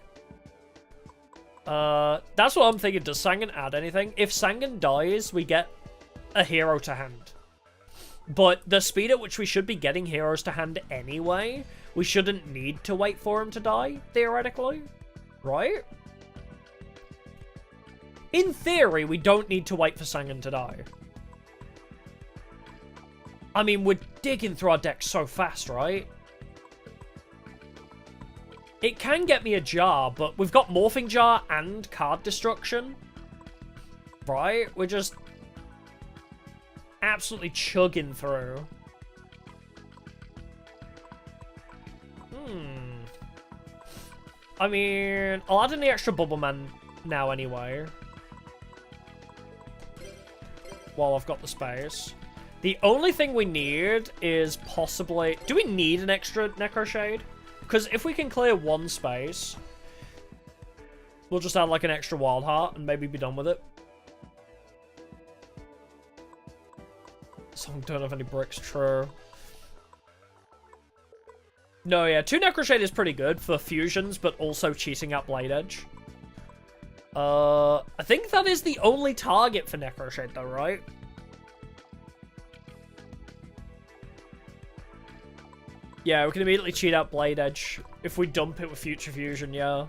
Speaker 1: That's what I'm thinking. Does Sangan add anything? If Sangan dies, we get a hero to hand. But the speed at which we should be getting heroes to hand anyway, we shouldn't need to wait for him to die, theoretically. Right? In theory, we don't need to wait for Sangan to die. I mean, we're digging through our deck so fast, right? It can get me a jar, but we've got Morphing Jar and Card Destruction. Right? We're just absolutely chugging through. I mean, I'll add in the extra Bubble Man now anyway. While I've got the space. The only thing we need is possibly... Do we need an extra Necro Shade? Because if we can clear 1 space, we'll just add like an extra Wild Heart and maybe be done with it. So I don't have any bricks, true. No, yeah, 2 Necro Shade is pretty good for fusions, but also cheating out Blade Edge. I think that is the only target for Necro Shade though, right? Yeah, we can immediately cheat out Blade Edge if we dump it with Future Fusion, yeah.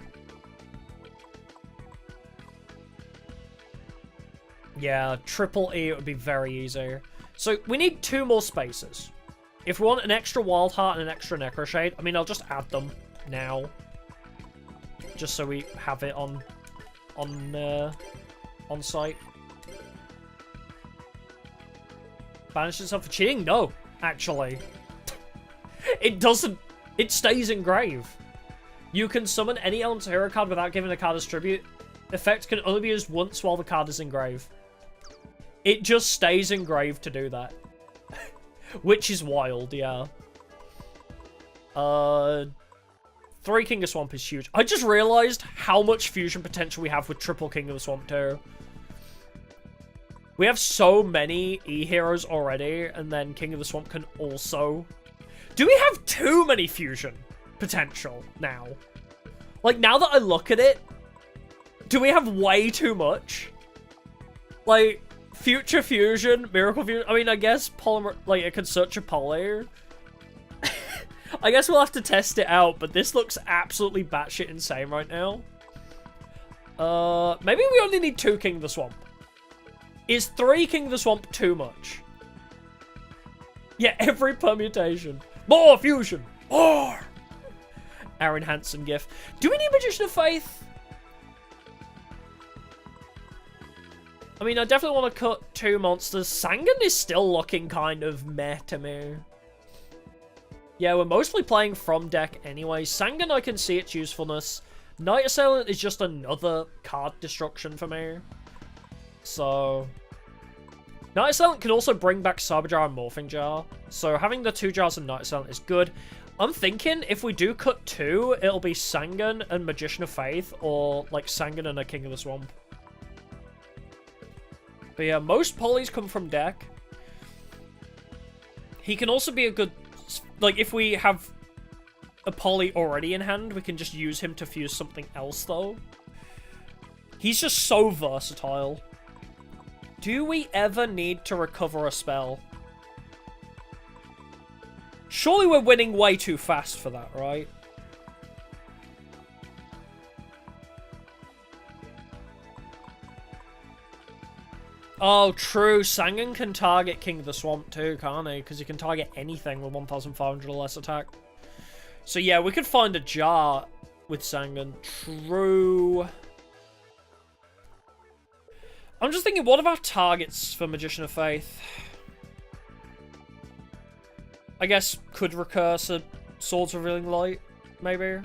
Speaker 1: Yeah, triple E, it would be very easy. So, we need 2 more spaces. If we want an extra Wild Heart and an extra Necro Shade, I mean, I'll just add them now. Just so we have it on site. Banish itself for cheating? No, actually. It doesn't. It stays in grave. You can summon any Elemental Hero card without giving a card as tribute. Effect can only be used once while the card is in grave. It just stays in grave to do that. Which is wild, yeah. 3 King of Swamp is huge. I just realized how much fusion potential we have with triple King of the Swamp too. We have so many E-heroes already, and then King of the Swamp can also... Do we have too many fusion potential now? Like, now that I look at it, do we have way too much? Like, Future Fusion, Miracle Fusion, I mean, I guess Polymer, like, it could search a poly. I guess we'll have to test it out, but this looks absolutely batshit insane right now. Maybe we only need 2 King of the Swamp. Is 3 King of the Swamp too much? Yeah, every permutation. More fusion. More. Aaron Hansen gif. Do we need Magician of Faith? I mean, I definitely want to cut 2 monsters. Sangan is still looking kind of meh to me. Yeah, we're mostly playing from deck anyway. Sangan, I can see its usefulness. Night Assailant is just another card destruction for me. So... Night Assailant can also bring back Cyber Jar and Morphing Jar. So having the 2 jars of Night Assailant is good. I'm thinking if we do cut 2, it'll be Sangan and Magician of Faith, or like Sangan and a King of the Swamp. But yeah, most polys come from deck. He can also be a good... Like, if we have a poly already in hand, we can just use him to fuse something else, though. He's just so versatile. Do we ever need to recover a spell? Surely we're winning way too fast for that, right? Oh, true. Sangan can target King of the Swamp too, can't he? Because he can target anything with 1,500 or less attack. So yeah, we could find a jar with Sangan. True. I'm just thinking, what about targets for Magician of Faith? I guess could recurse a Swords Revealing Light, maybe?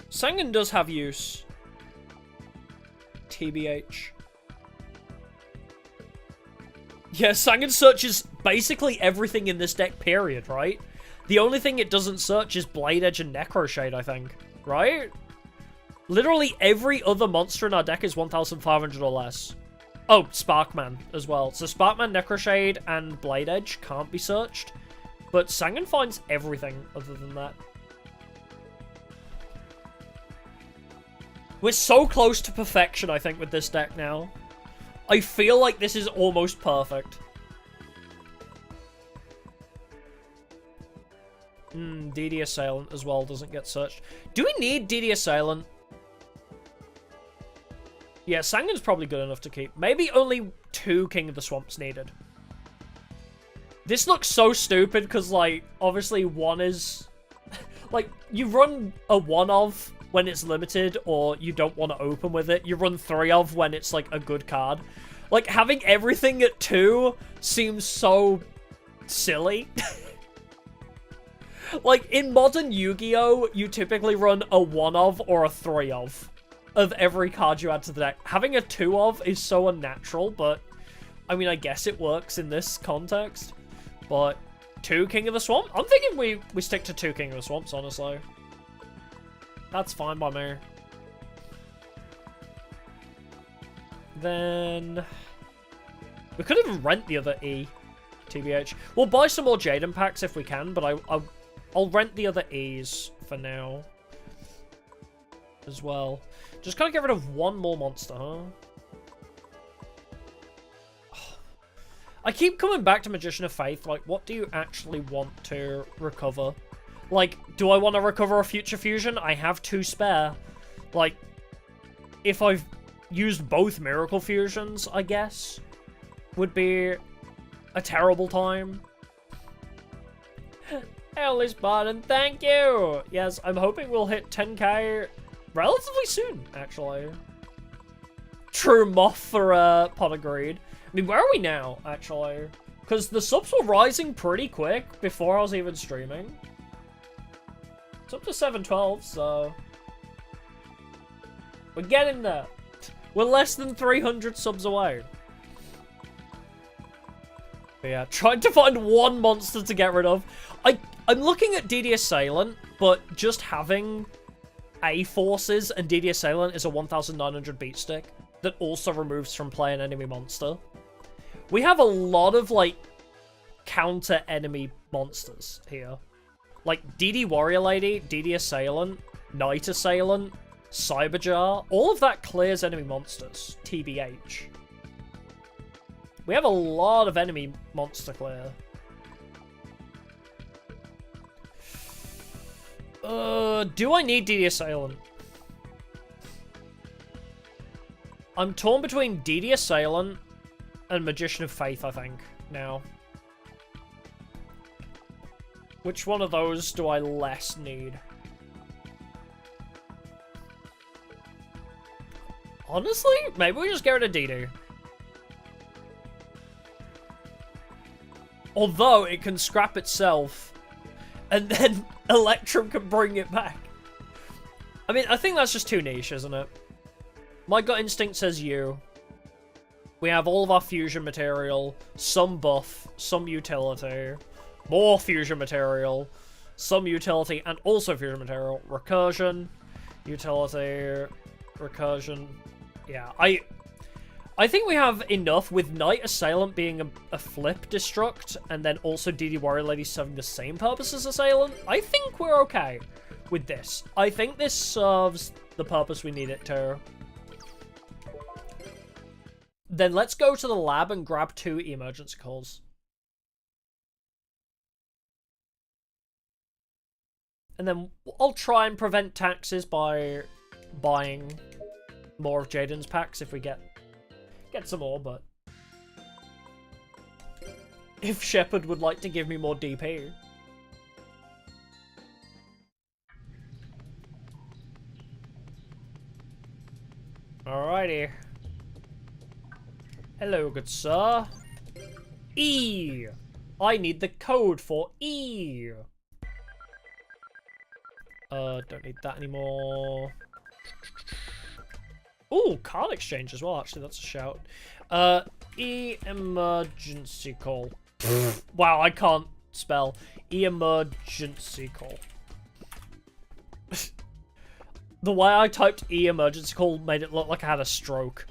Speaker 1: Sangan does have use. TBH. Yeah, Sangan searches basically everything in this deck, period, right? The only thing it doesn't search is Blade Edge and Necroshade, I think. Right? Literally every other monster in our deck is 1,500 or less. Oh, Sparkman as well. So Sparkman, Necroshade, and Blade Edge can't be searched. But Sangan finds everything other than that. We're so close to perfection, I think, with this deck now. I feel like this is almost perfect. DD Assailant as well doesn't get searched. Do we need DD Assailant? Yeah, Sangan's probably good enough to keep. Maybe only 2 King of the Swamps needed. This looks so stupid because, like, obviously one is... like, you run a 1 of when it's limited or you don't want to open with it. You run 3 of when it's, like, a good card. Like, having everything at 2 seems so silly. Like, in modern Yu-Gi-Oh!, you typically run a 1 of or a 3 of every card you add to the deck. Having a 2 of is so unnatural, but, I mean, I guess it works in this context. But 2 King of the Swamp? I'm thinking we stick to 2 King of the Swamps, honestly. That's fine by me. Then... we could even rent the other E, TBH. We'll buy some more Jaden packs if we can, but I'll rent the other E's for now. As well. Just gotta get rid of 1 more monster, huh? I keep coming back to Magician of Faith. Like, what do you actually want to recover? Like, do I want to recover a Future Fusion? I have 2 spare. Like, if I've used both Miracle Fusions, I guess, would be a terrible time. Ellis Barton, thank you! Yes, I'm hoping we'll hit 10k relatively soon, actually. True Moth for Pot of Greed. I mean, where are we now, actually? Because the subs were rising pretty quick before I was even streaming. It's up to 712, so... we're getting there. We're less than 300 subs away. But yeah, trying to find 1 monster to get rid of. I'm looking at DD Assailant, but just having A-Forces and DD Assailant is a 1,900 beat stick that also removes from play an enemy monster. We have a lot of, like, counter enemy monsters here. Like, DD Warrior Lady, DD Assailant, Night Assailant, Cyberjar, all of that clears enemy monsters, TBH. We have a lot of enemy monster clear. Do I need DD Assailant? I'm torn between DD Assailant and Magician of Faith, I think, now. Which one of those do I less need? Honestly, maybe we just get rid of Dido. Although it can scrap itself, and then Electrum can bring it back. I mean, I think that's just too niche, isn't it? My gut instinct says you. We have all of our fusion material, some buff, some utility, more fusion material, some utility, and also fusion material. Recursion, utility, recursion. Yeah, I think we have enough with Knight Assailant being a flip destruct, and then also DD Warrior Lady serving the same purpose as Assailant. I think we're okay with this. I think this serves the purpose we need it to. Then let's go to the lab and grab 2 emergency calls. And then I'll try and prevent taxes by buying more of Jaden's packs if we get some more, but if Shepard would like to give me more DP. Alrighty. Hello, good sir. E. I need the code for E. Don't need that anymore. Ooh, card exchange as well, actually, that's a shout. E-emergency call. Wow, I can't spell. E-emergency call. The way I typed E-emergency call made it look like I had a stroke.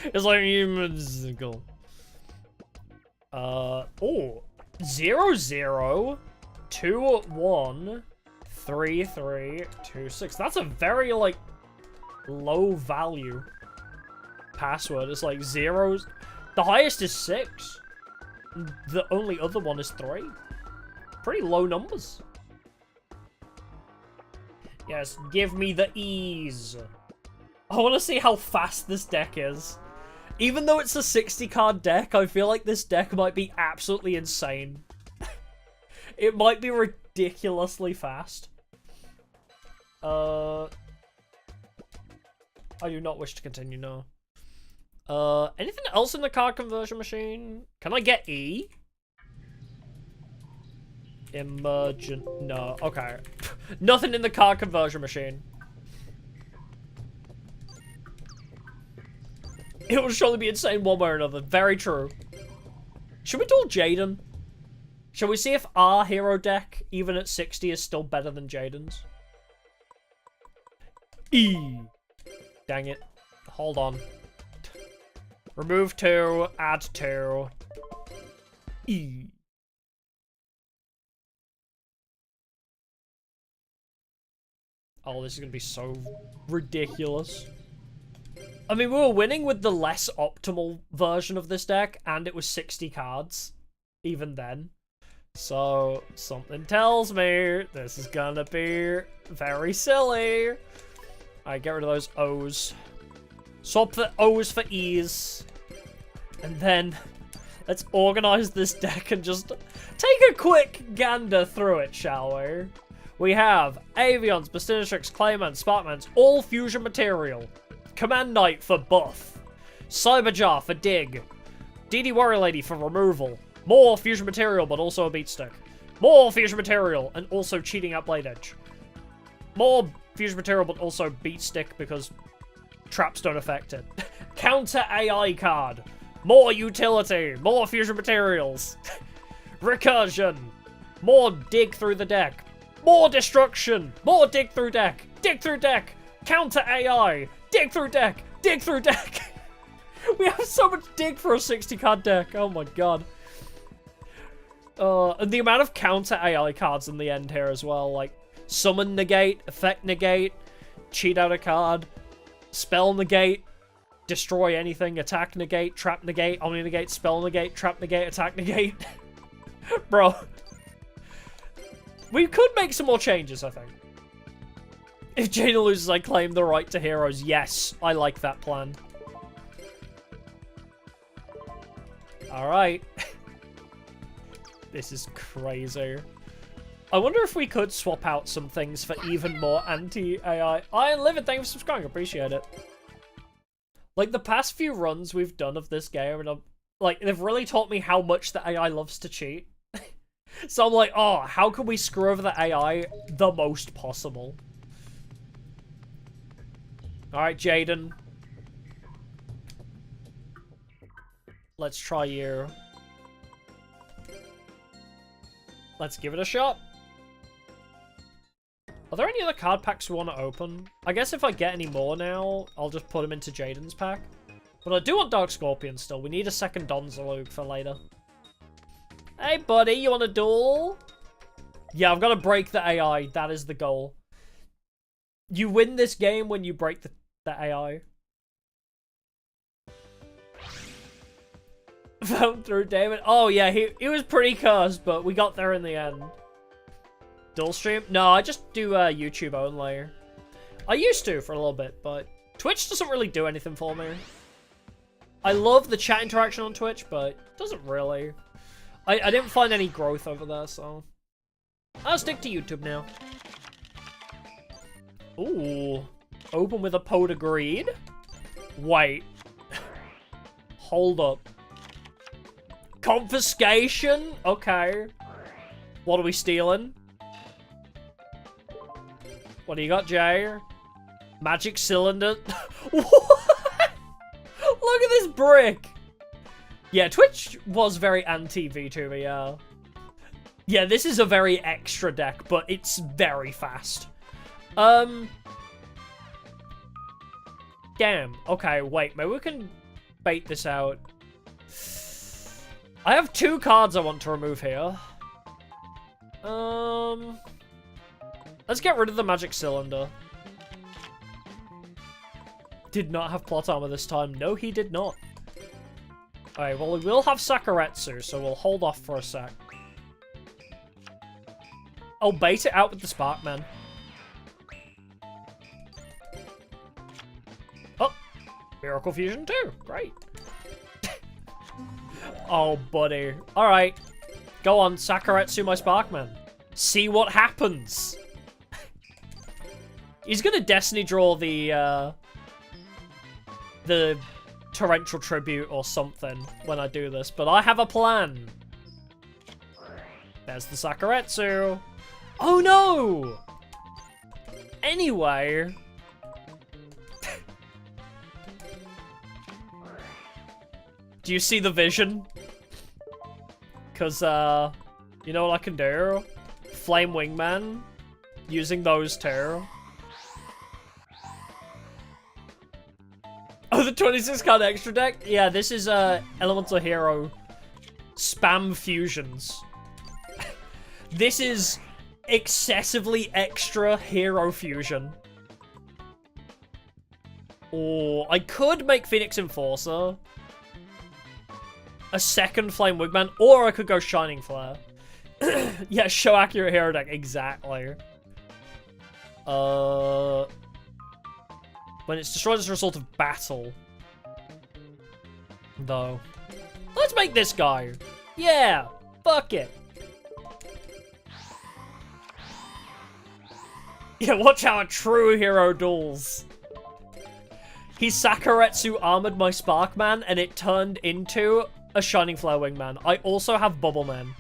Speaker 1: It's like E-emergency call. Oh. 00213326. That's a very, like, low value password. It's like zeros. The highest is 6. The only other one is 3. Pretty low numbers. Yes, give me the ease. I want to see how fast this deck is. Even though it's a 60 card deck, I feel like this deck might be absolutely insane. It might be ridiculously fast. I do not wish to continue, no. Anything else in the card conversion machine? Can I get E? Emergent, no, okay. Nothing in the card conversion machine. It will surely be insane one way or another, very true. Should we duel Jaden? Shall we see if our hero deck, even at 60, is still better than Jaden's? E. Dang it. Hold on. Remove 2, add 2. E. Oh, this is gonna be so ridiculous. I mean, we were winning with the less optimal version of this deck, and it was 60 cards, even then. So, something tells me this is gonna be very silly. Alright, get rid of those O's. Swap the O's for E's. And then, let's organize this deck and just take a quick gander through it, shall we? We have Avions, Bastinatrix, Claymans, Sparkmans, all fusion material. Command Knight for buff. Cyberjar for dig. DD Warrior Lady for removal. More fusion material, but also a beat stick. More fusion material, and also cheating out Blade Edge. More fusion material, but also beat stick because traps don't affect it. Counter AI card. More utility. More fusion materials. Recursion. More dig through the deck. More destruction. More dig through deck. Dig through deck. Counter AI. Dig through deck. Dig through deck. We have so much dig for a 60 card deck. Oh my god. And the amount of counter AI cards in the end here as well. Like, summon negate, effect negate, cheat out a card, spell negate, destroy anything, attack negate, trap negate, omni negate, spell negate, trap negate, attack negate. Bro. We could make some more changes, I think. If Jaina loses, I claim the right to heroes. Yes, I like that plan. Alright. This is crazy. I wonder if we could swap out some things for even more anti-AI. Iron Livid, thank you for subscribing. Appreciate it. Like, the past few runs we've done of this game, and like, they've really taught me how much the AI loves to cheat. So I'm like, oh, how can we screw over the AI the most possible? Alright, Jaden. Let's try you. Let's give it a shot. Are there any other card packs we want to open? I guess if I get any more now, I'll just put them into Jaden's pack. But I do want Dark Scorpion still. We need a second Donzalug for later. Hey, buddy, you want a duel? Yeah, I've got to break the AI. That is the goal. You win this game when you break the AI. Found through David. Oh, yeah, he was pretty cursed, but we got there in the end. Dual stream? No, I just do YouTube only. I used to for a little bit, but Twitch doesn't really do anything for me. I love the chat interaction on Twitch, but it doesn't really. I didn't find any growth over there, so I'll stick to YouTube now. Ooh. Open with a Pot of Greed? Wait. Hold up. Confiscation? Okay. What are we stealing? What do you got, Jay? Magic cylinder? What? Look at this brick! Yeah, Twitch was very anti-VTuber, yeah. Yeah, this is a very extra deck, but it's very fast. Damn. Okay, wait, maybe we can bait this out. I have 2 cards I want to remove here. Let's get rid of the magic cylinder. Did not have plot armor this time. No, he did not. Alright, well, we will have Sakuretsu, so we'll hold off for a sec. I'll bait it out with the Sparkman. Oh! Miracle Fusion 2. Great. Oh, buddy. Alright. Go on, Sakuretsu my Sparkman. See what happens. He's gonna Destiny draw the Torrential Tribute or something when I do this, but I have a plan. There's the Sakuretsu. Oh no! Anyway. Do you see the vision? Because, you know what I can do? Flame Wingman. Using those two. Oh, the 26 card extra deck? Yeah, this is, Elemental Hero spam fusions. This is excessively extra hero fusion. Or I could make Phoenix Enforcer. A second Flame Wigman, or I could go Shining Flare. Yeah, show accurate hero deck, exactly. When it's destroyed as a result of battle. Though. Let's make this guy. Yeah, fuck it. Yeah, watch how a true hero duels. He Sakuretsu armored my Sparkman, and it turned into a Shining Flare Wingman. I also have Bubbleman.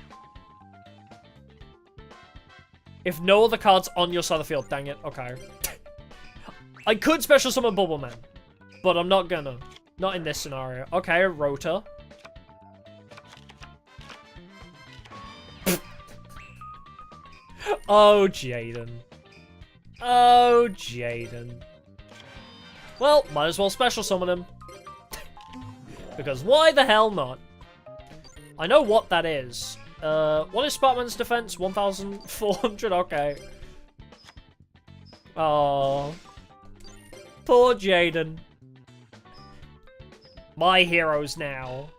Speaker 1: If no other cards on your side of the field, dang it. Okay. I could special summon Bubbleman, but I'm not gonna. Not in this scenario. Okay, Rota. Oh, Jaden. Oh, Jaden. Well, might as well special summon him. Because why the hell not? I know what that is. What is Sparkman's defense? 1,400? Okay. Oh. Poor Jaden. My heroes now.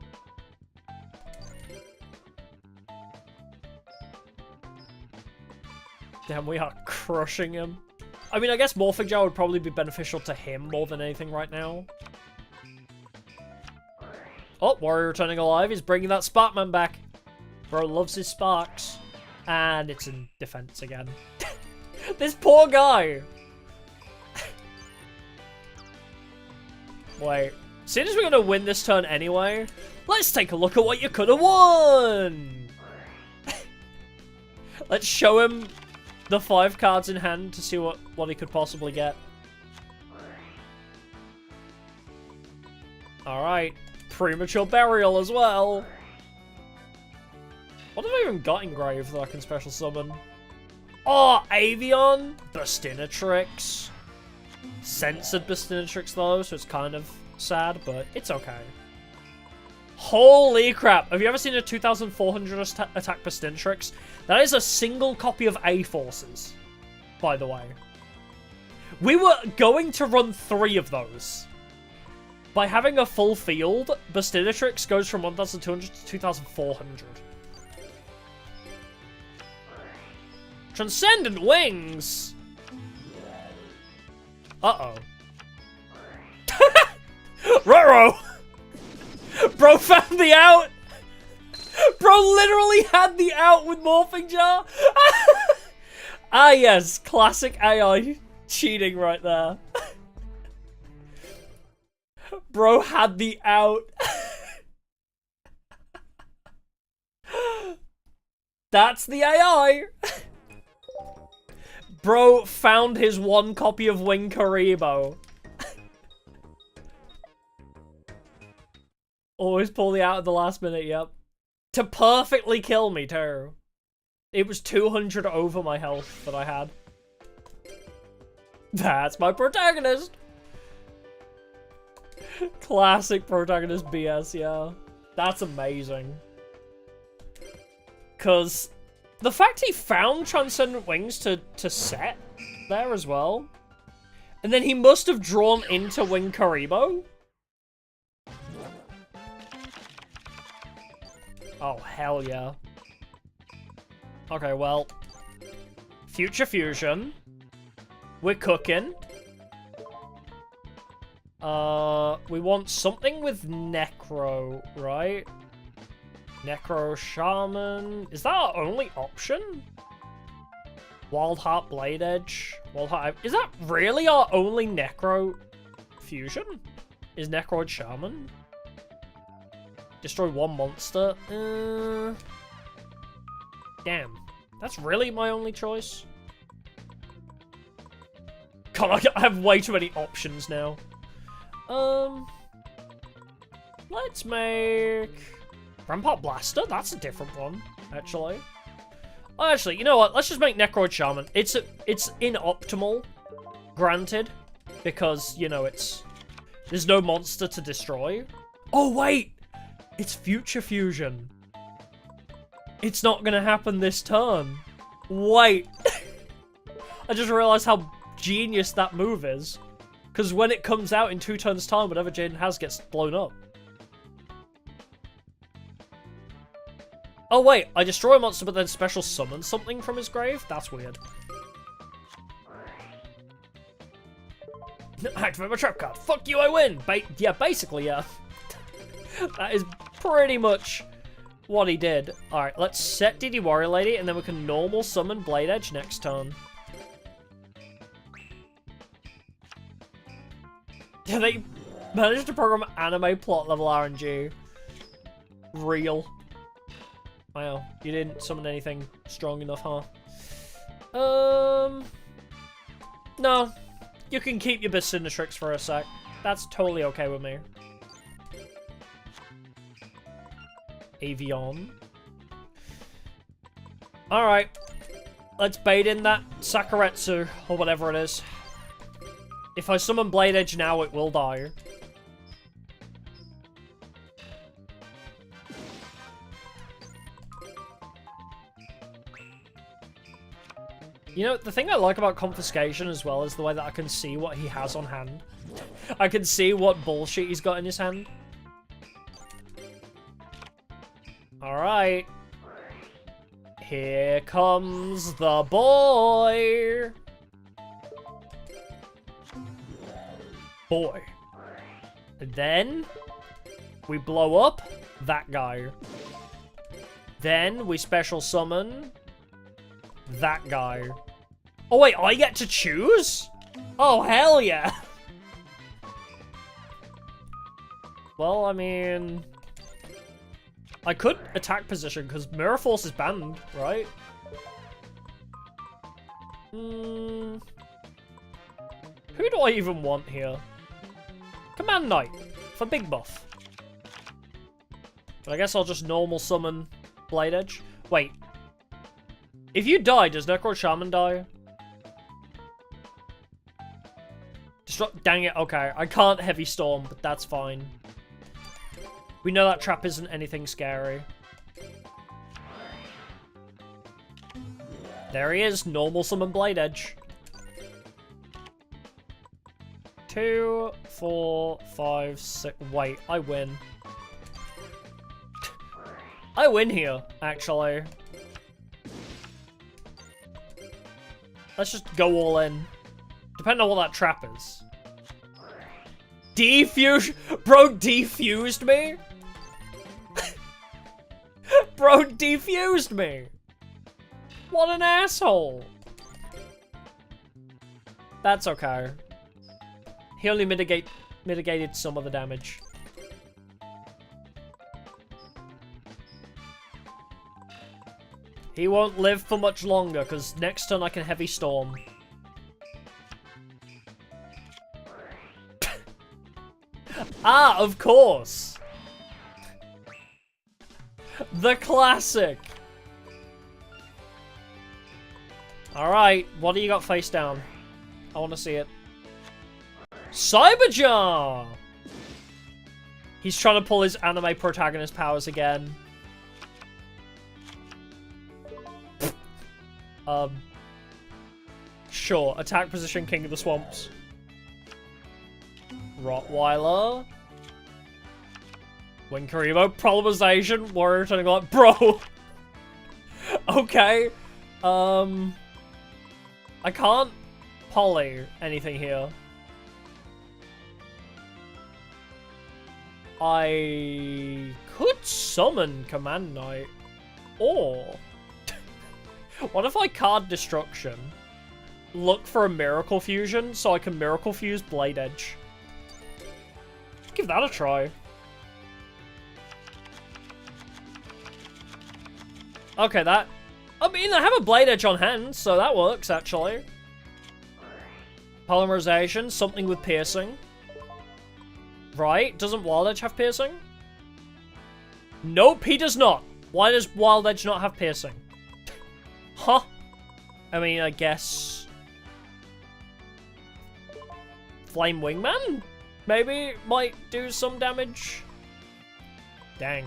Speaker 1: Damn, we are crushing him. I mean, I guess Morphing Gel would probably be beneficial to him more than anything right now. Oh, Warrior returning alive. He's bringing that Sparkman back. Bro loves his sparks. And it's in defense again. This poor guy. Wait. Seeing as we're gonna win this turn anyway, let's take a look at what you could have won. Let's show him the 5 cards in hand to see what he could possibly get. Alright. Premature Burial as well. What have I even got engraved that I can special summon? Oh, Avion! Bastinatrix. Censored Bastinatrix though, so it's kind of sad, but it's okay. Holy crap! Have you ever seen a 2,400 attack Bastinatrix? That is a single copy of A-Forces, by the way. We were going to run 3 of those. By having a full field, Bastinatrix goes from 1,200 to 2,400. Transcendent Wings! Uh-oh. Ruh-roh! Bro found the out! Bro literally had the out with Morphing Jar! Ah yes, classic AI cheating right there. Bro had the out. That's the AI! Bro found his 1 copy of Wing Karibo. Always pull the out at the last minute, yep. To perfectly kill me, too. It was 200 over my health that I had. That's my protagonist! Classic protagonist BS, yeah. That's amazing. Because the fact he found Transcendent Wings to set there as well. And then he must have drawn into Wing Karibo. Oh, hell yeah. Okay, well. Future Fusion. We're cooking. We want something with Necro, right? Necro Shaman. Is that our only option? Wild Heart Blade Edge. Wild Heart. Is that really our only Necro fusion? Is Necroid Shaman? Destroy 1 monster. Damn. That's really my only choice? God, I have way too many options now. Let's make Rampart Blaster. That's a different one, actually. Oh, actually, you know what? Let's just make Necroid Shaman. It's inoptimal, granted, because you know there's no monster to destroy. Oh wait, it's Future Fusion. It's not gonna happen this turn. Wait, I just realized how genius that move is. Because when it comes out in 2 turns' time, whatever Jaden has gets blown up. Oh wait, I destroy a monster but then special summon something from his grave? That's weird. Activate my trap card. Fuck you, I win! Yeah, basically, yeah. That is pretty much what he did. Alright, let's set DD Warrior Lady, and then we can normal summon Blade Edge next turn. Yeah, they managed to program anime plot level RNG. Real. Wow, you didn't summon anything strong enough, huh? No. You can keep your Bastinatrix for a sec. That's totally okay with me. Avion. Alright. Let's bait in that Sakuretsu, or whatever it is. If I summon Blade Edge now, it will die. You know, the thing I like about Confiscation as well is the way that I can see what he has on hand. I can see what bullshit he's got in his hand. Alright. Here comes the boy. Boy. And then we blow up that guy. Then we special summon that guy. Oh wait, I get to choose? Oh, hell yeah. Well, I mean... I could attack position, because Mirror Force is banned, right? Who do I even want here? Command Knight, for big buff. But I guess I'll just normal summon Blade Edge. Wait. If you die, does Necro Shaman die? Dang it, okay. I can't Heavy Storm, but that's fine. We know that trap isn't anything scary. There he is, normal summon Blade Edge. 2, 4, 5, 6. Wait, I win. I win here, actually. Let's just go all in. Depending on what that trap is. Defuse? Bro defused me? Bro defused me. What an asshole. That's okay. He only mitigated some of the damage. He won't live for much longer, because next turn I can Heavy Storm. Ah, of course! The classic! Alright, what do you got face down? I want to see it. Cyberjar! He's trying to pull his anime protagonist powers again. Sure. Attack position, King of the Swamps. Rottweiler. Winkaribo. Problemization. Warrior turning on. Bro! Okay. I can't poly anything here. I could summon Command Knight. Or... what if I card Destruction? Look for a Miracle Fusion so I can Miracle Fuse Blade Edge. Give that a try. Okay, that... I mean, I have a Blade Edge on hand, so that works, actually. Polymerization, something with piercing. Right, doesn't Wild Edge have piercing? Nope, he does not. Why does Wild Edge not have piercing? Huh? I mean, I guess... Flame Wingman? Maybe might do some damage? Dang.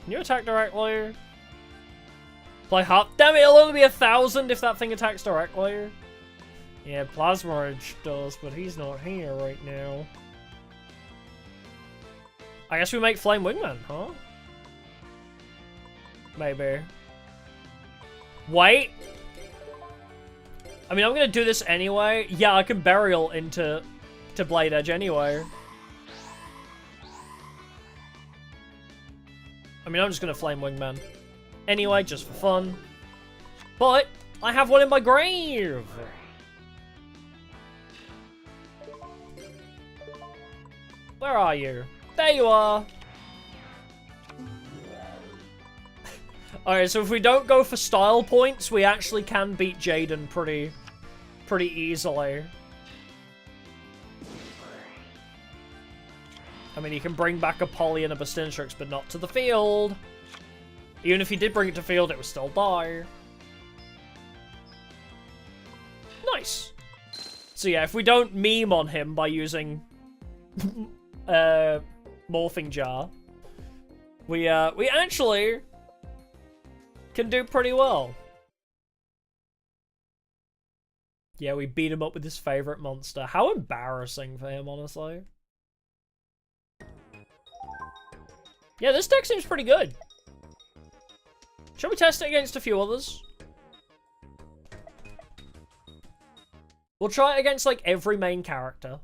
Speaker 1: Can you attack directly? Play half. Damn it, it'll only be 1,000 if that thing attacks directly. Yeah, Plasma Edge does, but he's not here right now. I guess we make Flame Wingman, huh? Maybe. Wait. I mean, I'm gonna do this anyway. Yeah, I can Burial into Blade Edge anyway. I mean, I'm just gonna Flame Wingman. Anyway, just for fun. But, I have one in my grave! Where are you? There you are! Alright, so if we don't go for style points, we actually can beat Jaden pretty easily. I mean, he can bring back a Poly and a Bastintrix, but not to the field. Even if he did bring it to field, it would still die. Nice. So yeah, if we don't meme on him by using Morphing Jar, we actually can do pretty well. Yeah, we beat him up with his favorite monster. How embarrassing for him, honestly. Yeah, this deck seems pretty good. Shall we test it against a few others? We'll try it against, like, every main character.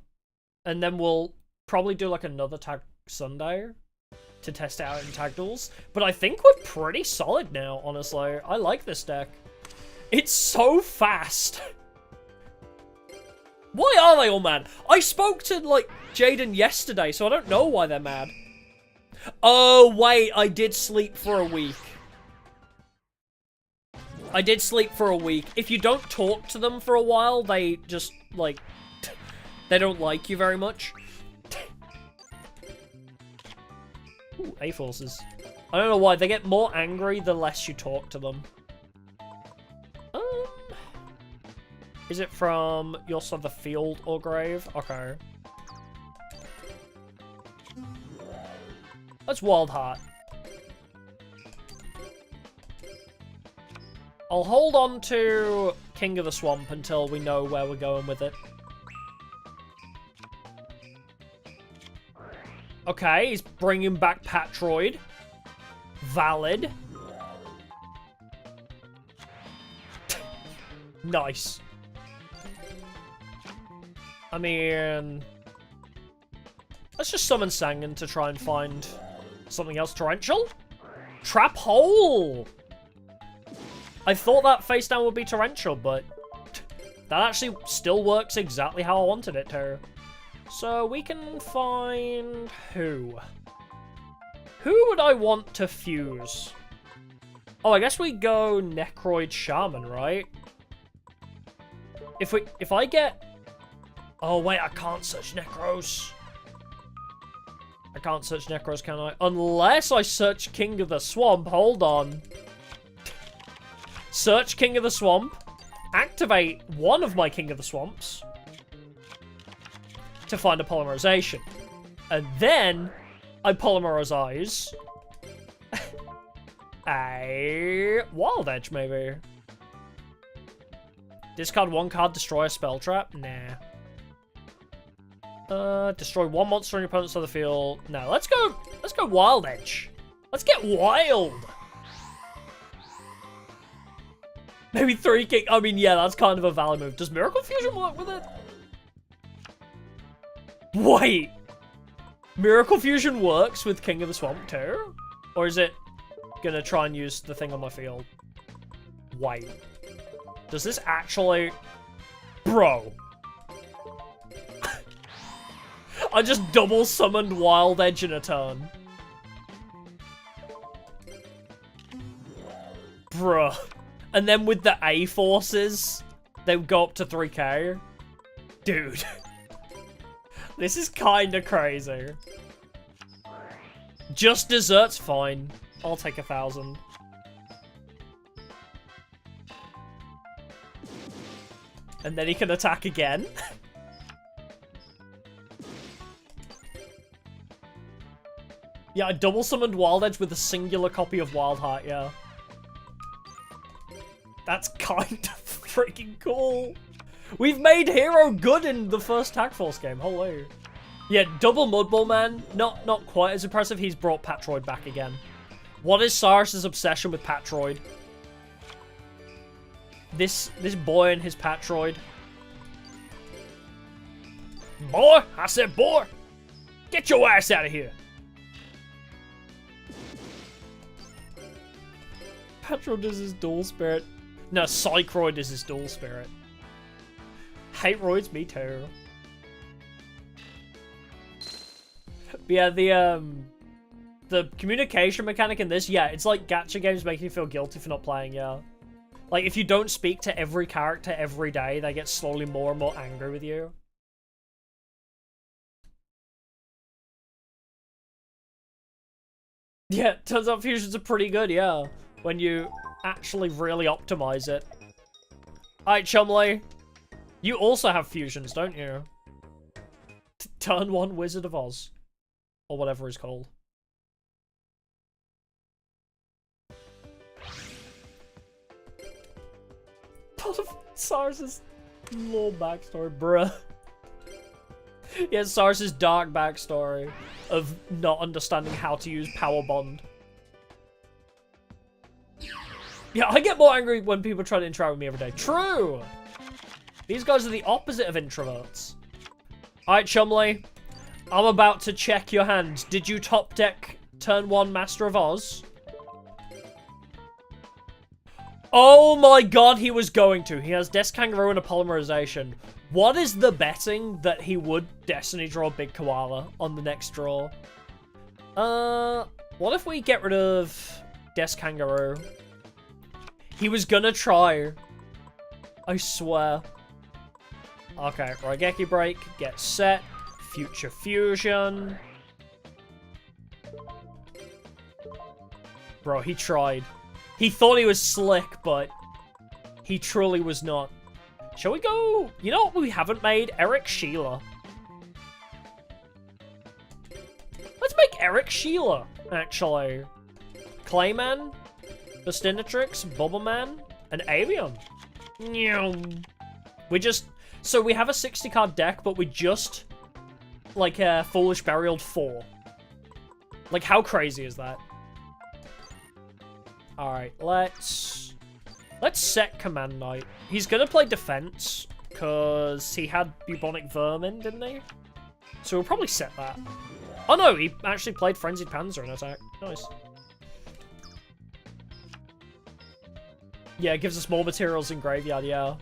Speaker 1: And then we'll probably do, like, another Tag Sunday to test it out in tag duels. But I think we're pretty solid now, honestly. I like this deck. It's so fast. Why are they all mad? I spoke to, like, Jaden yesterday, so I don't know why they're mad. Oh, wait, I did sleep for a week. I did sleep for a week. If you don't talk to them for a while, they just, like, they don't like you very much. Ooh, A-forces. I don't know why, they get more angry the less you talk to them. Is it from your side of the field or grave? Okay. That's Wild Heart. I'll hold on to King of the Swamp until we know where we're going with it. Okay, he's bringing back Patroid. Valid. Nice. I mean, let's just summon Sangan to try and find something else. Torrential? Trap Hole! I thought that face down would be Torrential, but that actually still works exactly how I wanted it to. So we can find who? Who would I want to fuse? Oh, I guess we go Necroid Shaman, right? If I get... Oh, wait, I can't search Necros. I can't search Necros, can I? Unless I search King of the Swamp. Hold on. Search King of the Swamp. Activate one of my King of the Swamps. To find a polymerization. And then I polymerize a Wild Edge, maybe. Discard one card, destroy a spell trap? Nah. Destroy one monster on your opponent's side of the field. No, let's go Wild Edge. Let's get wild. Maybe 3 King. I mean, yeah, that's kind of a valid move. Does Miracle Fusion work with it? Wait. Miracle Fusion works with King of the Swamp too? Or is it gonna try and use the thing on my field? Wait. Does this actually... Bro. I just double summoned Wild Edge in a turn. Bruh. And then with the A-forces, they would go up to 3k. Dude. This is kinda crazy. Just dessert's fine. I'll take 1,000. And then he can attack again. Yeah, I double summoned Wild Edge with a singular copy of Wild Heart, yeah. That's kind of freaking cool. We've made Hero good in the first Tag Force game, holy. Yeah, double Mudball Man, not quite as impressive. He's brought Patroid back again. What is Cyrus's obsession with Patroid? This boy and his Patroid. Boy, I said boy, get your ass out of here. Patroid is his dual spirit. No, Psychroid is his dual spirit. Hate-roids, me too. But yeah, the communication mechanic in this, yeah, it's like gacha games making you feel guilty for not playing, yeah. Like, if you don't speak to every character every day, they get slowly more and more angry with you. Yeah, turns out fusions are pretty good, yeah. When you actually really optimize it. Alright, Chumley. You also have fusions, don't you? Turn 1 Wizard of Oz. Or whatever it's called. Part of Cyrus's lore backstory, bruh. Yeah, Cyrus's dark backstory of not understanding how to use Power Bond. Yeah, I get more angry when people try to interact with me every day. True! These guys are the opposite of introverts. Alright, Chumley. I'm about to check your hand. Did you top deck turn 1 Master of Oz. Oh my god, he was going to. He has Desk Kangaroo and a Polymerization. What is the betting that he would Destiny draw Big Koala on the next draw? What if we get rid of Desk Kangaroo? He was gonna try. I swear. Okay, Raigeki Break, get set. Future Fusion. Bro, he tried. He thought he was slick, but he truly was not. Shall we go? You know what we haven't made? Eric Sheila. Let's make Eric Sheila, actually. Clayman, Bustinatrix, Bubbleman, and Avion. We just... So we have a 60 card deck, but we just... Like, Foolish Burial 4. Like, how crazy is that? Alright, let's set Command Knight. He's gonna play defense, because he had Bubonic Vermin, didn't he? So we'll probably set that. Oh no, he actually played Frenzied Panzer in attack. Nice. Yeah, it gives us more materials in Graveyard, yeah.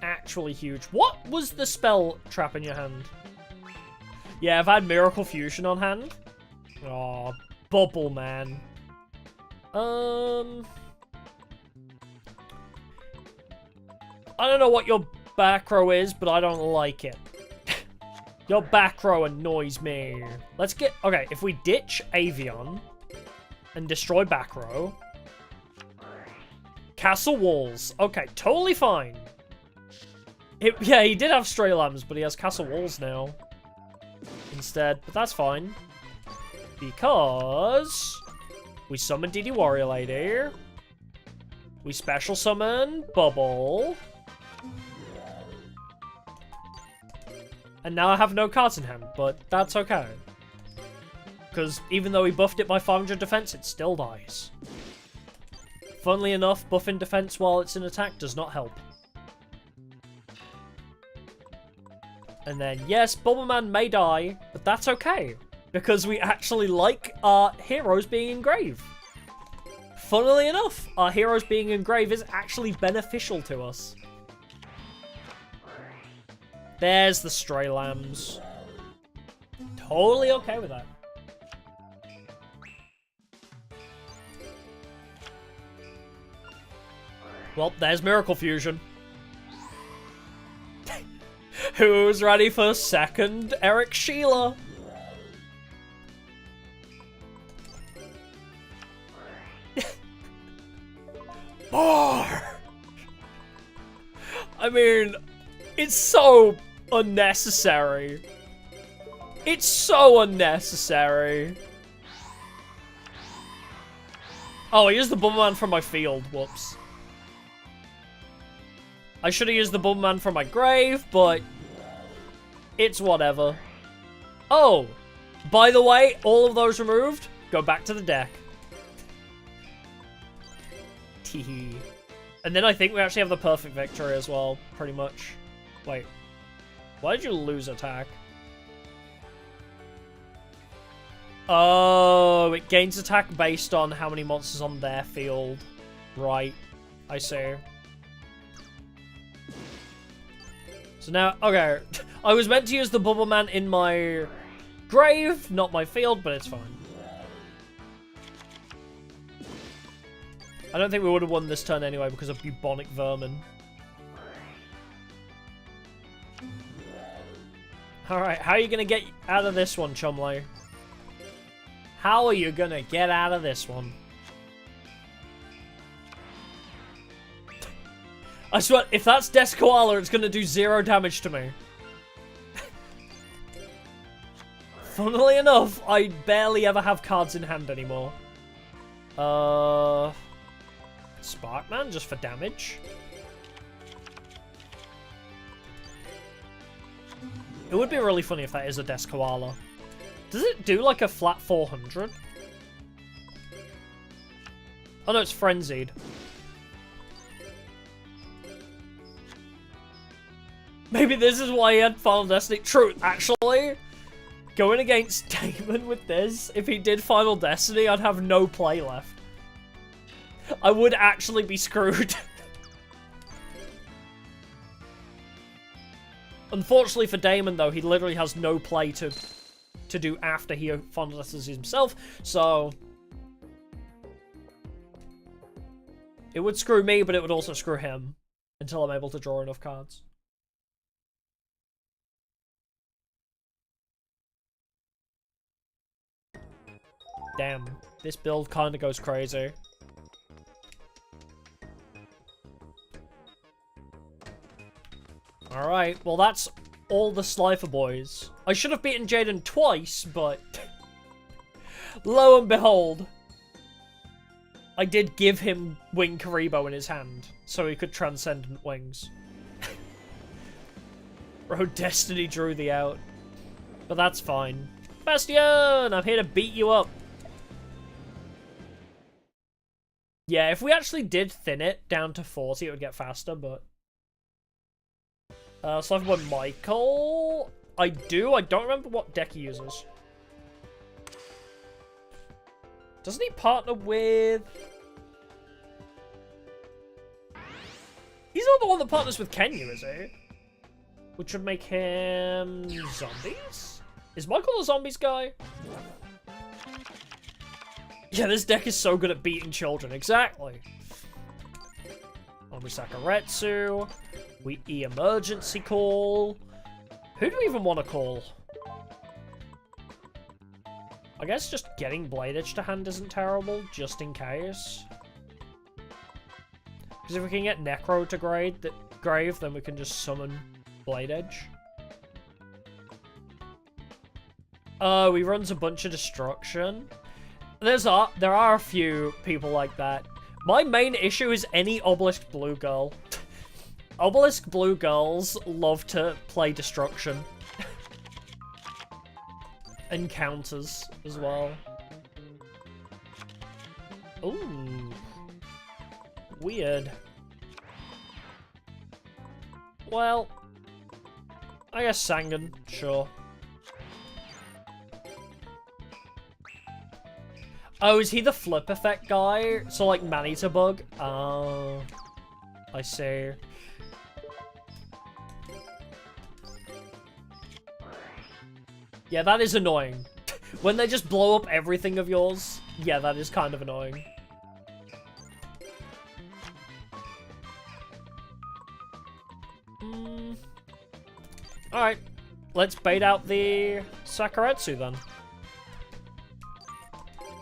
Speaker 1: Actually huge. What was the spell trap in your hand? Yeah, I've had Miracle Fusion on hand. Oh, Bubble Man. I don't know what your back row is, but I don't like it. Your back row annoys me. Let's get... Okay, if we ditch Avion and destroy back row... Castle Walls. Okay, totally fine. Yeah, he did have Stray Lambs, but he has Castle Walls now. Instead, but that's fine. Because... we summon DD Warrior Lady. We special summon Bubble. And now I have no cards in hand, but that's okay. Because even though he buffed it by 500 defense, it still dies. Funnily enough, buffing defense while it's in attack does not help. And then, yes, Bubbleman may die, but that's okay. Because we actually like our heroes being engraved. Funnily enough, our heroes being engraved is actually beneficial to us. There's the Stray Lambs. Totally okay with that. Well, there's Miracle Fusion. Who's ready for second Eric Sheila? More! I mean, it's so unnecessary. It's so unnecessary. Oh, I used the Bubbleman from my field. Whoops. I should have used the Bubbleman from my grave, but it's whatever. Oh, by the way, all of those removed, go back to the deck. Teehee. And then I think we actually have the perfect victory as well, pretty much. Wait, why did you lose attack? Oh, it gains attack based on how many monsters on their field. Right, I see. So now, okay, I was meant to use the Bubbleman in my grave, not my field, but it's fine. I don't think we would have won this turn anyway because of Bubonic Vermin. Alright, how are you going to get out of this one, Chumley? How are you going to get out of this one? I swear, if that's Desk Koala, it's going to do 0 damage to me. Funnily enough, I barely ever have cards in hand anymore. Sparkman, just for damage. It would be really funny if that is a Desk Koala. Does it do like a flat 400? Oh no, it's Frenzied. Maybe this is why he had Final Destiny. True, actually, Going against Damon with this, if he did Final Destiny, I'd have no play left. I would actually be screwed. Unfortunately for Damon, though, he literally has no play to do after he Final Destinies himself, so... It would screw me, but it would also screw him. Until I'm able to draw enough cards. Damn, this build kind of goes crazy. Alright, well that's all the Slifer boys. I should have beaten Jaden twice, but... lo and behold, I did give him Wing Karibo in his hand, so he could Transcendent Wings. Bro, Destiny drew the out. But that's fine. Bastion! I'm here to beat you up. Yeah, if we actually did thin it down to 40, it would get faster, but... Slifer Boy Michael... I don't remember what deck he uses. Doesn't he partner with... He's not the one that partners with Kenya, is he? Which would make him... zombies? Is Michael a zombies guy? Yeah, this deck is so good at beating children. Exactly. Omri Sakaretsu. We emergency call. Who do we even want to call? I guess just getting Blade Edge to hand isn't terrible, just in case. Because if we can get Necro to grave, then we can just summon Blade Edge. Oh, he runs a bunch of destruction. There are a few people like that. My main issue is any Obelisk Blue girl. Obelisk Blue girls love to play destruction. And counters as well. Ooh. Weird. Well, I guess Sangan, sure. Oh, is he the flip effect guy? So like Manita Bug? Oh, I see. Yeah, that is annoying. When they just blow up everything of yours, yeah, that is kind of annoying. Alright, let's bait out the Sakaretsu then.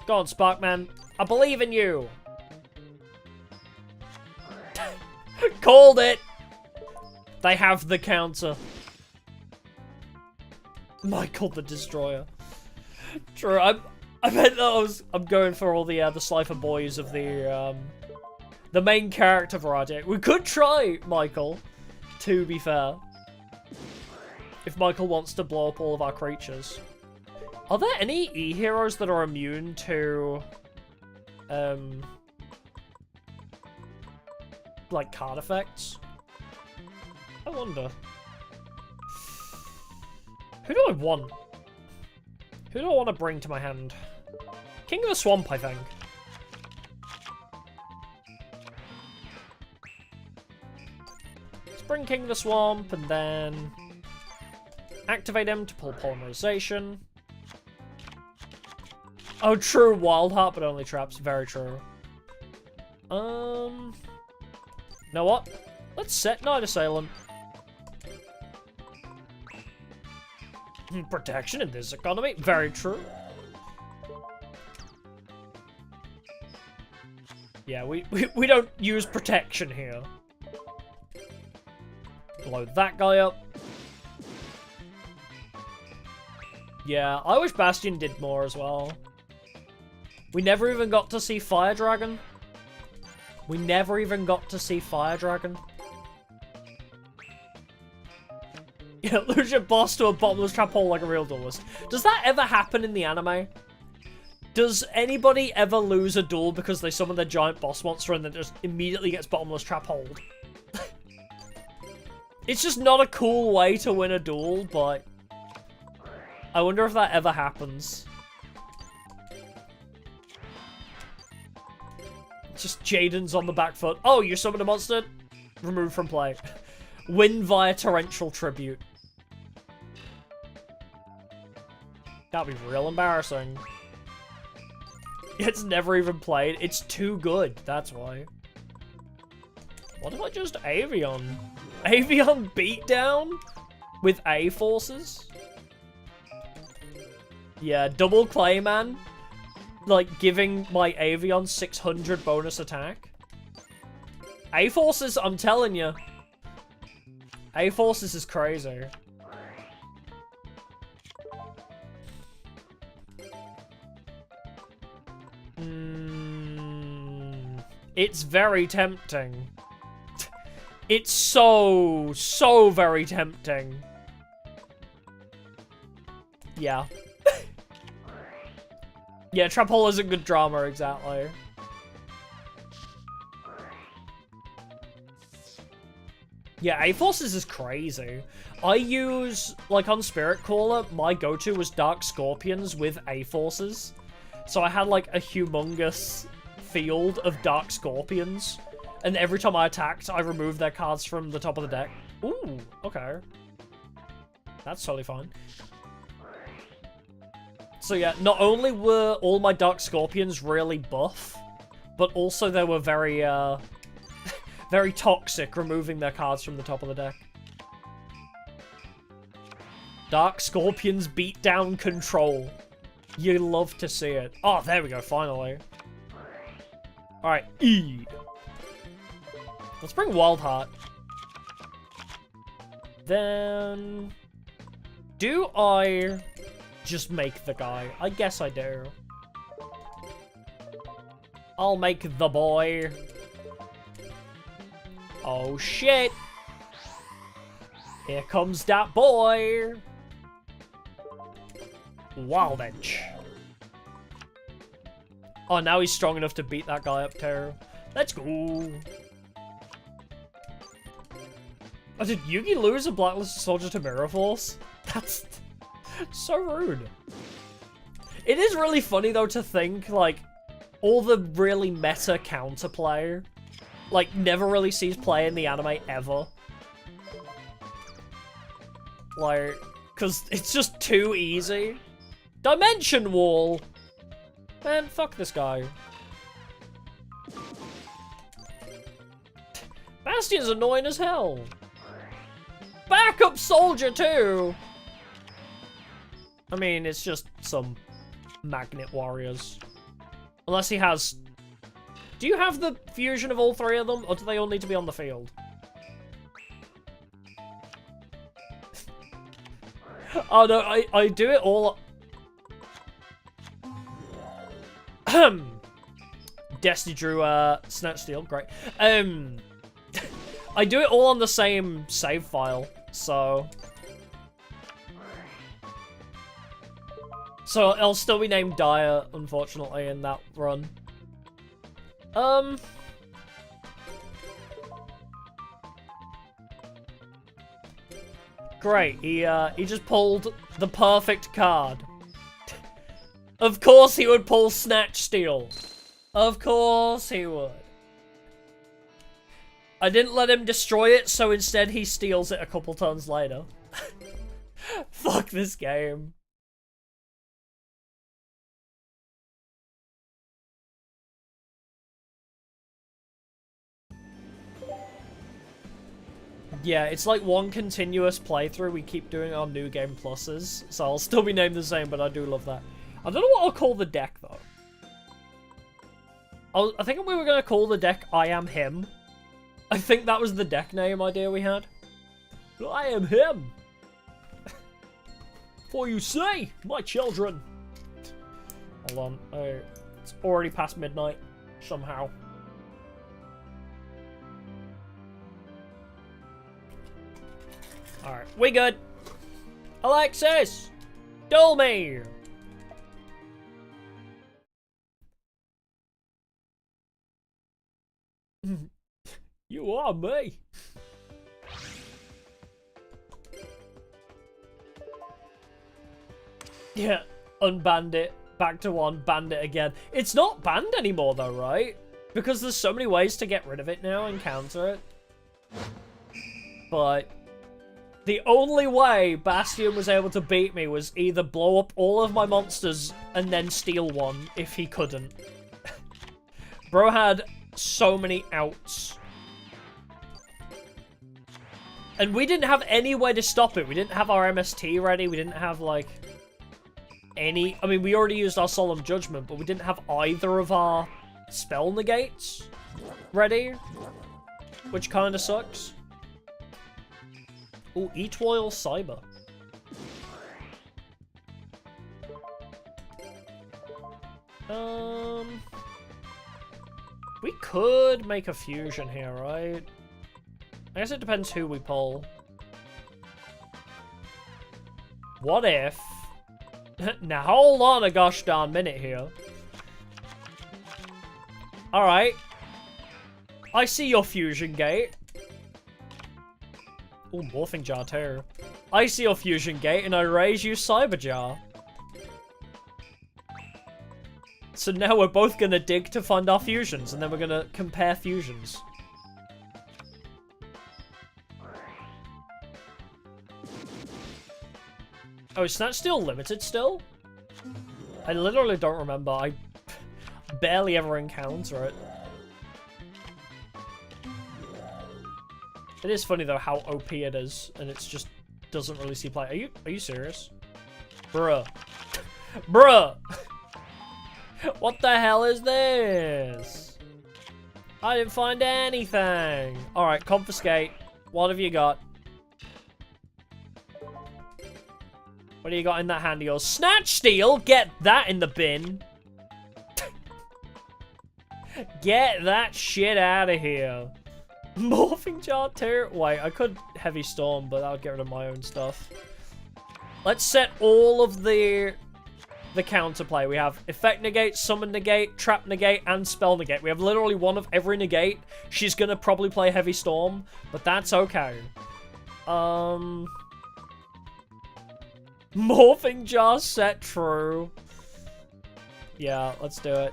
Speaker 1: Go on, Sparkman. I believe in you. Called it. They have the counter. Michael the Destroyer. True. I bet that I'm going for all the Slifer boys of the main character variety. We could try Michael, to be fair. If Michael wants to blow up all of our creatures. Are there any E-heroes that are immune to, like, card effects? I wonder. Who do I want? Who do I want to bring to my hand? King of the Swamp, I think. Let's bring King of the Swamp, and then activate him to pull Polymerization. Oh, true, Wild Heart, but only traps. Very true. Know what? Let's set Night Assailant. Protection in this economy. Very true. Yeah, we don't use protection here. Blow that guy up. Yeah, I wish Bastion did more as well. We never even got to see Fire Dragon. We never even got to see Fire Dragon. Yeah, lose your boss to a bottomless trap hole like a real duelist. Does that ever happen in the anime? Does anybody ever lose a duel because they summon their giant boss monster and then just immediately gets bottomless trap holed? It's just not a cool way to win a duel, but I wonder if that ever happens. Just Jaden's on the back foot. Oh, you summoned a monster? Removed from play. Win via torrential tribute. That'd be real embarrassing. It's never even played. It's too good, that's why. What if I just Avion? Avion beatdown? With A forces? Yeah, double Clayman. Like, giving my Avion 600 bonus attack. A-Forces, I'm telling you. A-Forces is crazy. It's very tempting. It's so very tempting. Yeah. Yeah, Trap Hole isn't good drama, exactly. Yeah, A-Forces is crazy. I use, like on Spirit Caller, my go-to was Dark Scorpions with A-Forces. So I had like a humongous field of Dark Scorpions. And every time I attacked, I removed their cards from the top of the deck. Ooh, okay. That's totally fine. So yeah, not only were all my Dark Scorpions really buff, but also they were very, very toxic, removing their cards from the top of the deck. Dark Scorpions beat down control. You love to see it. Oh, there we go, finally. Alright, E. Let's bring Wild Heart. Then... do I just make the guy? I guess I do. I'll make the boy. Oh shit! Here comes that boy! Wild Edge. Oh, now he's strong enough to beat that guy up too. Let's go! Oh, did Yugi lose a Blacklisted Soldier to Mirror Force? That's so rude. It is really funny though to think, like, all the really meta counterplay, like, never really sees play in the anime ever. Like, cause it's just too easy. Dimension Wall! Man, fuck this guy. Bastion's annoying as hell. Backup soldier too! I mean, it's just some magnet warriors. Unless he has... do you have the fusion of all three of them, or do they all need to be on the field? Oh no, I do it all... Destiny drew Snatch Steel, great. I do it all on the same save file, so... so it'll still be named Dire, unfortunately, in that run. Great, he just pulled the perfect card. Of course he would pull Snatch Steel. Of course he would. I didn't let him destroy it, so instead he steals it a couple turns later. Fuck this game. Yeah, it's like one continuous playthrough. We keep doing our new game pluses, so I'll still be named the same, but I do love that. I don't know what I'll call the deck, though. I think we were going to call the deck I Am Him. I think that was the deck name idea we had. I am him. For you say, my children. Hold on. It's already past midnight, somehow. Alright, we good. Alexis! Duel me! You are me. Yeah, unbanned it. Back to one, banned it again. It's not banned anymore though, right? Because there's so many ways to get rid of it now and counter it. But the only way Bastion was able to beat me was either blow up all of my monsters and then steal one if he couldn't. Bro had so many outs. And we didn't have any way to stop it. We didn't have our MST ready. We didn't have, like, any... I mean, we already used our Solemn Judgment, but we didn't have either of our spell negates ready. Which kind of sucks. Ooh, Eat Royal Cyber. We could make a fusion here, right? I guess it depends who we pull. What if... Now, hold on a gosh darn minute here. Alright. I see your fusion gate. Ooh, Morphing Jar too. I see your fusion gate and I raise you Cyber Jar. So now we're both gonna dig to find our fusions and then we're gonna compare fusions. Oh, is Snatch Steal limited still? I literally don't remember. I barely ever encounter it. It is funny though how OP it is, and it's just doesn't really see play. Are you serious? Bruh. Bruh! What the hell is this? I didn't find anything. Alright, confiscate. What have you got? What do you got in that hand of yours? Snatch Steal? Get that in the bin. Get that shit out of here. Morphing Jar too? Wait, I could Heavy Storm, but that would get rid of my own stuff. Let's set all of the counterplay. We have Effect Negate, Summon Negate, Trap Negate, and Spell Negate. We have literally one of every negate. She's gonna probably play Heavy Storm, but that's okay. Morphing Jar set true. Yeah, let's do it.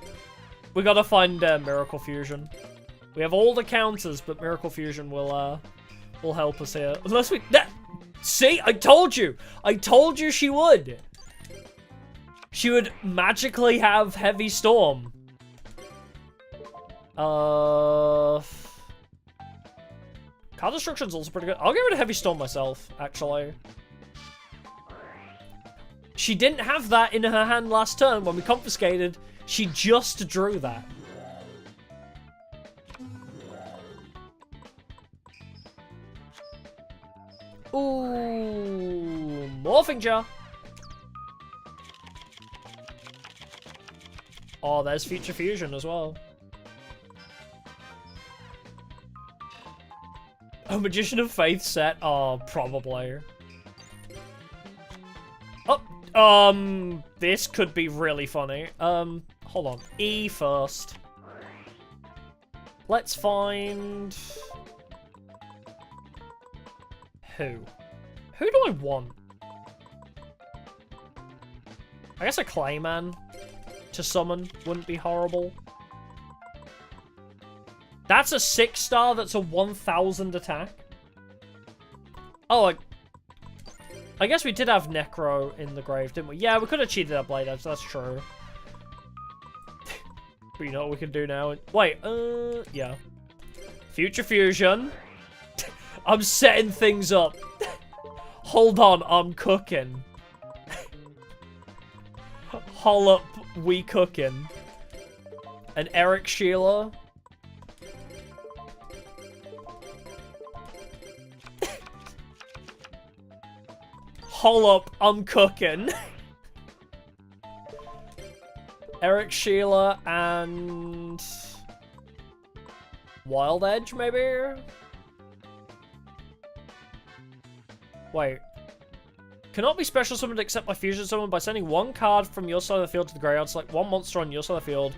Speaker 1: We gotta find Miracle Fusion. We have all the counters, but Miracle Fusion will help us here. Unless we... See? I told you! I told you she would! She would magically have Heavy Storm. Card Destruction's also pretty good. I'll get rid of Heavy Storm myself, actually. She didn't have that in her hand last turn when we confiscated. She just drew that. Ooh, Morphing Jar. Oh, there's Future Fusion as well. A Magician of Faith set? Oh, probably. Oh, this could be really funny. Hold on. E first. Let's find... Who? Who do I want? I guess a Clayman to summon wouldn't be horrible. That's a 6-star, that's a 1000 attack. Oh, I guess we did have Necro in the grave, didn't we? Yeah, we could have cheated at Blade Edge, that's true. But you know what we can do now? Wait, yeah. Future Fusion. I'm setting things up. Hold on, I'm cooking. Hol up, we cooking. And Eric Sheila. Hol up, I'm cooking. Eric Sheila and... Wild Edge, maybe? Wait. Cannot be special summoned except by fusion summon by sending one card from your side of the field to the graveyard. Select one monster on your side of the field.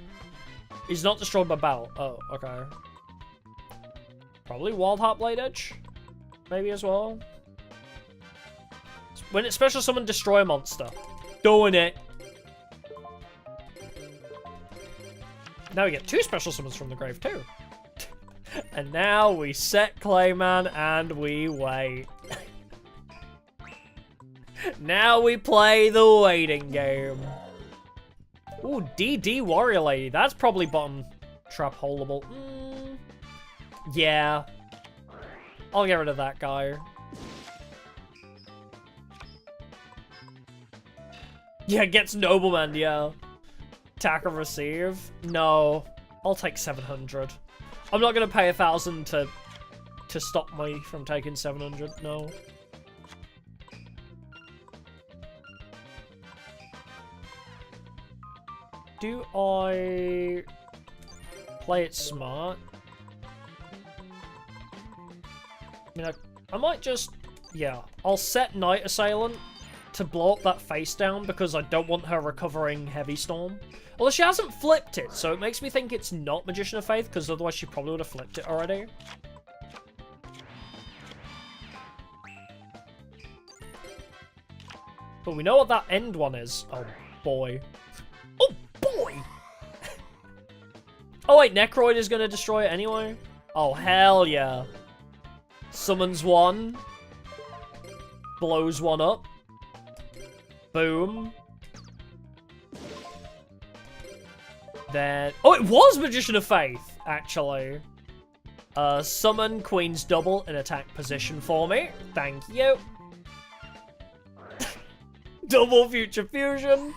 Speaker 1: Is not destroyed by battle. Oh, okay. Probably Wild Heart Blade Edge? Maybe as well. When it's special summon, destroy a monster. Doing it. Now we get 2 special summons from the grave, too. And now we set Clayman and we wait. Now we play the waiting game. Ooh, DD Warrior Lady. That's probably bottom trap holdable. Yeah. I'll get rid of that guy. Yeah, gets Nobleman, yeah. Attack and receive? No. I'll take 700. I'm not gonna pay 1,000 to stop me from taking 700, no. Do I play it smart? I mean, I might just, yeah, I'll set Night Assailant to blow up that face down because I don't want her recovering Heavy Storm. Although she hasn't flipped it, so it makes me think it's not Magician of Faith, because otherwise she probably would have flipped it already. But we know what that end one is. Oh, boy. Oh, boy! Oh, wait, Necroid is going to destroy it anyway? Oh, hell yeah. Summons one. Blows one up. Boom. Then... Oh, it was Magician of Faith, actually. Summon Queen's Double in attack position for me. Thank you. Double Future Fusion.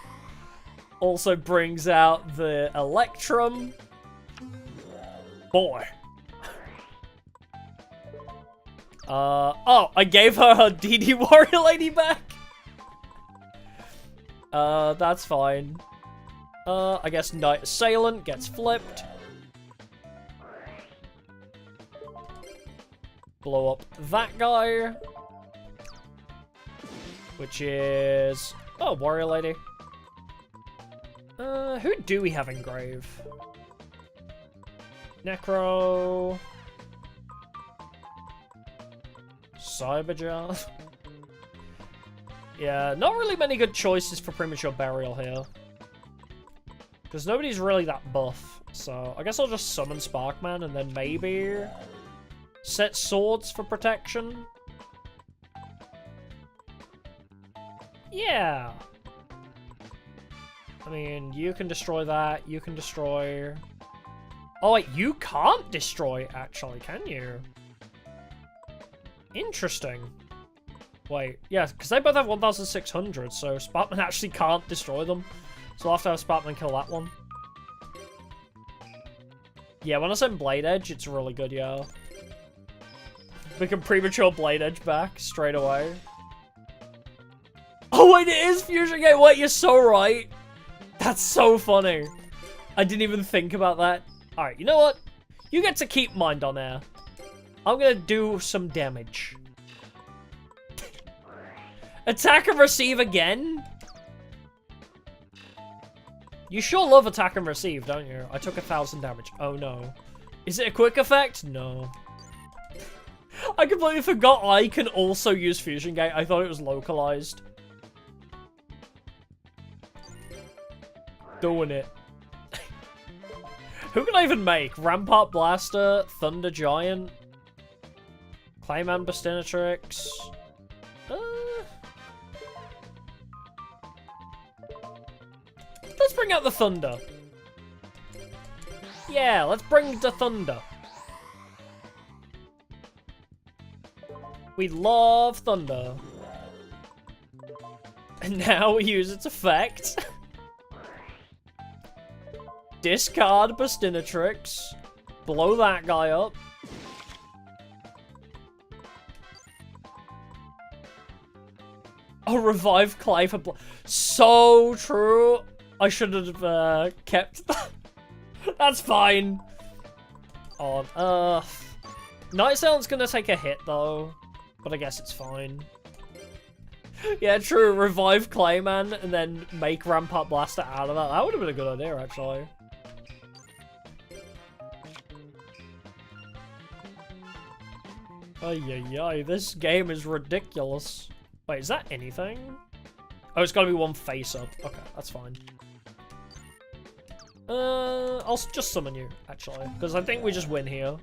Speaker 1: Also brings out the Electrum. Boy. Oh, I gave her DD Warrior Lady back. That's fine. I guess Night Assailant gets flipped. Blow up that guy. Which is... Oh, Warrior Lady. Who do we have in grave? Necro... Cyberjar. Yeah, not really many good choices for Premature Burial here. Because nobody's really that buff. So, I guess I'll just summon Sparkman and then maybe set Swords for protection. Yeah. I mean, you can destroy that. You can destroy... Oh, wait, you can't destroy, actually, can you? Interesting. Wait, yeah, because they both have 1,600, so Sparkman actually can't destroy them. So I'll have to have Sparkman kill that one. Yeah, when I send Blade Edge, it's really good, yeah. We can premature Blade Edge back straight away. Oh, wait, it is Fusion Gate. Wait, you're so right. That's so funny. I didn't even think about that. Alright, you know what? You get to keep Mind on Air. I'm gonna do some damage. Attack and receive again? You sure love attack and receive, don't you? I took 1,000 damage. Oh no. Is it a quick effect? No. I completely forgot I can also use Fusion Gate. I thought it was localized. Doing it. Who can I even make? Rampart Blaster, Thunder Giant, Clayman Bastinatrix. Let's bring out the Thunder. Yeah, let's bring the Thunder. We love Thunder. And now we use its effect. Discard Bastinatrix. Blow that guy up. Oh, revive Clay for so true. I should have kept that. That's fine. On Earth. Night Assailant's gonna take a hit though, but I guess it's fine. Yeah, true. Revive Clayman and then make Rampart Blaster out of that. That would have been a good idea, actually. Ay, this game is ridiculous. Wait, is that anything? Oh, it's gotta be one face up. Okay, that's fine. I'll just summon you, actually. Because I think we just win here.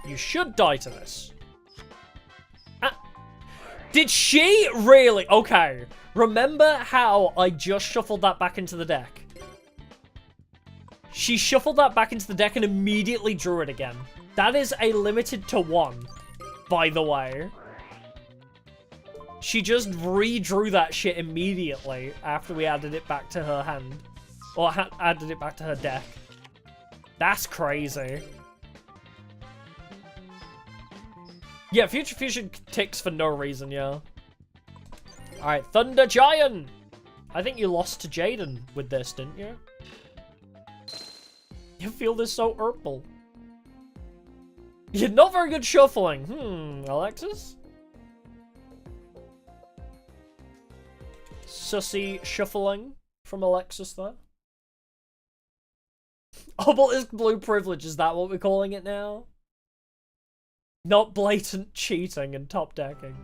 Speaker 1: You should die to this. Ah. Did she really? Okay. Remember how I just shuffled that back into the deck? She shuffled that back into the deck and immediately drew it again. That is a limited to 1, by the way. She just redrew that shit immediately after we added it back to her hand. Or added it back to her deck. That's crazy. Yeah, Future Fusion ticks for no reason, yeah. Alright, Thunder Giant! I think you lost to Jaden with this, didn't you? You feel this so purple. You're not very good shuffling. Alexis? Sussy shuffling from Alexis there. Obelisk Blue Privilege, is that what we're calling it now? Not blatant cheating and top decking.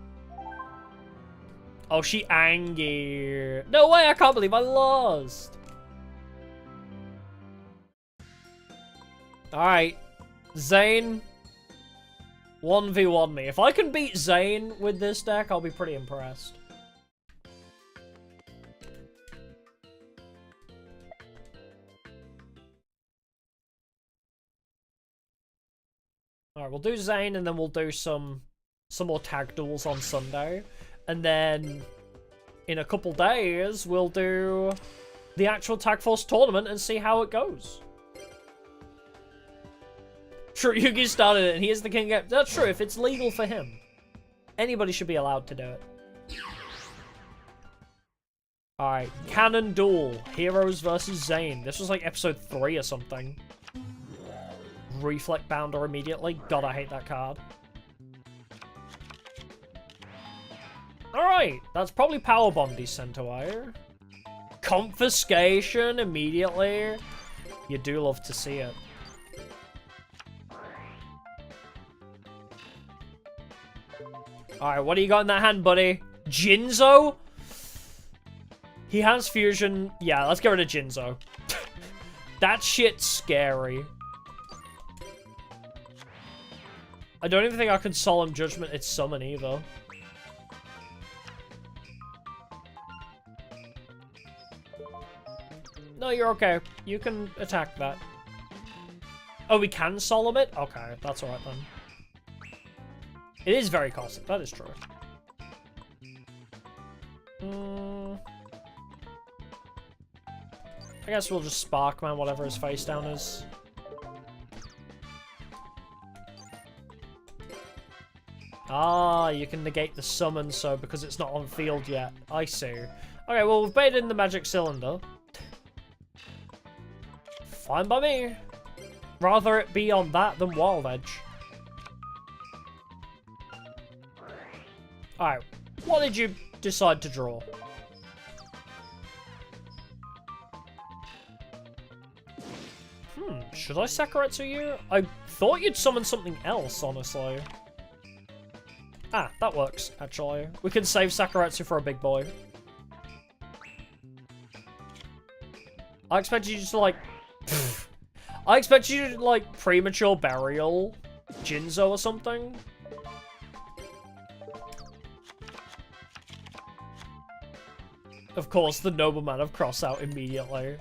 Speaker 1: Oh, she angry. No way, I can't believe I lost. Alright. Zane. 1v1 me. If I can beat Zane with this deck, I'll be pretty impressed. Alright, we'll do Zane and then we'll do some more tag duels on Sunday. And then in a couple days, we'll do the actual Tag Force tournament and see how it goes. True, Yugi started it and he is the king. That's true, if it's legal for him. Anybody should be allowed to do it. Alright, Canon Duel. Heroes versus Zane. This was like episode 3 or something. Reflect Bounder immediately. God, I hate that card. Alright, that's probably Power Bomb Decentawire. Confiscation immediately. You do love to see it. Alright, what do you got in that hand, buddy? Jinzo? He has fusion. Yeah, let's get rid of Jinzo. That shit's scary. I don't even think I can Solemn Judgment its summon either. No, you're okay. You can attack that. Oh, we can Solemn it? Okay, that's alright then. It is very costly, that is true. I guess we'll just Sparkman whatever his face down is. Ah, you can negate the summon, so because it's not on field yet. I see. Okay, well, we've baited in the magic cylinder. Fine by me. Rather it be on that than Wild Edge. Alright, what did you decide to draw? Should I Sakaretsu you? I thought you'd summon something else, honestly. Ah, that works, actually. We can save Sakaretsu for a big boy. I expect you to, like... I expect you to, like, premature burial Jinzo or something. Of course, the nobleman of cross out immediately.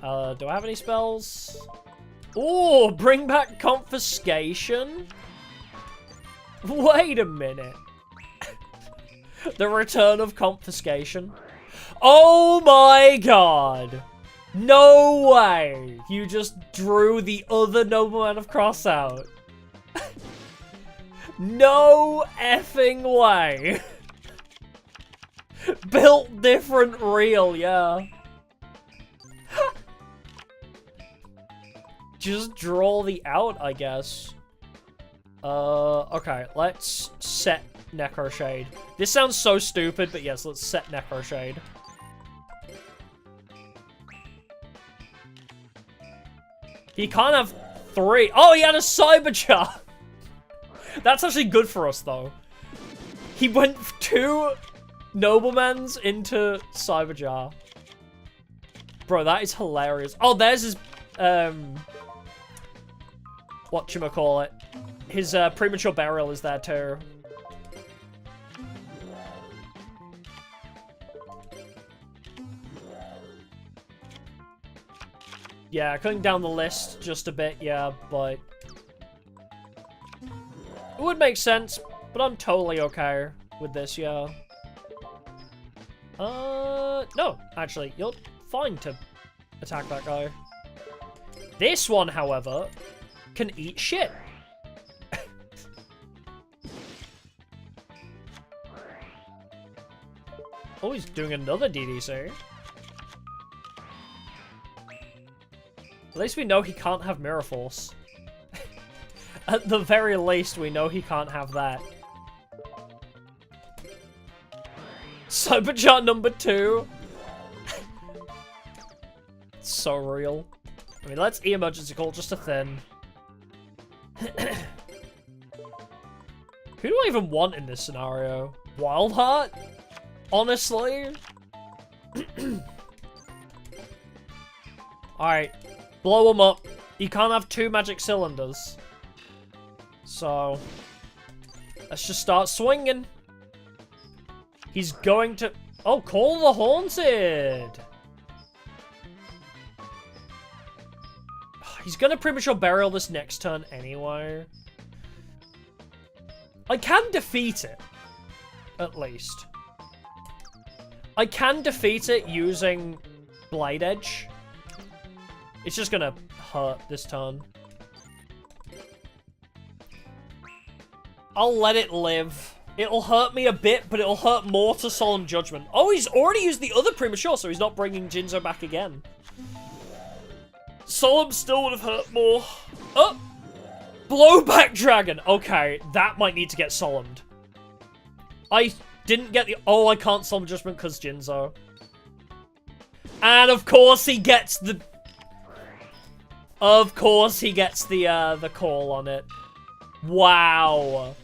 Speaker 1: Do I have any spells? Ooh, bring back confiscation? Wait a minute. The return of confiscation. Oh my god. No way. You just drew the other nobleman of cross out. No effing way. Built different real, yeah. Just draw the out, I guess. Okay, let's set Necro Shade. This sounds so stupid, but yes, let's set Necro Shade. He can't have 3. Oh, he had a Cyberchar! That's actually good for us, though. He went 2 noblemans into Cyberjar. Bro, that is hilarious. Oh, there's his, whatchamacallit. His, premature burial is there, too. Yeah, cutting down the list just a bit, yeah, but... It would make sense, but I'm totally okay with this, yeah. No, actually, you're fine to attack that guy. This one, however, can eat shit. Oh, he's doing another DDC. At least we know he can't have Mirror Force. At the very least, we know he can't have that. Cyberjar number 2. So real. I mean, let's emergency call just a thin. Who do I even want in this scenario? Wildheart? Honestly? Alright. Blow him up. You can't have 2 magic cylinders. So, let's just start swinging. He's going to... Oh, call the Haunted! He's gonna premature burial this next turn anyway. I can defeat it. At least. I can defeat it using Blade Edge. It's just gonna hurt this turn. I'll let it live. It'll hurt me a bit, but it'll hurt more to Solemn Judgment. Oh, he's already used the other premature, so he's not bringing Jinzo back again. Solemn still would have hurt more. Oh! Blowback Dragon! Okay, that might need to get Solemned. I didn't get the... Oh, I can't Solemn Judgment because Jinzo. And of course he gets the... Of course he gets the call on it. Wow.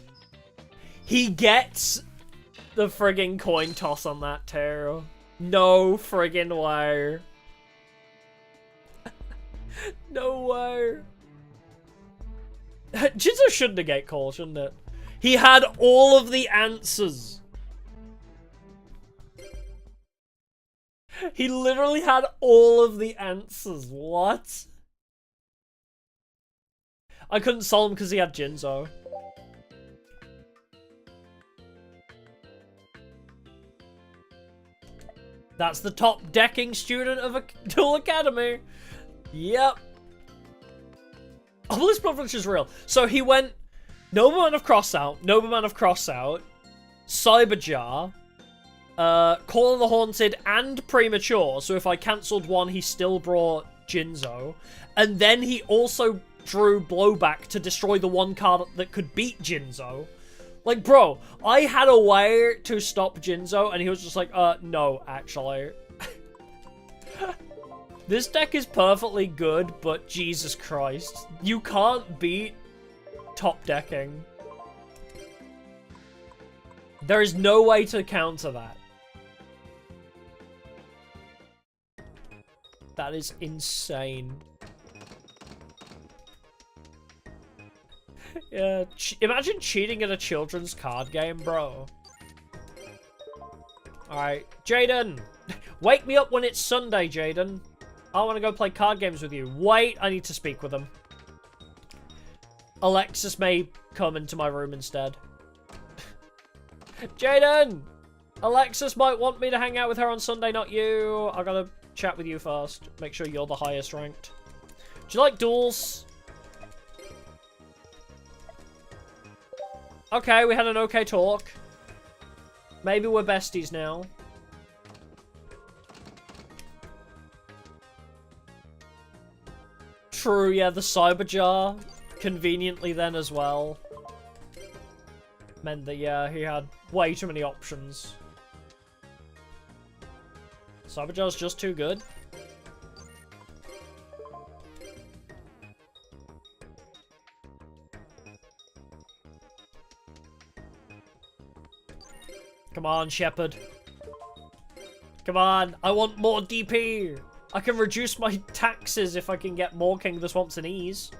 Speaker 1: He gets the friggin' coin toss on that too. No friggin' way. No way. Jinzo should negate call, shouldn't it? He had all of the answers. He literally had all of the answers. What? I couldn't solve him because he had Jinzo. That's the top decking student of a Duel Academy. Yep. Oh, this privilege is real. So he went Nobleman of Crossout, Nobleman of Crossout, Cyberjar, Call of the Haunted, and Premature. So if I cancelled one, he still brought Jinzo. And then he also drew Blowback to destroy the one card that could beat Jinzo. Like, bro, I had a way to stop Jinzo, and he was just like, no, actually. This deck is perfectly good, but Jesus Christ. You can't beat top decking. There is no way to counter that. That is insane. Yeah, imagine cheating at a children's card game, bro. Alright, Jaden! Wake me up when it's Sunday, Jaden. I want to go play card games with you. Wait, I need to speak with him. Alexis may come into my room instead. Jaden! Alexis might want me to hang out with her on Sunday, not you. I gotta chat with you first. Make sure you're the highest ranked. Do you like duels? Okay, we had an okay talk. Maybe we're besties now. True, yeah, the Cyberjar, conveniently then as well, meant that, yeah, he had way too many options. Cyberjar's just too good. Come on, Shepherd. Come on, I want more DP. I can reduce my taxes if I can get more King of the Swamps and Ease.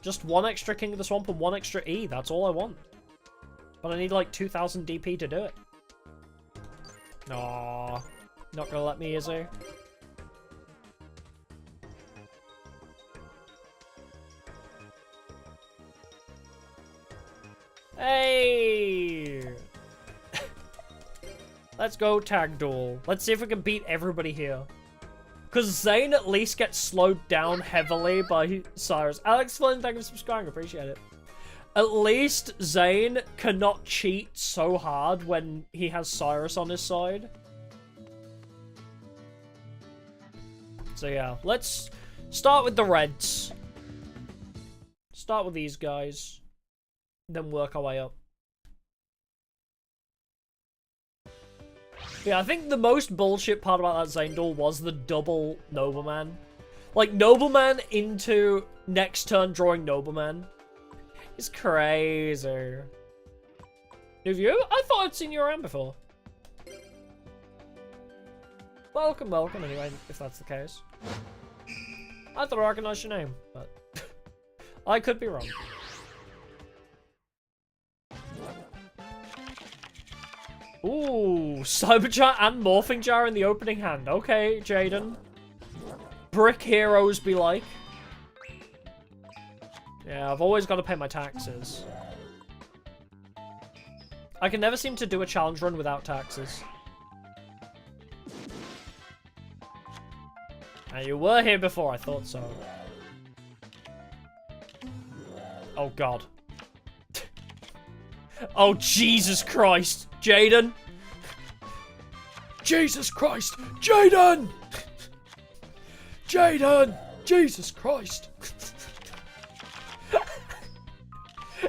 Speaker 1: Just one extra King of the Swamp and one extra E, that's all I want. But I need like 2,000 DP to do it. Aww. Not gonna let me, is he? Hey! Let's go tag duel. Let's see if we can beat everybody here. Because Zane at least gets slowed down heavily by Cyrus. Alex Flynn, thank you for subscribing. Appreciate it. At least Zane cannot cheat so hard when he has Cyrus on his side. So yeah, let's start with the Reds. Start with these guys. Then work our way up. Yeah, I think the most bullshit part about that Zane Duel was the double Nobleman. Like, Nobleman into next turn drawing Nobleman. It's crazy. New view? I thought I'd seen you around before. Welcome, welcome anyway, if that's the case. I thought I recognized your name, but I could be wrong. Ooh, Cyber Jar and Morphing Jar in the opening hand. Okay, Jaden. Brick heroes be like. Yeah, I've always got to pay my taxes. I can never seem to do a challenge run without taxes. Now, you were here before, I thought so. Oh, God. Oh, Jesus Christ. Jaden. Jesus Christ. Jaden! Jaden! Jesus Christ.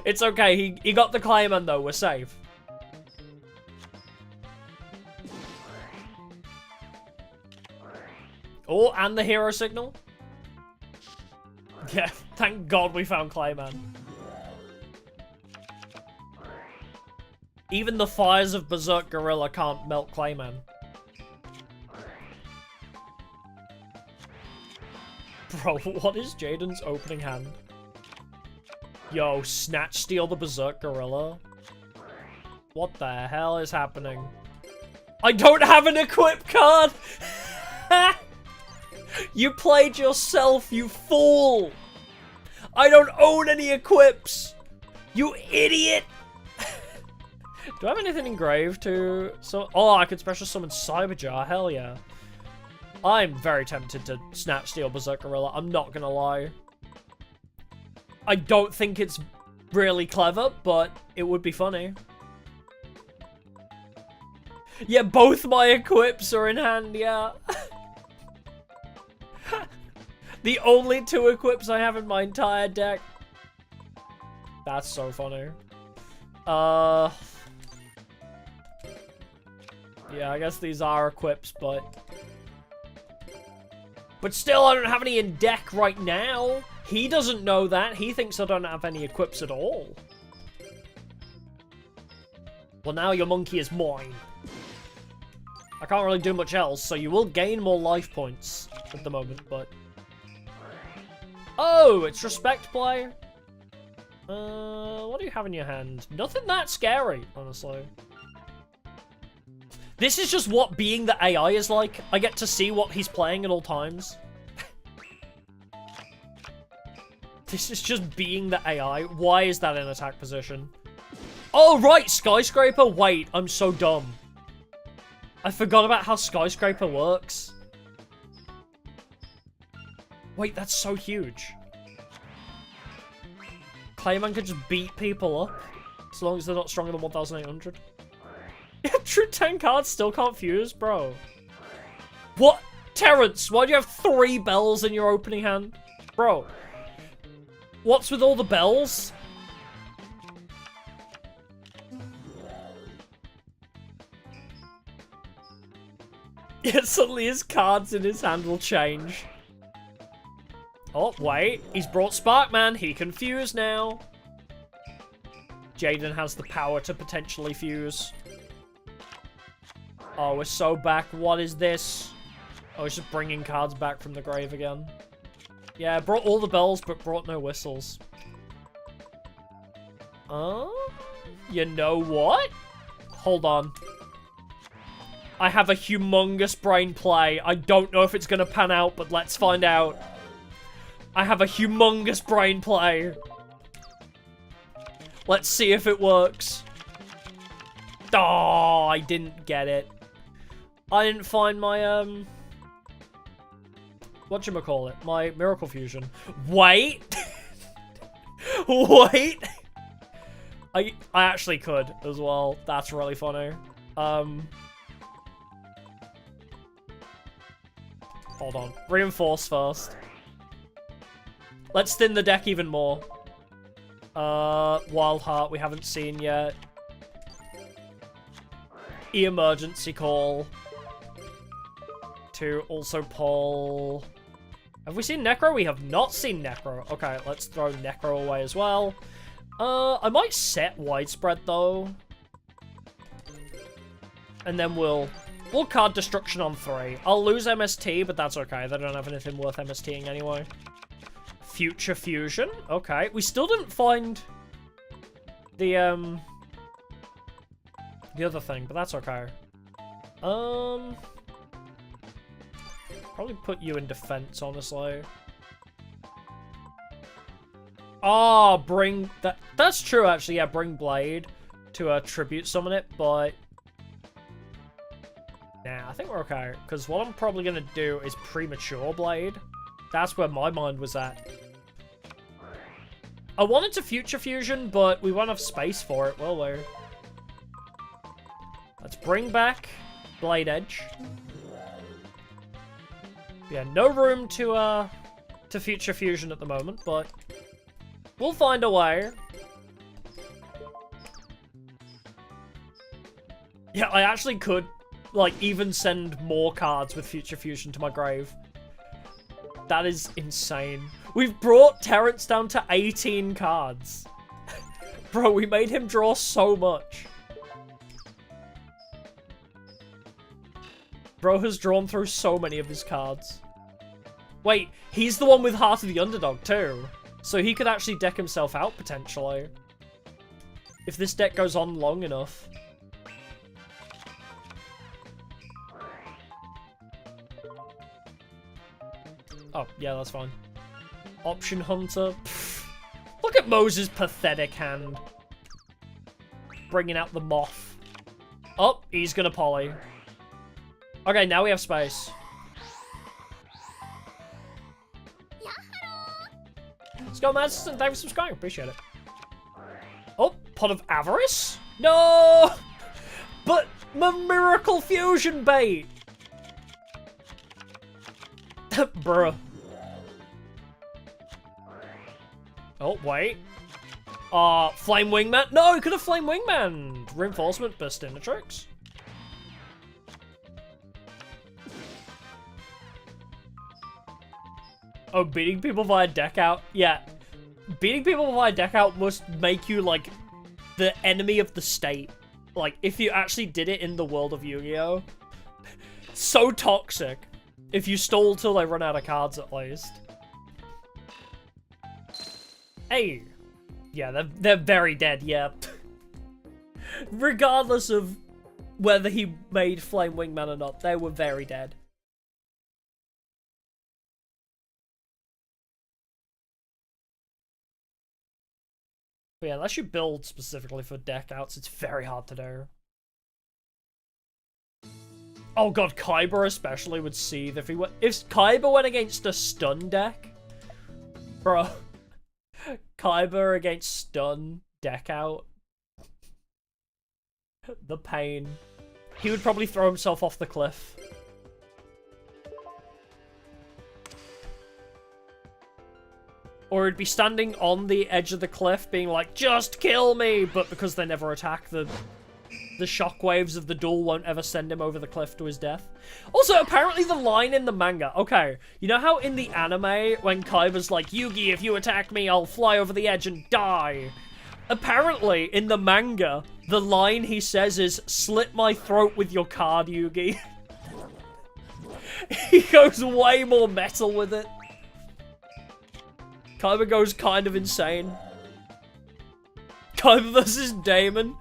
Speaker 1: It's okay. He got the Clayman, though. We're safe. Oh, and the hero signal. Yeah, thank God we found Clayman. Even the fires of Berserk Gorilla can't melt Clayman. Bro, what is Jaden's opening hand? Yo, Snatch Steal the Berserk Gorilla? What the hell is happening? I don't have an equip card! You played yourself, you fool! I don't own any equips! You idiot! Do I have anything engraved to... Oh, I could special summon Cyberjar, hell yeah. I'm very tempted to Snatch Steal Berserk Gorilla, I'm not gonna lie. I don't think it's really clever, but it would be funny. Yeah, both my equips are in hand, yeah. The only two equips I have in my entire deck. That's so funny. Yeah, I guess these are equips, but still, I don't have any in deck right now. He doesn't know that. He thinks I don't have any equips at all. Well, now your monkey is mine. I can't really do much else, so you will gain more life points at the moment, but... Oh, it's respect play. What do you have in your hand? Nothing that scary, honestly. This is just what being the AI is like. I get to see what he's playing at all times. This is just being the AI. Why is that in attack position? Oh, right, Skyscraper. Wait, I'm so dumb. I forgot about how Skyscraper works. Wait, that's so huge. Clayman can just beat people up. As long as they're not stronger than 1,800. Yeah, true 10 cards still can't fuse, bro. What? Terrence, why do you have 3 bells in your opening hand? Bro. What's with all the bells? Yeah, suddenly his cards in his hand will change. Oh, wait. He's brought Sparkman. He can fuse now. Jaden has the power to potentially fuse. Oh, we're so back. What is this? Oh, it's just bringing cards back from the grave again. Yeah, brought all the bells, but brought no whistles. You know what? Hold on. I have a humongous brain play. I don't know if it's gonna pan out, but let's find out. I have a humongous brain play. Let's see if it works. Oh, I didn't get it. I didn't find my, whatchamacallit? My Miracle Fusion. Wait! Wait! I actually could as well. That's really funny. Hold on. Reinforce first. Let's thin the deck even more. Wild Heart we haven't seen yet. Emergency Call. To also pull... Have we seen Necro? We have not seen Necro. Okay, let's throw Necro away as well. I might set Widespread though. And then we'll card Destruction on 3. I'll lose MST, but that's okay. They don't have anything worth MSTing anyway. Future Fusion. Okay. We still didn't find the other thing, but that's okay. Probably put you in defense, honestly. Oh, bring that. That's true, actually. Yeah, bring Blade to tribute summon it, but nah, I think we're okay. Because what I'm probably gonna do is premature Blade. That's where my mind was at. I wanted to Future Fusion, but we won't have space for it, will we? Let's bring back Blade Edge. Yeah, no room to Future Fusion at the moment, but we'll find a way. Yeah, I actually could, like, even send more cards with Future Fusion to my grave. That is insane. We've brought Terrence down to 18 cards. Bro, we made him draw so much. Bro has drawn through so many of his cards. Wait, he's the one with Heart of the Underdog too. So he could actually deck himself out potentially. If this deck goes on long enough. Oh, yeah, that's fine. Option Hunter. Pfft. Look at Moses' pathetic hand. Bringing out the Moth. Oh, he's gonna poly. Okay, now we have space. Let's go, Madison. Thanks for subscribing. Appreciate it. Oh, Pot of Avarice? No! But my Miracle Fusion bait! Bruh. Oh, wait. Flame Wingman? No, he could have Flame Wingman! Reinforcement, Burstinatrix. Oh, beating people via deck out? Yeah. Beating people via deck out must make you, like, the enemy of the state. Like, if you actually did it in the world of Yu-Gi-Oh! So toxic. If you stall till they run out of cards, at least. Hey. Yeah, they're very dead, yeah. Regardless of whether he made Flame Wingman or not, they were very dead. But yeah, unless you build specifically for deck outs, it's very hard to do. Oh god, Kyber especially would seethe if he went. If Kyber went against a stun deck, bro. Kyber against stun deck out. The pain. He would probably throw himself off the cliff. Or he'd be standing on the edge of the cliff being like, just kill me! But because they never attack, the shockwaves of the duel won't ever send him over the cliff to his death. Also, apparently the line in the manga, okay, you know how in the anime, when Kaiba's like, Yugi, if you attack me, I'll fly over the edge and die? Apparently, in the manga, the line he says is, "Slit my throat with your card, Yugi." He goes way more metal with it. Kaiba goes kind of insane. Kaiba versus Damon.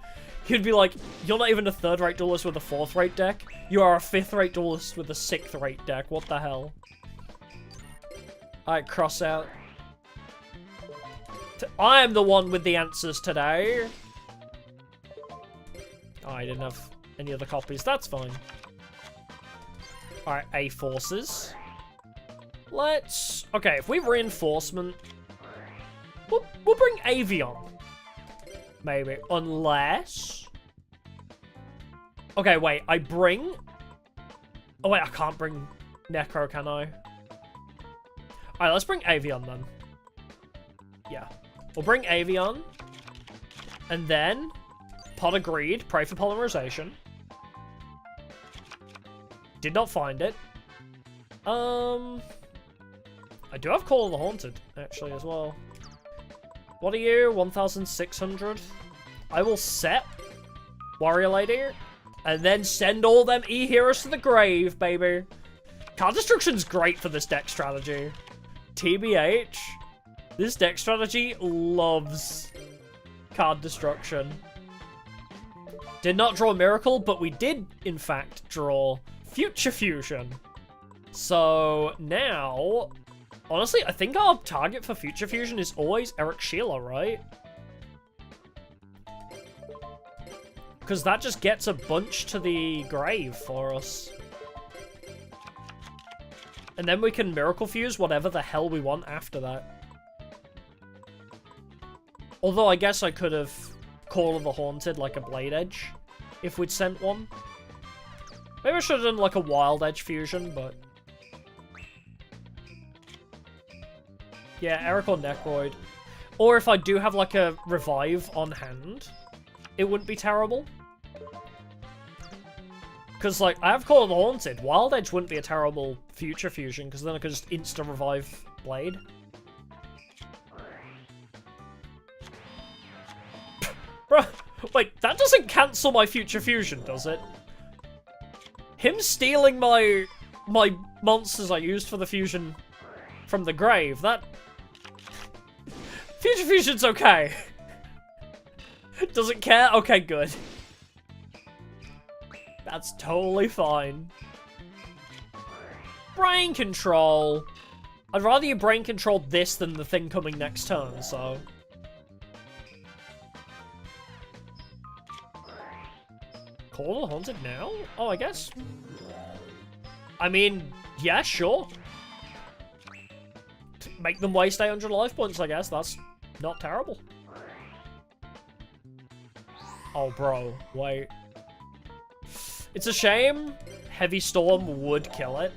Speaker 1: He'd be like, "You're not even a third-rate duelist with a fourth-rate deck. You are a fifth-rate duelist with a sixth-rate deck. What the hell?" Alright, cross out. I am the one with the answers today. Oh, I didn't have any other copies. That's fine. Alright, A forces. Let's... Okay, if we reinforcement... We'll bring Avion. Maybe. Unless... Okay, wait. I bring... Oh, wait. I can't bring Necro, can I? Alright, let's bring Avion, then. Yeah. We'll bring Avion. And then... Pot of Greed. Pray for Polymerization. Did not find it. I do have Call of the Haunted, actually, as well. What are you? 1,600. I will set Warrior Lady, and then send all them E-Heroes to the grave, baby. Card Destruction's great for this deck strategy. TBH, this deck strategy loves Card Destruction. Did not draw Miracle, but we did, in fact, draw Future Fusion. So, now... Honestly, I think our target for Future Fusion is always Eric Sheila, right? Because that just gets a bunch to the grave for us. And then we can Miracle Fuse whatever the hell we want after that. Although I guess I could have Call of the Haunted like a Blade Edge if we'd sent one. Maybe I should have done like a Wild Edge Fusion, but... Yeah, Eric or Necroid. Or if I do have, like, a Revive on hand, it wouldn't be terrible. Because, like, I have Call of the Haunted. Wild Edge wouldn't be a terrible Future Fusion, because then I could just insta-revive Blade. Bruh, wait, that doesn't cancel my Future Fusion, does it? Him stealing my monsters I used for the fusion from the grave, that... Future Fusion's okay. Doesn't care? Okay, good. That's totally fine. Brain Control. I'd rather you Brain Control this than the thing coming next turn, so... Call the Haunted now? Oh, I guess. I mean, yeah, sure. Make them waste 800 life points, I guess. That's not terrible. Oh, bro. Wait. It's a shame Heavy Storm would kill it.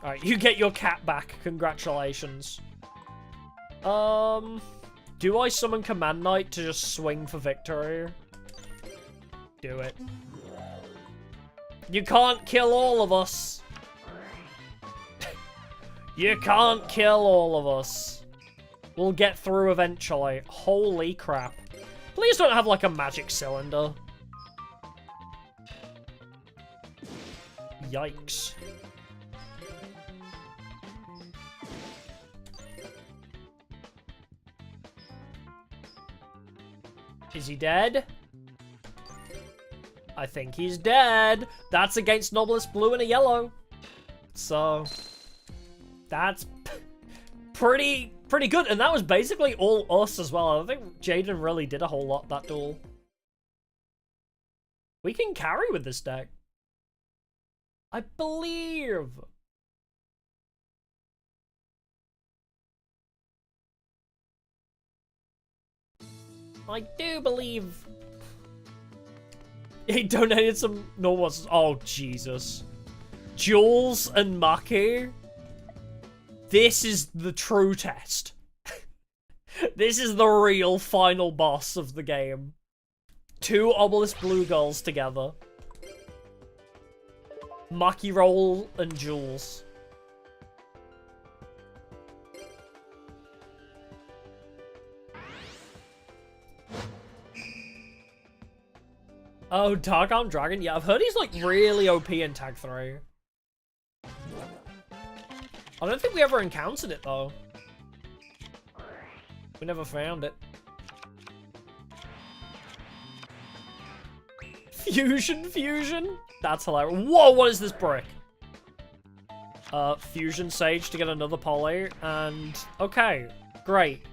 Speaker 1: Alright, you get your cat back. Congratulations. Do I summon Command Knight to just swing for victory? Do it. You can't kill all of us. You can't kill all of us. We'll get through eventually. Holy crap. Please don't have, like, a magic cylinder. Yikes. Is he dead? I think he's dead. That's against Novelist Blue and a yellow. So... That's pretty good, and that was basically all us as well. I don't think Jaden really did a whole lot that duel. We can carry with this deck. I believe. I do believe. He donated some normals. Oh, Jesus. Jules and Maki. This is the true test. This is the real final boss of the game. Two Obelisk Blue Girls together. Maki Roll and Jules. Oh, Dark Arm Dragon? Yeah, I've heard he's like really OP in Tag 3. I don't think we ever encountered it though. We never found it. Fusion? That's hilarious. Whoa, what is this brick? Fusion Sage to get another poly, and... Okay, great.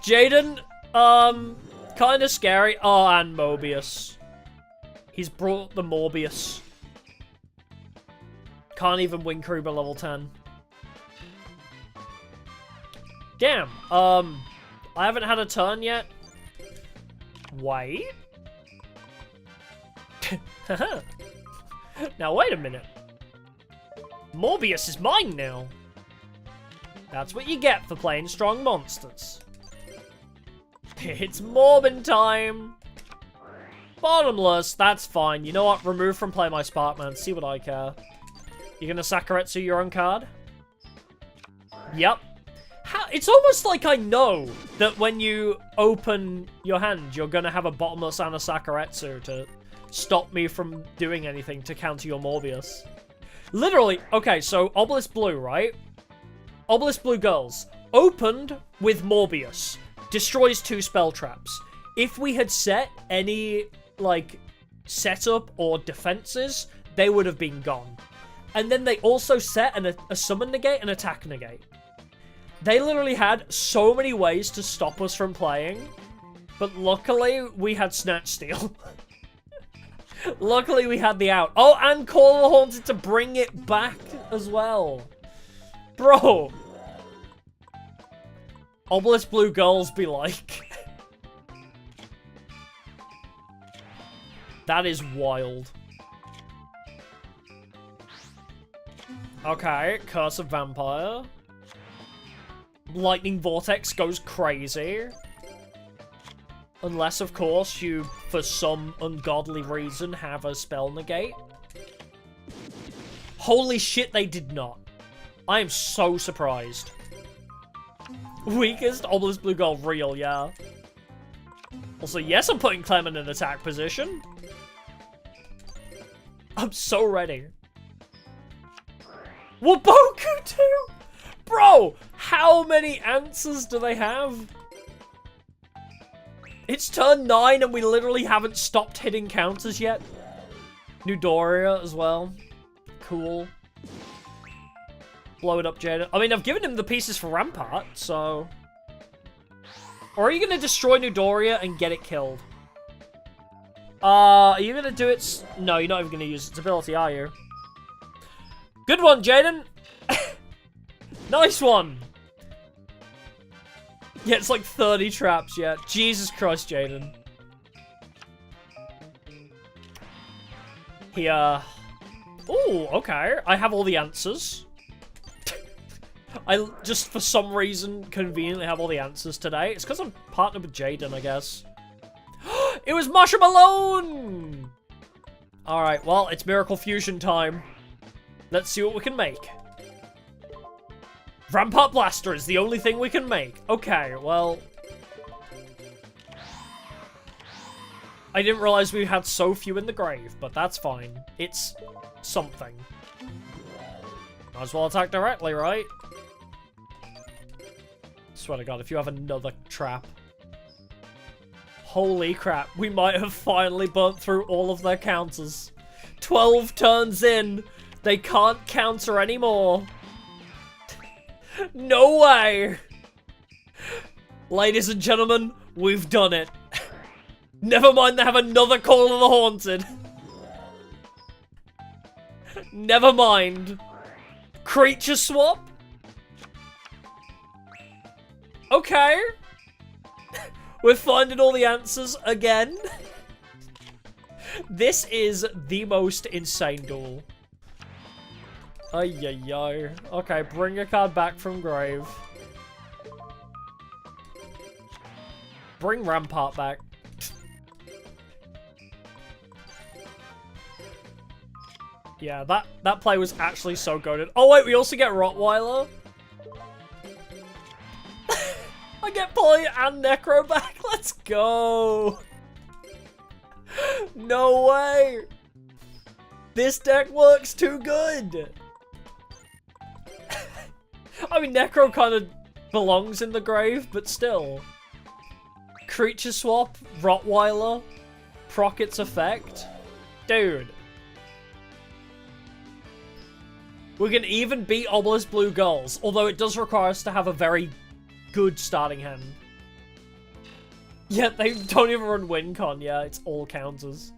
Speaker 1: Jaden, kinda scary. Oh, and Mobius. He's brought the Morbius. Can't even win Kruber level 10. Damn, I haven't had a turn yet. Wait. Now, wait a minute. Morbius is mine now. That's what you get for playing strong monsters. It's Morbin time. Bottomless, that's fine. You know what? Remove from play my Sparkman. See what I care. You're gonna Sakuretsu your own card? Yep. It's almost like I know that when you open your hand, you're gonna have a Bottomless and a Sakuretsu to stop me from doing anything to counter your Morbius. Literally, okay, so Obelisk Blue, right? Obelisk Blue Girls. Opened with Morbius. Destroys 2 spell traps. If we had set any, like, setup or defenses, they would have been gone. And then they also set a summon negate and attack negate. They literally had so many ways to stop us from playing. But luckily, we had Snatch Steal. Luckily, we had the out. Oh, and Call of the Haunted to bring it back as well. Bro. Obelisk Blue Girls be like. That is wild. Okay, Curse of Vampire. Lightning Vortex goes crazy. Unless, of course, you, for some ungodly reason, have a spell negate. Holy shit, they did not. I am so surprised. Weakest Obelisk Blue Girl real, yeah. Also, yes, I'm putting Clem in an attack position. I'm so ready. Waboku too? Bro, how many answers do they have? It's turn 9 and we literally haven't stopped hitting counters yet. Newdoria as well. Cool. Blow it up, Jaden. I mean, I've given him the pieces for Rampart, so... Or are you going to destroy Newdoria and get it killed? Are you going to do it... No, you're not even going to use its ability, are you? Good one, Jaden! Nice one! Yeah, it's like 30 traps yet. Jesus Christ, Jaden. Here. Ooh, okay. I have all the answers. I just, for some reason, conveniently have all the answers today. It's because I'm partnered with Jaden, I guess. It was Mushroom alone! Alright, well, it's Miracle Fusion time. Let's see what we can make. Rampart Blaster is the only thing we can make. Okay, well... I didn't realize we had so few in the grave, but that's fine. It's something. Might as well attack directly, right? Swear to God, if you have another trap. Holy crap, we might have finally burnt through all of their counters. 12 turns in, they can't counter anymore. No way! Ladies and gentlemen, we've done it. Never mind, they have another Call of the Haunted. Never mind. Creature swap? Okay. We're finding all the answers again. This is the most insane duel. Ay, ay, ay. Okay, bring your card back from grave. Bring Rampart back. Yeah, that play was actually so goated. Oh wait, we also get Rottweiler. I get Poly and Necro back. Let's go. No way! This deck works too good! I mean, Necro kind of belongs in the grave, but still. Creature swap, Rottweiler, proc its effect. Dude. We can even beat Obelisk Blue Girls, although it does require us to have a very good starting hand. Yeah, they don't even run WinCon, yeah, it's all counters.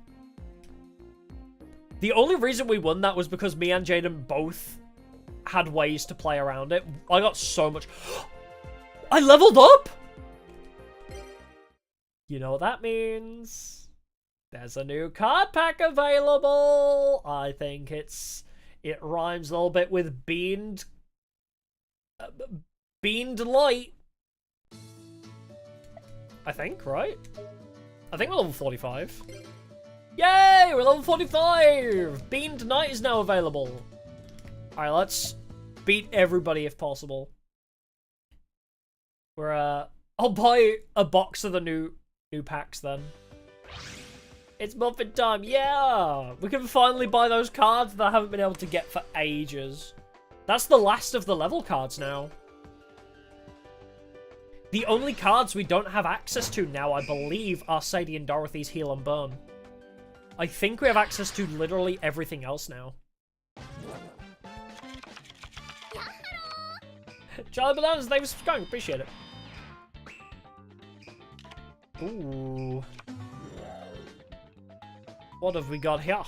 Speaker 1: The only reason we won that was because me and Jaden both had ways to play around it. I got so much... I leveled up! You know what that means. There's a new card pack available. I think it rhymes a little bit with beamed light. I think, right? I think we're level 45. Yay! We're level 45! Beamed Night is now available. Alright, let's beat everybody if possible. I'll buy a box of the new packs then. It's muffin time, yeah! We can finally buy those cards that I haven't been able to get for ages. That's the last of the level cards now. The only cards we don't have access to now, I believe, are Sadie and Dorothy's Heal and Burn. I think we have access to literally everything else now. Charlie Bananas, thanks for subscribing, appreciate it. Ooh. What have we got here?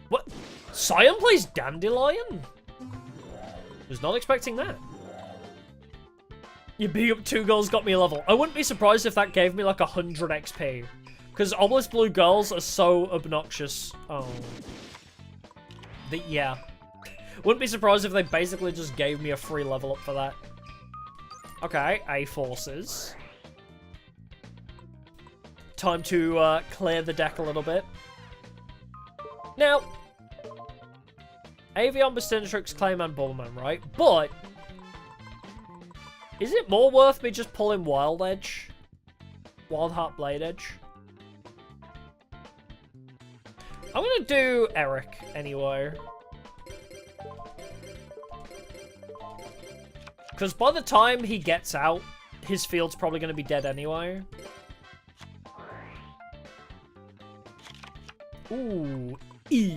Speaker 1: What? Scion plays Dandelion? Was not expecting that. You beat up 2 girls got me a level. I wouldn't be surprised if that gave me like 100 XP. Because Obelisk Blue Girls are so obnoxious. Oh. Yeah. Wouldn't be surprised if they basically just gave me a free level up for that. Okay, A-Forces. Time to clear the deck a little bit. Now, Avion, Bastintrix, Clayman, Bullman, right? But, is it more worth me just pulling Wild Edge? Wild Heart Blade Edge? I'm gonna do Eric, anyway. Because by the time he gets out, his field's probably gonna be dead anyway. Ooh, E.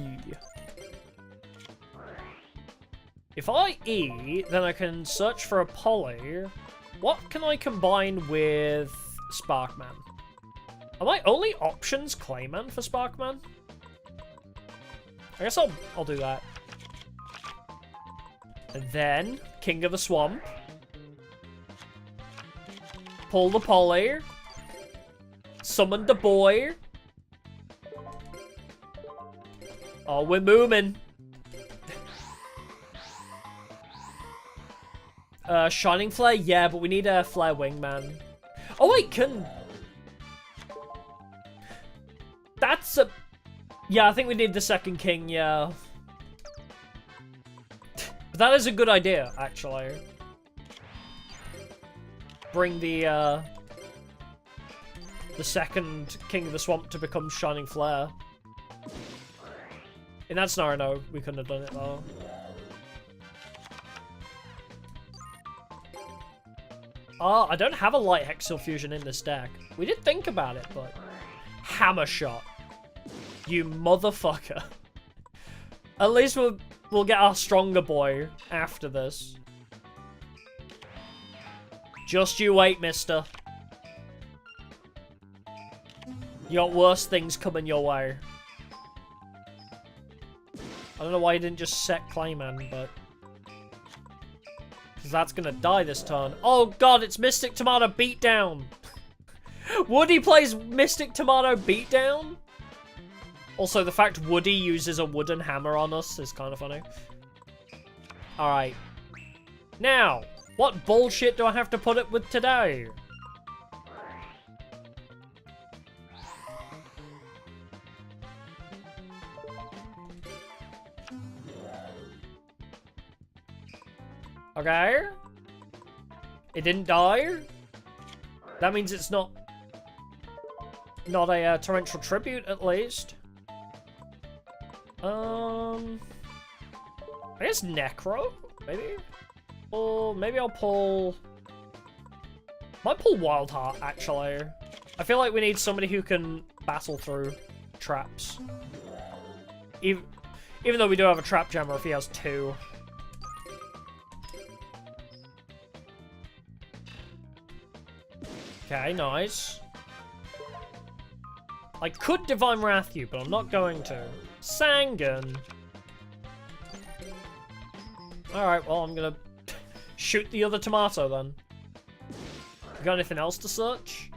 Speaker 1: If I E, then I can search for a Poly. What can I combine with Sparkman? Are my only options Clayman for Sparkman? I guess I'll do that. And then, King of the Swamp. Pull the Poly. Summon the boy. Oh, we're moving. Shining Flare? Yeah, but we need a Flare Wingman. Oh, wait, that's a... Yeah, I think we need the second king, yeah. But that is a good idea, actually. Bring the second King of the Swamp to become Shining Flare. In that scenario, no, we couldn't have done it, though. Ah, I don't have a Light Hexil Fusion in this deck. We did think about it, but... Hammer Shot. You motherfucker. At least we'll get our stronger boy after this. Just you wait, mister. You got worse things coming your way. I don't know why you didn't just set Clayman, but... Because that's gonna die this turn. Oh god, it's Mystic Tomato Beatdown! Woody plays Mystic Tomato Beatdown? Also, the fact Woody uses a wooden hammer on us is kind of funny. Alright. Now, what bullshit do I have to put up with today? Okay. It didn't die. That means it's not Not a torrential tribute, at least. I guess Necro, maybe? Or maybe I'll pull... Might pull Wild Heart, actually. I feel like we need somebody who can battle through traps. Even though we do have a Trap Jammer if he has 2. Okay, nice. I could Divine Wrath you, but I'm not going to. Sangan. Alright, well, I'm gonna shoot the other tomato then. You got anything else to search?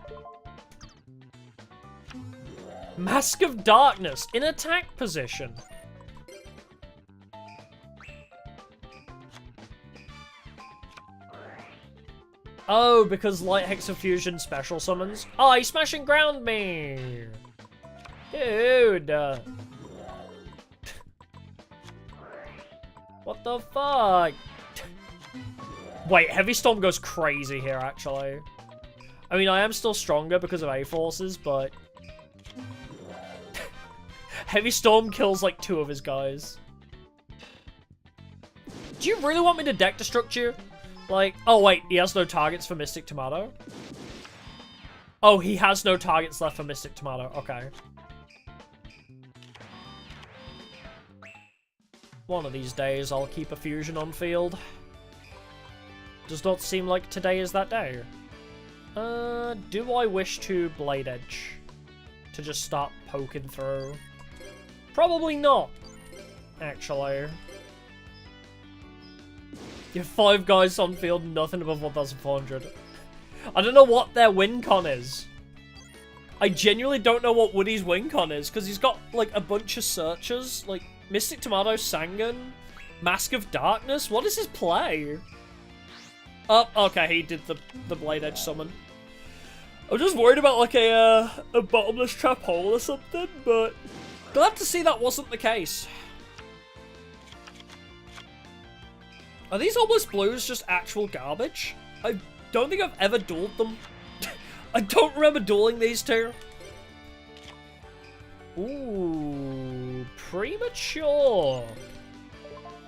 Speaker 1: Mask of Darkness in attack position. Oh, because Light Hexafusion special summons. Oh, he's smashing ground me. Dude. What the fuck? Wait, Heavy Storm goes crazy here, actually. I mean, I am still stronger because of A-Forces, but... Heavy Storm kills, like, 2 of his guys. Do you really want me to deck destruct you? Like, oh wait, he has no targets for Mystic Tomato? Oh, he has no targets left for Mystic Tomato, okay. One of these days, I'll keep a fusion on field. Does not seem like today is that day. Do I wish to Blade Edge? To just start poking through? Probably not, actually. You have 5 guys on field, nothing above 1,400. I don't know what their win con is. I genuinely don't know what Woody's win con is, because he's got, like, a bunch of searchers. Like, Mystic Tomato, Sangan, Mask of Darkness. What is his play? Oh, okay, he did the Blade Edge summon. I'm just worried about, like, a bottomless trap hole or something, but... Glad to see that wasn't the case. Are these Obelisk Blues just actual garbage? I don't think I've ever dueled them. I don't remember dueling these 2. Ooh, premature.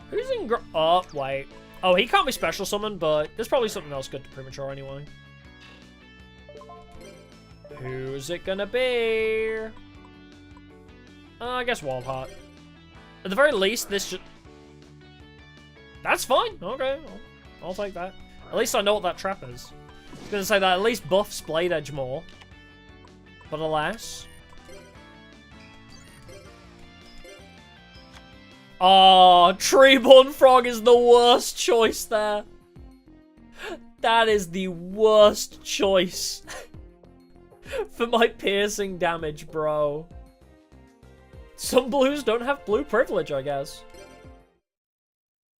Speaker 1: Who's in oh, wait. Oh, he can't be special summoned, but there's probably something else good to premature anyway. Who's it gonna be? I guess Wild Heart. At the very least, this should... That's fine. Okay, I'll take that. At least I know what that trap is. I was gonna say that at least buffs Blade Edge more. But alas. Oh, Treeborn Frog is the worst choice there. That is the worst choice. For my piercing damage, bro. Some blues don't have blue privilege, I guess.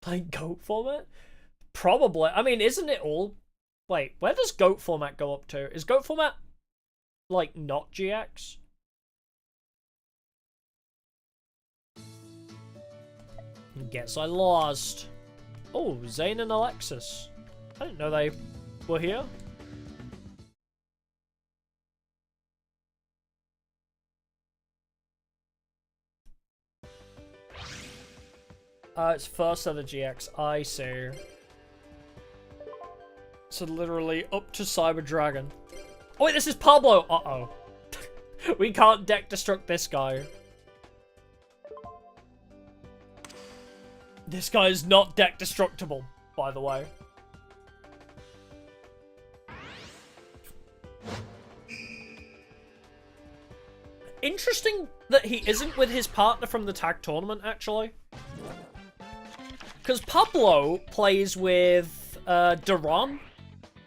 Speaker 1: Playing goat format? Probably. I mean, isn't it all... Wait, where does goat format go up to? Is goat format, like, not GX? Guess I lost. Oh, Zane and Alexis. I didn't know they were here. It's first of the GX. I see. So literally up to Cyber Dragon. Oh wait, this is Pablo! Uh-oh. We can't deck destruct this guy. This guy is not deck destructible, by the way. Interesting that he isn't with his partner from the tag tournament, actually. Because Pablo plays with Duran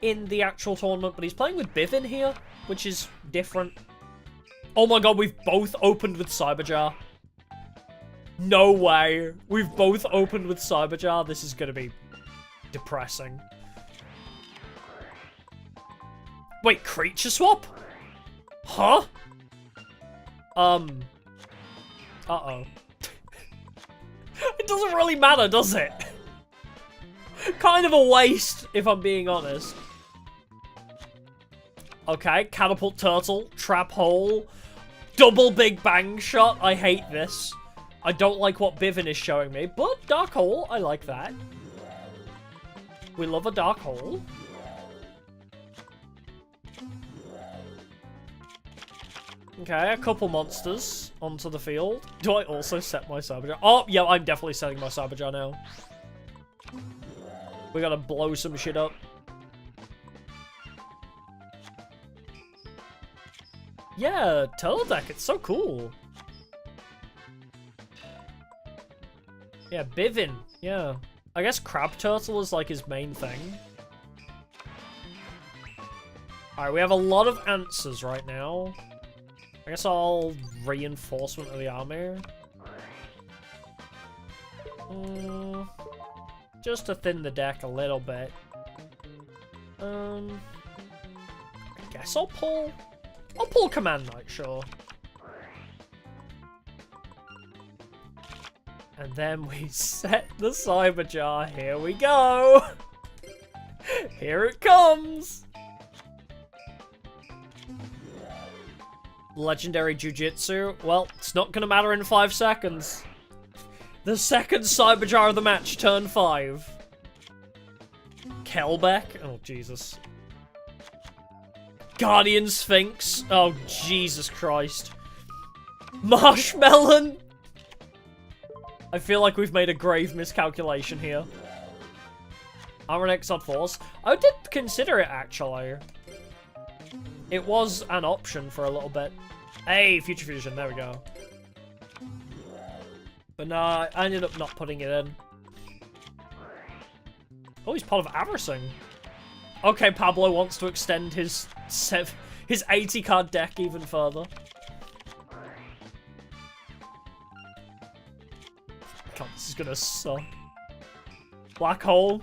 Speaker 1: in the actual tournament, but he's playing with Bivin here, which is different. Oh my god, we've both opened with Cyberjar. No way. We've both opened with Cyberjar. This is gonna be depressing. Wait, creature swap? Huh? Uh-oh. It doesn't really matter, does it? Kind of a waste, if I'm being honest. Okay, catapult turtle, trap hole, double big bang shot. I hate this. I don't like what Bivin is showing me, but dark hole, I like that. We love a dark hole. Okay, a couple monsters onto the field. Do I also set my Cyberjar? Oh, yeah, I'm definitely setting my Cyberjar now. We gotta blow some shit up. Yeah, Turtle Deck, it's so cool. Yeah, Bivin, yeah. I guess Crab Turtle is like his main thing. Alright, we have a lot of answers right now. I guess I'll reinforcement of the army. Just to thin the deck a little bit. I guess I'll pull Command Knight, sure. And then we set the Cyberjar. Here we go. Here it comes. Legendary Jujitsu. Well, it's not going to matter in 5 seconds. The second Cyberjar of the match, turn 5. Kelbeck. Oh, Jesus. Guardian Sphinx. Oh, Jesus Christ. Marshmelon. I feel like we've made a grave miscalculation here. Armor Exod Force. I did consider it, actually. It was an option for a little bit. Hey, Future Fusion, there we go. But no, I ended up not putting it in. Oh, he's part of Avacyn. Okay, Pablo wants to extend his 80 card deck even further. God, this is gonna suck. Black hole.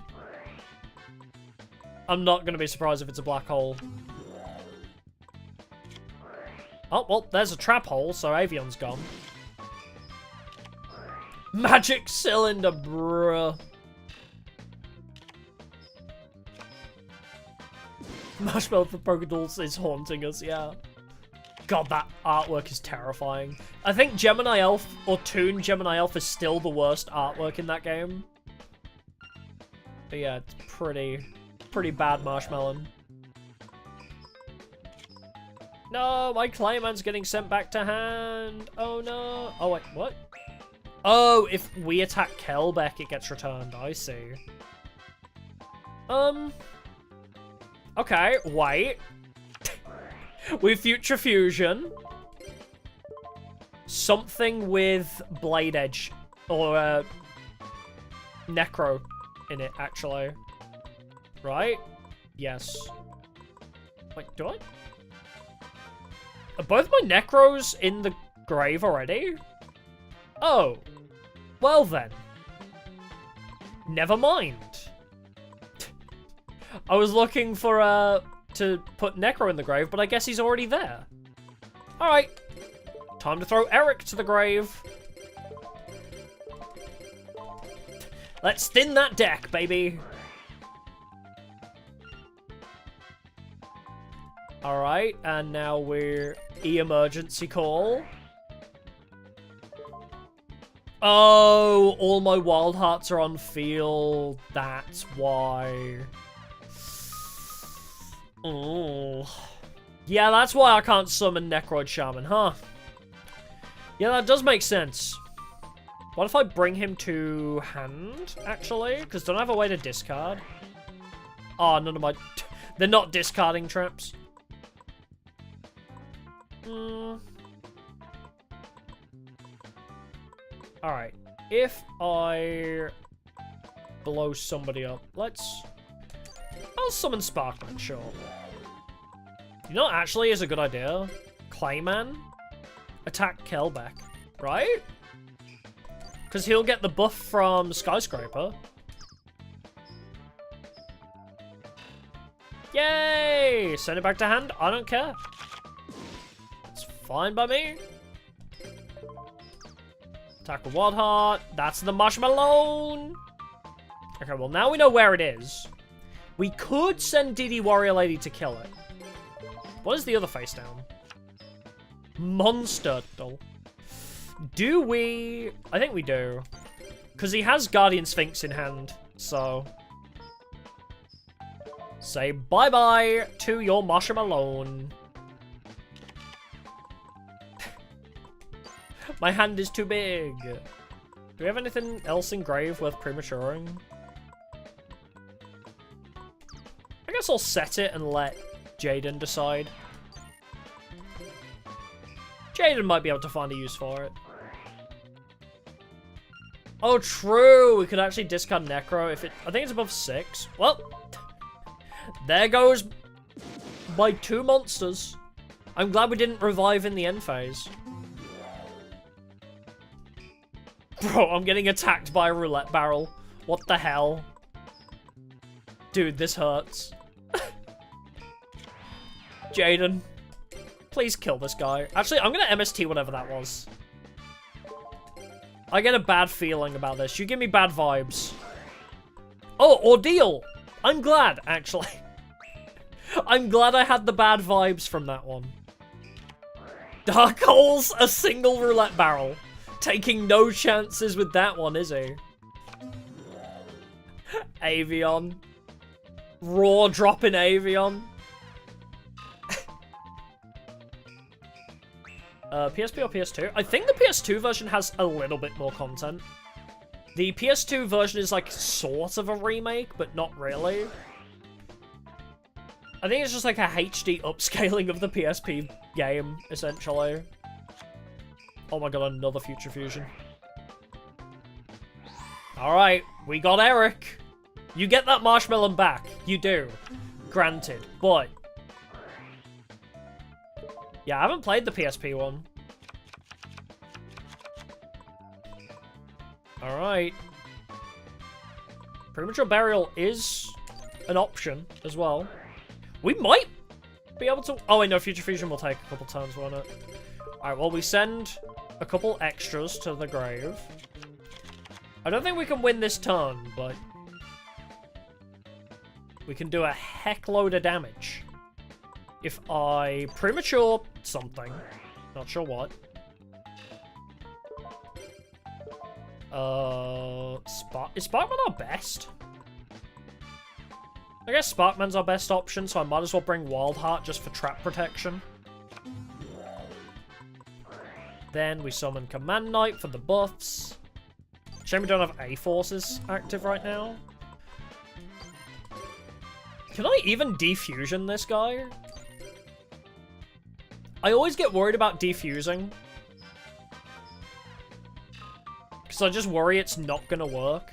Speaker 1: I'm not gonna be surprised if it's a black hole. Oh, well, there's a trap hole, so Avion's gone. Magic cylinder, bruh. Marshmallow for Pokeduels is haunting us, yeah. God, that artwork is terrifying. I think Gemini Elf, or Toon Gemini Elf, is still the worst artwork in that game. But yeah, it's pretty bad Marshmallow. No, my Clayman's getting sent back to hand. Oh no. Oh wait, what? Oh, if we attack Kelbeck, it gets returned. I see. Okay, wait. With Future Fusion. Something with Blade Edge. Or, Necro in it, actually. Right? Yes. Wait, do I? Are both my Necros in the grave already? Oh. Well then. Never mind. I was looking for, to put Necro in the grave, but I guess he's already there. Alright. Time to throw Eric to the grave. Let's thin that deck, baby. Alright, and now we're emergency call. Oh, all my Wild Hearts are on field. That's why. Oh. Yeah, that's why I can't summon Necroid Shaman, huh? Yeah, that does make sense. What if I bring him to hand, actually? Because don't I have a way to discard? Oh, none of my... They're not discarding traps. Alright. If I blow somebody up, I'll summon Sparkman, sure. You know what actually is a good idea? Clayman? Attack Kelbeck, right? Because he'll get the buff from Skyscraper. Yay! Send it back to hand. I don't care. It's fine by me. Attack with Wild Heart. That's the Marshmallow. Okay, well now we know where it is. We could send DD Warrior Lady to kill it. What is the other face down? Monster doll. Do we? I think we do. Because he has Guardian Sphinx in hand, so... Say bye-bye to your marshmallow. My hand is too big. Do we have anything else engraved worth prematuring? I guess I'll set it and let Jaden decide. Jaden might be able to find a use for it. Oh, true! We could actually discard Necro if it... I think it's above 6. Well, there goes my 2 monsters. I'm glad we didn't revive in the end phase. Bro, I'm getting attacked by a roulette barrel. What the hell? Dude, this hurts. Jaden, please kill this guy. Actually, I'm gonna MST whatever that was. I get a bad feeling about this. You give me bad vibes. Oh, Ordeal! I'm glad, actually. I'm glad I had the bad vibes from that one. Dark Hole's a single roulette barrel. Taking no chances with that one, is he? Avion. Raw dropping Avion. PSP or PS2? I think the PS2 version has a little bit more content. The PS2 version is like sort of a remake, but not really. I think it's just like a HD upscaling of the PSP game, essentially. Oh my god, another Future Fusion. Alright, we got Eric. You get that marshmallow back. You do. Granted. But... yeah, I haven't played the PSP one. Alright. Premature Burial is an option as well. We might be able to... oh, wait, no, Future Fusion will take a couple turns, won't it? Alright, well, we send a couple extras to the grave. I don't think we can win this turn, but... we can do a heck load of damage. If I premature something. Not sure what. Is Sparkman our best? I guess Sparkman's our best option, so I might as well bring Wildheart just for trap protection. Then we summon Command Knight for the buffs. Shame we don't have A-Forces active right now. Can I even defusion this guy? I always get worried about defusing. Because I just worry it's not gonna work.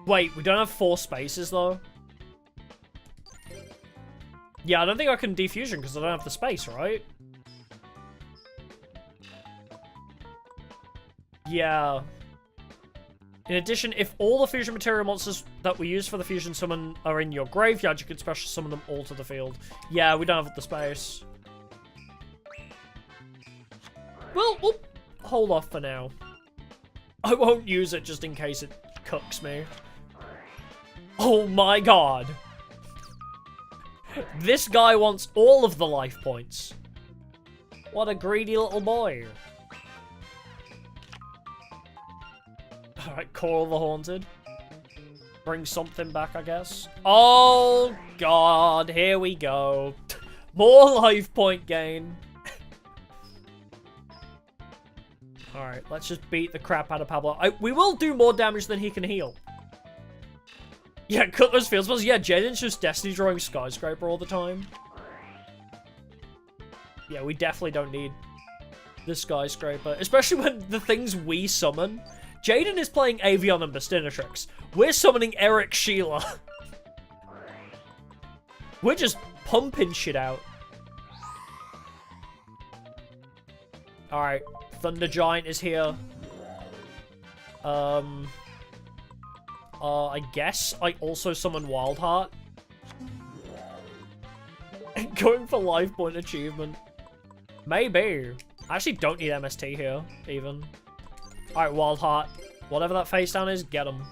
Speaker 1: Wait, we don't have 4 spaces though. Yeah, I don't think I can defusion because I don't have the space, right? Yeah. In addition, if all the fusion material monsters that we use for the fusion summon are in your graveyard, you can special summon them all to the field. Yeah, we don't have the space. Well, we'll hold off for now. I won't use it just in case it cooks me. Oh my god. This guy wants all of the life points. What a greedy little boy. Alright, Call of the Haunted. Bring something back, I guess. Oh god, here we go. More life point gain. Alright, let's just beat the crap out of Pablo. We will do more damage than he can heal. Yeah, cut those field spells. Yeah, Jaden's just Destiny drawing Skyscraper all the time. Yeah, we definitely don't need the Skyscraper. Especially when the things we summon. Jaden is playing Avion and Bestinatrix. We're summoning Eric Sheila. We're just pumping shit out. Alright, Thunder Giant is here. I guess I also summon Wildheart. Going for life point achievement. Maybe. I actually don't need MST here, even. Alright, Wildheart. Whatever that face down is, get him.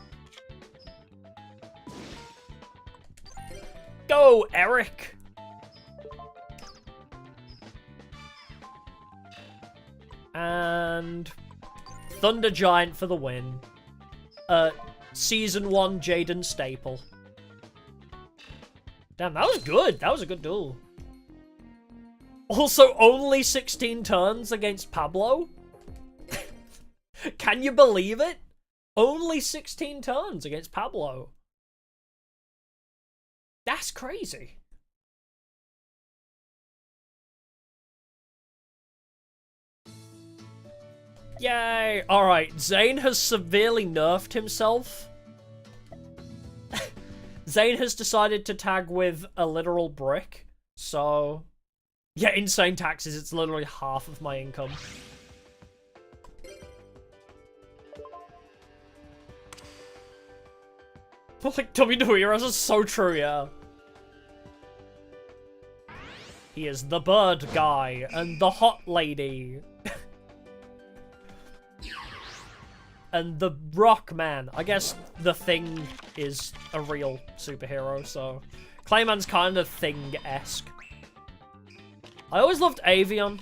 Speaker 1: go, Eric! And Thunder Giant for the win. Season 1 Jaden staple. Damn, that was good. That was a good duel. Also, only 16 turns against Pablo? Can you believe it? Only 16 turns against Pablo. That's crazy. Yay! Alright, Zane has severely nerfed himself. Zane has decided to tag with a literal brick. So, yeah, insane taxes. It's literally half of my income. Like, WWE heroes are so true, yeah. He is the bird guy and the hot lady. And the rock man. I guess the Thing is a real superhero, so... Clayman's kind of Thing-esque. I always loved Avion.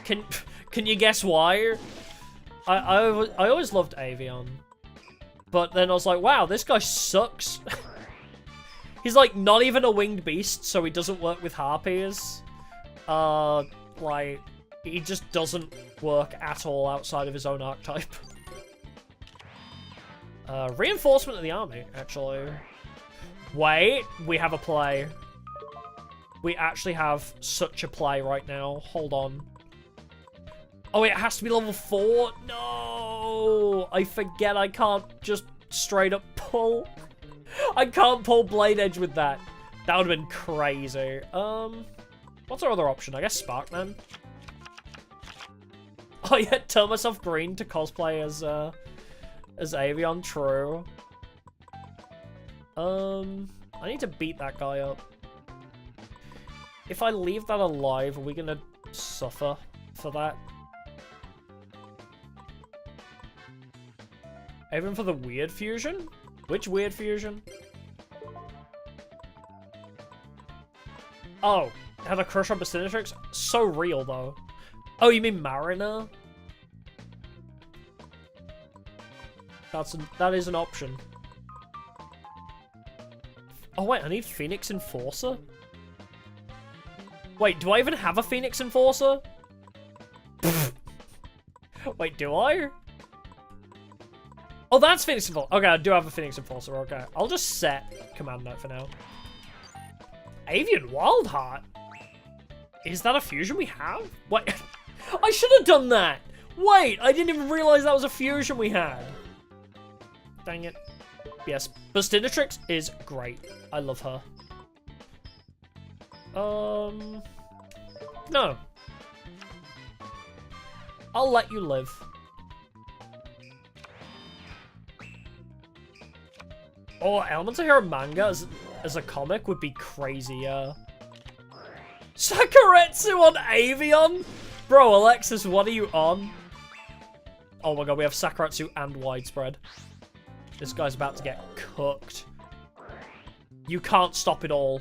Speaker 1: Can you guess why? I always loved Avion. But then I was like, wow, this guy sucks. He's like not even a winged beast, so he doesn't work with harpies. Like, he just doesn't work at all outside of his own archetype. Reinforcement of the army, actually. Wait, we have a play. We actually have such a play right now. Hold on. Oh, it has to be level 4? No! I forget I can't just straight up pull. I can't pull Blade Edge with that. That would have been crazy. What's our other option? I guess Sparkman. Oh yeah, turn myself green to cosplay as Avion, true. I need to beat that guy up. If I leave that alive, are we gonna suffer for that? Even for the weird fusion? Which weird fusion? Oh, had a crush on Basinatrix? So real, though. Oh, you mean Mariner? That is an option. Oh wait, I need Phoenix Enforcer? Wait, do I even have a Phoenix Enforcer? Wait, do I? Oh, that's Phoenix Enforcer. Okay, I do have a Phoenix Enforcer. Okay, I'll just set Command Note for now. Avian Wildheart? Is that a fusion we have? Wait, I should have done that! Wait, I didn't even realize that was a fusion we had. Dang it. Yes, Bastinatrix is great. I love her. No. I'll let you live. Oh, Elements of Hero manga as a comic would be crazy, yeah. Sakuretsu on Avion? Bro, Alexis, what are you on? Oh my god, we have Sakuretsu and Widespread. This guy's about to get cooked. You can't stop it all.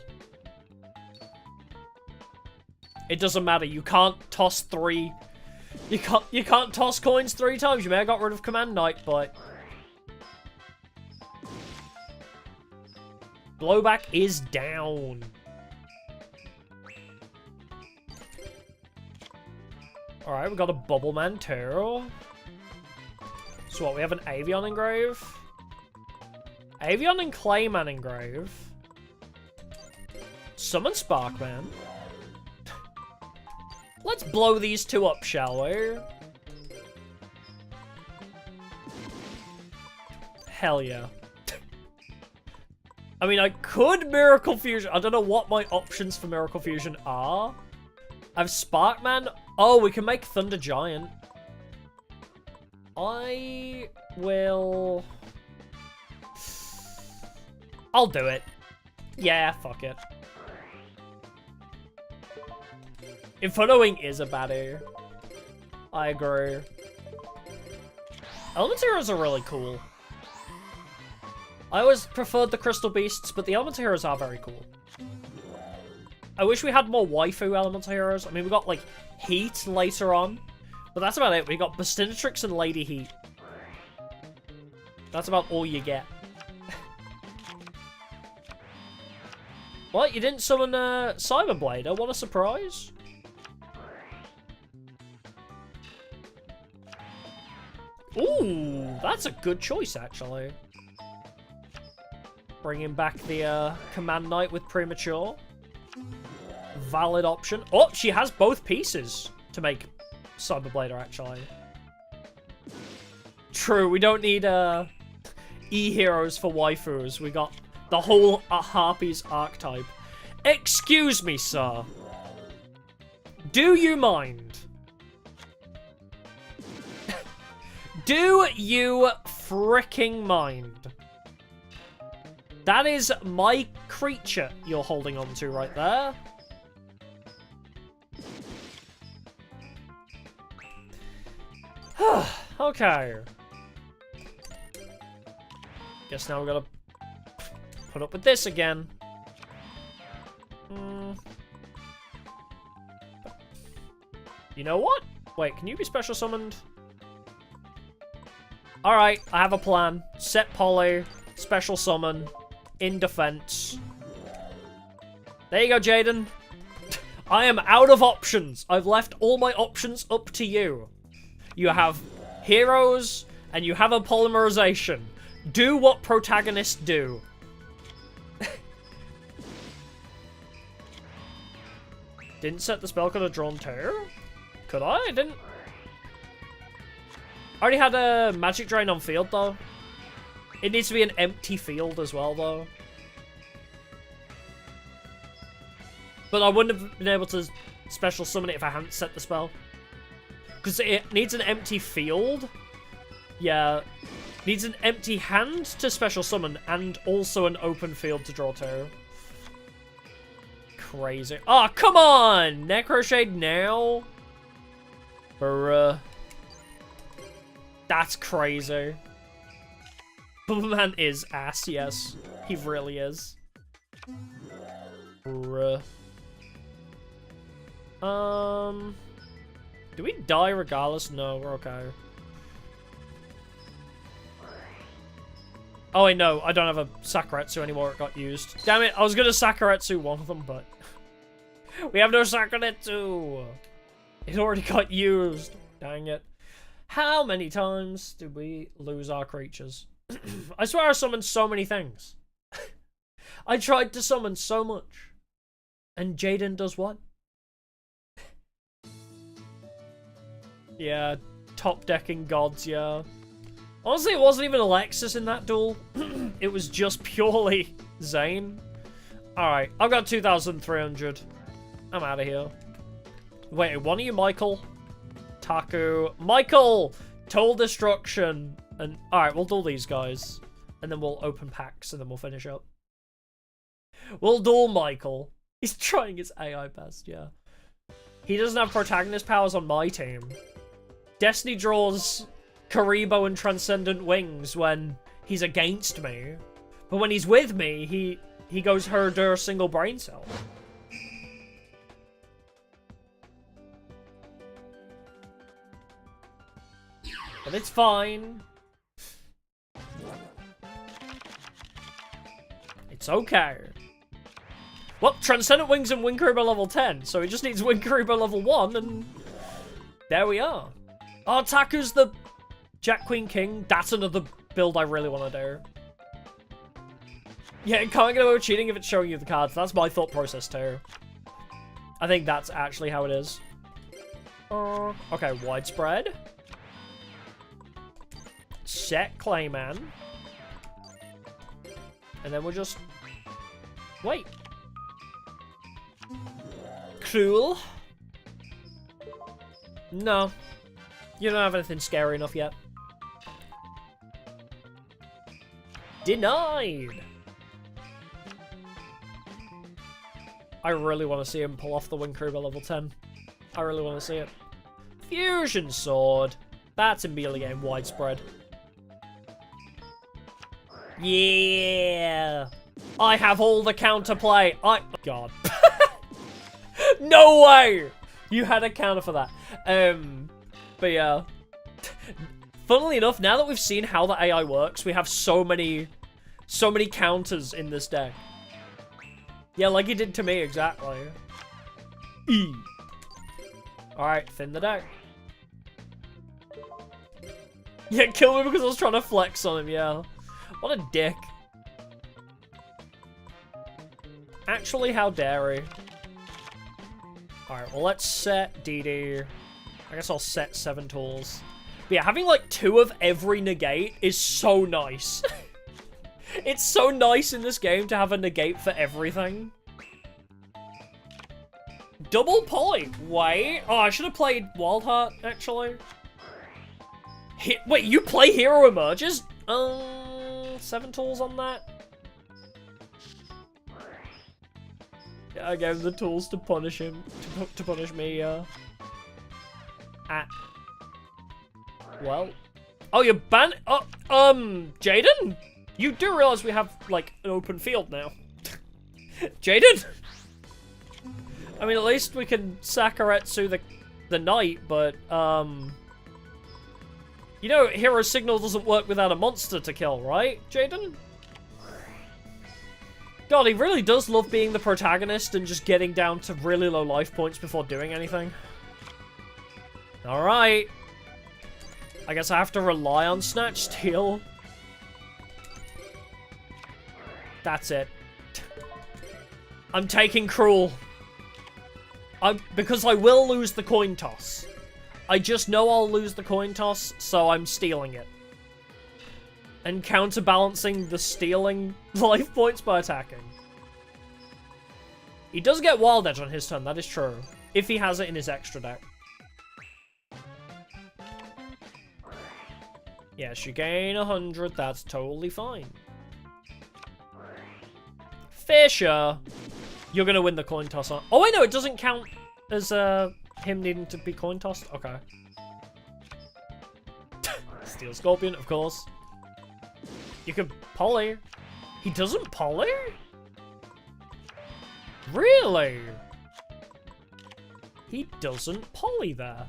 Speaker 1: It doesn't matter. You can't toss 3. You can't toss coins 3 times. You may have got rid of Command Knight, but blowback is down. Alright, we got a Bubble Man too. So what, we have an Avion engrave? Avion and Clayman engrave. Summon Sparkman. Let's blow these two up, shall we? Hell yeah. I mean, I could Miracle Fusion. I don't know what my options for Miracle Fusion are. I have Sparkman. Oh, we can make Thunder Giant. I will... I'll do it. Yeah, fuck it. Inferno Wing is a baddie. I agree. Element Heroes are really cool. I always preferred the Crystal Beasts, but the Element Heroes are very cool. I wish we had more waifu elemental heroes. I mean, we got, like, Heat later on. But that's about it. We got Bastinatrix and Lady Heat. That's about all you get. What? You didn't summon Cyberblader? What a surprise. Ooh, that's a good choice, actually. Bringing back the Command Knight with Premature. Valid option. Oh, she has both pieces to make Cyberblader, actually. True, we don't need E-heroes for waifus. We got the whole Harpies archetype. Excuse me, sir. Do you mind? Do you fricking mind? That is my creature you're holding on to right there. Okay. Guess now we gotta put up with this again. You know what? Wait, can you be special summoned? Alright, I have a plan. Set Poly, special summon, in defense. There you go, Jaden. I am out of options. I've left all my options up to you. You have heroes, and you have a polymerization. Do what protagonists do. Didn't set the spell, could have drawn two? Could I? I didn't. I already had a magic drain on field, though. It needs to be an empty field as well, though. But I wouldn't have been able to special summon it if I hadn't set the spell. Because it needs an empty field. Yeah. Needs an empty hand to special summon, and also an open field to draw two. Crazy. Oh, come on! Necroshade now? Bruh. That's crazy. Bubberman is ass, yes. He really is. Bruh. Do we die regardless? No, we're okay. Oh wait, no, I don't have a Sakuretsu anymore, it got used. Damn it, I was gonna Sakuretsu one of them, but... we have no Sakuretsu! It already got used. Dang it. How many times did we lose our creatures? I swear I summoned so many things. I tried to summon so much. And Jaden does what? Yeah, top decking gods, yeah. Honestly, it wasn't even Alexis in that duel. It was just purely Zane. Alright, I've got 2,300. I'm out of here. Wait, one of you, Michael? Taku. Michael! Total Destruction. And alright, we'll duel these guys. And then we'll open packs, and then we'll finish up. We'll duel Michael. He's trying his AI best, yeah. He doesn't have protagonist powers on my team. Destiny draws Karibo and Transcendent Wings when he's against me. But when he's with me, he goes Herder single brain cell. But it's fine. It's okay. Well, Transcendent Wings and Wing Karibo level 10, so he just needs Wing Karibo level 1, and there we are. Oh, Taku's the Jack Queen King. That's another build I really want to do. Yeah, it can't get away with cheating if it's showing you the cards. That's my thought process too. I think that's actually how it is. Okay, widespread. Set Clayman. And then we'll just wait. Cruel. No. You don't have anything scary enough yet. Denied. I really want to see him pull off the Wing Karibo level 10. I really want to see it. Fusion Sword. That's a melee game widespread. Yeah. I have all the counterplay. God. No way! You had a counter for that. But yeah. Funnily enough, now that we've seen how the AI works, we have so many counters in this deck. Yeah, like he did to me, exactly. Alright, thin the deck. Yeah, kill me because I was trying to flex on him, yeah. What a dick. Actually, how dare he? Alright, well, let's set DD. I guess I'll set 7 tools. But yeah, having like 2 of every negate is so nice. It's so nice in this game to have a negate for everything. Double poly. Wait. Oh, I should have played Wild Heart, actually. Wait, you play Hero Emerges? 7 tools on that? Yeah, I gave him the tools to punish him. To punish me, Well. Oh, you're banned. Oh, Jaden? You do realize we have, like, an open field now. Jaden? I mean, at least we can Sakaretsu the knight, but, you know, Hero Signal doesn't work without a monster to kill, right, Jaden? God, he really does love being the protagonist and just getting down to really low life points before doing anything. Alright. I guess I have to rely on Snatch Steal. That's it. I'm taking Cruel. Because I will lose the coin toss. I just know I'll lose the coin toss, so I'm stealing it. And counterbalancing the stealing life points by attacking. He does get Wild Edge on his turn, that is true. If he has it in his extra deck. Yes, you gain 100, that's totally fine. Fisher! You're gonna win the coin toss on. Oh, wait, no, it doesn't count as him needing to be coin tossed. Okay. Steel Scorpion, of course. You could poly. He doesn't poly? Really? He doesn't poly there.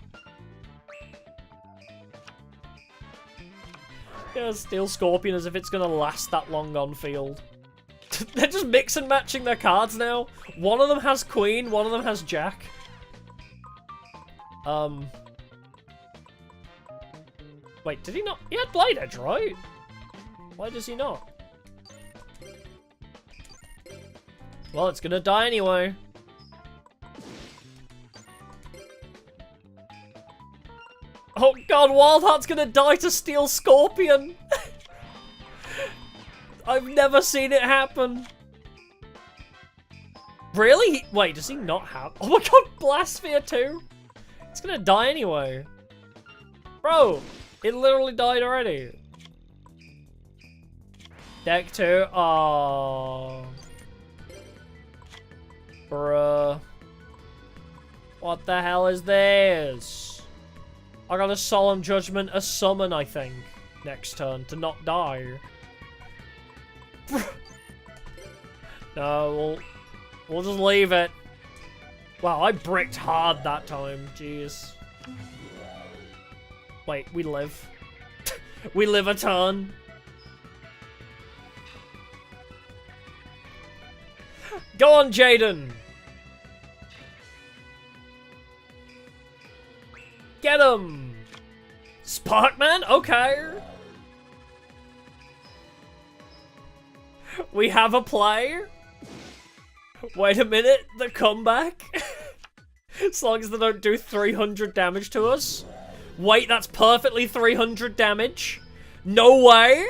Speaker 1: Yeah, Steel Scorpion as if it's gonna last that long on field. They're just mix and matching their cards now. One of them has Queen, one of them has Jack. Wait, did he not? He had Blade Edge, right? Why does he not? Well, it's gonna die anyway. Oh god, Wildheart's gonna die to Steel Scorpion! I've never seen it happen. Really? Wait, does he not have... Oh my god, Blastsphere too? It's gonna die anyway. Bro, it literally died already. Deck 2. Oh. Bruh. What the hell is this? I got a Solemn Judgment, a summon, I think, next turn to not die. No, we'll just leave it. Wow, I bricked hard that time. Jeez. Wait, we live. We live a turn. Go on, Jaden. Get him. Sparkman? Okay. We have a play. Wait a minute, the comeback? As long as they don't do 300 damage to us. Wait, that's perfectly 300 damage. No way!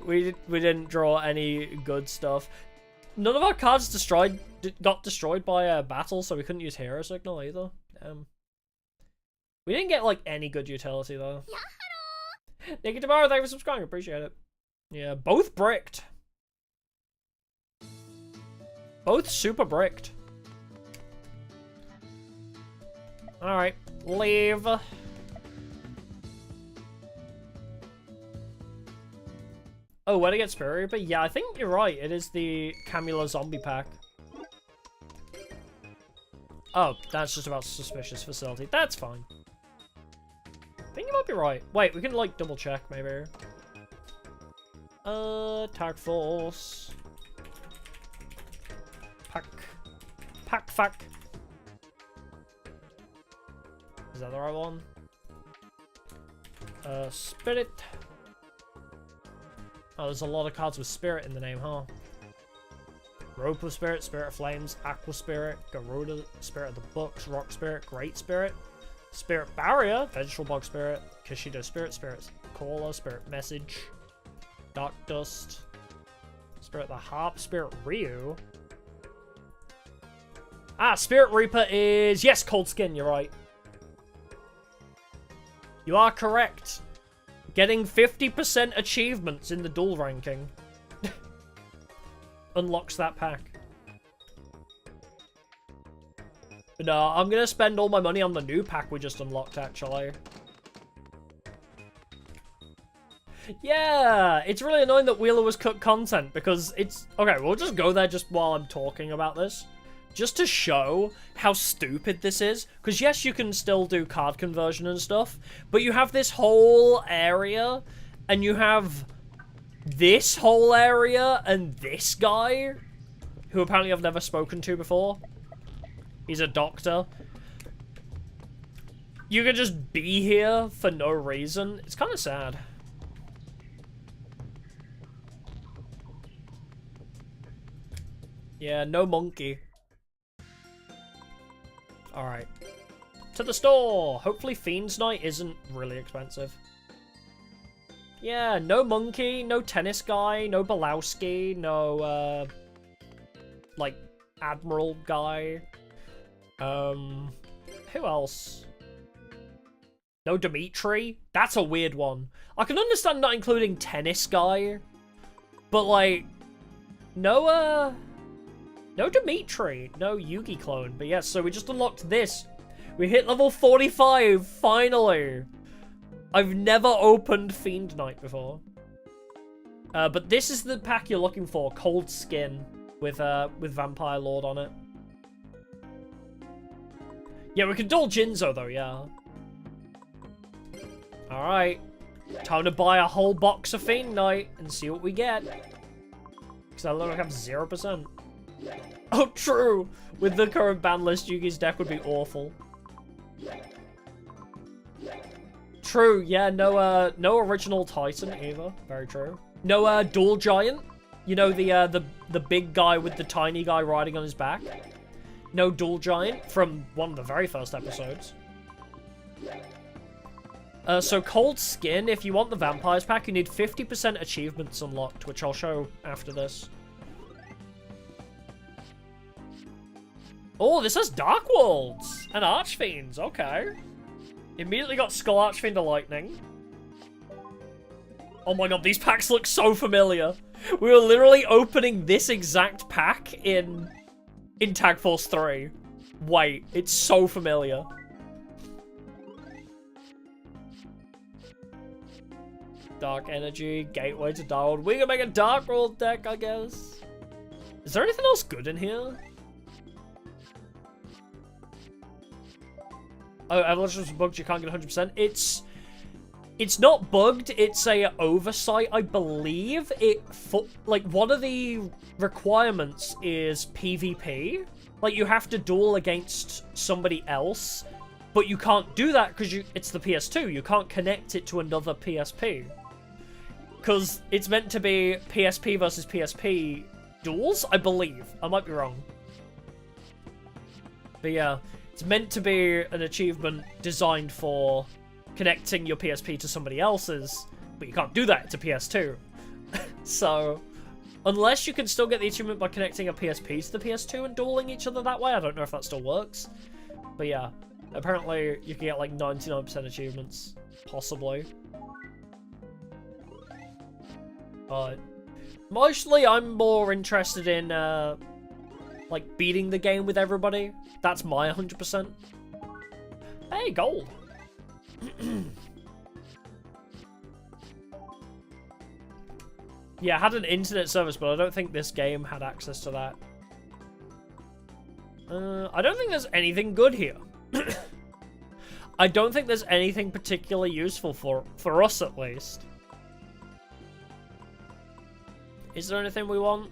Speaker 1: We didn't draw any good stuff. None of our cards got destroyed by a battle, so we couldn't use Hero Signal either. We didn't get, like, any good utility, though. Nikki Tomorrow, thank you for subscribing, appreciate it. Yeah, both bricked. Both super bricked. Alright, leave. Oh, where to get Spirit Reaper? Yeah, I think you're right. It is the Camula Zombie pack. Oh, that's just about suspicious facility. That's fine. I think you might be right. Wait, we can, like, double check, maybe. Tag force. Pack fack. Is that the right one? Spirit. Oh, there's a lot of cards with spirit in the name, huh? Rope of Spirit, Spirit of Flames, Aqua Spirit, Garuda, Spirit of the Books, Rock Spirit, Great Spirit, Spirit Barrier, Vegetable Bog Spirit, Kishido Spirit, Spirit Caller, Spirit Message, Dark Dust, Spirit the Harp, Spirit Ryu. Ah, Spirit Reaper is... Yes, Cold Skin, you're right. You are correct. Getting 50% achievements in the duel ranking. Unlocks that pack. But no, I'm gonna spend all my money on the new pack we just unlocked, actually. Yeah, it's really annoying that Wheeler was cut content, because it's... Okay, we'll just go there just while I'm talking about this. Just to show how stupid this is. Because yes, you can still do card conversion and stuff, but you have this whole area, and you have this whole area, and this guy, who apparently I've never spoken to before. He's a doctor. You can just be here for no reason. It's kind of sad. Yeah, no monkey. Alright. To the store! Hopefully Fiend's Night isn't really expensive. Yeah, no monkey, no tennis guy, no Balowski, no, like, Admiral guy. Who else? No Dimitri? That's a weird one. I can understand not including tennis guy, but, like, no, no Dimitri, no Yugi clone. But yes, so we just unlocked this. We hit level 45, finally. I've never opened Fiend Night before. But this is the pack you're looking for, Cold Skin, with Vampire Lord on it. Yeah, we can duel Jinzo though, yeah. Alright. Time to buy a whole box of Fiend Night and see what we get. Because I look like I have 0%. Oh, true! With the current ban list, Yugi's deck would be awful. True, yeah, no original Titan either. Very true. No, Dual Giant. You know, the big guy with the tiny guy riding on his back. No Dual Giant from one of the very first episodes. So Cold Skin, if you want the Vampires pack, you need 50% achievements unlocked, which I'll show after this. Oh, this has Dark Worlds and Archfiends. Okay. Immediately got Skull Archfiend to Lightning. Oh my god, these packs look so familiar. We were literally opening this exact pack in Tag Force 3. Wait, it's so familiar. Dark Energy, Gateway to Dark World. We can make a Dark World deck, I guess. Is there anything else good in here? Oh, Evolution was bugged, you can't get 100%. It's not bugged, it's a oversight, I believe. Like, one of the requirements is PvP. Like, you have to duel against somebody else, but you can't do that because it's the PS2. You can't connect it to another PSP. Because it's meant to be PSP versus PSP duels, I believe. I might be wrong. But yeah. It's meant to be an achievement designed for connecting your PSP to somebody else's, but you can't do that to PS2. So, unless you can still get the achievement by connecting a PSP to the PS2 and dueling each other that way, I don't know if that still works. But yeah, apparently you can get like 99% achievements, possibly. But mostly I'm more interested in like beating the game with everybody. That's my 100%. Hey, gold. Yeah, I had an internet service, but I don't think this game had access to that. I don't think there's anything good here. I don't think there's anything particularly useful for us, at least. Is there anything we want?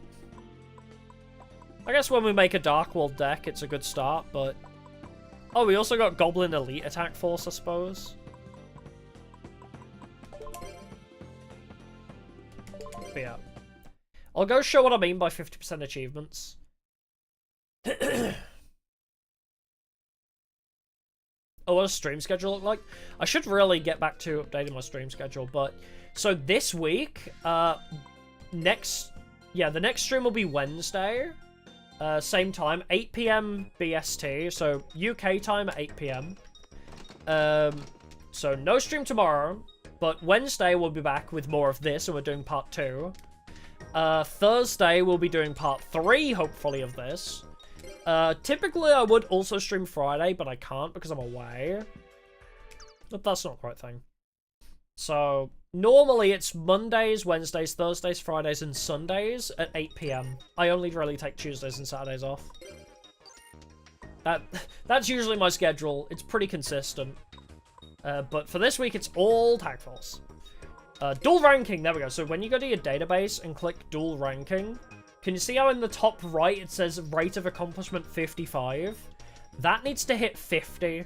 Speaker 1: I guess when we make a Dark World deck, it's a good start, but... Oh, we also got Goblin Elite Attack Force, I suppose. But yeah. I'll go show what I mean by 50% achievements. Oh, what does stream schedule look like? I should really get back to updating my stream schedule, but... So this week, the next stream will be Wednesday. Same time, 8 PM BST, so UK time at 8 PM. So no stream tomorrow, but Wednesday we'll be back with more of this, and we're doing part 2. Thursday we'll be doing part 3, hopefully, of this. Typically I would also stream Friday, but I can't because I'm away. But that's not the right thing. So, normally it's Mondays, Wednesdays, Thursdays, Fridays, and Sundays at 8 PM. I only really take Tuesdays and Saturdays off. That's usually my schedule. It's pretty consistent. But for this week, it's all Tag Force. Duel ranking, there we go. So when you go to your database and click duel ranking, can you see how in the top right it says rate of accomplishment 55? That needs to hit 50.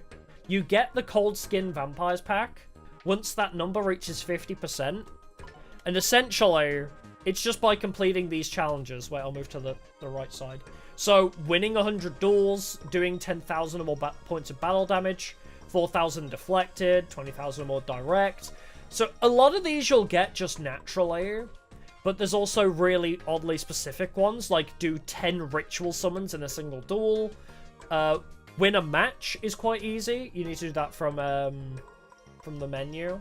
Speaker 1: You get the Cold Skin Vampires pack once that number reaches 50%. And essentially, it's just by completing these challenges. Wait, I'll move to the right side. So, winning 100 duels, doing 10,000 or more points of battle damage, 4,000 deflected, 20,000 or more direct. So, a lot of these you'll get just naturally, but there's also really oddly specific ones, like do 10 ritual summons in a single duel. Win a match is quite easy. You need to do that from the menu.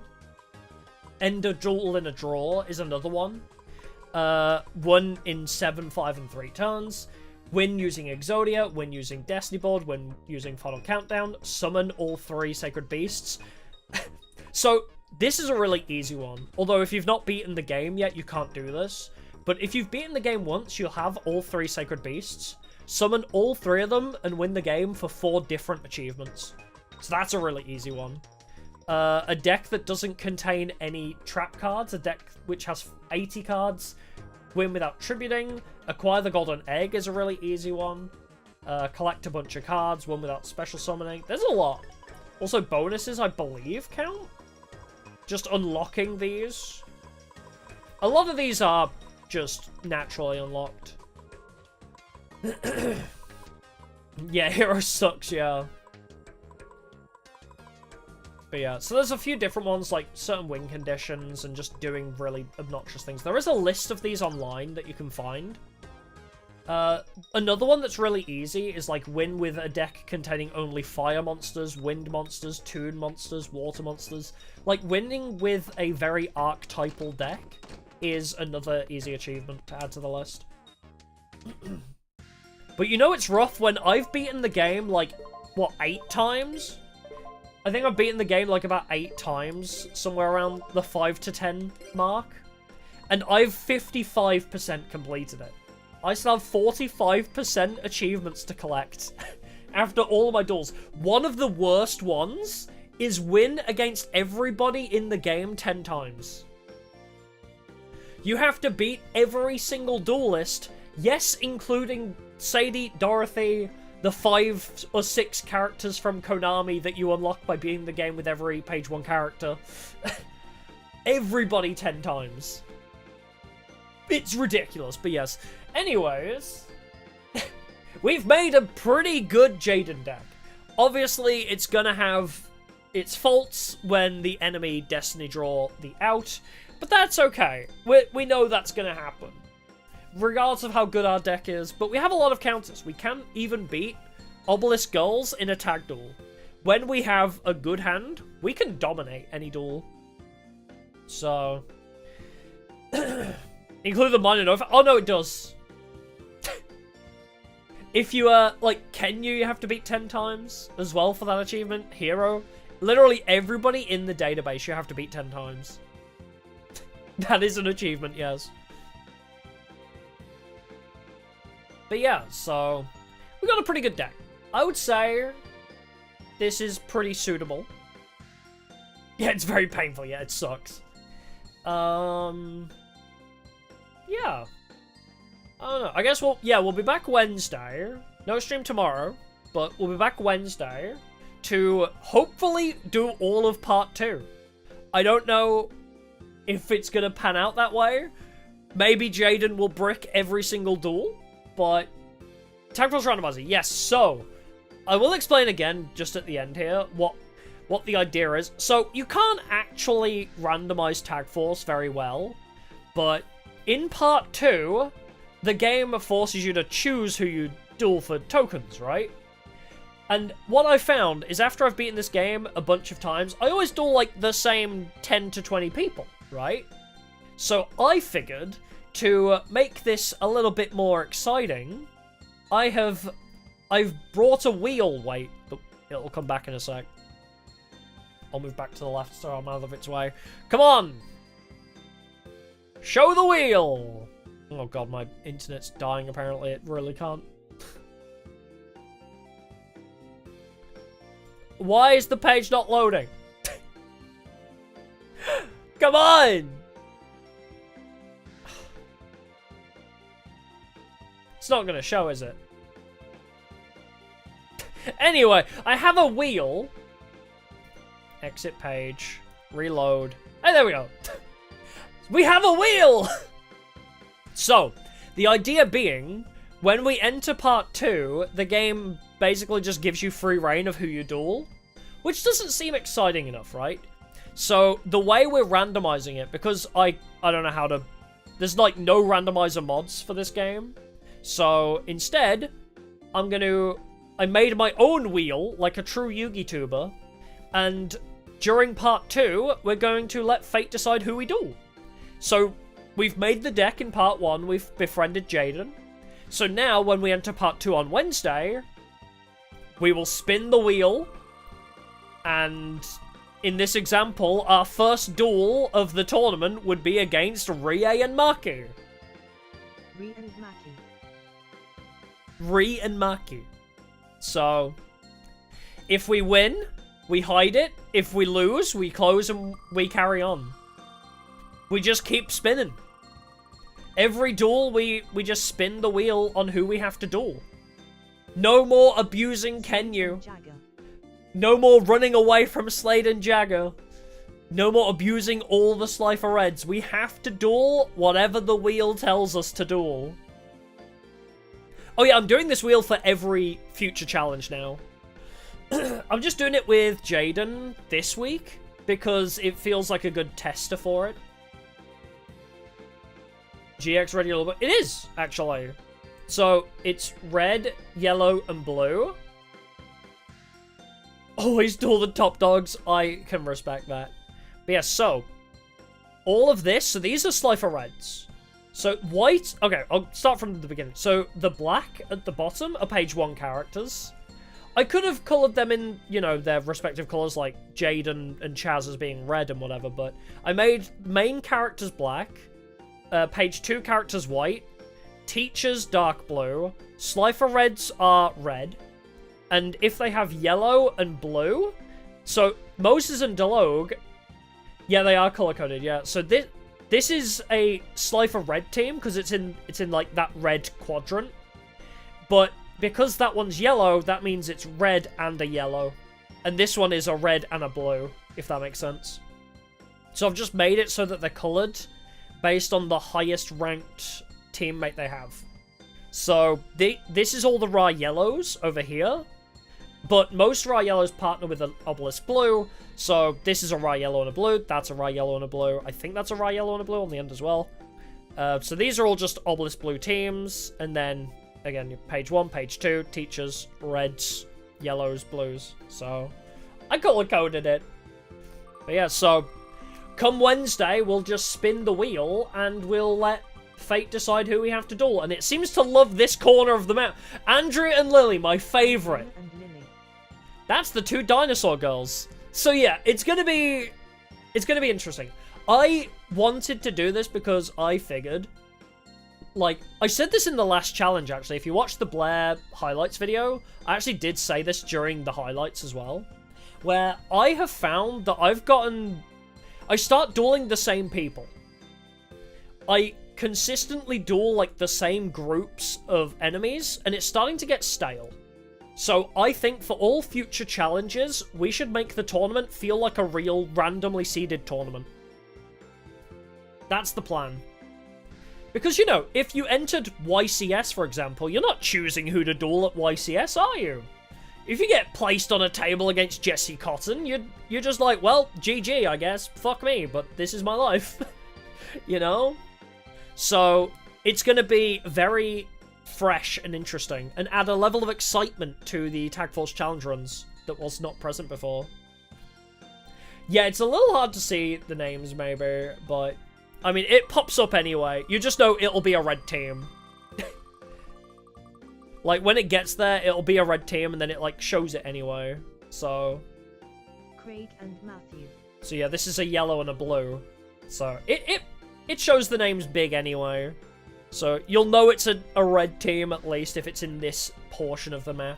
Speaker 1: End a duel in a draw is another one. 1 in 7, 5, and 3 turns. Win using Exodia, win using Destiny Board, win using Final Countdown, summon all 3 Sacred Beasts. So, this is a really easy one. Although, if you've not beaten the game yet, you can't do this. But if you've beaten the game once, you'll have all 3 Sacred Beasts. Summon all 3 of them and win the game for 4 different achievements. So that's a really easy one. A deck that doesn't contain any trap cards, a deck which has 80 cards, win without tributing, acquire the golden egg is a really easy one, collect a bunch of cards, win without special summoning. There's a lot. Also bonuses, I believe, count? Just unlocking these. A lot of these are just naturally unlocked. Yeah, Hero sucks, yeah. But yeah, so there's a few different ones, like certain win conditions and just doing really obnoxious things. There is a list of these online that you can find. Another one that's really easy is like win with a deck containing only fire monsters, wind monsters, toon monsters, water monsters. Like winning with a very archetypal deck is another easy achievement to add to the list. But you know it's rough when I've beaten the game like, what, 8 times? I think I've beaten the game like about 8 times, somewhere around the 5 to 10 mark. And I've 55% completed it. I still have 45% achievements to collect after all of my duels. One of the worst ones is win against everybody in the game 10 times. You have to beat every single duelist, yes, including Sadie, Dorothy, the 5 or 6 characters from Konami that you unlock by beating the game with every page 1 character. Everybody 10 times. It's ridiculous, but yes. Anyways, we've made a pretty good Jaden deck. Obviously, it's gonna have its faults when the enemy Destiny draw the out, but that's okay. We know that's gonna happen. Regardless of how good our deck is, but we have a lot of counters. We can even beat Obelisk Gulls in a tag duel. When we have a good hand, we can dominate any duel. So... include the minor nova. Oh no, it does. If you, like, Kenyu, you have to beat 10 times as well for that achievement. Hero. Literally everybody in the database you have to beat 10 times. That is an achievement, yes. But yeah, so we got a pretty good deck. I would say this is pretty suitable. Yeah, it's very painful. Yeah, it sucks. Yeah. I don't know. I guess we'll be back Wednesday. No stream tomorrow, but we'll be back Wednesday to hopefully do all of part 2. I don't know if it's gonna pan out that way. Maybe Jaden will brick every single duel, but Tag Force Randomizer, yes. So I will explain again just at the end here what the idea is. So you can't actually randomize Tag Force very well, but in part 2, the game forces you to choose who you duel for tokens, right? And what I found is after I've beaten this game a bunch of times, I always duel like the same 10 to 20 people, right? So I figured to make this a little bit more exciting, I've brought a wheel. Wait, it'll come back in a sec. I'll move back to the left so I'm out of its way. Come on! Show the wheel! Oh god, my internet's dying apparently. It really can't. Why is the page not loading? Come on! It's not gonna show, is it? Anyway, I have a wheel. Exit page. Reload. Hey, there we go. We have a wheel! So, the idea being, when we enter part 2, the game basically just gives you free reign of who you duel, which doesn't seem exciting enough, right? So, the way we're randomizing it, because I don't know how to... There's, like, no randomizer mods for this game. So, instead, I made my own wheel, like a true Yugi-tuber, and during part 2, we're going to let fate decide who we duel. So, we've made the deck in part 1, we've befriended Jaden. So now, when we enter part 2 on Wednesday, we will spin the wheel, and in this example, our first duel of the tournament would be against Rie and Maki.
Speaker 2: Rie and Maki.
Speaker 1: Rie and Maki. So, if we win, we hide it. If we lose, we close and we carry on. We just keep spinning. Every duel, we just spin the wheel on who we have to duel. No more abusing Kenyu. No more running away from Slade and Jagger. No more abusing all the Slifer Reds. We have to duel whatever the wheel tells us to duel. Oh yeah, I'm doing this wheel for every future challenge now. I'm just doing it with Jaden this week because it feels like a good tester for it. GX red, yellow, blue. It is, actually. So, it's red, yellow, and blue. Always duel the top dogs. I can respect that. But yeah, so, all of this, so these are Slifer Reds. So, white, okay, I'll start from the beginning. So, the black at the bottom are page 1 characters. I could have coloured them in, you know, their respective colours, like Jaden and Chaz as being red and whatever, but I made main characters black, page 2 characters white, teachers dark blue, Slifer Reds are red, and if they have yellow and blue, so Moses and Delogue, yeah, they are colour-coded, yeah, so this is a Slifer Red team, because it's in like that red quadrant, but because that one's yellow, that means it's red and a yellow. And this one is a red and a blue, if that makes sense. So I've just made it so that they're coloured based on the highest ranked teammate they have. So this is all the raw yellows over here. But most raw yellows partner with an obelisk blue. So this is a raw yellow and a blue. That's a raw yellow and a blue. I think that's a raw yellow and a blue on the end as well. So these are all just obelisk blue teams. And then... again, page 1, page 2, teachers, reds, yellows, blues. So, I color-coded it. But yeah, so, come Wednesday, we'll just spin the wheel, and we'll let fate decide who we have to duel. And it seems to love this corner of the map. Andrea and Lily, my favourite. That's the 2 dinosaur girls. So yeah, it's gonna be interesting. I wanted to do this because I figured like, I said this in the last challenge, actually. If you watch the Blair highlights video, I actually did say this during the highlights as well, where I have found that I start dueling the same people. I consistently duel, like, the same groups of enemies, and it's starting to get stale. So I think for all future challenges, we should make the tournament feel like a real randomly seeded tournament. That's the plan. Because, you know, if you entered YCS, for example, you're not choosing who to duel at YCS, are you? If you get placed on a table against Jesse Cotton, you're just like, well, GG, I guess. Fuck me, but this is my life. You know? So, it's going to be very fresh and interesting, and add a level of excitement to the Tag Force Challenge runs that was not present before. Yeah, it's a little hard to see the names, maybe, but... I mean, it pops up anyway. You just know it'll be a red team. Like, when it gets there, it'll be a red team, and then it, like, shows it anyway. So...
Speaker 2: Craig and Matthew.
Speaker 1: So yeah, this is a yellow and a blue. So, it shows the names big anyway. So, you'll know it's a red team, at least, if it's in this portion of the map.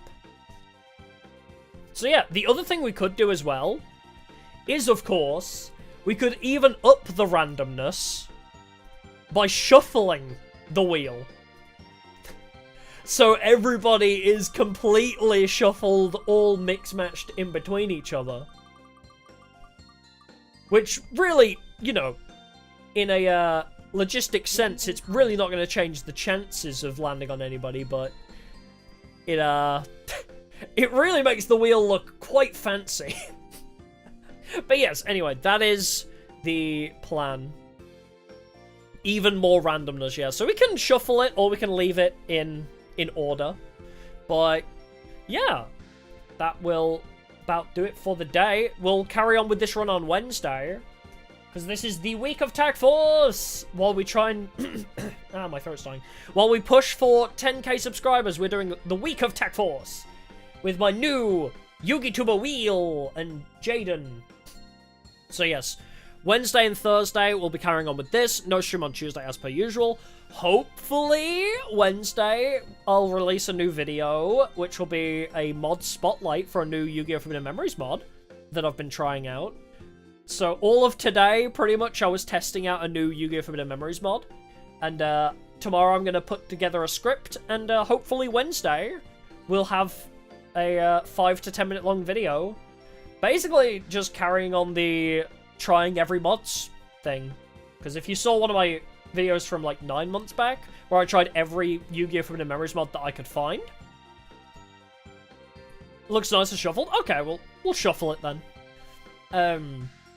Speaker 1: So yeah, the other thing we could do as well is, of course... we could even up the randomness by shuffling the wheel. So everybody is completely shuffled, all mix-matched in between each other. Which really, you know, in a logistic sense, it's really not going to change the chances of landing on anybody, but it, it really makes the wheel look quite fancy. But yes, anyway, that is the plan. Even more randomness, yeah. So we can shuffle it, or we can leave it in order. But, yeah. That will about do it for the day. We'll carry on with this run on Wednesday. Because this is the week of Tag Force! While we try and... ah, my throat's dying. While we push for 10k subscribers, we're doing the week of Tag Force. With my new YugiTuber Wheel and Jaden. So yes, Wednesday and Thursday we'll be carrying on with this. No stream on Tuesday as per usual. Hopefully, Wednesday I'll release a new video, which will be a mod spotlight for a new Yu-Gi-Oh! Forbidden Memories mod that I've been trying out. So all of today, pretty much, I was testing out a new Yu-Gi-Oh! Forbidden Memories mod. And tomorrow I'm going to put together a script, and hopefully Wednesday we'll have a 5 to 10 minute long video. Basically, just carrying on the trying every mods thing. Because if you saw one of my videos from like 9 months back, where I tried every Yu-Gi-Oh! Forbidden Memories mod that I could find. Looks nice and shuffled. Okay, well, we'll shuffle it then.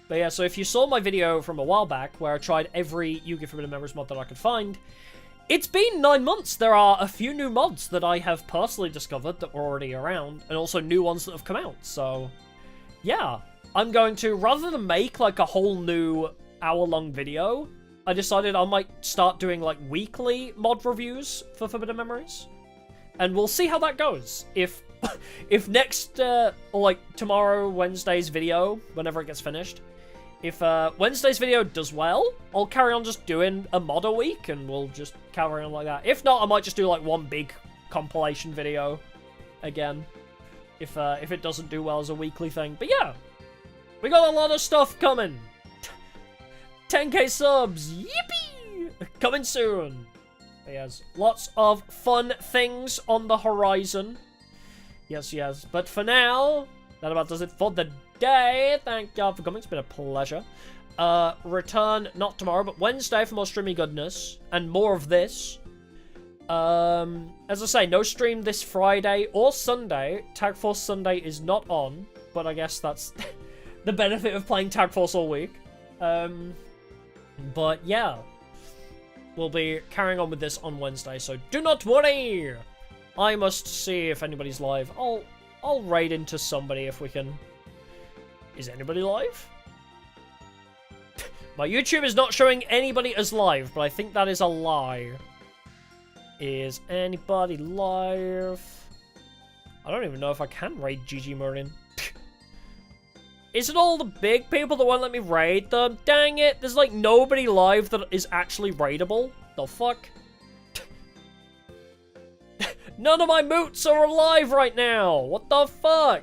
Speaker 1: But yeah, so if you saw my video from a while back, where I tried every Yu-Gi-Oh! Forbidden Memories mod that I could find, it's been 9 months. There are a few new mods that I have personally discovered that were already around, and also new ones that have come out, so... yeah, I'm going to, rather than make, like, a whole new hour-long video, I decided I might start doing, like, weekly mod reviews for Forbidden Memories. And we'll see how that goes. If next, or, like, tomorrow, Wednesday's video, whenever it gets finished, if Wednesday's video does well, I'll carry on just doing a mod a week, and we'll just carry on like that. If not, I might just do, like, one big compilation video again. If it doesn't do well as a weekly thing. But yeah, we got a lot of stuff coming. 10k subs, yippee! Coming soon. But yes, lots of fun things on the horizon. Yes, yes. But for now, that about does it for the day. Thank God for coming. It's been a pleasure. Return not tomorrow, but Wednesday for more streamy goodness and more of this. As I say, no stream this Friday or Sunday. Tag Force Sunday is not on, but I guess that's the benefit of playing Tag Force all week. But yeah, we'll be carrying on with this on Wednesday, so do not worry. I must see if anybody's live. I'll raid into somebody if we can. Is anybody live? My YouTube is not showing anybody as live, but I think that is a lie. Is anybody live? I don't even know if I can raid GG Merlin. Is it all the big people that won't let me raid them? Dang it, there's like nobody live that is actually raidable. The fuck? None of my moots are alive right now. What the fuck?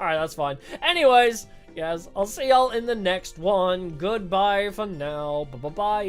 Speaker 1: Alright, that's fine. Anyways, yes, I'll see y'all in the next one. Goodbye for now. Bye-bye.